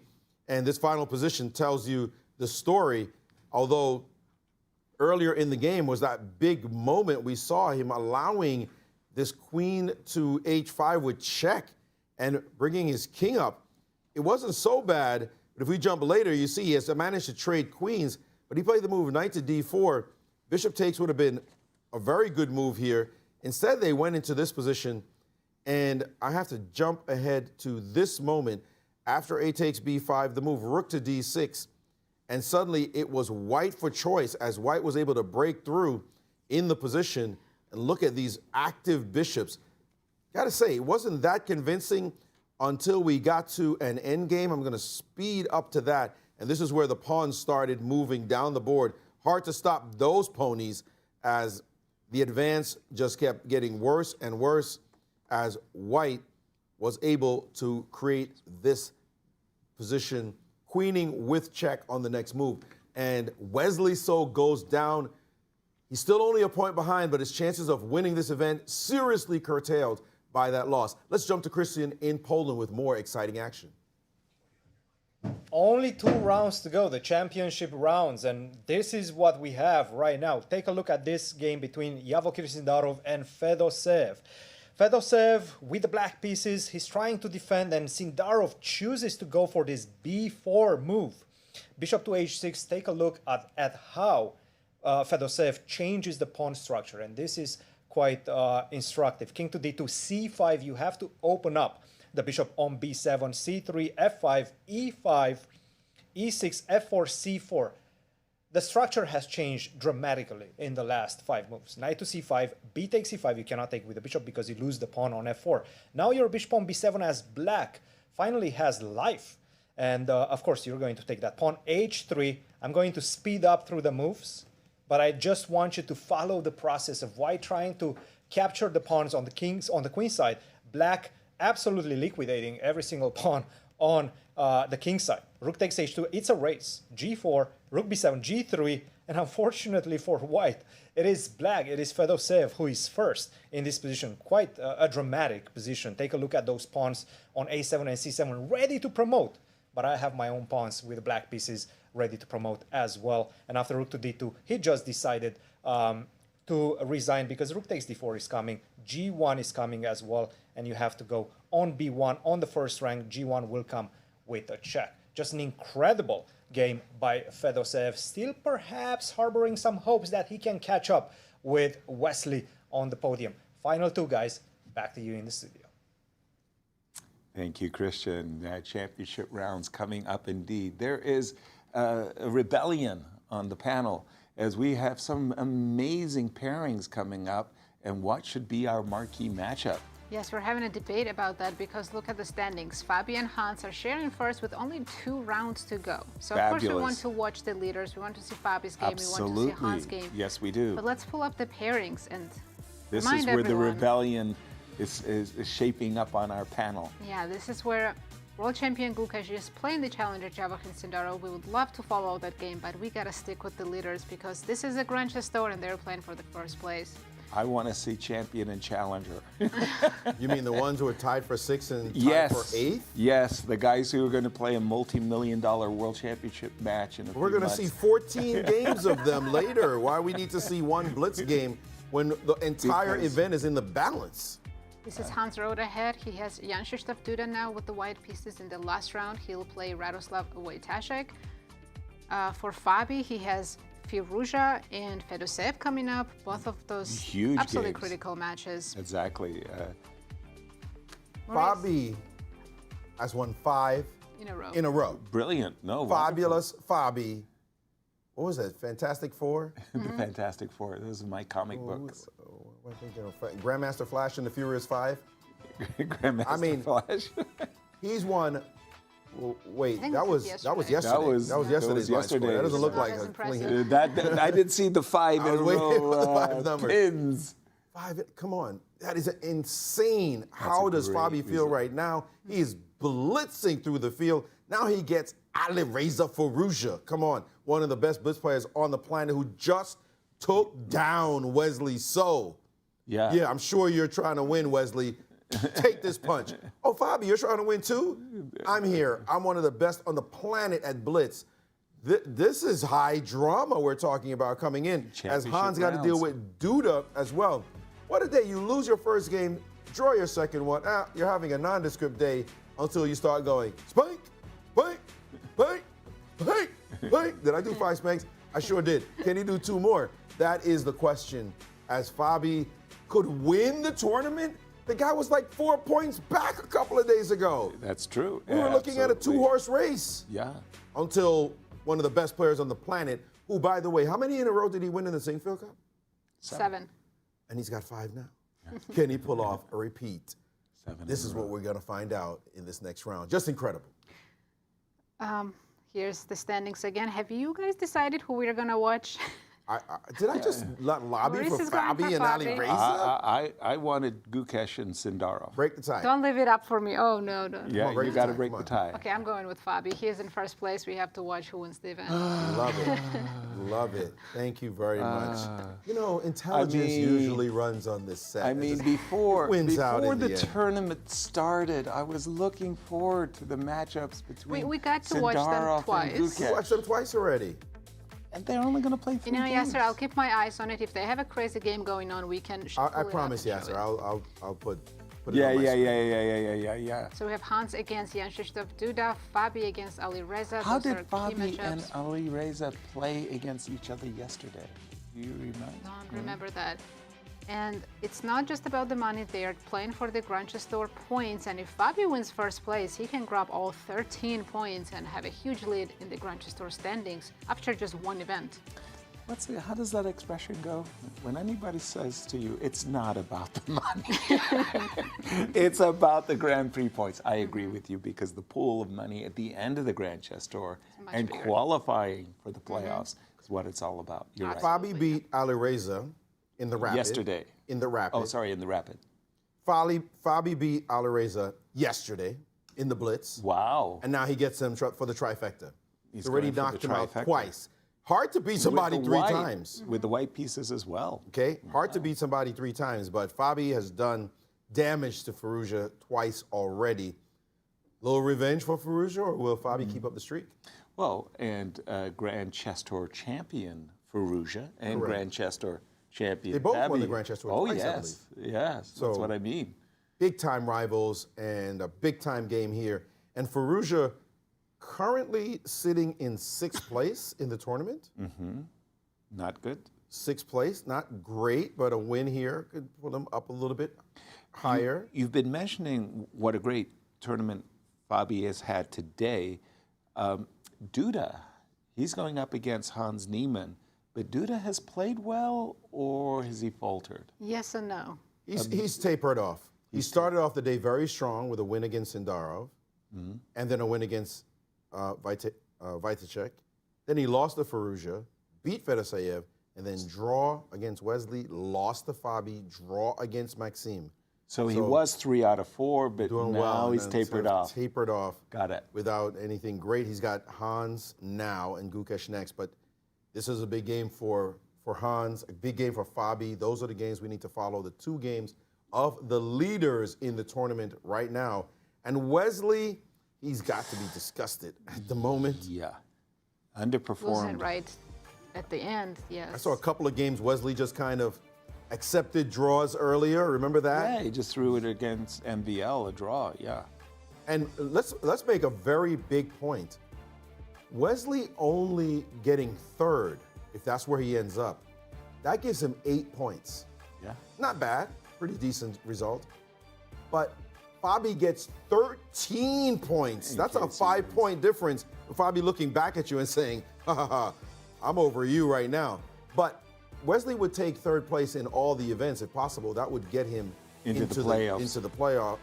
S7: and this final position tells you the story. Although earlier in the game was that big moment we saw him allowing this queen to h5 with check and bringing his king up. It wasn't so bad, but if we jump later, you see he has managed to trade queens, but he played the move knight to d4. Bishop takes would have been a very good move here. Instead, they went into this position, and I have to jump ahead to this moment. After a takes b5, the move rook to d6, and suddenly it was white for choice as white was able to break through in the position. And look at these active bishops. Gotta say, it wasn't that convincing until we got to an endgame. I'm gonna speed up to that. And this is where the pawns started moving down the board. Hard to stop those ponies as the advance just kept getting worse and worse as white was able to create this position, queening with check on the next move. And Wesley so goes down. He's still only a point behind, but his chances of winning this event seriously curtailed by that loss. Let's jump to Cristian in Poland with more exciting action.
S2: Only 2 rounds to go, the championship rounds, and this is what we have right now. Take a look at this game between Javokhir Sindarov and Fedoseev. Fedoseev with the black pieces, he's trying to defend, and Sindarov chooses to go for this b4 move. Bishop to h6, take a look at how Fedoseev changes the pawn structure, and this is quite instructive. King to d2, c5, you have to open up the bishop on b7, c3, f5, e5, e6, f4, c4. The structure has changed dramatically in the last 5 moves. Knight to c5, b takes c5, you cannot take with the bishop because you lose the pawn on f4. Now your bishop on b7 as black finally has life. And of course, you're going to take that pawn. h3, I'm going to speed up through the moves, but I just want you to follow the process of white trying to capture the pawns on the queen side. Black absolutely liquidating every single pawn on the king side. Rook takes h2, it's a race. g4, rook b7, g3, and unfortunately for white, it is black, it is Fedoseev who is first in this position. Quite a dramatic position. Take a look at those pawns on a7 and c7, ready to promote. But I have my own pawns with the black pieces ready to promote as well. And after rook to d2, he just decided to resign because rook takes d4 is coming, g1 is coming as well, and you have to go on b1 on the first rank. G1 will come with a check. Just an incredible game by Fedoseev, still perhaps harboring some hopes that he can catch up with Wesley on the podium. Final two, guys. Back to you in the studio.
S5: Thank you, Cristian. Championship rounds coming up indeed. There is a rebellion on the panel as we have some amazing pairings coming up and what should be our marquee matchup.
S4: Yes, we're having a debate about that because look at the standings. Fabi and Hans are sharing first with only 2 rounds to go. So of course we want to watch the leaders. We want to see Fabi's game.
S5: Absolutely.
S4: We want to see Hans' game.
S5: Yes, we do.
S4: But let's pull up the pairings and
S5: this
S4: remind
S5: is where
S4: everyone.
S5: the rebellion is shaping up on our panel.
S4: Yeah, this is where world champion Gukesh is playing the challenger Javokhir Sindarov. We would love to follow that game, but we gotta stick with the leaders because this is a Grandchester and they're playing for the first place.
S5: I want to see champion and challenger.
S7: You mean the ones who are tied for 6th and tied
S5: Yes.
S7: for 8th?
S5: Yes, the guys who are going to play a multi-million-dollar world championship match in a
S7: We're
S5: few
S7: going to
S5: months.
S7: see 14 games of them later. Why we need to see one blitz game when the entire
S5: Because-
S7: event is in the balance?
S4: This is Hans Road ahead. He has Jan-Krzysztof Duda now with the white pieces in the last round. He'll play Radoslaw Wojtaszek. For Fabi, he has Firouzja and Fedoseev coming up. Both of those
S5: Huge
S4: absolutely
S5: games.
S4: critical matches.
S5: Exactly.
S4: Maurice,
S7: Fabi has won 5
S4: in a row.
S7: in a row.
S5: Brilliant. No,
S7: Fabulous Fabi. What was that? Fantastic Four?
S5: wonderful. The Fantastic Four. Those are my comic books.
S7: What am I thinking of? Grandmaster Flash and the Furious 5?
S5: Grandmaster
S7: I mean-
S5: Flash.
S7: He's won. Wait,
S4: think
S7: that
S4: this
S7: was
S4: is
S7: that was
S4: yesterday.
S7: yesterday.
S5: That was
S7: yesterday's live score. That doesn't look
S5: yesterday's.
S7: like
S4: Not as
S7: a
S4: impressive.
S7: clean.
S5: that I did see the 5
S7: I
S5: in
S7: was
S5: a
S7: waiting
S5: row
S7: for the 5 number.
S5: pins.
S7: 5. Come on, that is insane. How does
S5: great
S7: Fabi feel
S5: result.
S7: right now? He is blitzing through the field. Now he gets Alireza Firouzja. Come on, one of the best blitz players on the planet who just took down Wesley. So, yeah, I'm sure you're trying to win, Wesley. Take this punch. Oh, Fabi, you're trying to win too? I'm here. I'm one of the best on the planet at blitz. This is high drama we're talking about coming in. As
S5: Championship
S7: Hans got to deal
S5: rounds.
S7: with Duda as well. What a day. You lose your first game, draw your second one. You're having a nondescript day until you start going, spank, spank, spank, spank, spank. Did I do 5 spanks? I sure did. Can he do 2 more? That is the question. As Fabi could win the tournament, the guy was like 4 points back a couple of days ago.
S5: That's true.
S7: We were looking at a
S5: Absolutely.
S7: 2-horse race
S5: Yeah.
S7: until one of the best players on the planet, who, by the way, how many in a row did he win in the Sinkfield Cup?
S4: 7.
S7: And he's got 5 now. Can he pull off a repeat?
S5: 7
S7: This
S5: in
S7: is
S5: a row.
S7: what we're going to find out in this next round. Just incredible.
S4: Here's the standings again. Have you guys decided who we're gonna watch?
S7: Did I just lobby
S4: Maurice
S7: for
S4: is going for
S7: Fabi and
S4: Fabi.
S7: Alireza?
S5: I wanted Gukesh and Sindarov.
S7: Break the tie.
S4: Don't leave it up for me. Oh, no.
S5: Yeah,
S7: break
S5: you
S7: the
S5: got to
S7: tie,
S5: break
S7: come
S5: the
S7: on.
S5: tie.
S4: Okay, I'm going with Fabi. He is in first place. We have to watch who wins the event.
S7: Love it. Love it. Thank you very much. You know, intelligence
S5: mean-
S7: usually runs on this set.
S5: I
S7: It
S5: mean,
S7: just
S5: before
S7: wins out in
S5: the
S7: the end.
S5: tournament started, I was looking forward to the matchups between
S4: We got to watch them
S5: Sindarov
S4: twice.
S5: and
S7: We
S5: Gukesh.
S7: watched them twice already.
S5: And they're only going to play 3
S4: You know,
S5: games.
S4: Yasser, I'll keep my eyes on it. If they have a crazy game going on, we can pull
S7: I
S4: it up
S7: promise,
S4: and show
S7: Yasser.
S4: it.
S7: I'll put it
S5: Yeah,
S7: on my
S5: yeah,
S7: screen.
S5: yeah.
S4: So we have Hans against Jan-Krzysztof Duda, Fabi against Alireza.
S5: How
S4: Those
S5: did
S4: are key
S5: Fabi and
S4: matchups.
S5: Alireza play against each other yesterday? Do you remember?
S4: Don't remember that. And it's not just about the money. They are playing for the Grandchester points. And if Fabi wins first place, he can grab all 13 points and have a huge lead in the Grandchester standings after just one event.
S5: How does that expression go? When anybody says to you, it's not about the money. It's about the Grand Prix points. I agree with you because the pool of money at the end of the Grandchester
S4: much
S5: and
S4: bigger.
S5: qualifying for the playoffs is what it's all about. You're right.
S7: Fabi beat Alireza in the Rapid.
S5: Yesterday.
S7: In the Rapid.
S5: Oh, sorry, in the Rapid.
S7: Fabi beat Alireza yesterday in the Blitz.
S5: Wow.
S7: And now he gets him for the trifecta.
S5: He's
S7: He's already
S5: going for the
S7: knocked him out
S5: trifecta.
S7: twice. Hard to beat somebody
S5: With the
S7: 3
S5: white-
S7: times.
S5: With the white pieces as well.
S7: Okay? Hard to beat somebody 3 times, but Fabi has done damage to Firouzja twice already. Little revenge for Firouzja, or will Fabi keep up the streak?
S5: Well, and Grandchester champion Firouzja and
S7: Correct.
S5: Grandchester champion.
S7: They both won
S5: Fabi.
S7: the Grand Chess Tour
S5: Oh,
S7: twice, I
S5: yes. Yes,
S7: So-
S5: that's what I mean.
S7: Big time rivals and a big time game here. And Firouzja currently sitting in 6th place in the tournament.
S5: Not good.
S7: 6th place, not great, but a win here could pull them up a little bit higher.
S5: You've been mentioning what a great tournament Fabi has had today. Duda, he's going up against Hans Niemann, but Duda has played well, or has he faltered?
S4: Yes and no.
S7: He's tapered off. He started off the day very strong with a win against Sindarov, and then a win against Wojtaszek. Then he lost to Firouzja, beat Fedoseev, and then draw against Wesley, lost to Fabi, draw against Maxime.
S5: So he was 3 out of 4, but
S7: Doing
S5: now
S7: well.
S5: he's
S7: and then
S5: tapered
S7: sort of
S5: off.
S7: Tapered off.
S5: Got it.
S7: Without anything great. He's got Hans now and Gukesh next, but this is a big game for Hans, a big game for Fabi. Those are the games we need to follow, the 2 games of the leaders in the tournament right now. And Wesley, he's got to be disgusted at the moment.
S5: Yeah.
S4: Losing
S5: Underperformed.
S4: it right at the end, yes.
S7: I saw a couple of games Wesley just kind of accepted draws earlier. Remember that?
S5: Yeah, he just threw it against MVL, a draw, yeah.
S7: And let's make a very big point. Wesley only getting 3rd, if that's where he ends up, that gives him 8 points.
S5: Yeah.
S7: Not bad, pretty decent result. But Fabi gets 13 points. That's a 5-point difference. Fabi looking back at you and saying, ha ha ha, I'm over you right now. But Wesley would take 3rd place in all the events if possible. That would get him
S5: Into the playoffs.
S7: into the playoffs,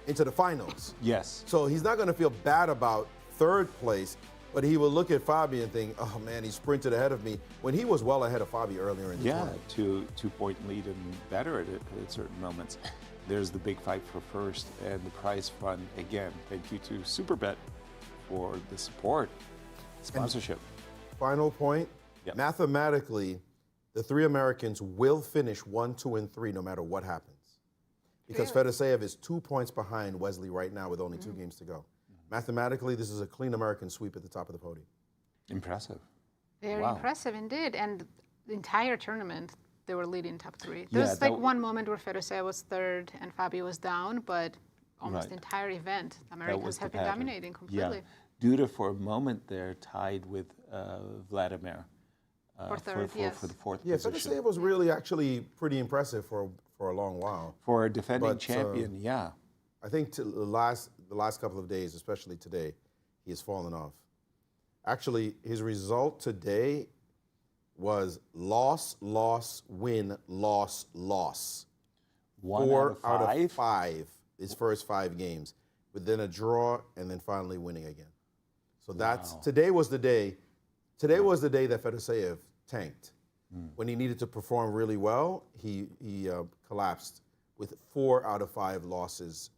S7: into the finals.
S5: Yes.
S7: So he's not going to feel bad about 3rd place, but he will look at Fabi and think, oh man, he sprinted ahead of me, when he was well ahead of Fabi earlier in the
S5: Yeah,
S7: tournament.
S5: 2-point lead and better at certain moments. There's the big fight for first and the prize fund. Again, thank you to Superbet for the support, sponsorship.
S7: Final point,
S5: Yep.
S7: mathematically, the 3 Americans will finish 1, 2, and 3 no matter what happens. Because Fedoseev is 2 points behind Wesley right now with only 2 games to go. Mathematically, this is a clean American sweep at the top of the podium.
S5: Impressive.
S4: Very
S5: Wow.
S4: impressive indeed. And the entire tournament, they were leading top 3.
S5: Yeah,
S4: There was like
S5: that-
S4: one moment where Fedoseev was 3rd and Fabi was down, but almost the
S5: Right.
S4: entire event,
S5: That
S4: Americans
S5: was the
S4: have been
S5: pattern.
S4: dominating completely.
S5: Yeah. Duda for a moment there tied with Vladimir
S4: For third, yes.
S5: for the 4th
S7: Yeah,
S5: position.
S7: Fedoseev was really actually pretty impressive for a long while.
S5: For a defending
S7: But,
S5: champion, yeah.
S7: I think to the last couple of days, especially today, he has fallen off. Actually, his result today was loss, loss, win, loss, loss.
S5: 1
S7: 4
S5: out of 5.
S7: 5, his first 5 games, but then a draw and then finally winning again. So that's today was the day. Today was the day that Fedoseev tanked. When he needed to perform really well, he collapsed with 4 out of 5 losses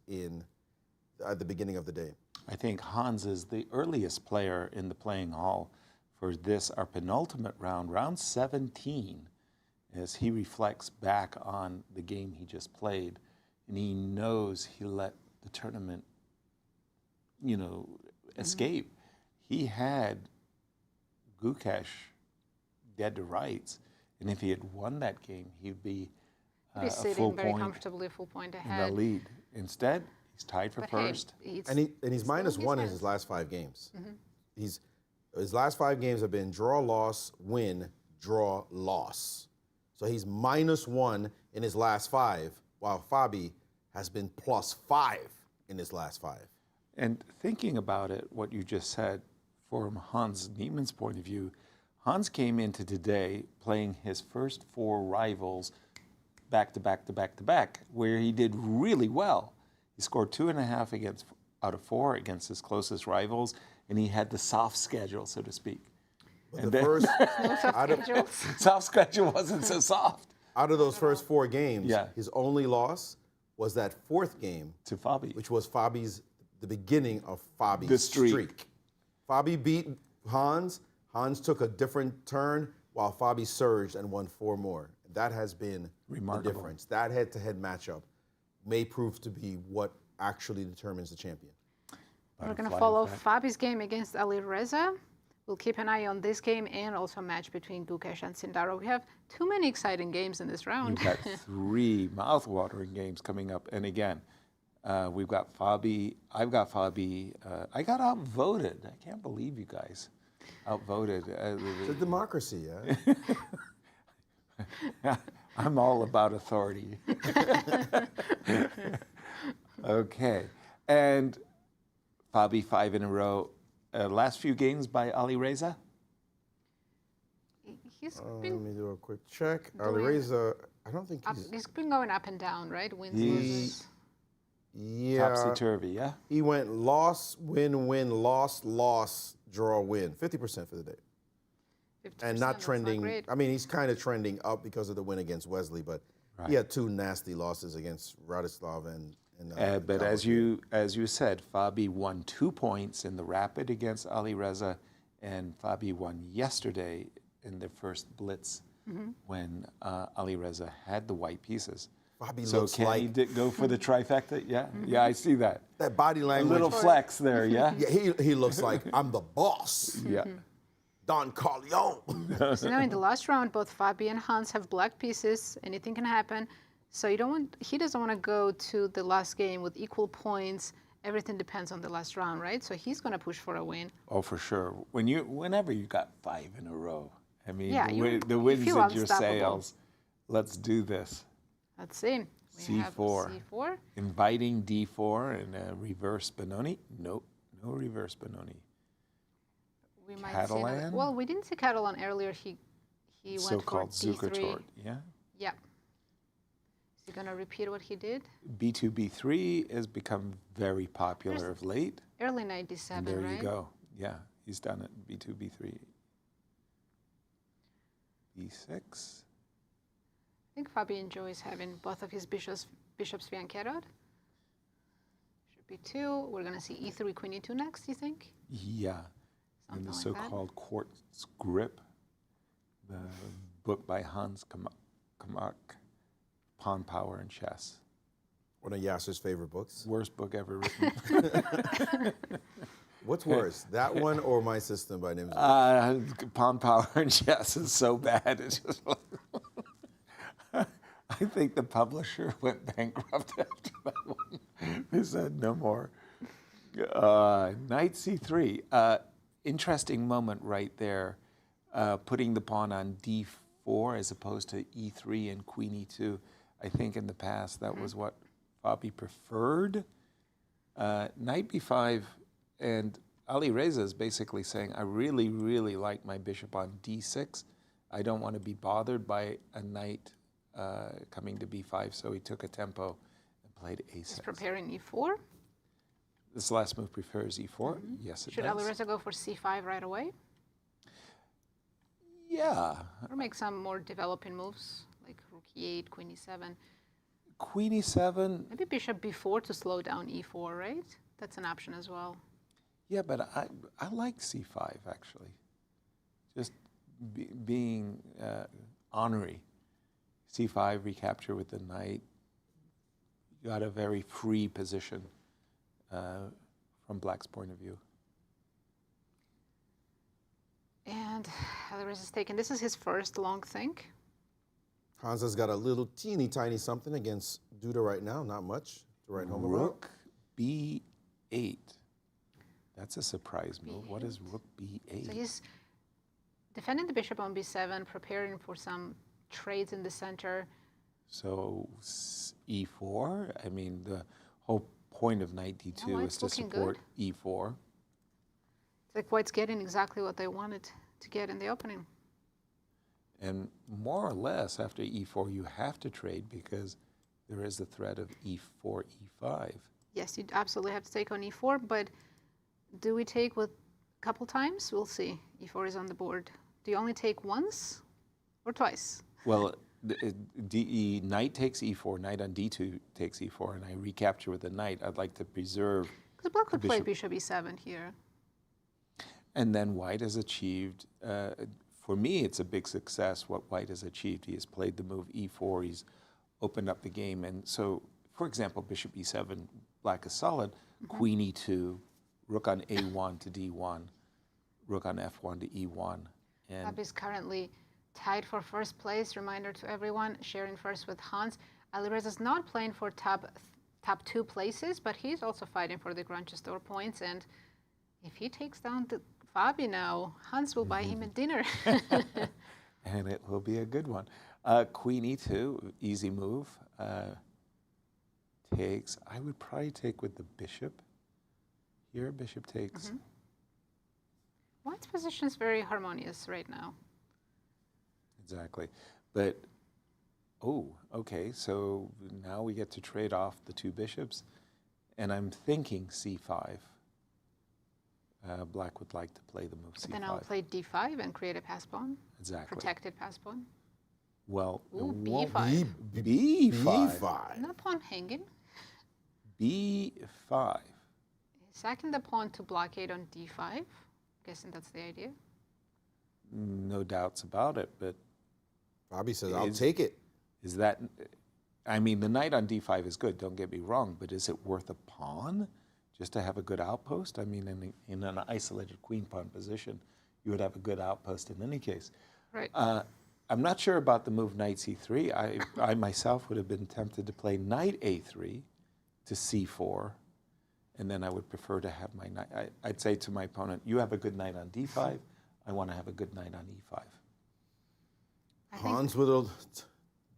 S7: at the beginning of the day.
S5: I think Hans is the earliest player in the playing hall for this, our penultimate round, round 17, as he reflects back on the game he just played, and he knows he let the tournament, escape. He had Gukesh dead to rights, and if he had won that game, he'd be
S4: He's
S5: a
S4: sitting
S5: full
S4: very
S5: point
S4: comfortably, full point
S5: in
S4: ahead.
S5: the lead. Instead, he's tied for
S4: But hey,
S5: first.
S4: it's
S7: And he's
S4: still
S7: minus
S4: in
S7: 1 in
S4: hands.
S7: his last 5 games. His last 5 games have been draw, loss, win, draw, loss. So he's minus 1 in his last 5, while Fabi has been plus 5 in his last 5.
S5: And thinking about it, what you just said, from Hans Niemann's point of view, Hans came into today playing his first 4 rivals back to back to back to back, where he did really well. He scored 2.5 out of 4 against his closest rivals, and he had the soft schedule, so to speak.
S7: But the first
S5: Soft schedule wasn't so soft.
S7: out of those first 4 games,
S5: Yeah.
S7: his only loss was that 4th game,
S5: To Fabi.
S7: which was the beginning of Fabi's
S5: The streak.
S7: Fabi beat Hans. Hans took a different turn, while Fabi surged and won 4 more. That has been
S5: Remarkable.
S7: the difference. That head-to-head matchup may prove to be what actually determines the champion.
S4: We're going to
S5: Butterfly
S4: follow
S5: effect.
S4: Fabi's game against Alireza. We'll keep an eye on this game and also a match between Gukesh and Sindarov. We have too many exciting games in this round.
S5: We've got 3 mouth-watering games coming up. And again, we've got Fabi. I've got Fabi. I got outvoted. I can't believe you guys outvoted.
S7: It's a democracy,
S5: yeah. I'm all about authority. Okay. And Fabi, 5 in a row. Last few games by Alireza?
S4: He's
S7: Let
S4: been
S7: me do a quick check. Alireza, I don't think
S4: he's been going up and down, right? Wins, loses.
S7: Yeah.
S5: Topsy-turvy, yeah?
S7: He went loss, win, win, loss, loss, draw, win. 50% for the day.
S4: 50%,
S7: And not
S4: that's
S7: trending.
S4: great.
S7: I mean, he's kind of trending up because of the win against Wesley, but he had 2 nasty losses against Radoslaw and
S5: But as you said, Fabi won 2 points in the rapid against Alireza, and Fabi won yesterday in the first blitz when Alireza had the white pieces.
S7: Fabi
S5: So
S7: looks
S5: can
S7: like
S5: he go for the trifecta? Yeah, yeah, I see that.
S7: that body
S5: A
S7: language.
S5: little flex there, yeah?
S7: Yeah, he looks like I'm the boss.
S5: Yeah.
S7: Don Corleone.
S4: So now in the last round, both Fabi and Hans have black pieces. Anything can happen. So he doesn't want to go to the last game with equal points. Everything depends on the last round, right? So he's going to push for a win.
S5: Oh, for sure. Whenever you got 5 in a row, I mean,
S4: Yeah,
S5: the
S4: you
S5: wind's
S4: feel
S5: at your
S4: unstoppable.
S5: sails. Let's do this.
S4: Let's see. We have
S5: C4.
S4: C4.
S5: Inviting D4 and a reverse Benoni. Nope, no reverse Benoni.
S4: We might see another,
S5: Catalan?
S4: well, we didn't see Catalan earlier. He went for
S5: So-called
S4: D3.
S5: Zukertort, yeah?
S4: Yeah. Is he going to repeat what he did?
S5: B2, B3 has become very popular of late.
S4: Early knight D7,
S5: And there
S4: right?
S5: you go. Yeah, he's done it. B2, B3. B6.
S4: I think Fabi enjoys having both of his bishops flankered. Bishop B2. We're going to see E3, Queen E2 next, you think?
S5: Yeah. And the
S4: Something like that.
S5: so-called quartz grip, the book by Hans Kamak, Pawn Power and Chess.
S7: One of Yasser's favorite books.
S5: Worst book ever written.
S7: What's worse, that one or My System by Nims?
S5: Pawn Power and Chess is so bad. It's just like I think the publisher went bankrupt after that one. They said no more. Knight C3. Interesting moment right there, putting the pawn on D4 as opposed to E3 and Queen E2. I think in the past that was what Fabi preferred. Knight B5, and Alireza is basically saying, I really, really like my bishop on D6. I don't want to be bothered by a knight coming to B5, so he took a tempo and played A6.
S4: He's preparing E4.
S5: This last move prefers E4. Yes, it
S4: Should
S5: does.
S4: Alireza go for C5 right away?
S5: Yeah.
S4: Or make some more developing moves, like Rook E8, Queen E7.
S5: Queen E7.
S4: Maybe Bishop B4 to slow down E4, right? That's an option as well.
S5: Yeah, but I like C5, actually. Just being ornery. C5, recapture with the knight. You got a very free position from Black's point of view.
S4: And Alireza is taken. This is his first long think.
S7: Hansa's got a little teeny tiny something against Duda right now, not much to write home about.
S5: Rook B8. That's a surprise move. What is Rook B8?
S4: So he's defending the bishop on B7, preparing for some trades in the center.
S5: So E4, I mean, the whole point of Knight D2
S4: Yeah,
S5: is
S4: it's
S5: to
S4: looking
S5: support
S4: good.
S5: E4.
S4: It's like White's getting exactly what they wanted to get in the opening.
S5: And more or less, after E4, you have to trade because there is the threat of E4, E5.
S4: Yes, you absolutely have to take on E4, but do we take with a couple times? We'll see. E4 is on the board. Do you only take once or twice?
S5: Well, knight takes E4, knight on D2 takes E4, and I recapture with the knight. I'd like to preserve.
S4: Because Black could play
S5: bishop.
S4: bishop E7 here.
S5: And then White has achieved, for me, it's a big success what White has achieved. He has played the move E4, he's opened up the game. And so, for example, bishop E7, Black is solid, Queen E2, rook on A1 to D1, rook on f1 to e1. And
S4: Fabi is currently tied for first place. Reminder to everyone, sharing first with Hans. Alireza is not playing for top 2 places, but he's also fighting for the Grandmaster points. And if he takes down Fabi now, Hans will buy him a dinner.
S5: and it will be a good one. Queen e2, easy move. Takes. I would probably take with the bishop. Here, bishop takes.
S4: White's position is very harmonious right now.
S5: Exactly. But, oh, okay, so now we get to trade off the 2 bishops. And I'm thinking c5. Black would like to play the move c5.
S4: Then I'll play d5 and create a pass pawn.
S5: Exactly.
S4: Protected pass pawn.
S5: Well,
S4: Ooh,
S5: it won't
S4: b5.
S5: be b5.
S4: No pawn hanging.
S5: b5.
S4: Sacking the pawn to blockade on d5. Guessing that's the idea.
S5: No doubts about it, but
S7: Fabi says, I'll take it.
S5: is that, I mean, the knight on d5 is good, don't get me wrong, but is it worth a pawn just to have a good outpost? I mean, in an isolated queen pawn position, you would have a good outpost in any case.
S4: Right.
S5: I'm not sure about the move knight c3. I myself would have been tempted to play knight a3 to c4, and then I would prefer to have my knight. I'd say to my opponent, you have a good knight on d5, I want to have a good knight on e5.
S7: Hans with a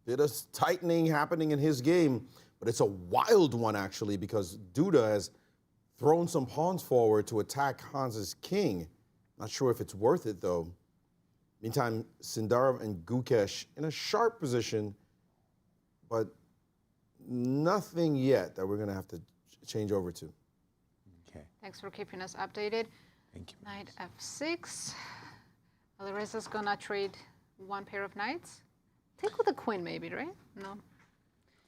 S7: bit of tightening happening in his game, but it's a wild one actually because Duda has thrown some pawns forward to attack Hans's king. Not sure if it's worth it though. Meantime, Sindarov and Gukesh in a sharp position, but nothing yet that we're going to have to change over to.
S5: Okay.
S4: Thanks for keeping us updated.
S5: Thank you.
S4: Knight f6. Alireza's gonna trade 1 pair of knights. Take with the queen maybe, right? No.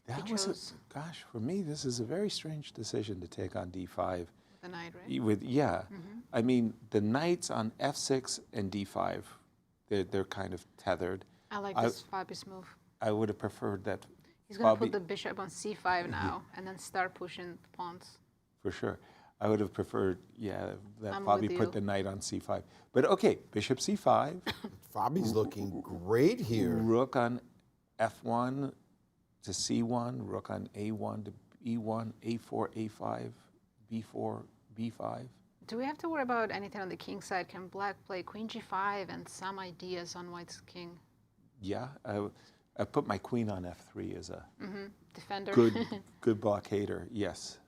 S5: That was gosh, for me, this is a very strange decision to take on d5.
S4: The knight, right?
S5: I mean, the knights on f6 and d5, they're kind of tethered.
S4: I like this Fabi's move.
S5: I would have preferred that.
S4: He's going to put the bishop on c5 now and then start pushing the pawns.
S5: For sure. I would have preferred, that
S4: I'm
S5: Fabi
S4: with
S5: put
S4: you.
S5: the knight on c5. But okay, bishop c5.
S7: Fabi's looking great here.
S5: Rook on f1 to c1, rook on a1 to e1, a4, a5, b4, b5.
S4: Do we have to worry about anything on the king side? Can black play queen g5 and some ideas on white's king?
S5: Yeah, I put my queen on f3 as a
S4: Defender.
S5: good blockader, yes.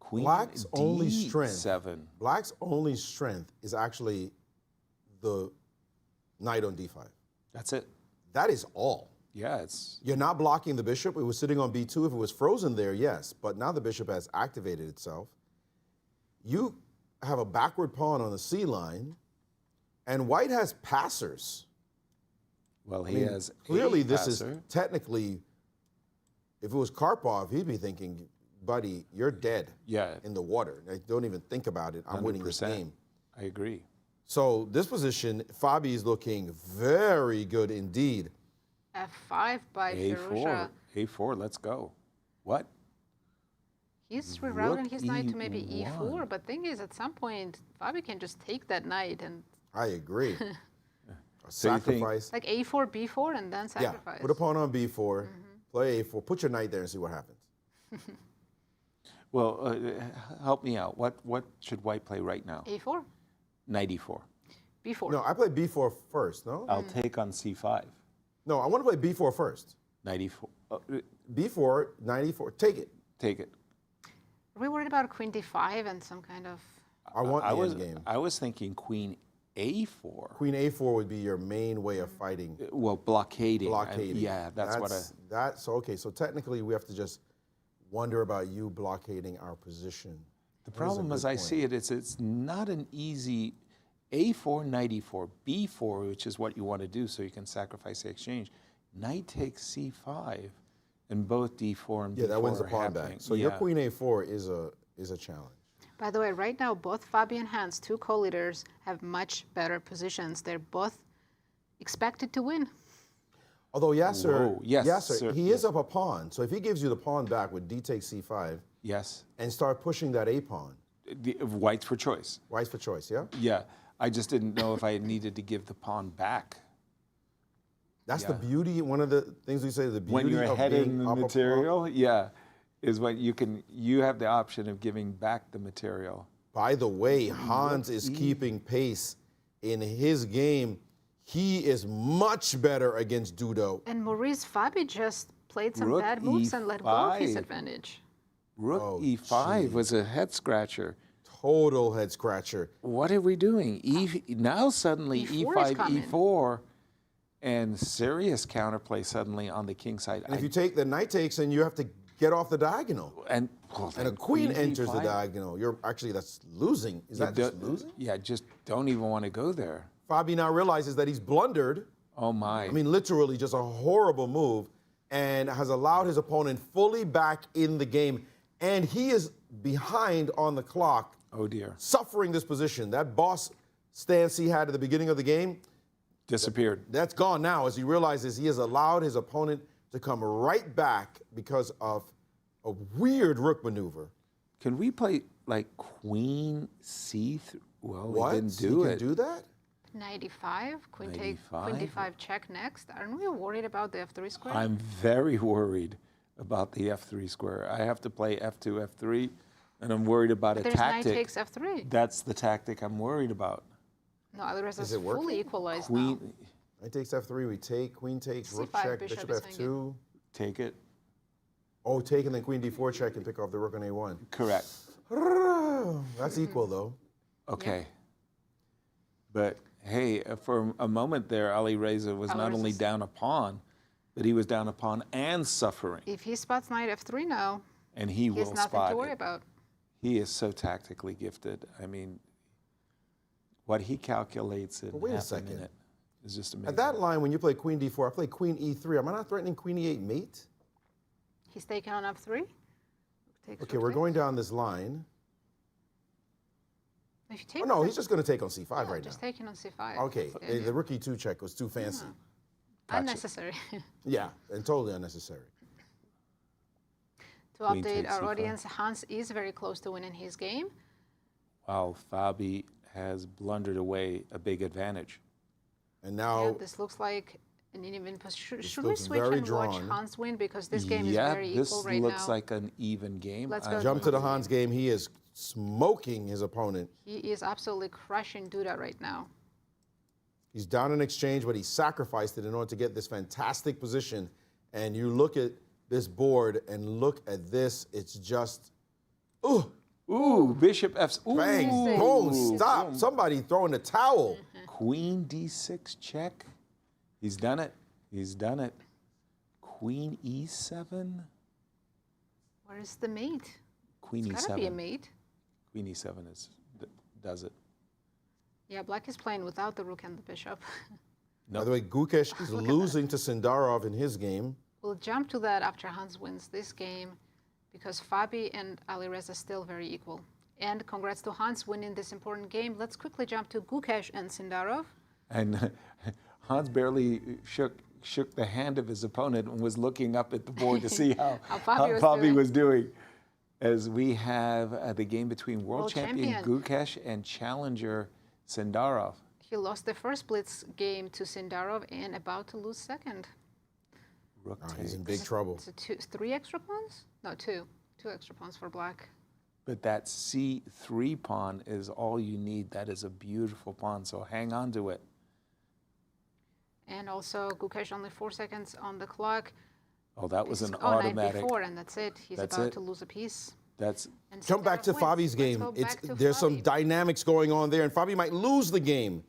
S5: Queen
S7: Black's only strength.
S5: d7.
S7: Black's only strength is actually the knight on d5.
S5: That's it.
S7: That is all.
S5: Yeah, it's
S7: You're not blocking the bishop. It was sitting on b2. If it was frozen there, yes. But now the bishop has activated itself. You have a backward pawn on the c line, and white has passers.
S5: well.
S7: I
S5: He
S7: mean,
S5: has
S7: clearly
S5: a
S7: this
S5: passer.
S7: is technically. If it was Karpov, he'd be thinking, "Buddy, you're dead.
S5: Yeah.
S7: In the water. Like, don't even think about it. I'm winning this
S5: 100%.
S7: game."
S5: I agree.
S7: So this position, Fabi is looking very good indeed.
S4: f5 by Firouzja.
S5: A4. Let's go. What?
S4: He's rerouting his knight to maybe
S5: E1.
S4: e4, but thing is, at some point, Fabi can just take that knight and
S7: I agree. A
S5: So you think-
S7: sacrifice.
S4: like a4, b4, and then
S7: Yeah.
S4: sacrifice.
S7: Put a pawn on b4. Play a4. Put your knight there and see what happens.
S5: Well, help me out. What should white play right now?
S4: a4,
S5: Knight e4.
S4: b4.
S7: No, I play b4 first. No.
S5: I'll take on c5.
S7: No, I want to play b4 first.
S5: Knight e4.
S7: b4, knight e4. Take it.
S5: Take it.
S4: Are we worried about queen d5 and some kind of...
S7: I want
S5: I
S7: the
S5: was
S7: end game.
S5: I was thinking queen a4.
S7: Queen a4 would be your main way of fighting.
S5: Well, blockading.
S7: Blockading.
S5: Yeah, that's what I.
S7: That's so okay. So technically, we have to just wonder about you blockading our position.
S5: The problem, as I see it, is it's not an easy a4, knight e4, b4, which is what you want to do, so you can sacrifice the exchange. Knight takes c5, and both d4 and
S7: Yeah,
S5: b4
S7: that wins the
S5: are
S7: pawn
S5: happening.
S7: back. So your queen a4 is a challenge.
S4: By the way, right now, both Fabi and Hans, 2 co-leaders, have much better positions. They're both expected to win.
S7: Although Yasser,
S5: Whoa, yes,
S7: Yasser,
S5: sir,
S7: he is up a pawn. So if he gives you the pawn back with d takes c5
S5: Yes,
S7: and start pushing that a pawn,
S5: white's for choice.
S7: white's for choice, yeah?
S5: Yeah, I just didn't know if I needed to give the pawn back.
S7: That's the beauty. One of the things we say, the beauty
S5: When you're
S7: of
S5: ahead
S7: being
S5: in the
S7: up a
S5: material, is when you have the option of giving back the material.
S7: By the way, Hans is keeping pace in his game. He is much better against Duda.
S4: And Maurice Fabi just played some
S5: Rook
S4: bad moves and let go of his
S5: E5.
S4: advantage.
S5: Rook
S7: Oh,
S5: E5 was a head scratcher.
S7: Total head scratcher.
S5: What are we doing? Now suddenly
S4: E4 is
S5: E5,
S4: coming.
S5: E4, and serious counterplay suddenly on the king side.
S7: And if you take the knight takes, and you have to get off the diagonal.
S5: And
S7: And a queen enters the
S5: E5.
S7: diagonal. You're actually, that's losing. Is that just losing?
S5: Yeah, just don't even want to go there.
S7: Fabi now realizes that he's blundered.
S5: Oh my.
S7: I mean, literally just a horrible move, and has allowed his opponent fully back in the game. And he is behind on the clock,
S5: Oh dear.
S7: suffering this position. That boss stance he had at the beginning of the game,
S5: Disappeared.
S7: that's gone now as he realizes he has allowed his opponent to come right back because of a weird rook maneuver.
S5: Can we play like queen C3? Well,
S7: What?
S5: we didn't
S7: He
S5: do
S7: can
S5: it.
S7: do that?
S4: Knight e5, queen take,
S5: Knight
S4: queen
S5: e5.
S4: d5 check next. Aren't we worried about the f3 square?
S5: I'm very worried about the F3 square. I have to play F2, F3, and I'm worried about a
S4: There's knight
S5: tactic.
S4: takes f3.
S5: That's the tactic I'm worried about.
S4: No, Alireza is
S7: it working?
S4: fully equalized now.
S5: Queen,
S7: Knight takes f3, we take, queen takes, rook
S4: C5,
S7: check,
S4: bishop
S7: bishop
S4: is
S7: f2.
S5: take it.
S7: Oh, take and then queen d4 check and pick off the rook on a1.
S5: Correct.
S7: That's equal though.
S5: Okay. But hey, for a moment there, Alireza was not only
S4: Alireza's-
S5: down a pawn, but he was down a pawn and suffering.
S4: If he spots knight f3 now,
S5: And he
S4: he
S5: will
S4: has nothing
S5: spot
S4: to worry
S5: it.
S4: about.
S5: He is so tactically gifted. I mean, what he calculates in
S7: wait a
S5: half a
S7: second.
S5: minute is just amazing.
S7: At that line, when you play queen d4, I play queen e3. Am I not threatening queen e8 mate?
S4: He's taken on f3. Takes
S7: Okay,
S4: rook
S7: we're
S4: takes.
S7: going down this line.
S4: If you take
S7: Oh no,
S4: rook,
S7: he's just going to take on c5
S4: yeah,
S7: right
S4: just
S7: now.
S4: taking on c5.
S7: Okay,
S4: Yeah.
S7: the rook e2 check was too fancy.
S4: Unnecessary.
S7: Yeah, and totally unnecessary.
S4: To
S5: Queen
S4: update
S5: takes
S4: our
S5: c5.
S4: audience, Hans is very close to winning his game.
S5: While Fabi has blundered away a big advantage.
S7: And
S4: Yeah,
S7: now,
S4: this looks like an even position. Should we
S7: Oh. looks
S4: switch
S7: very
S4: and watch
S7: drawn.
S4: Hans win? Because this game is
S5: Yeah,
S4: very
S5: this
S4: equal right
S5: looks
S4: now.
S5: like an even game.
S4: Let's
S5: I-
S4: go
S7: jump to the Hans game. He is smoking his opponent.
S4: He is absolutely crushing Duda right now.
S7: He's down in exchange, but he sacrificed it in order to get this fantastic position. And you look at this board and look at this. It's just, ooh,
S5: Ooh, bishop F. Ooh,
S7: bang, boom, stop. Somebody throwing the towel.
S5: Queen D6 check. He's done it. He's done it. Queen E7.
S4: Where's the mate?
S5: Queen
S4: It's
S5: E7.
S4: gotta be a mate.
S5: Queen E7 does it.
S4: Yeah, black is playing without the rook and the bishop.
S7: By the way, Gukesh is losing to Sindarov in his game.
S4: We'll jump to that after Hans wins this game because Fabi and Alireza still very equal. And congrats to Hans winning this important game. Let's quickly jump to Gukesh and Sindarov.
S5: And Hans barely shook the hand of his opponent and was looking up at the board to see how Fabi was doing. As we have the game between world champion Gukesh and challenger Sindarov.
S4: He lost the first blitz game to Sindarov and about to lose second.
S5: Rook
S7: He's in
S5: takes.
S7: big trouble.
S4: So three extra pawns? No, two. Two extra pawns for black.
S5: But that C3 pawn is all you need. That is a beautiful pawn, so hang on to it.
S4: And also Gukesh only 4 seconds on the clock.
S5: Oh, that was an
S4: Knight
S5: automatic.
S4: b4, and that's it. He's
S5: That's
S4: about
S5: it.
S4: to lose a piece.
S5: That's
S4: And
S7: Jump back to
S4: Sindarov wins.
S7: Fabi's
S4: Let's
S7: game.
S4: go back to
S7: There's some
S4: Fabi.
S7: dynamics going on there, and Fabi might lose the game.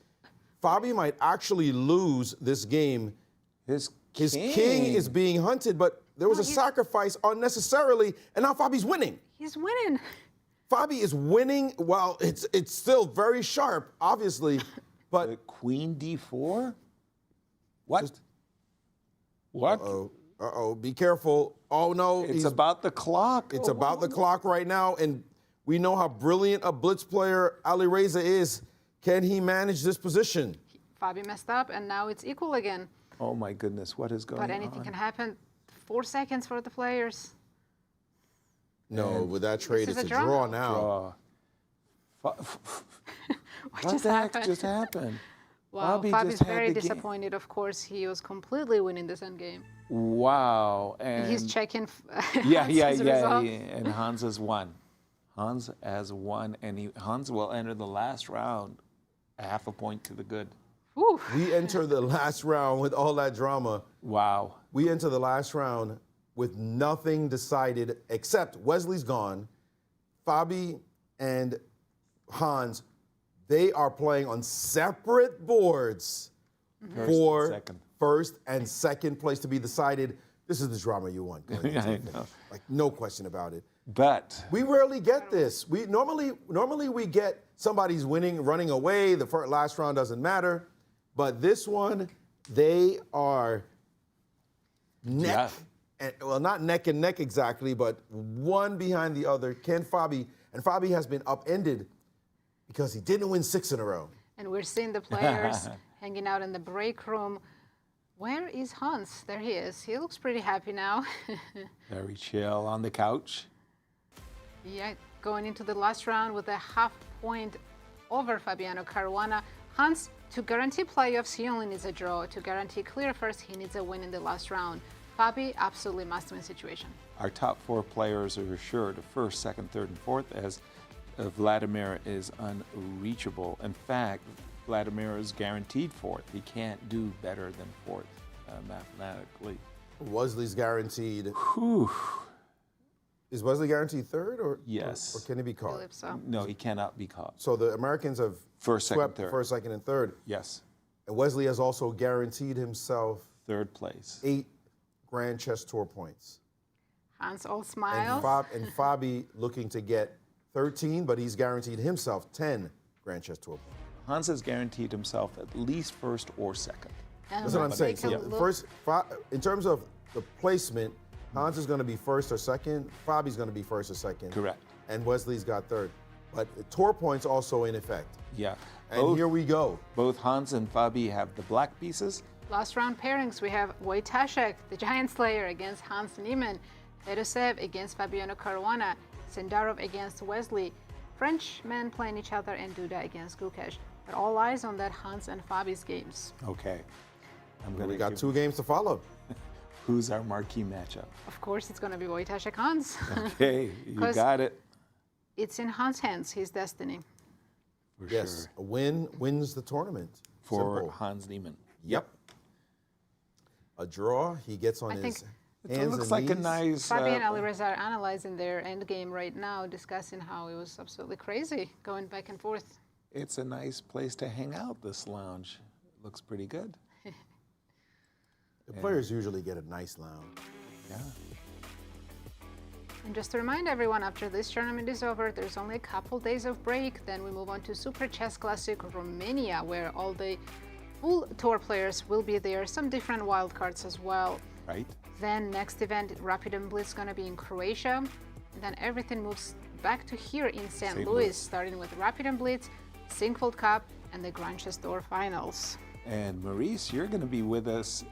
S7: Fabi might actually lose this game.
S5: his
S7: King is being hunted, but there was
S4: No,
S7: a
S4: he's-
S7: sacrifice unnecessarily, and now Fabi's winning.
S4: He's winning.
S7: Fabi is winning. Well, it's still very sharp, obviously, but
S5: the Queen D4. What? What?
S7: uh-oh, be careful. Oh no,
S5: It's about the clock.
S7: It's about the clock right now, and we know how brilliant a blitz player Alireza is. Can he manage this position?
S4: Fabi messed up, and now it's equal again.
S5: Oh my goodness, what is going on?
S4: But anything can happen. 4 seconds for the players.
S7: No, with that trade,
S4: is
S7: it's
S4: a
S7: a
S4: draw
S7: draw
S4: now.
S7: now.
S5: Fa- What the heck just happened?
S4: Wow,
S5: Fabi
S4: Fabi's
S5: just had
S4: very
S5: the game.
S4: disappointed, of course. He was completely winning this endgame.
S5: Wow.
S4: And he's checking
S5: Yeah.
S4: results.
S5: And Hans has won. Hans has won, and Hans will enter the last round a half a point to the good.
S4: Whew.
S7: We enter the last round with all that drama.
S5: Wow.
S7: We enter the last round with nothing decided except Wesley's gone. Fabi and Hans, they are playing on separate boards for first and second place to be decided. This is the drama you want. Going into
S5: I
S7: the
S5: know.
S7: finish. Like, no question about it.
S5: But
S7: We rarely get this. We normally we get somebody's winning, running away. The last round doesn't matter, but this one, they are neck, well, not neck and neck exactly, but one behind the other. Can Fabi, and Fabi has been upended because he didn't win 6 in a row.
S4: And we're seeing the players hanging out in the break room. Where is Hans? There he is. He looks pretty happy now.
S5: very chill on the couch.
S4: Yeah, going into the last round with a half point over Fabiano Caruana. Hans, to guarantee playoffs, he only needs a draw. To guarantee clear first, he needs a win in the last round. Fabi, absolutely must-win situation.
S5: Our top 4 players are assured of first, second, third, and fourth, as Vladimir is unreachable. In fact, Vladimir is guaranteed fourth. He can't do better than fourth mathematically.
S7: Wesley's guaranteed.
S5: Whew.
S7: Is Wesley guaranteed third, or
S5: Yes.
S7: or can he be
S4: I
S7: caught?
S4: believe so.
S5: No, he cannot be caught.
S7: So the Americans have
S5: First, second,
S7: swept
S5: third.
S7: first, second, and third.
S5: Yes.
S7: And Wesley has also guaranteed himself
S5: Third place.
S7: 8 Grand Chess Tour points.
S4: Hans all
S7: And,
S4: smiles.
S7: Fabi looking to get 13, but he's guaranteed himself 10 Grand Chess Tour points.
S5: Hans has guaranteed himself at least first or second.
S4: And
S7: That's what I'm
S4: let's
S7: saying.
S4: take a
S7: So
S4: look.
S7: first, in terms of the placement, Hans is going to be first or second. Fabi's going to be first or second.
S5: Correct.
S7: And Wesley's got third. But the tour points also in effect.
S5: Yeah.
S7: And here we go.
S5: Both Hans and Fabi have the black pieces.
S4: Last round pairings, we have Wojtaszek, the Giant Slayer, against Hans Niemann. Fedoseev against Fabiano Caruana. Sindarov against Wesley. Frenchmen playing each other, and Duda against Gukesh. But all eyes on that Hans and Fabi's games.
S5: Okay.
S7: We got 2 games to follow.
S5: Who's our marquee matchup?
S4: Of course, it's going to be Wojtaszek Hans.
S5: Okay, you
S4: 'Cause
S5: got it.
S4: It's in Hans' hands, his destiny.
S5: For
S7: Yes,
S5: sure.
S7: a win wins the tournament.
S5: For
S7: Simple.
S5: Hans Niemann.
S7: Yep. A draw, he gets on
S4: I
S7: his
S4: think
S5: It
S7: hands
S5: looks
S7: and
S5: like a
S7: knees.
S5: nice.
S4: Fabi and Alireza are analyzing their end game right now, discussing how it was absolutely crazy going back and forth.
S5: It's a nice place to hang out, this lounge. It looks pretty good.
S7: The players usually get a nice lounge.
S5: Yeah.
S4: And just to remind everyone, after this tournament is over, there's only a couple days of break. Then we move on to Super Chess Classic Romania, where all the full tour players will be there, some different wildcards as well.
S5: Right?
S4: Then next event, Rapid and Blitz, going to be in Croatia. And then everything moves back to here in St.
S5: St.
S4: Louis,
S5: Louis.
S4: starting with Rapid and Blitz, Syncfold Cup, and the Grand Chess Tour Finals.
S5: And Maurice, you're going to be with us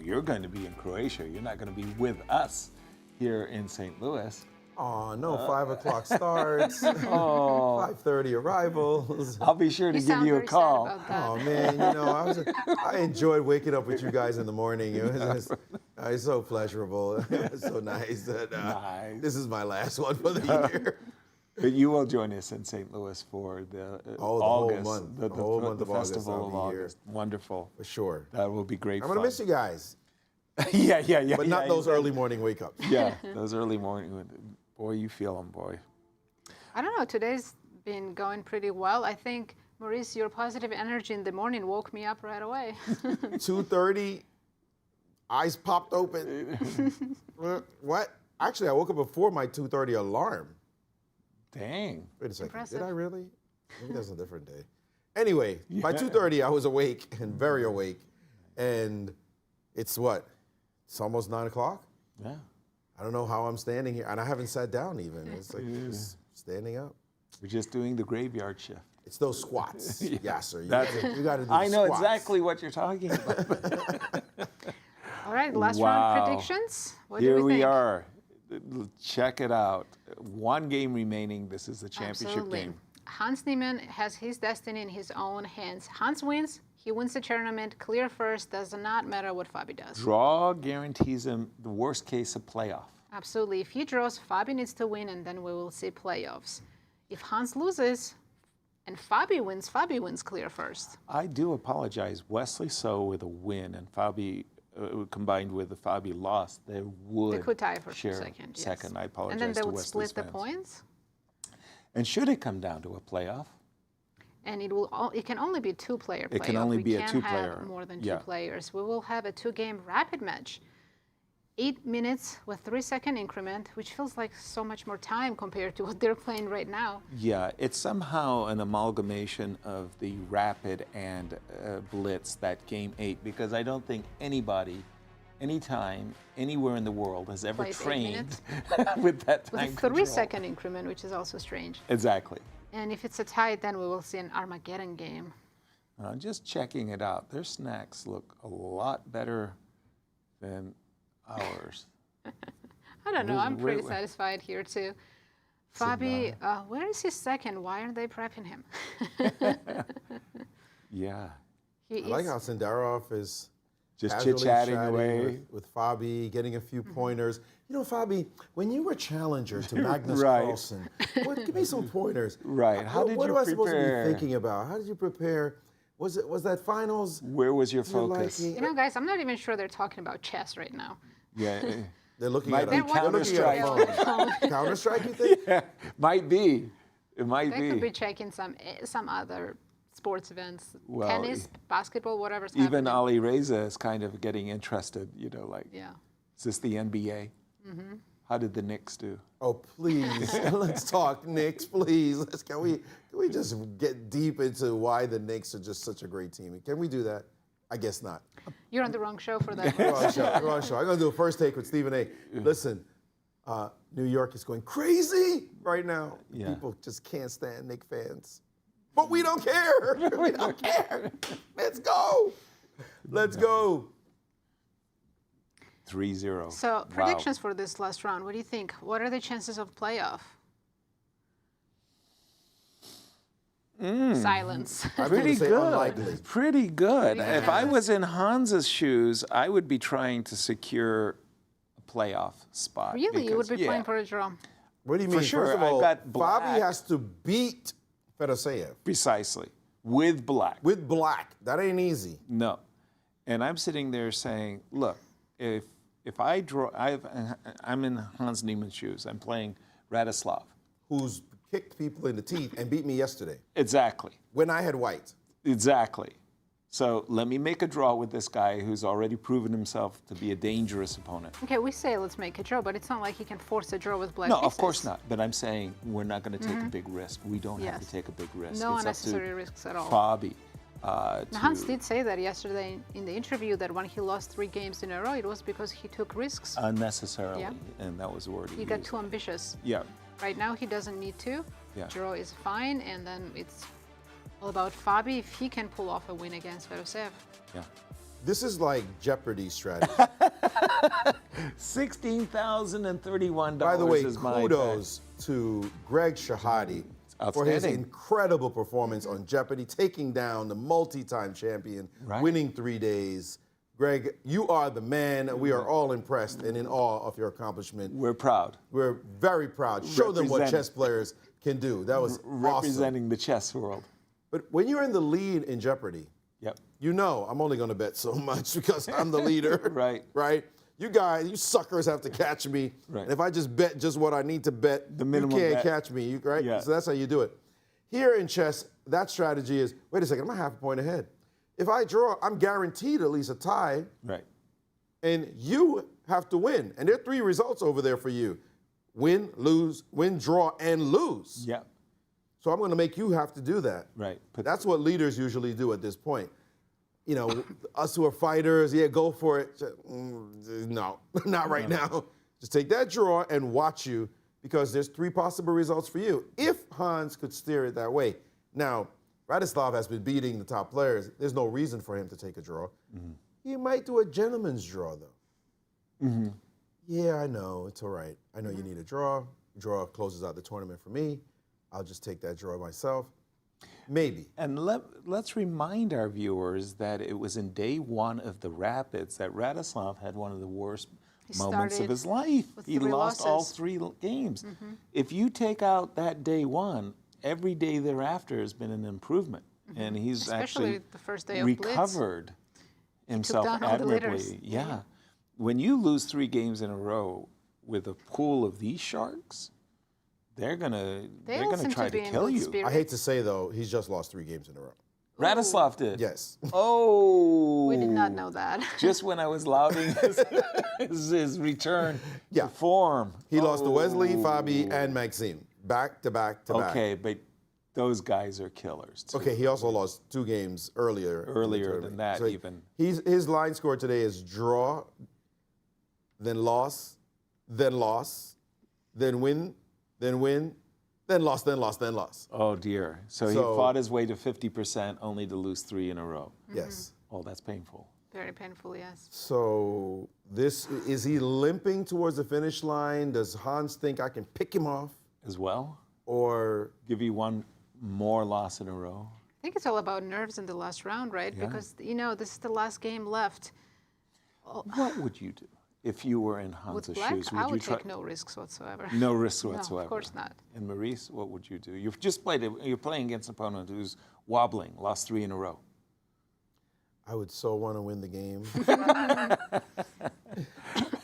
S5: you're going to be in Croatia. You're not going to be with us here in St. Louis.
S7: Oh, no, 5 o'clock starts,
S5: Oh,
S7: 5:30 arrivals.
S5: I'll be sure to give
S4: sound
S5: you a
S4: very sad
S5: call.
S4: about that.
S7: Oh, man, I enjoyed waking up with you guys in the morning. It was so pleasurable. It was so nice. That,
S5: Nice.
S7: This is my last one for the year.
S5: But you will join us in St. Louis for the
S7: whole
S5: August,
S7: month.
S5: the
S7: The whole month of August,
S5: festival
S7: I'll
S5: of
S7: be here.
S5: August. Wonderful.
S7: For sure.
S5: That will be great
S7: I'm
S5: fun.
S7: going to miss you guys,
S5: yeah.
S7: but not those early morning wake ups.
S5: Yeah, those early morning. Boy, you feel them, boy.
S4: I don't know, today's been going pretty well. I think, Maurice, your positive energy in the morning woke me up right away.
S7: 2:30, eyes popped open. What? Actually, I woke up before my 2:30 alarm.
S5: Dang.
S7: Wait a second.
S4: Impressive.
S7: Did I really? Maybe that's a different day. Anyway, by 2:30, I was awake and very awake. And it's what? It's almost 9 o'clock?
S5: Yeah.
S7: I don't know how I'm standing here. And I haven't sat down even. It's like just standing up.
S5: We're just doing the graveyard shift.
S7: It's those squats. Yasser.
S5: That's
S7: You got to do
S5: I know
S7: squats.
S5: exactly what you're talking about.
S4: All right, last
S5: Wow.
S4: round predictions. What do
S5: Here
S4: we
S5: we
S4: think?
S5: are. Check it out. One game remaining. This is the championship
S4: Absolutely.
S5: game.
S4: Hans Niemann has his destiny in his own hands. Hans wins, he wins the tournament, clear first, does not matter what Fabi does.
S5: Draw guarantees him the worst case of playoff.
S4: Absolutely. If he draws, Fabi needs to win, and then we will see playoffs. If Hans loses and Fabi wins clear first.
S5: I do apologize. Wesley So with a win and Fabi combined with the Fabi loss, they
S4: could tie for
S5: share
S4: second. Yes.
S5: Second. I apologize
S4: and then they
S5: to
S4: would
S5: Wesley's
S4: split the
S5: fans.
S4: points.
S5: And should it come down to a playoff?
S4: And it can only be a two-player playoff.
S5: It can only be a
S4: We
S5: two-player.
S4: can't have more than
S5: Yeah.
S4: two players. We will have a two-game rapid match. 8 minutes with 3-second increment, which feels like so much more time compared to what they're playing right now.
S5: Yeah, it's somehow an amalgamation of the rapid and blitz, that game 8, because I don't think anybody, anytime, anywhere in the world has ever
S4: Plays 8
S5: trained with that time
S4: With a
S5: control.
S4: 3-second increment, which is also strange.
S5: Exactly.
S4: And if it's a tie, then we will see an Armageddon game.
S5: Just checking it out. Their snacks look a lot better than ours.
S4: I don't know. I'm pretty
S5: Wait.
S4: satisfied here too. Fabi, where is his second? Why aren't they prepping him?
S5: Yeah.
S7: I like how Sindarov is
S5: Just
S7: casually
S5: chit-chatting
S7: chatting
S5: away.
S7: with Fabi, getting a few
S4: Mm-hmm.
S7: pointers. You know, Fabi, when you were challenger to Magnus
S5: Right.
S7: Carlsen, give me some pointers.
S5: Right. How did
S7: what
S5: you
S7: am I supposed to
S5: prepare?
S7: be thinking about? How did you prepare? Was that finals?
S5: Where was your
S7: Your
S5: focus?
S7: liking?
S4: You know, guys, I'm not even sure they're talking about chess right now.
S5: Yeah.
S7: They're looking
S5: Might
S7: at
S5: be
S7: a- they're looking at a
S5: Counter-Strike.
S7: phone. Counter-Strike, you think?
S5: Yeah, might be. It might
S4: They could be
S5: be.
S4: checking some other sports events,
S5: Well,
S4: tennis, basketball, whatever's
S5: Even
S4: happening.
S5: Alireza is kind of getting interested, like,
S4: Yeah.
S5: is this the NBA?
S4: Mm-hmm.
S5: How did the Knicks do?
S7: Oh, please, let's talk Knicks, please. Can we just get deep into why the Knicks are just such a great team? Can we do that? I guess not.
S4: You're on the wrong show for that.
S7: Wrong show. I'm going to do a first take with Stephen A. Listen, New York is going crazy right now.
S5: Yeah.
S7: People just can't stand Knicks fans. But we don't care. We don't care. Let's go. Let's go.
S5: 3-0.
S4: So
S5: Wow.
S4: predictions for this last round. What do you think? What are the chances of playoff? Silence.
S7: I'm
S5: Pretty
S7: going to say
S5: good.
S7: unlikely.
S5: Pretty good.
S4: Pretty
S5: If
S4: good.
S5: I was in Hans's shoes, I would be trying to secure a playoff spot.
S4: Really? You would be
S5: because-
S4: playing
S5: yeah,
S4: for a draw?
S7: What do you mean?
S5: sure,
S7: First of
S5: I've
S7: all,
S5: got
S7: Fabi
S5: black.
S7: has to beat Fedoseev
S5: Precisely. With black.
S7: with black. That ain't easy.
S5: No. And I'm sitting there saying, look, if I draw, I'm in Hans Niemann's shoes. I'm playing Radoslaw.
S7: Who's kicked people in the teeth and beat me yesterday
S5: Exactly.
S7: when I had white.
S5: Exactly. So let me make a draw with this guy who's already proven himself to be a dangerous opponent.
S4: Okay, we say let's make a draw, but it's not like he can force a draw with black
S5: No,
S4: pieces.
S5: of course not. But I'm saying we're not going to take a big risk. We don't have
S4: Yes.
S5: to take a big risk.
S4: No
S5: it's
S4: unnecessary
S5: up to
S4: risks at all.
S5: Fabi.
S4: Now, Hans did say that yesterday in the interview that when he lost 3 games in a row, it was because he took risks.
S5: unnecessarily,
S4: Yeah.
S5: and that was the word
S4: He got too ambitious.
S5: Yeah.
S4: Right now, he doesn't need to.
S5: Yeah.
S4: Draw is fine, and then it's all about Fabi if he can pull off a win against Fedoseev.
S5: Yeah.
S7: This is like Jeopardy strategy.
S5: $16,031
S7: By the way,
S5: is my
S7: kudos to Greg Shahade for his
S5: Outstanding.
S7: incredible performance on Jeopardy, taking down the multi-time champion,
S5: Right.
S7: winning 3 days. Greg, you are the man. We are all impressed and in awe of your accomplishment.
S5: We're proud.
S7: We're very proud. Show them what
S5: Representing.
S7: chess players can do. That was awesome.
S5: Representing the chess world.
S7: But when you're in the lead in Jeopardy,
S5: Yep.
S7: you know I'm only going to bet so much because I'm the leader.
S5: Right.
S7: Right? You guys, you suckers have to catch me.
S5: Right.
S7: And if I just bet just what I need to bet,
S5: The minimum
S7: you can't
S5: bet.
S7: catch me, right?
S5: Yeah.
S7: So that's how you do it. Here in chess, that strategy is, wait a second, I'm a half a point ahead. If I draw, I'm guaranteed at least a tie,
S5: Right.
S7: and you have to win. And there are 3 results over there for you. Win, lose, win, draw, and lose.
S5: Yep.
S7: So I'm going to make you have to do that.
S5: Right.
S7: That's what leaders usually do at this point. You know, us who are fighters, yeah, go for it. No, not right now. Just take that draw and watch you, because there's 3 possible results for you if Hans could steer it that way. Now, Radoslaw has been beating the top players. There's no reason for him to take a draw. He might do a gentleman's draw, though. Yeah, I know. It's all right. I know you need a draw. Draw closes out the tournament for me. I'll just take that draw myself. Maybe.
S5: And let's remind our viewers that it was in day one of the Rapids that Radoslaw had one of the worst moments of his life. He lost all 3 games. If you take out that day one, every day thereafter has been an improvement. And he's
S4: Especially
S5: actually
S4: the first day of
S5: recovered himself
S4: down all the
S5: admirably.
S4: leaders.
S5: Yeah. When you lose 3 games in a row with a pool of these sharks, they're gonna try to kill you.
S7: I hate to say though, he's just lost 3 games in a row.
S5: Radoslaw did.
S7: Yes.
S5: Oh.
S4: We did not know that.
S5: Just when I was lauding his return to form.
S7: He lost to Wesley, Fabi, and Maxime. Back to back to back.
S5: Okay, but those guys are killers too.
S7: Okay, he also lost 2 games earlier.
S5: Earlier than that,
S7: so
S5: even.
S7: His line score today is draw, then loss, then loss, then win, then win, then loss, then loss, then loss.
S5: Oh dear. So he fought his way to 50% only to lose 3 in a row.
S7: Yes.
S5: Oh, that's painful.
S4: Very painful, yes.
S7: So is he limping towards the finish line? Does Hans think I can pick him off?
S5: As well?
S7: Or
S5: give you 1 more loss in a row?
S4: I think it's all about nerves in the last round, right?
S5: Yeah.
S4: Because, this is the last game left.
S5: What would you do if you were in Hans'
S4: With black,
S5: shoes?
S4: I would take no risks whatsoever.
S5: No risks whatsoever?
S4: No, of course not.
S5: And Maurice, what would you do? You've just you're playing against an opponent who's wobbling, lost 3 in a row.
S7: I would so want to win the game.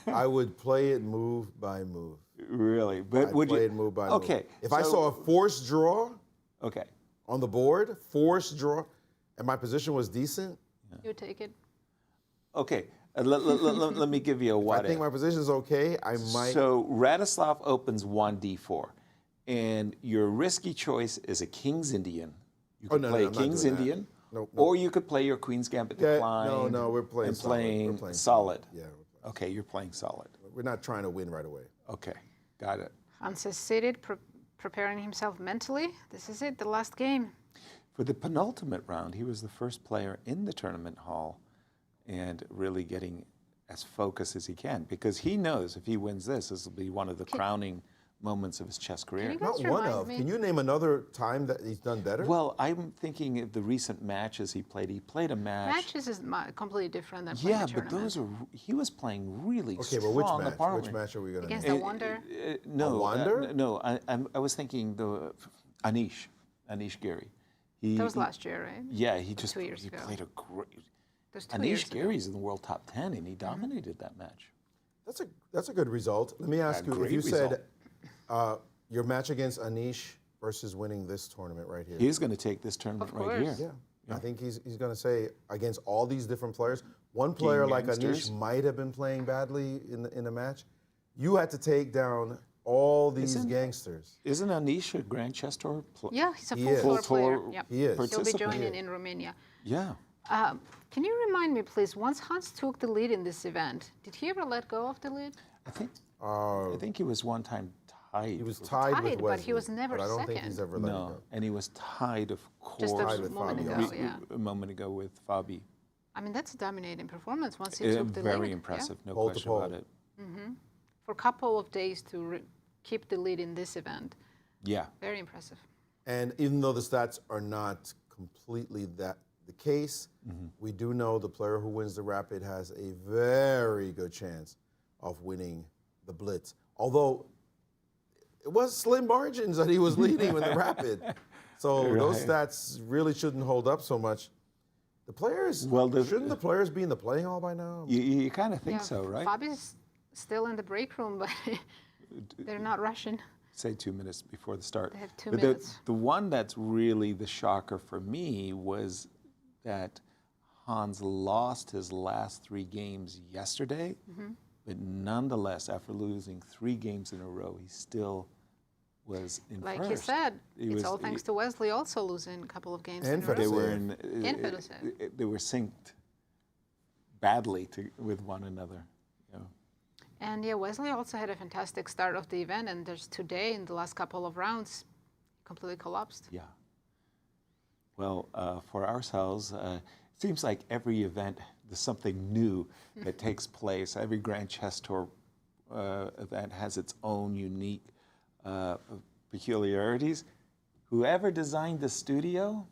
S7: I would play it move by move.
S5: Really? But would
S7: play
S5: you
S7: it move by
S5: okay,
S7: move. If I saw a forced draw on the board, forced draw, and my position was decent,
S4: you take it.
S5: Okay. Let me give you a what
S7: I think
S5: if.
S7: my position is okay. I might.
S5: So Radoslaw opens 1d4, and your risky choice is a King's Indian. You could play a King's Indian, or you could play your Queen's Gambit Decline.
S7: No, we're playing solid.
S5: We're playing solid.
S7: Yeah.
S5: Okay, you're playing solid.
S7: We're not trying to win right away.
S5: Okay, got it.
S4: Hans is seated, preparing himself mentally. This is it, the last game.
S5: For the penultimate round, he was the first player in the tournament hall and really getting as focused as he can, because he knows if he wins this will be one of the crowning moments of his chess career.
S7: Not one of. Can you name another time that he's done better?
S5: Well, I'm thinking of the recent matches he played. He played a match.
S4: Matches is completely different than playing a
S5: but those are. He was playing really strong.
S7: Okay, but which match? Which match are we going to
S4: against the Wonder?
S5: No,
S7: Wonder?
S5: No, I was thinking the Anish Gary.
S4: That was last year, right?
S5: Yeah, he just
S4: 2 years ago.
S5: played a great.
S4: Anish
S5: Gary's in the world top 10, and he dominated that match.
S7: That's a good result. Let me ask you, if you said your match against Anish versus winning this tournament right here.
S5: He's going to take this tournament right here.
S7: Yeah. I think he's going to say against all these different players, one player like Anish might have been playing badly in the match. You had to take down all these gangsters.
S5: Isn't Anish a Grand Chess Tour player?
S4: Yeah, he's a full tour player. Yep.
S7: He is.
S4: He'll be joining in Romania.
S5: Yeah.
S4: Can you remind me, please, once Hans took the lead in this event, did he ever let go of the lead?
S5: I think he was one time tied.
S7: He was tied with Wesley,
S4: but he was never
S7: but I don't
S4: second.
S7: think he's ever let it go.
S5: And he was tied, of course,
S4: just a moment ago,
S5: a moment ago with Fabi.
S4: I mean, that's a dominating performance once he took the lead.
S5: Very impressive, no question about it.
S4: For a couple of days to keep the lead in this event.
S5: Yeah.
S4: Very impressive.
S7: And even though the stats are not completely the case, we do know the player who wins the Rapid has a very good chance of winning the Blitz. Although it was slim margins that he was leading with the Rapid. So those stats really shouldn't hold up so much. The players, shouldn't the players be in the playing hall by now?
S5: You kind of think so, right?
S4: Fabi's still in the break room, but they're not rushing.
S5: Say 2 minutes before the start.
S4: They have 2 minutes.
S5: The one that's really the shocker for me was that Hans lost his last 3 games yesterday, but nonetheless, after losing 3 games in a row, he still was in
S4: like
S5: first.
S4: He said, it's all thanks to Wesley also losing a couple of games
S7: and
S4: in a row.
S5: Fedoseev. They were synced badly with one another.
S4: And yeah, Wesley also had a fantastic start of the event, and there's today in the last couple of rounds, completely collapsed.
S5: Yeah. Well, for ourselves, it seems like every event there's something new that takes place. Every Grand Chess Tour event has its own unique peculiarities. Whoever designed the studio,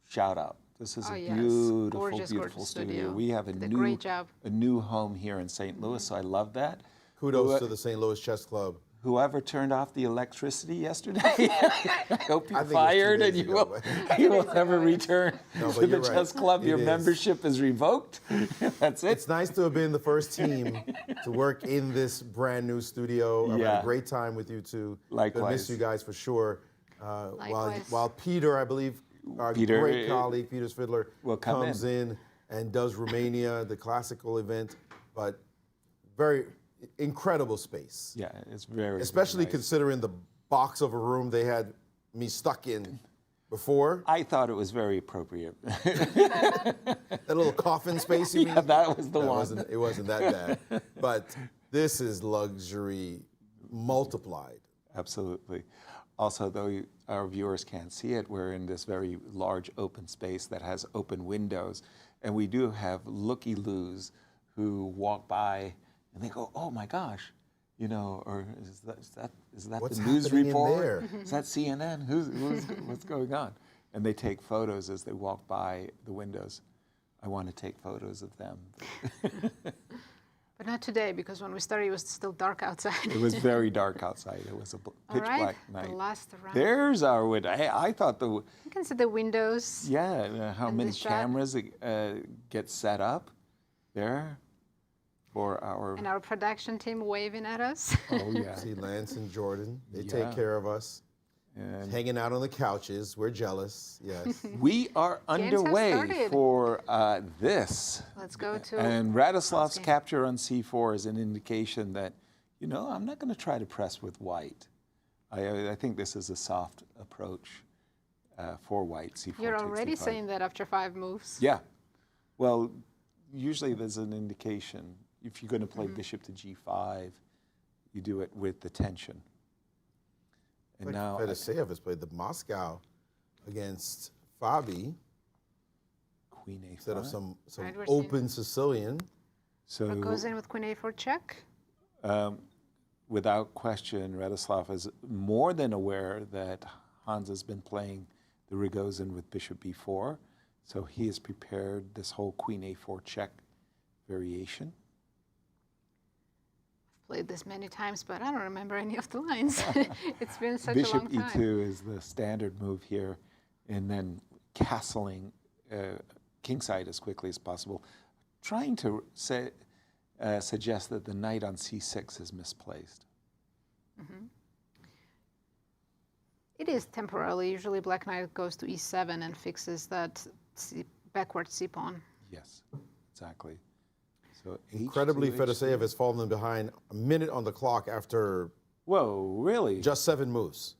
S5: shout out. This is
S4: Oh,
S5: a
S4: yes.
S5: beautiful,
S4: Gorgeous,
S5: beautiful
S4: gorgeous
S5: studio.
S4: studio.
S5: We have
S4: Did a great job.
S5: a new home here in St. Louis, so I love that.
S7: Kudos to the St. Louis Chess Club.
S5: Whoever turned off the electricity yesterday, I hope you're
S7: I think it was 2
S5: fired and
S7: days
S5: you
S7: ago,
S5: will,
S7: but-
S5: you will never return
S7: No,
S5: to
S7: but
S5: the
S7: you're right.
S5: chess club.
S7: It
S5: Your
S7: is.
S5: membership is revoked. That's it.
S7: It's nice to have been the first team to work in this brand new studio. I've had
S5: Yeah.
S7: a great time with you two.
S5: Likewise.
S7: Gonna miss you guys for sure.
S4: Likewise.
S7: While Peter, I believe, our
S5: Peter,
S7: great colleague, Peter Svidler,
S5: will come
S7: comes in and does Romania, the classical event. But very incredible space.
S5: Yeah, it's very,
S7: Especially
S5: very nice.
S7: considering the box of a room they had me stuck in before.
S5: I thought it was very appropriate.
S7: That little coffin space you mean?
S5: Yeah, that was the one.
S7: It wasn't that bad. But this is luxury multiplied.
S5: Absolutely. Also, though our viewers can't see it, we're in this very large open space that has open windows. And we do have looky-loos who walk by and they go, oh my gosh, you know, or is that
S7: What's
S5: the news
S7: happening in
S5: report?
S7: there?
S5: Is that CNN? What's going on? And they take photos as they walk by the windows. I want to take photos of them.
S4: But not today, because when we started, it was still dark outside.
S5: It was very dark outside. It was a
S4: All
S5: pitch
S4: right,
S5: black night.
S4: the last round.
S5: There's our window. Hey, I thought
S4: You can see the windows.
S5: how
S4: And
S5: many
S4: the shot.
S5: cameras get set up there for our.
S4: And our production team waving at us.
S5: Oh yeah.
S7: See Lance and Jordan, they
S5: Yeah.
S7: take care of us.
S5: And
S7: Hanging out on the couches, we're jealous. Yes.
S5: we are
S4: Games have
S5: underway
S4: started.
S5: for this.
S4: Let's go to.
S5: And Radoslav's
S4: game.
S5: capture on c4 is an indication that, you know, I'm not going to try to press with white. I think this is a soft approach for white. C4
S4: You're
S5: takes
S4: already
S5: d5.
S4: saying that after 5 moves.
S5: Yeah. Well, usually there's an indication. If you're going to play
S4: Mm-hmm.
S5: bishop to g5, you do it with the tension. And
S7: Like
S5: now
S7: Fedoseev has played the Moscow against Fabi
S5: queen a5.
S7: instead of some
S4: Right, we're seeing-
S7: open Sicilian.
S5: So
S4: What goes in with queen a4 check?
S5: without question, Radoslaw is more than aware that Hans has been playing the Rogozin with bishop b4. So he has prepared this whole queen a4 check variation.
S4: Played this many times, but I don't remember any of the lines. It's been such a
S5: Bishop
S4: long time.
S5: e2 is the standard move here, and then castling kingside as quickly as possible, trying to suggest that the knight on c6 is misplaced.
S4: It is temporarily. Usually black knight goes to e7 and fixes that backward c-pawn.
S5: Yes, exactly. So
S7: Incredibly,
S5: H2,
S7: Fedoseev
S5: H2.
S7: has fallen behind a minute on the clock after
S5: Whoa, really?
S7: just 7 moves.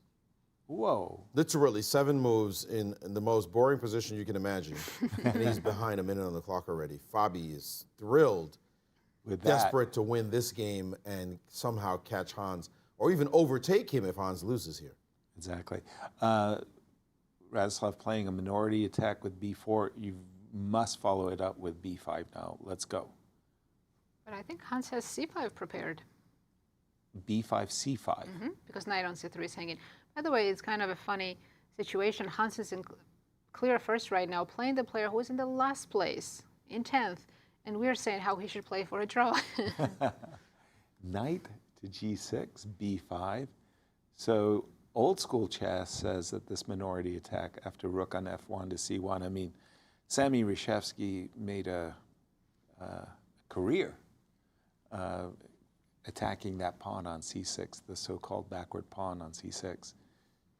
S5: Whoa.
S7: Literally 7 moves in the most boring position you can imagine. And he's behind a minute on the clock already. Fabi is thrilled,
S5: With that,
S7: desperate to win this game and somehow catch Hans, or even overtake him if Hans loses here.
S5: exactly. Radoslaw playing a minority attack with b4. You must follow it up with b5 now. Let's go.
S4: But I think Hans has c5 prepared.
S5: b5, c5.
S4: Because knight on c3 is hanging. By the way, it's kind of a funny situation. Hans is in clear first right now, playing the player who is in the last place, in 10th, and we're saying how he should play for a draw.
S5: Knight to g6, b5. So old school chess says that this minority attack after rook on f1 to c1, I mean, Sammy Reshevsky made a career attacking that pawn on c6, the so-called backward pawn on c6.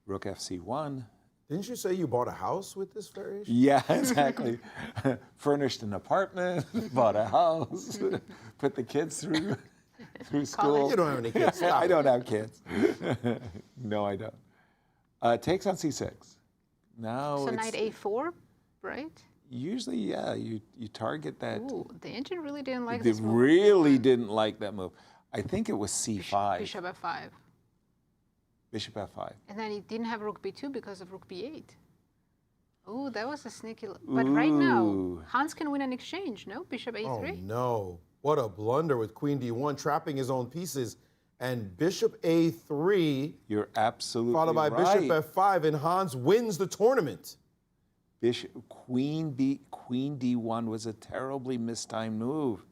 S5: Rook fc1.
S7: Didn't you say you bought a house with this variation?
S5: Yeah, exactly. Furnished an apartment, bought a house, put the kids through school.
S7: You don't have any kids. Stop
S5: I
S7: it.
S5: don't have kids. No, I don't. Takes on c6. Now
S4: So
S5: it's
S4: knight a4, right?
S5: usually, yeah, you target that.
S4: Ooh, the engine really didn't like
S5: They
S4: this move.
S5: really didn't like that move. I think it was c5.
S4: Bishop f5.
S5: Bishop f5.
S4: And then he didn't have rook b2 because of rook b8. Oh, that was a sneaky... But right now,
S5: Ooh.
S4: Hans can win an exchange, no? Bishop
S7: Oh
S4: a3?
S7: no. What a blunder with queen d1, trapping his own pieces. and bishop a3,
S5: You're absolutely
S7: followed by
S5: right.
S7: bishop f5, and Hans wins the tournament.
S5: Queen d1 was a terribly mistimed move.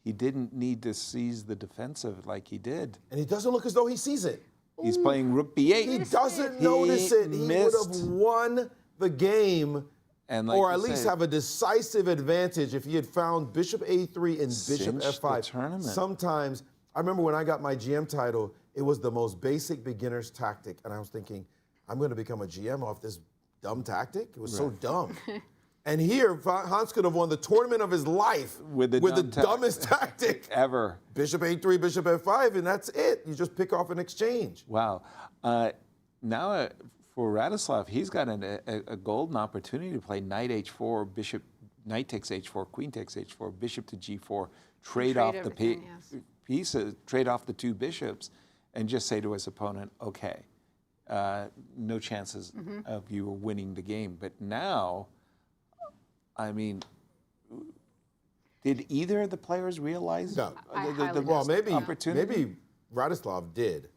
S5: He didn't need to seize the defensive like he did.
S7: And he doesn't look as though he sees it.
S5: He's playing rook b8.
S7: He doesn't notice it. He would have won the game,
S5: And like
S7: or
S5: you
S7: at least
S5: say,
S7: have a decisive advantage if he had found bishop a3 and bishop
S5: cinched the
S7: f5.
S5: tournament.
S7: Sometimes, I remember when I got my GM title, it was the most basic beginner's tactic, and I was thinking, I'm going to become a GM off this dumb tactic. It was so dumb. And here, Hans could have won the tournament of his life
S5: with the
S7: dumbest tactic
S5: ever.
S7: Bishop a3, bishop f5, and that's it. You just pick off an exchange.
S5: Wow. Now for Radoslaw, he's got a golden opportunity to play knight h4, bishop, knight takes h4, queen takes h4, bishop to g4, trade off the pieces, trade off the two bishops, and just say to his opponent, okay, no chances of you winning the game. But now, I mean, did either of the players realize
S7: No.
S5: the opportunity?
S7: Maybe Radoslaw did.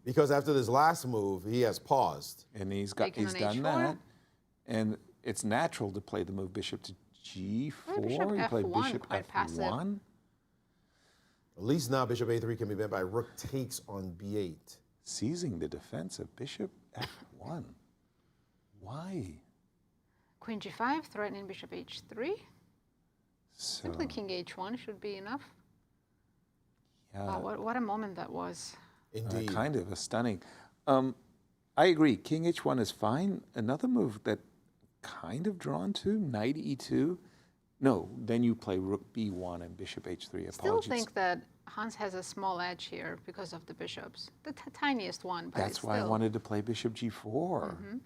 S7: Because after this last move, he has paused.
S5: And he's
S4: Taking
S5: done
S4: on
S5: that.
S4: h4.
S5: And it's natural to play the move bishop to g4.
S4: Bishop
S5: You play
S4: f1,
S5: bishop
S4: quite passive.
S5: f1.
S7: At least now bishop a3 can be met by rook takes on b8.
S5: Seizing the defense of bishop f1. Why?
S4: Queen g5, threatening bishop h3.
S5: So,
S4: Simply king h1 should be enough.
S5: yeah,
S4: Wow, what a moment that was.
S7: Indeed.
S5: kind of a stunning. I agree. King h1 is fine. Another move that kind of drawn to, knight e2. No, then you play rook b1 and bishop h3.
S4: Still think that Hans has a small edge here because of the bishops. The tiniest one, but
S5: That's
S4: it's
S5: why I
S4: still.
S5: wanted to play bishop g4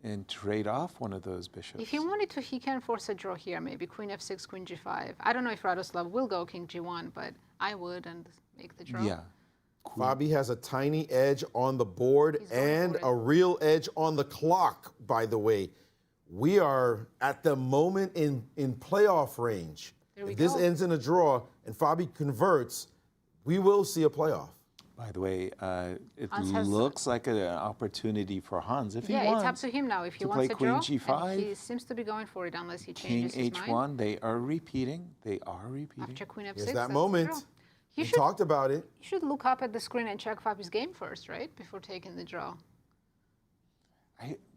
S5: and trade off one of those bishops.
S4: If he wanted to, he can force a draw here, maybe queen f6, queen g5. I don't know if Radoslaw will go king g1, but I would and make the draw.
S5: Yeah.
S7: Fabi has a tiny edge on the board
S4: He's going
S7: and
S4: for it.
S7: a real edge on the clock, by the way. We are at the moment in playoff range.
S4: There we
S7: If this
S4: go.
S7: ends in a draw and Fabi converts, we will see a playoff.
S5: By the way, it
S4: Hans has-
S5: looks like an opportunity for Hans if he
S4: Yeah,
S5: wants.
S4: it's up to him now if he
S5: to
S4: wants
S5: play
S4: a draw.
S5: queen g5,
S4: and he seems to be going for it unless he
S5: King
S4: changes his
S5: h1.
S4: mind.
S5: They are repeating. They are repeating.
S4: After queen f6,
S7: Here's
S4: that's
S7: that
S4: the
S7: moment.
S4: draw.
S7: We
S4: You should,
S7: talked about it.
S4: you should look up at the screen and check Fabi's game first, right? Before taking the draw.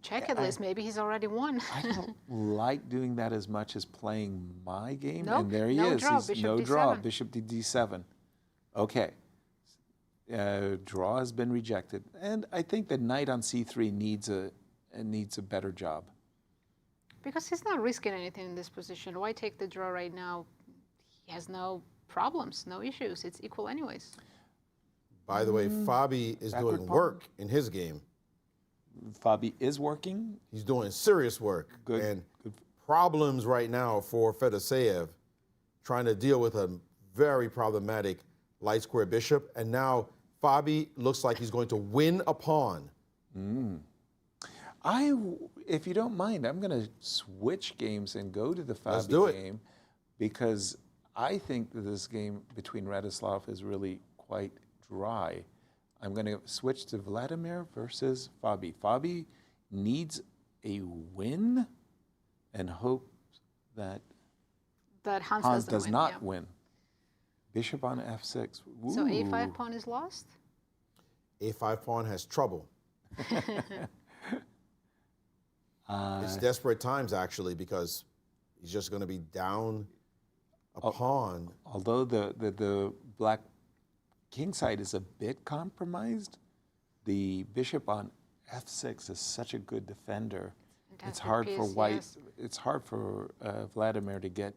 S4: Check at least, maybe he's already won.
S5: I don't like doing that as much as playing my game.
S4: Nope,
S5: And there he
S4: no
S5: is.
S4: draw,
S5: He's
S4: bishop
S5: no
S4: d7.
S5: draw. Bishop to d7. Okay. Draw has been rejected. And I think the knight on c3 needs a better job.
S4: Because he's not risking anything in this position. Why take the draw right now? He has no problems, no issues. It's equal anyways.
S7: By the way, Fabi is
S5: Backward
S7: doing
S5: pawn.
S7: work in his game.
S5: Fabi is working.
S7: He's doing serious work.
S5: Good,
S7: And
S5: good.
S7: problems right now for Fedoseev, trying to deal with a very problematic light square bishop. And now Fabi looks like he's going to win a pawn.
S5: If you don't mind, I'm going to switch games and go to the
S7: Let's
S5: Fabi
S7: do it.
S5: game because I think that this game between Radoslaw is really quite dry. I'm going to switch to Vladimir versus Fabi. Fabi needs a win and hope that
S4: That Hans,
S5: Hans
S4: doesn't
S5: does
S4: win,
S5: not
S4: yeah.
S5: win. Bishop on f6.
S4: So
S5: Ooh.
S4: a5 pawn is lost?
S7: A5 pawn has trouble. It's desperate times, actually, because he's just going to be down a pawn.
S5: Although the black king side is a bit compromised, the bishop on f6 is such a good defender. It's
S4: Fantastic
S5: hard for
S4: piece,
S5: white.
S4: yes.
S5: It's hard for Vladimir to get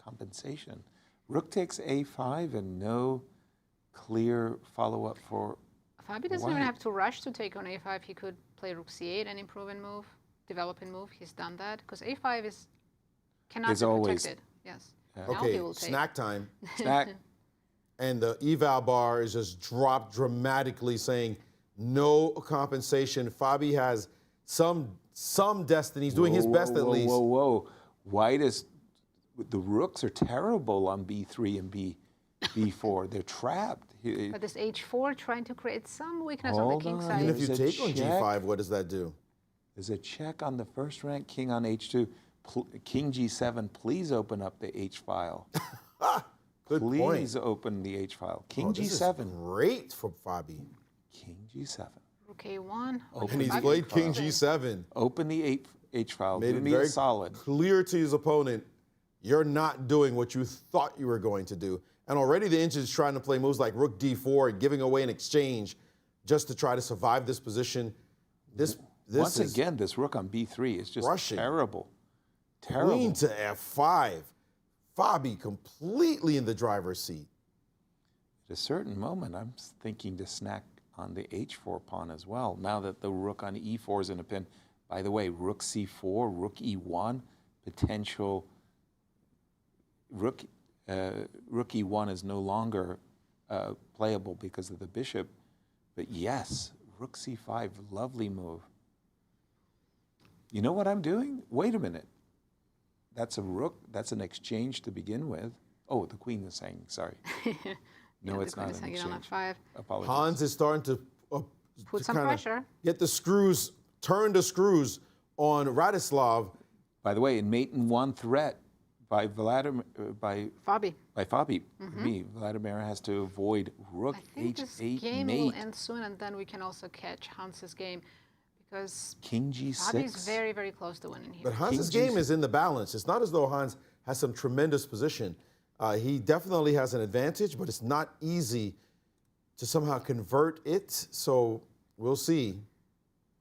S5: compensation. Rook takes a5 and no clear follow-up for
S4: Fabi doesn't
S5: white.
S4: even have to rush to take on a5. He could play rook c8, an improving move, developing move. He's done that because a5 cannot
S5: Is
S4: be
S5: always-
S4: protected. Yes. Now
S7: Okay,
S4: he will take.
S7: snack time.
S5: Snack.
S7: And the eval bar is just dropped dramatically, saying no compensation. Fabi has some destiny. He's doing his best at least.
S5: Whoa. White is, the rooks are terrible on b3 and b4. They're trapped.
S4: But this h4 trying to create some weakness on
S5: Hold
S4: the king
S5: on.
S4: side.
S7: Even if you
S5: There's a
S7: take on
S5: check.
S7: g5, what does that do?
S5: There's a check on the first rank, king on h2. King g7, please open up the h file.
S7: Good
S5: Please
S7: point.
S5: open the h file. King
S7: Oh, this is
S5: g7.
S7: great for Fabi.
S5: King g7.
S4: Rook a1.
S7: And he's played king g7.
S5: Open the h file.
S7: Made
S5: Give
S7: it
S5: me
S7: very
S5: a solid.
S7: clear to his opponent, you're not doing what you thought you were going to do. And already the Incr is trying to play moves like rook d4, giving away an exchange just to try to survive this position. This
S5: Once
S7: is
S5: again, this rook on b3 is just
S7: crushing.
S5: terrible. Terrible.
S7: queen to f5. Fabi completely in the driver's seat.
S5: At a certain moment, I'm thinking to snack on the h4 pawn as well, now that the rook on e4 is in a pin. By the way, rook c4, rook e1, potential. Rook e1 is no longer playable because of the bishop. But yes, rook c5, lovely move. You know what I'm doing? Wait a minute. That's a rook. That's an exchange to begin with. Oh, the queen is hanging. Sorry. No,
S4: Yeah,
S5: it's
S4: the queen
S5: not
S4: is
S5: an
S4: hanging on
S5: exchange.
S4: f5.
S5: Apologies.
S7: Hans is starting to
S4: Put some
S7: kinda
S4: pressure.
S7: get the screws, turn the screws on Radoslaw.
S5: By the way, in mate and one threat by Vladimir, by
S4: Fabi.
S5: Fabi, me, Vladimir has to avoid rook
S4: I think this
S5: h8
S4: game
S5: mate.
S4: will end soon, and then we can also catch Hans's game, because
S5: King
S4: Fabi's
S5: g6.
S4: very, very close to winning here.
S7: But Hans's
S5: King
S7: game is in the balance. It's not as though Hans has some tremendous position. He definitely has an advantage, but it's not easy to somehow convert it. So we'll see.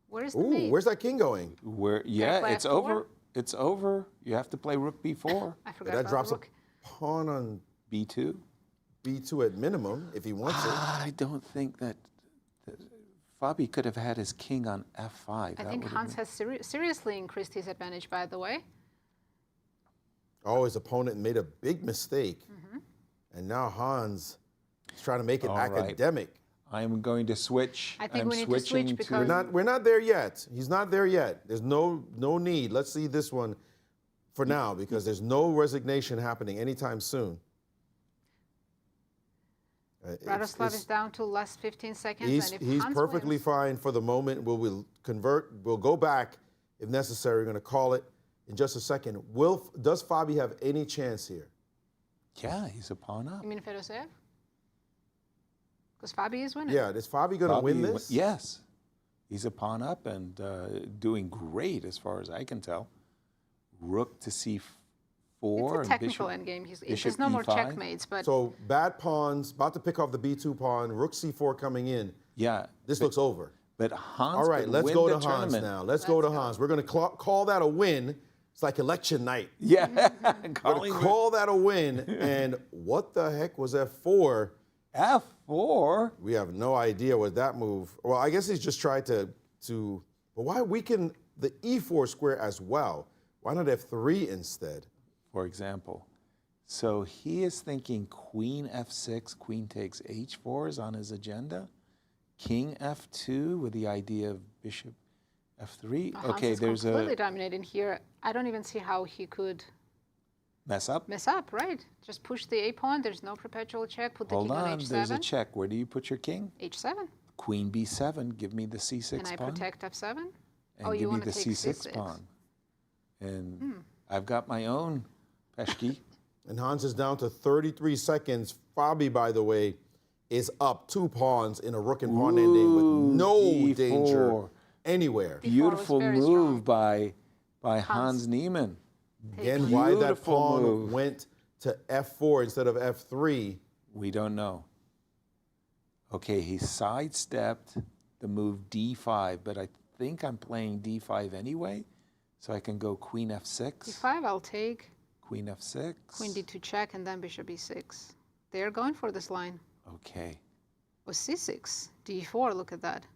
S4: Where's the
S7: Ooh,
S4: mate?
S7: where's that king going?
S5: Where, yeah,
S4: play
S5: it's
S4: f4?
S5: over. It's over. You have to play rook b4,
S4: I forgot
S7: That
S4: about
S7: drops
S4: the
S7: a
S4: rook.
S7: pawn on
S5: b2.
S7: b2 at minimum if he wants it.
S5: I don't think that Fabi could have had his king on f5.
S4: I
S5: That
S4: think
S5: would have
S4: Hans has seriously increased his advantage, by the way.
S7: Oh, his opponent made a big mistake. And now Hans is trying to make it
S5: All right.
S7: academic.
S5: I'm going to switch.
S4: I think
S5: I'm
S4: we need to switch
S5: switching
S4: because-
S7: We're not there yet. He's not there yet. There's no need. Let's see this one for now because there's no resignation happening anytime soon.
S4: Radoslav is down to last 15 seconds.
S7: He's,
S4: and if
S7: he's
S4: Hans
S7: perfectly
S4: wins,
S7: fine for the moment. We'll convert. We'll go back if necessary. We're going to call it in just a second. Does Fabi have any chance here?
S5: Yeah, he's a pawn up.
S4: You mean Fedoseev? Because Fabi is winning.
S7: Yeah, is Fabi going to win
S5: Fabi
S7: this?
S5: Yes. He's a pawn up and doing great as far as I can tell. Rook to c4.
S4: It's a
S5: and
S4: technical
S5: bishop,
S4: endgame.
S5: bishop
S4: There's no more
S5: e5.
S4: checkmates, but
S7: So bad pawns, about to pick off the b2 pawn, rook c4 coming in.
S5: Yeah.
S7: This looks over.
S5: But Hans
S7: All right,
S5: could
S7: let's
S5: win
S7: go
S5: the
S7: to Hans
S5: tournament.
S7: now. Let's go to Hans. We're going to call that a win. It's like election night.
S5: Yeah.
S7: We're
S5: Calling
S7: going to call that a win. And what the heck was f4?
S5: f4.
S7: We have no idea what that move. Well, I guess he's just tried to. But why weaken the e4 square as well? Why not f3 instead?
S5: For example. So he is thinking queen f6, queen takes h4 is on his agenda. King f2 with the idea of bishop f3.
S4: Hans
S5: Okay,
S4: is
S5: there's
S4: completely
S5: a
S4: dominating here. I don't even see how he could
S5: mess up.
S4: mess up, right? Just push the a pawn. There's no perpetual check. Put the
S5: Hold
S4: king on
S5: on,
S4: h7.
S5: there's a check. Where do you put your king?
S4: h7.
S5: Queen b7, give me the c6
S4: Can I
S5: pawn.
S4: protect f7?
S5: And
S4: Oh, you
S5: give me
S4: want
S5: the
S4: to take
S5: c6 pawn. And I've got my own peshki.
S7: And Hans is down to 33 seconds. Fabi, by the way, is up 2 pawns in a rook and pawn ending with no
S5: D4.
S7: danger anywhere.
S5: Beautiful
S4: very
S5: move
S4: strong.
S5: by Hans Niemann.
S7: Again, why that
S5: Beautiful
S7: pawn
S5: move.
S7: went to f4 instead of f3.
S5: We don't know. Okay, he sidestepped the move d5, but I think I'm playing d5 anyway, so I can go queen f6,
S4: d5, I'll take.
S5: queen f6.
S4: Queen d2 check, and then bishop e6. They're going for this line.
S5: Okay.
S4: Oh, c6, d4, look at that.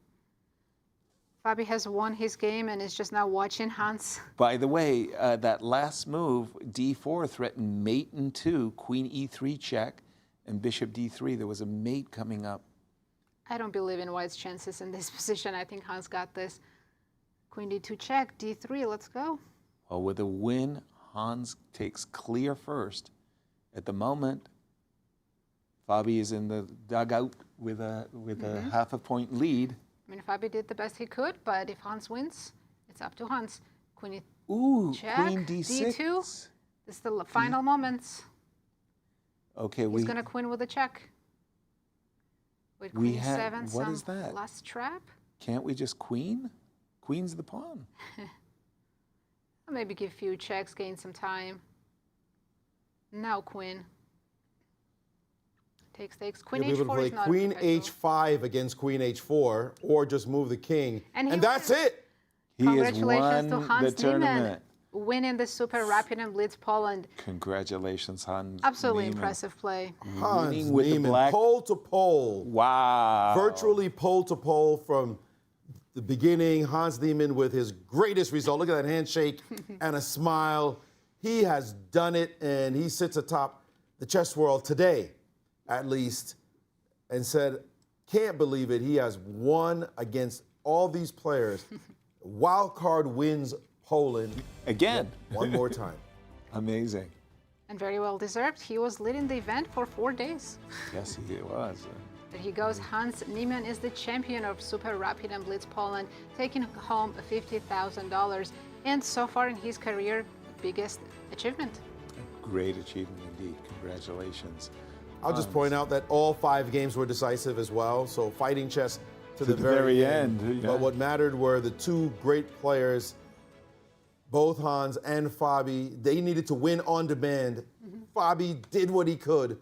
S4: Fabi has won his game and is just now watching Hans.
S5: By the way, that last move, d4, threatened mate in 2, queen e3 check, and bishop d3. There was a mate coming up.
S4: I don't believe in White's chances in this position. I think Hans got this. Queen d2 check, d3, let's go.
S5: Well, with a win, Hans takes clear first. At the moment, Fabi is in the dugout with a half a point lead.
S4: I mean, Fabi did the best he could, but if Hans wins, it's up to Hans. Queen check,
S5: Queen D6.
S4: D2. This is the final moments.
S5: Okay,
S4: He's going to queen with a check. With
S5: we
S4: queen
S5: have,
S4: 7,
S5: what
S4: some
S5: is that?
S4: last trap.
S5: Can't we just queen? Queen's the pawn.
S4: Maybe give a few checks, gain some time. Now queen. Takes. Queen
S7: You'll be able to
S4: H4
S7: play
S4: is not
S7: Queen
S4: perpetual.
S7: H5 against Queen H4, or just move the king,
S4: And
S7: and
S4: he
S7: that's
S4: won.
S7: it.
S5: He has
S4: Congratulations to
S5: won
S4: Hans
S5: the
S4: Niemann,
S5: tournament.
S4: winning the Super Rapid and Blitz Poland.
S5: Congratulations, Hans.
S4: Absolutely
S5: Niemann.
S4: impressive play.
S7: Hans
S5: Winning with the
S7: Niemann,
S5: black-
S7: pole to pole.
S5: Wow.
S7: Virtually pole to pole from the beginning. Hans Niemann with his greatest result. Look at that handshake and a smile. He has done it, and he sits atop the chess world today, at least, and said, can't believe it. He has won against all these players. Wild card wins Poland
S5: Again.
S7: one more time.
S5: Amazing.
S4: And very well deserved. He was leading the event for 4 days.
S5: Yes, he was.
S4: There he goes. Hans Niemann is the champion of Super Rapid and Blitz Poland, taking home $50,000. And so far in his career, biggest achievement.
S5: Great achievement indeed. Congratulations.
S7: I'll just point out that all 5 games were decisive as well. So fighting chess to the
S5: very
S7: very
S5: end,
S7: end.
S5: yeah.
S7: But what mattered were the 2 great players, both Hans and Fabi. They needed to win on demand. Fabi did what he could.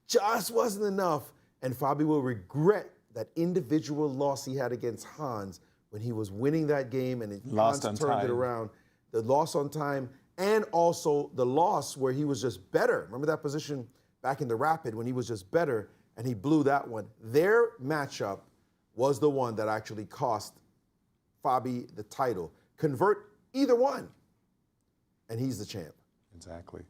S7: Just wasn't enough. And Fabi will regret that individual loss he had against Hans when he was winning that game and
S5: Lost
S7: Hans
S5: on
S7: turned it
S5: time.
S7: around. The loss on time and also the loss where he was just better. Remember that position back in the Rapid when he was just better and he blew that one. Their matchup was the one that actually cost Fabi the title. Convert either one, and he's the champ.
S5: Exactly.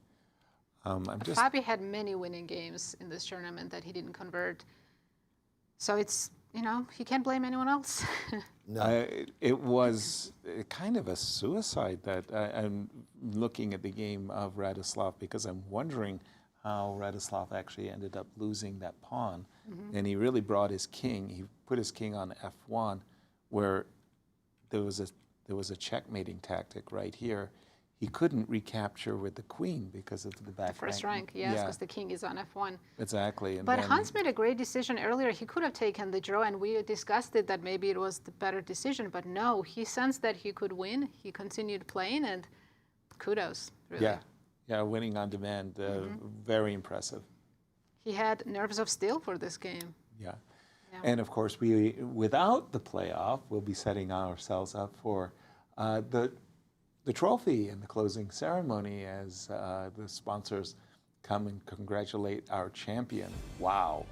S5: I'm just
S4: Fabi had many winning games in this tournament that he didn't convert. So it's, he can't blame anyone else.
S5: it was kind of a suicide that I'm looking at the game of Radoslaw because I'm wondering how Radoslaw actually ended up losing that pawn. And he really brought his king. He put his king on f1 where there was a checkmating tactic right here. He couldn't recapture with the queen because of the back
S4: The first rank, yes, because the king is on f1.
S5: Exactly. And
S4: But
S5: then-
S4: Hans made a great decision earlier. He could have taken the draw, and we discussed it that maybe it was the better decision. But no, he sensed that he could win. He continued playing, and kudos, really.
S5: Yeah, winning on demand, very impressive.
S4: He had nerves of steel for this game.
S5: Yeah. And of course, we, without the playoff, we'll be setting ourselves up for the trophy and the closing ceremony as the sponsors come and congratulate our champion. Wow.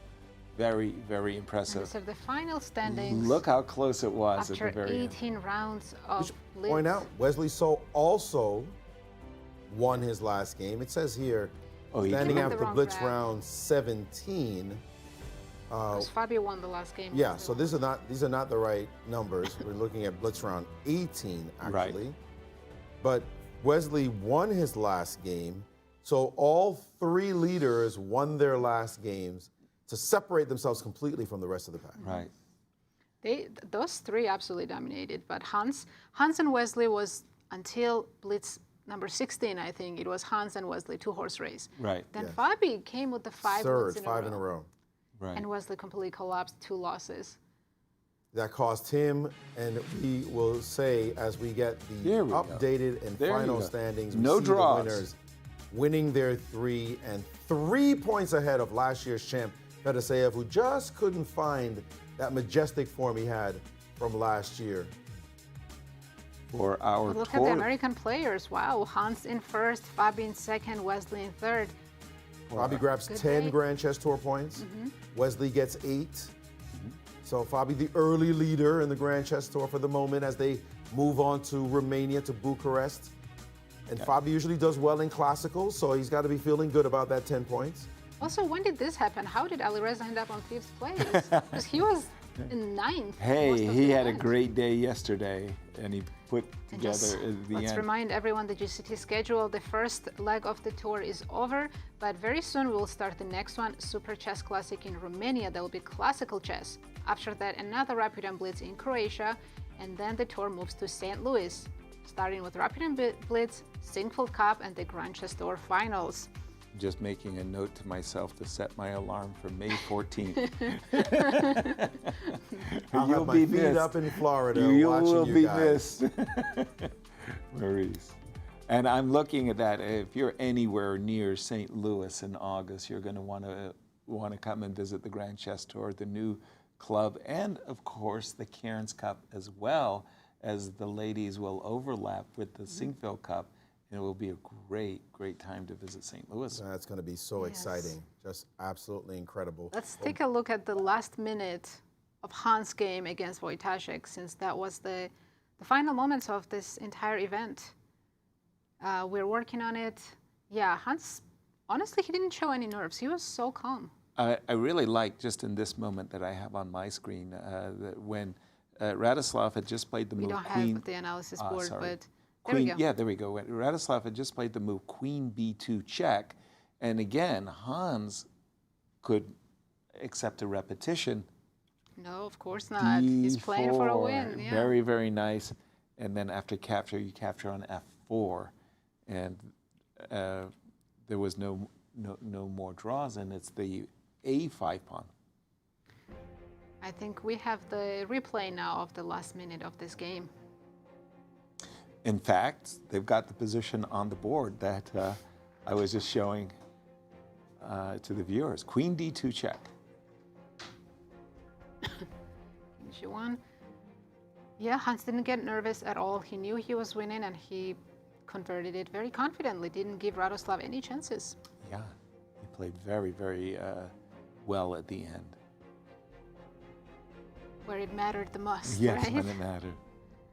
S5: Very, very
S4: And
S5: impressive.
S4: so the final standings
S5: Look how close it was
S4: after
S5: at the very
S4: 18 rounds of blitz.
S7: Point out, Wesley So also won his last game. It says here,
S5: Oh, he
S7: standing
S4: did?
S7: after
S4: The wrong
S7: Blitz
S4: graph.
S7: round 17.
S4: Because Fabio won the last game.
S7: Yeah, so these are not the right numbers. We're looking at Blitz round 18 actually.
S5: Right.
S7: But Wesley won his last game, so all 3 leaders won their last games to separate themselves completely from the rest of the pack.
S5: Right.
S4: Those 3 absolutely dominated, but Hans and Wesley was until Blitz number 16, I think. It was Hans and Wesley 2-horse race.
S5: Right.
S4: Then
S7: Yes.
S4: Fabi came with the 5
S7: Third,
S4: wins
S7: 5 in a row.
S5: Right.
S4: and Wesley completely collapsed, 2 losses.
S7: That cost him, and we will say as we get the
S5: Here we go.
S7: updated and
S5: There you
S7: final
S5: go.
S7: standings, we
S5: No
S7: see
S5: draws.
S7: the winners winning their 3 and 3 points ahead of last year's champ, Fedoseev, who just couldn't find that majestic form he had from last year.
S5: For our
S4: But look at the American players. Wow, Hans in first, Fabi in second, Wesley in third.
S7: Fabi grabs
S4: Good
S7: 10
S4: day.
S7: Grand Chess Tour points. Wesley gets 8. So Fabi, the early leader in the Grand Chess Tour for the moment as they move on to Romania, to Bucharest. And Fabi usually does well in classicals, so he's got to be feeling good about that 10 points.
S4: Also, when did this happen? How did Alireza end up on 5th place? Because he was in ninth.
S5: Hey,
S4: most of
S5: he
S4: the
S5: had a
S4: event.
S5: great day yesterday, and he put
S4: And
S5: together
S4: just
S5: at the
S4: let's
S5: end.
S4: remind everyone the GCT schedule. The first leg of the tour is over, but very soon we'll start the next one, Super Chess Classic in Romania. There will be classical chess. After that, another Rapid and Blitz in Croatia, and then the tour moves to St. Louis, starting with Rapid and Blitz, Sinquefield Cup, and the Grand Chess Tour finals.
S5: Just making a note to myself to set my alarm for May 14th.
S7: I'll
S5: You'll
S7: have my
S5: be
S7: feet
S5: missed.
S7: up in Florida
S5: You
S7: watching
S5: will
S7: you
S5: be
S7: guys.
S5: missed, Maurice. And I'm looking at that. If you're anywhere near St. Louis in August, you're going to want to come and visit the Grand Chess Tour, the new club, and of course the Cairns Cup, as well as the ladies will overlap with the Sinquefield Cup. And it will be a great, great time to visit St. Louis.
S7: That's going to be so exciting. Just absolutely incredible.
S4: Let's take a look at the last minute of Hans' game against Wojtaszek, since that was the final moments of this entire event. We're working on it. Yeah, Hans, honestly, he didn't show any nerves. He was so calm.
S5: I really like, just in this moment that I have on my screen, that when Radoslaw had just played the
S4: We
S5: move
S4: don't
S5: Queen.
S4: have the analysis board,
S5: sorry.
S4: but there we
S5: Queen,
S4: go.
S5: yeah, there we go. When Radoslaw had just played the move Queen B2 check, and again, Hans could accept a repetition.
S4: No, of course not. He's playing for a
S5: D4.
S4: win. Yeah.
S5: Very, very nice. And then after capture, you capture on F4, and there was no more draws, and it's the A5 pawn.
S4: I think we have the replay now of the last minute of this game.
S5: In fact, they've got the position on the board that I was just showing to the viewers. Queen D2 check.
S4: G1. Yeah, Hans didn't get nervous at all. He knew he was winning, and he converted it very confidently. Didn't give Radoslaw any chances.
S5: Yeah, he played very, very well at the end.
S4: Where it mattered the most,
S5: Yes,
S4: right?
S5: when it mattered.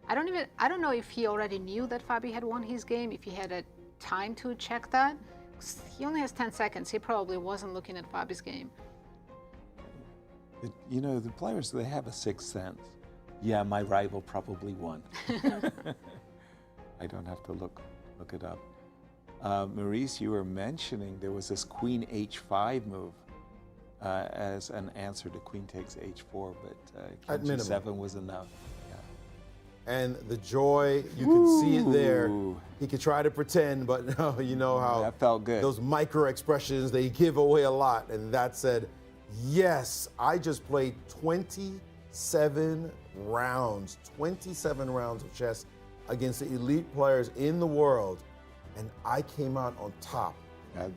S4: I don't know if he already knew that Fabi had won his game, if he had a time to check that. 'Cause he only has 10 seconds. He probably wasn't looking at Fabi's game.
S5: You know, the players, they have a sixth sense. Yeah, my rival probably won. I don't have to look it up. Maurice, you were mentioning there was this Queen H5 move as an answer to Queen takes H4, but
S7: At
S5: King
S7: minimum.
S5: G7 was enough.
S7: And the joy, you can see it there. He could try to pretend, but no, you know how
S5: That felt good.
S7: those micro expressions, they give away a lot. And that said, yes, I just played 27 rounds of chess against the elite players in the world, and I came out on top.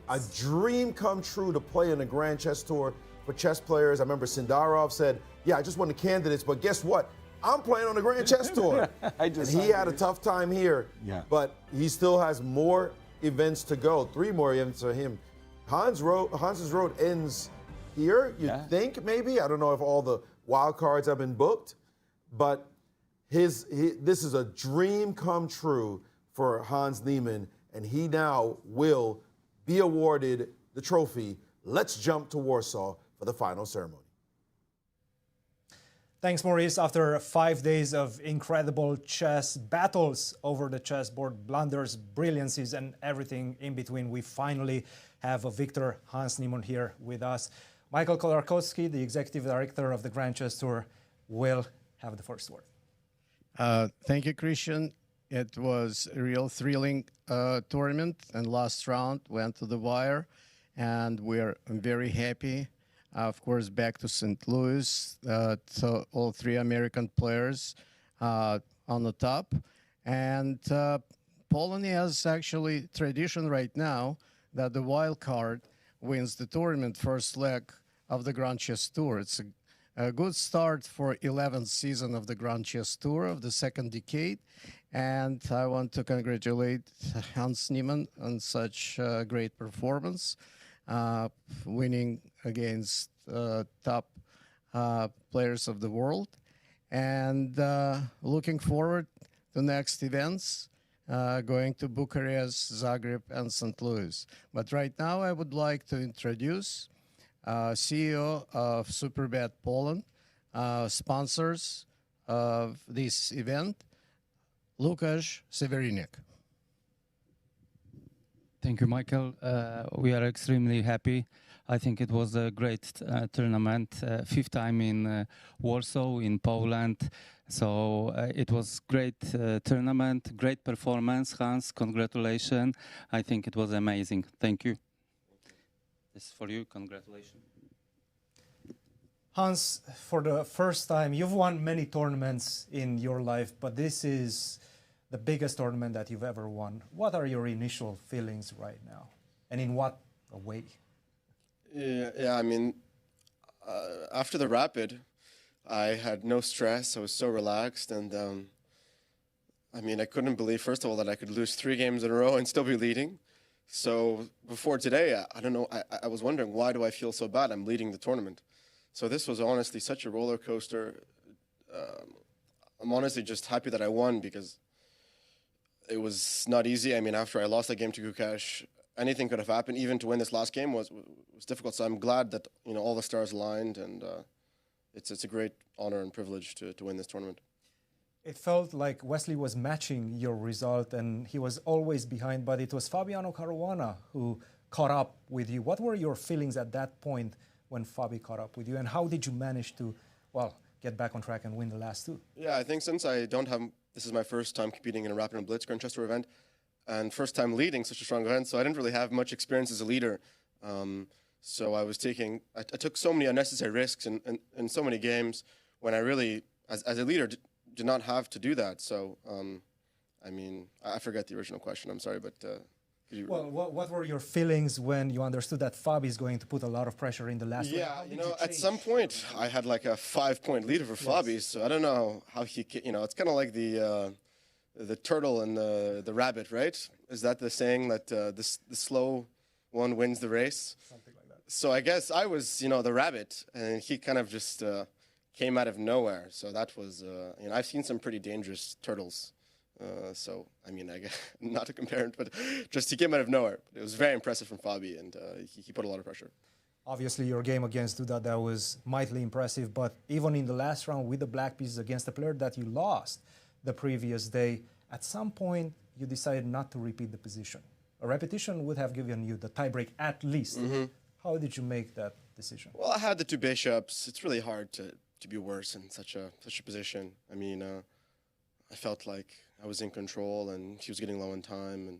S7: A dream come true to play in the Grand Chess Tour for chess players. I remember Sindarov said, yeah, I just won the candidates, but guess what? I'm playing on the Grand Chess Tour. And he had a tough time here, but he still has more events to go, 3 more events for him. Hans's road ends here, you'd think, maybe. I don't know if all the wild cards have been booked, but this is a dream come true for Hans Niemann, and he now will be awarded the trophy. Let's jump to Warsaw for the final ceremony.
S2: Thanks, Maurice. After 5 days of incredible chess battles over the chessboard, blunders, brilliancies, and everything in between, we finally have a victor, Hans Niemann, here with us. Michael Kolarkowski, the executive director of the Grand Chess Tour, will have the first word.
S11: Thank you, Cristian. It was a real thrilling tournament, and last round went to the wire, and we're very happy. Of course, back to St. Louis, so all 3 American players on the top. And Poland has actually tradition right now that the wild card wins the tournament first leg of the Grand Chess Tour. It's a good start for 11th season of the Grand Chess Tour of the second decade. And I want to congratulate Hans Niemann on such great performance, winning against top players of the world. And looking forward to next events, going to Bucharest, Zagreb, and St. Louis. But right now, I would like to introduce CEO of Super Rapid Poland, sponsors of this event, Lukasz Severinek.
S12: Thank you, Michael. We are extremely happy. I think it was a great tournament, fifth time in Warsaw, in Poland. So it was great tournament, great performance. Hans, congratulations. I think it was amazing. Thank you. This is for you. Congratulations.
S2: Hans, for the first time, you've won many tournaments in your life, but this is the biggest tournament that you've ever won. What are your initial feelings right now? And in what way?
S13: Yeah, I mean, after the Rapid, I had no stress. I was so relaxed. And I mean, I couldn't believe, first of all, that I could lose 3 games in a row and still be leading. So before today, I don't know, I was wondering, why do I feel so bad? I'm leading the tournament. So this was honestly such a roller coaster. I'm honestly just happy that I won because it was not easy. I mean, after I lost that game to Gukesh, anything could have happened. Even to win this last game was difficult. So I'm glad that, you know, all the stars aligned, and it's a great honor and privilege to win this tournament.
S2: It felt like Wesley was matching your result, and he was always behind, but it was Fabiano Caruana who caught up with you. What were your feelings at that point when Fabi caught up with you, and how did you manage to, well, get back on track and win the last 2?
S13: Yeah, I think since I don't have, this is my first time competing in a Rapid and Blitz Grand Chess Tour event, and first time leading such a strong event, so I didn't really have much experience as a leader. So I took so many unnecessary risks in so many games when I really, as a leader, did not have to do that. So, I mean, I forget the original question, I'm sorry, but could you...
S2: Well, what were your feelings when you understood that Fabi is going to put a lot of pressure in the last one?
S13: Yeah, you know, at some point, I had like a 5-point lead over Fabi, so I don't know how he, you know, it's kind of like the turtle and the rabbit, right? Is that the saying that the slow one wins the race?
S2: Something like that.
S13: So I guess I was, you know, the rabbit, and he kind of just came out of nowhere. So that was, you know, I've seen some pretty dangerous turtles. So, I mean, I guess, not to compare it, but just he came out of nowhere. It was very impressive from Fabi, and he put a lot of pressure.
S2: Obviously, your game against Duda, that was mightily impressive, but even in the last round with the black pieces against a player that you lost the previous day, at some point, you decided not to repeat the position. A repetition would have given you the tiebreak at least.
S13: Mm-hmm.
S2: How did you make that decision?
S13: Well, I had the 2 bishops. It's really hard to be worse in such a position. I mean, I felt like I was in control, and he was getting low in time, and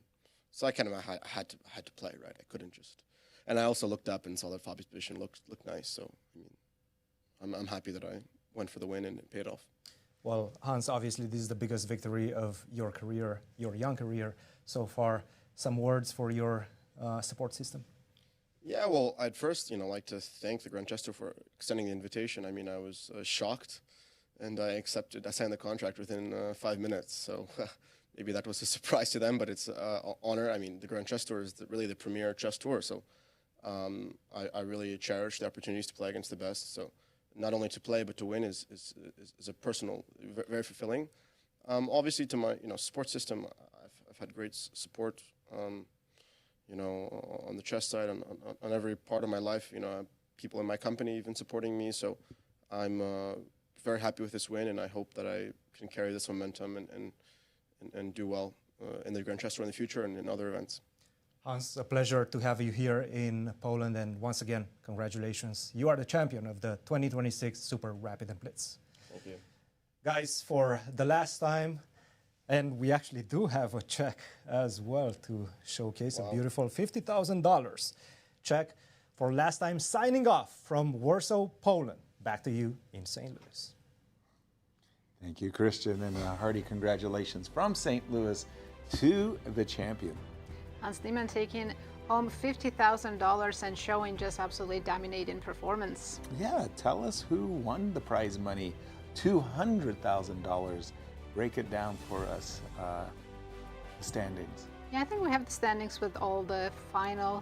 S13: so I kind of had to play, right? I couldn't just. And I also looked up and saw that Fabi's position looked nice. So I mean, I'm happy that I went for the win and it paid off.
S2: Well, Hans, obviously this is the biggest victory of your career, your young career so far. Some words for your support system?
S13: Yeah, well, I'd first, you know, like to thank the Grand Chess Tour for extending the invitation. I mean, I was shocked, and I signed the contract within 5 minutes. So maybe that was a surprise to them, but it's an honor. I mean, the Grand Chess Tour is really the premier chess tour. So I really cherish the opportunities to play against the best. So not only to play, but to win is a personal, very fulfilling. Obviously, to my support system, I've had great support. You know, on the chess side, on every part of my life. You know, people in my company even supporting me. So I'm very happy with this win, and I hope that I can carry this momentum and do well in the Grand Chess Tour in the future and in other events.
S2: Hans, a pleasure to have you here in Poland, and once again, congratulations. You are the champion of the 2026 Super Rapid and Blitz.
S13: Thank you.
S2: Guys, for the last time, and we actually do have a check as well to showcase. Wow. A beautiful $50,000 check for last time, signing off from Warsaw, Poland. Back to you in St. Louis.
S5: Thank you, Cristian, and a hearty congratulations from St. Louis to the champion.
S4: Hans Niemann taking home $50,000 and showing just absolutely dominating performance.
S5: Yeah, tell us who won the prize money, $200,000. Break it down for us, the standings.
S4: Yeah, I think we have the standings with all the final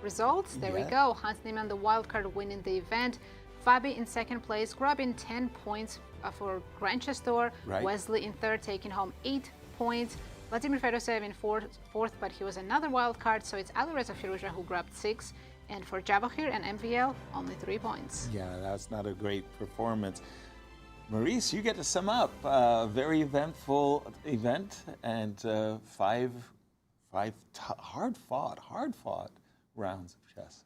S4: results. There we go. Hans Niemann, the wildcard, winning the event. Fabi in second place, grabbing 10 points for Grand Chess Tour.
S5: Right.
S4: Wesley in third, taking home 8 points. Vladimir Fedoseev in fourth, but he was another wild card, so it's Alireza Firouzja who grabbed 6. And for Javokhir and MVL, only 3 points.
S5: Yeah, that's not a great performance. Maurice, you get to sum up. Very eventful event and five hard-fought rounds of chess.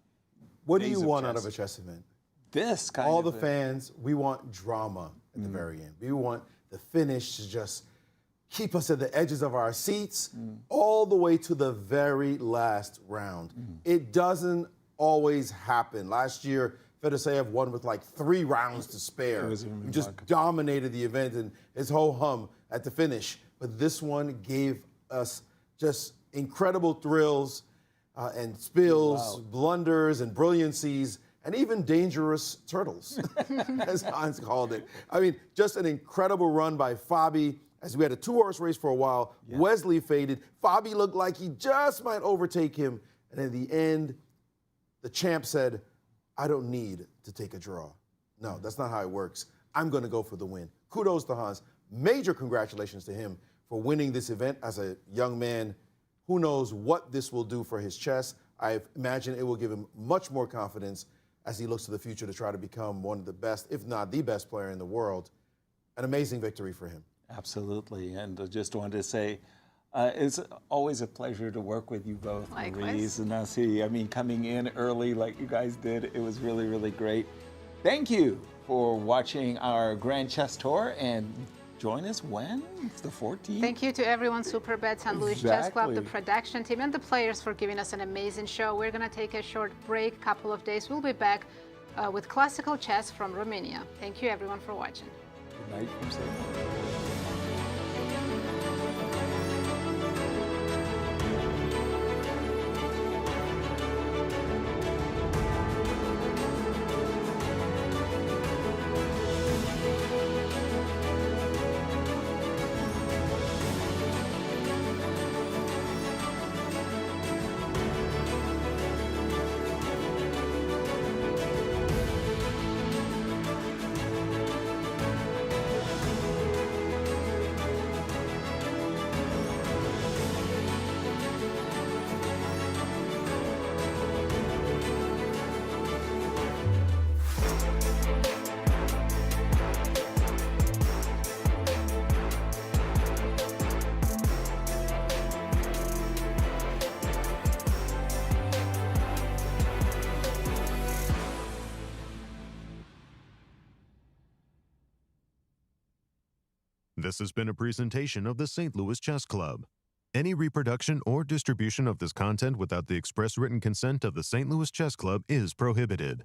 S7: What do you
S5: Days of
S7: want out
S5: chess.
S7: of a chess event?
S5: This kind
S7: All
S5: of
S7: the fans, we want drama at the very end. We want the finish to just keep us at the edges of our seats all the way to the very last round. It doesn't always happen. Last year, Fedoseev won with like 3 rounds to spare. He just dominated the event and his whole hum at the finish. But this one gave us just incredible thrills and spills, blunders and brilliancies, and even dangerous turtles, as Hans called it. I mean, just an incredible run by Fabi, as we had a 2-horse race for a while. Wesley faded. Fabi looked like he just might overtake him. And in the end, the champ said, I don't need to take a draw. No, that's not how it works. I'm going to go for the win. Kudos to Hans. Major congratulations to him for winning this event as a young man. Who knows what this will do for his chess. I imagine it will give him much more confidence as he looks to the future to try to become one of the best, if not the best player in the world. An amazing victory for him.
S5: Absolutely, and I just wanted to say, it's always a pleasure to work with you both, Maurice and Nasi. I mean, coming in early like you guys did, it was really, really great. Thank you for watching our Grand Chess Tour, and join us when? It's the 14th?
S4: Thank you to everyone, Super Bet, St. Louis Chess Club, the production team, and the players for giving us an amazing show. We're going to take a short break, couple of days. We'll be back with classical chess from Romania. Thank you, everyone, for watching.
S5: Good night from St. Louis.
S1: This has been a presentation of the St. Louis Chess Club. Any reproduction or distribution of this content without the express written consent of the St. Louis Chess Club is prohibited.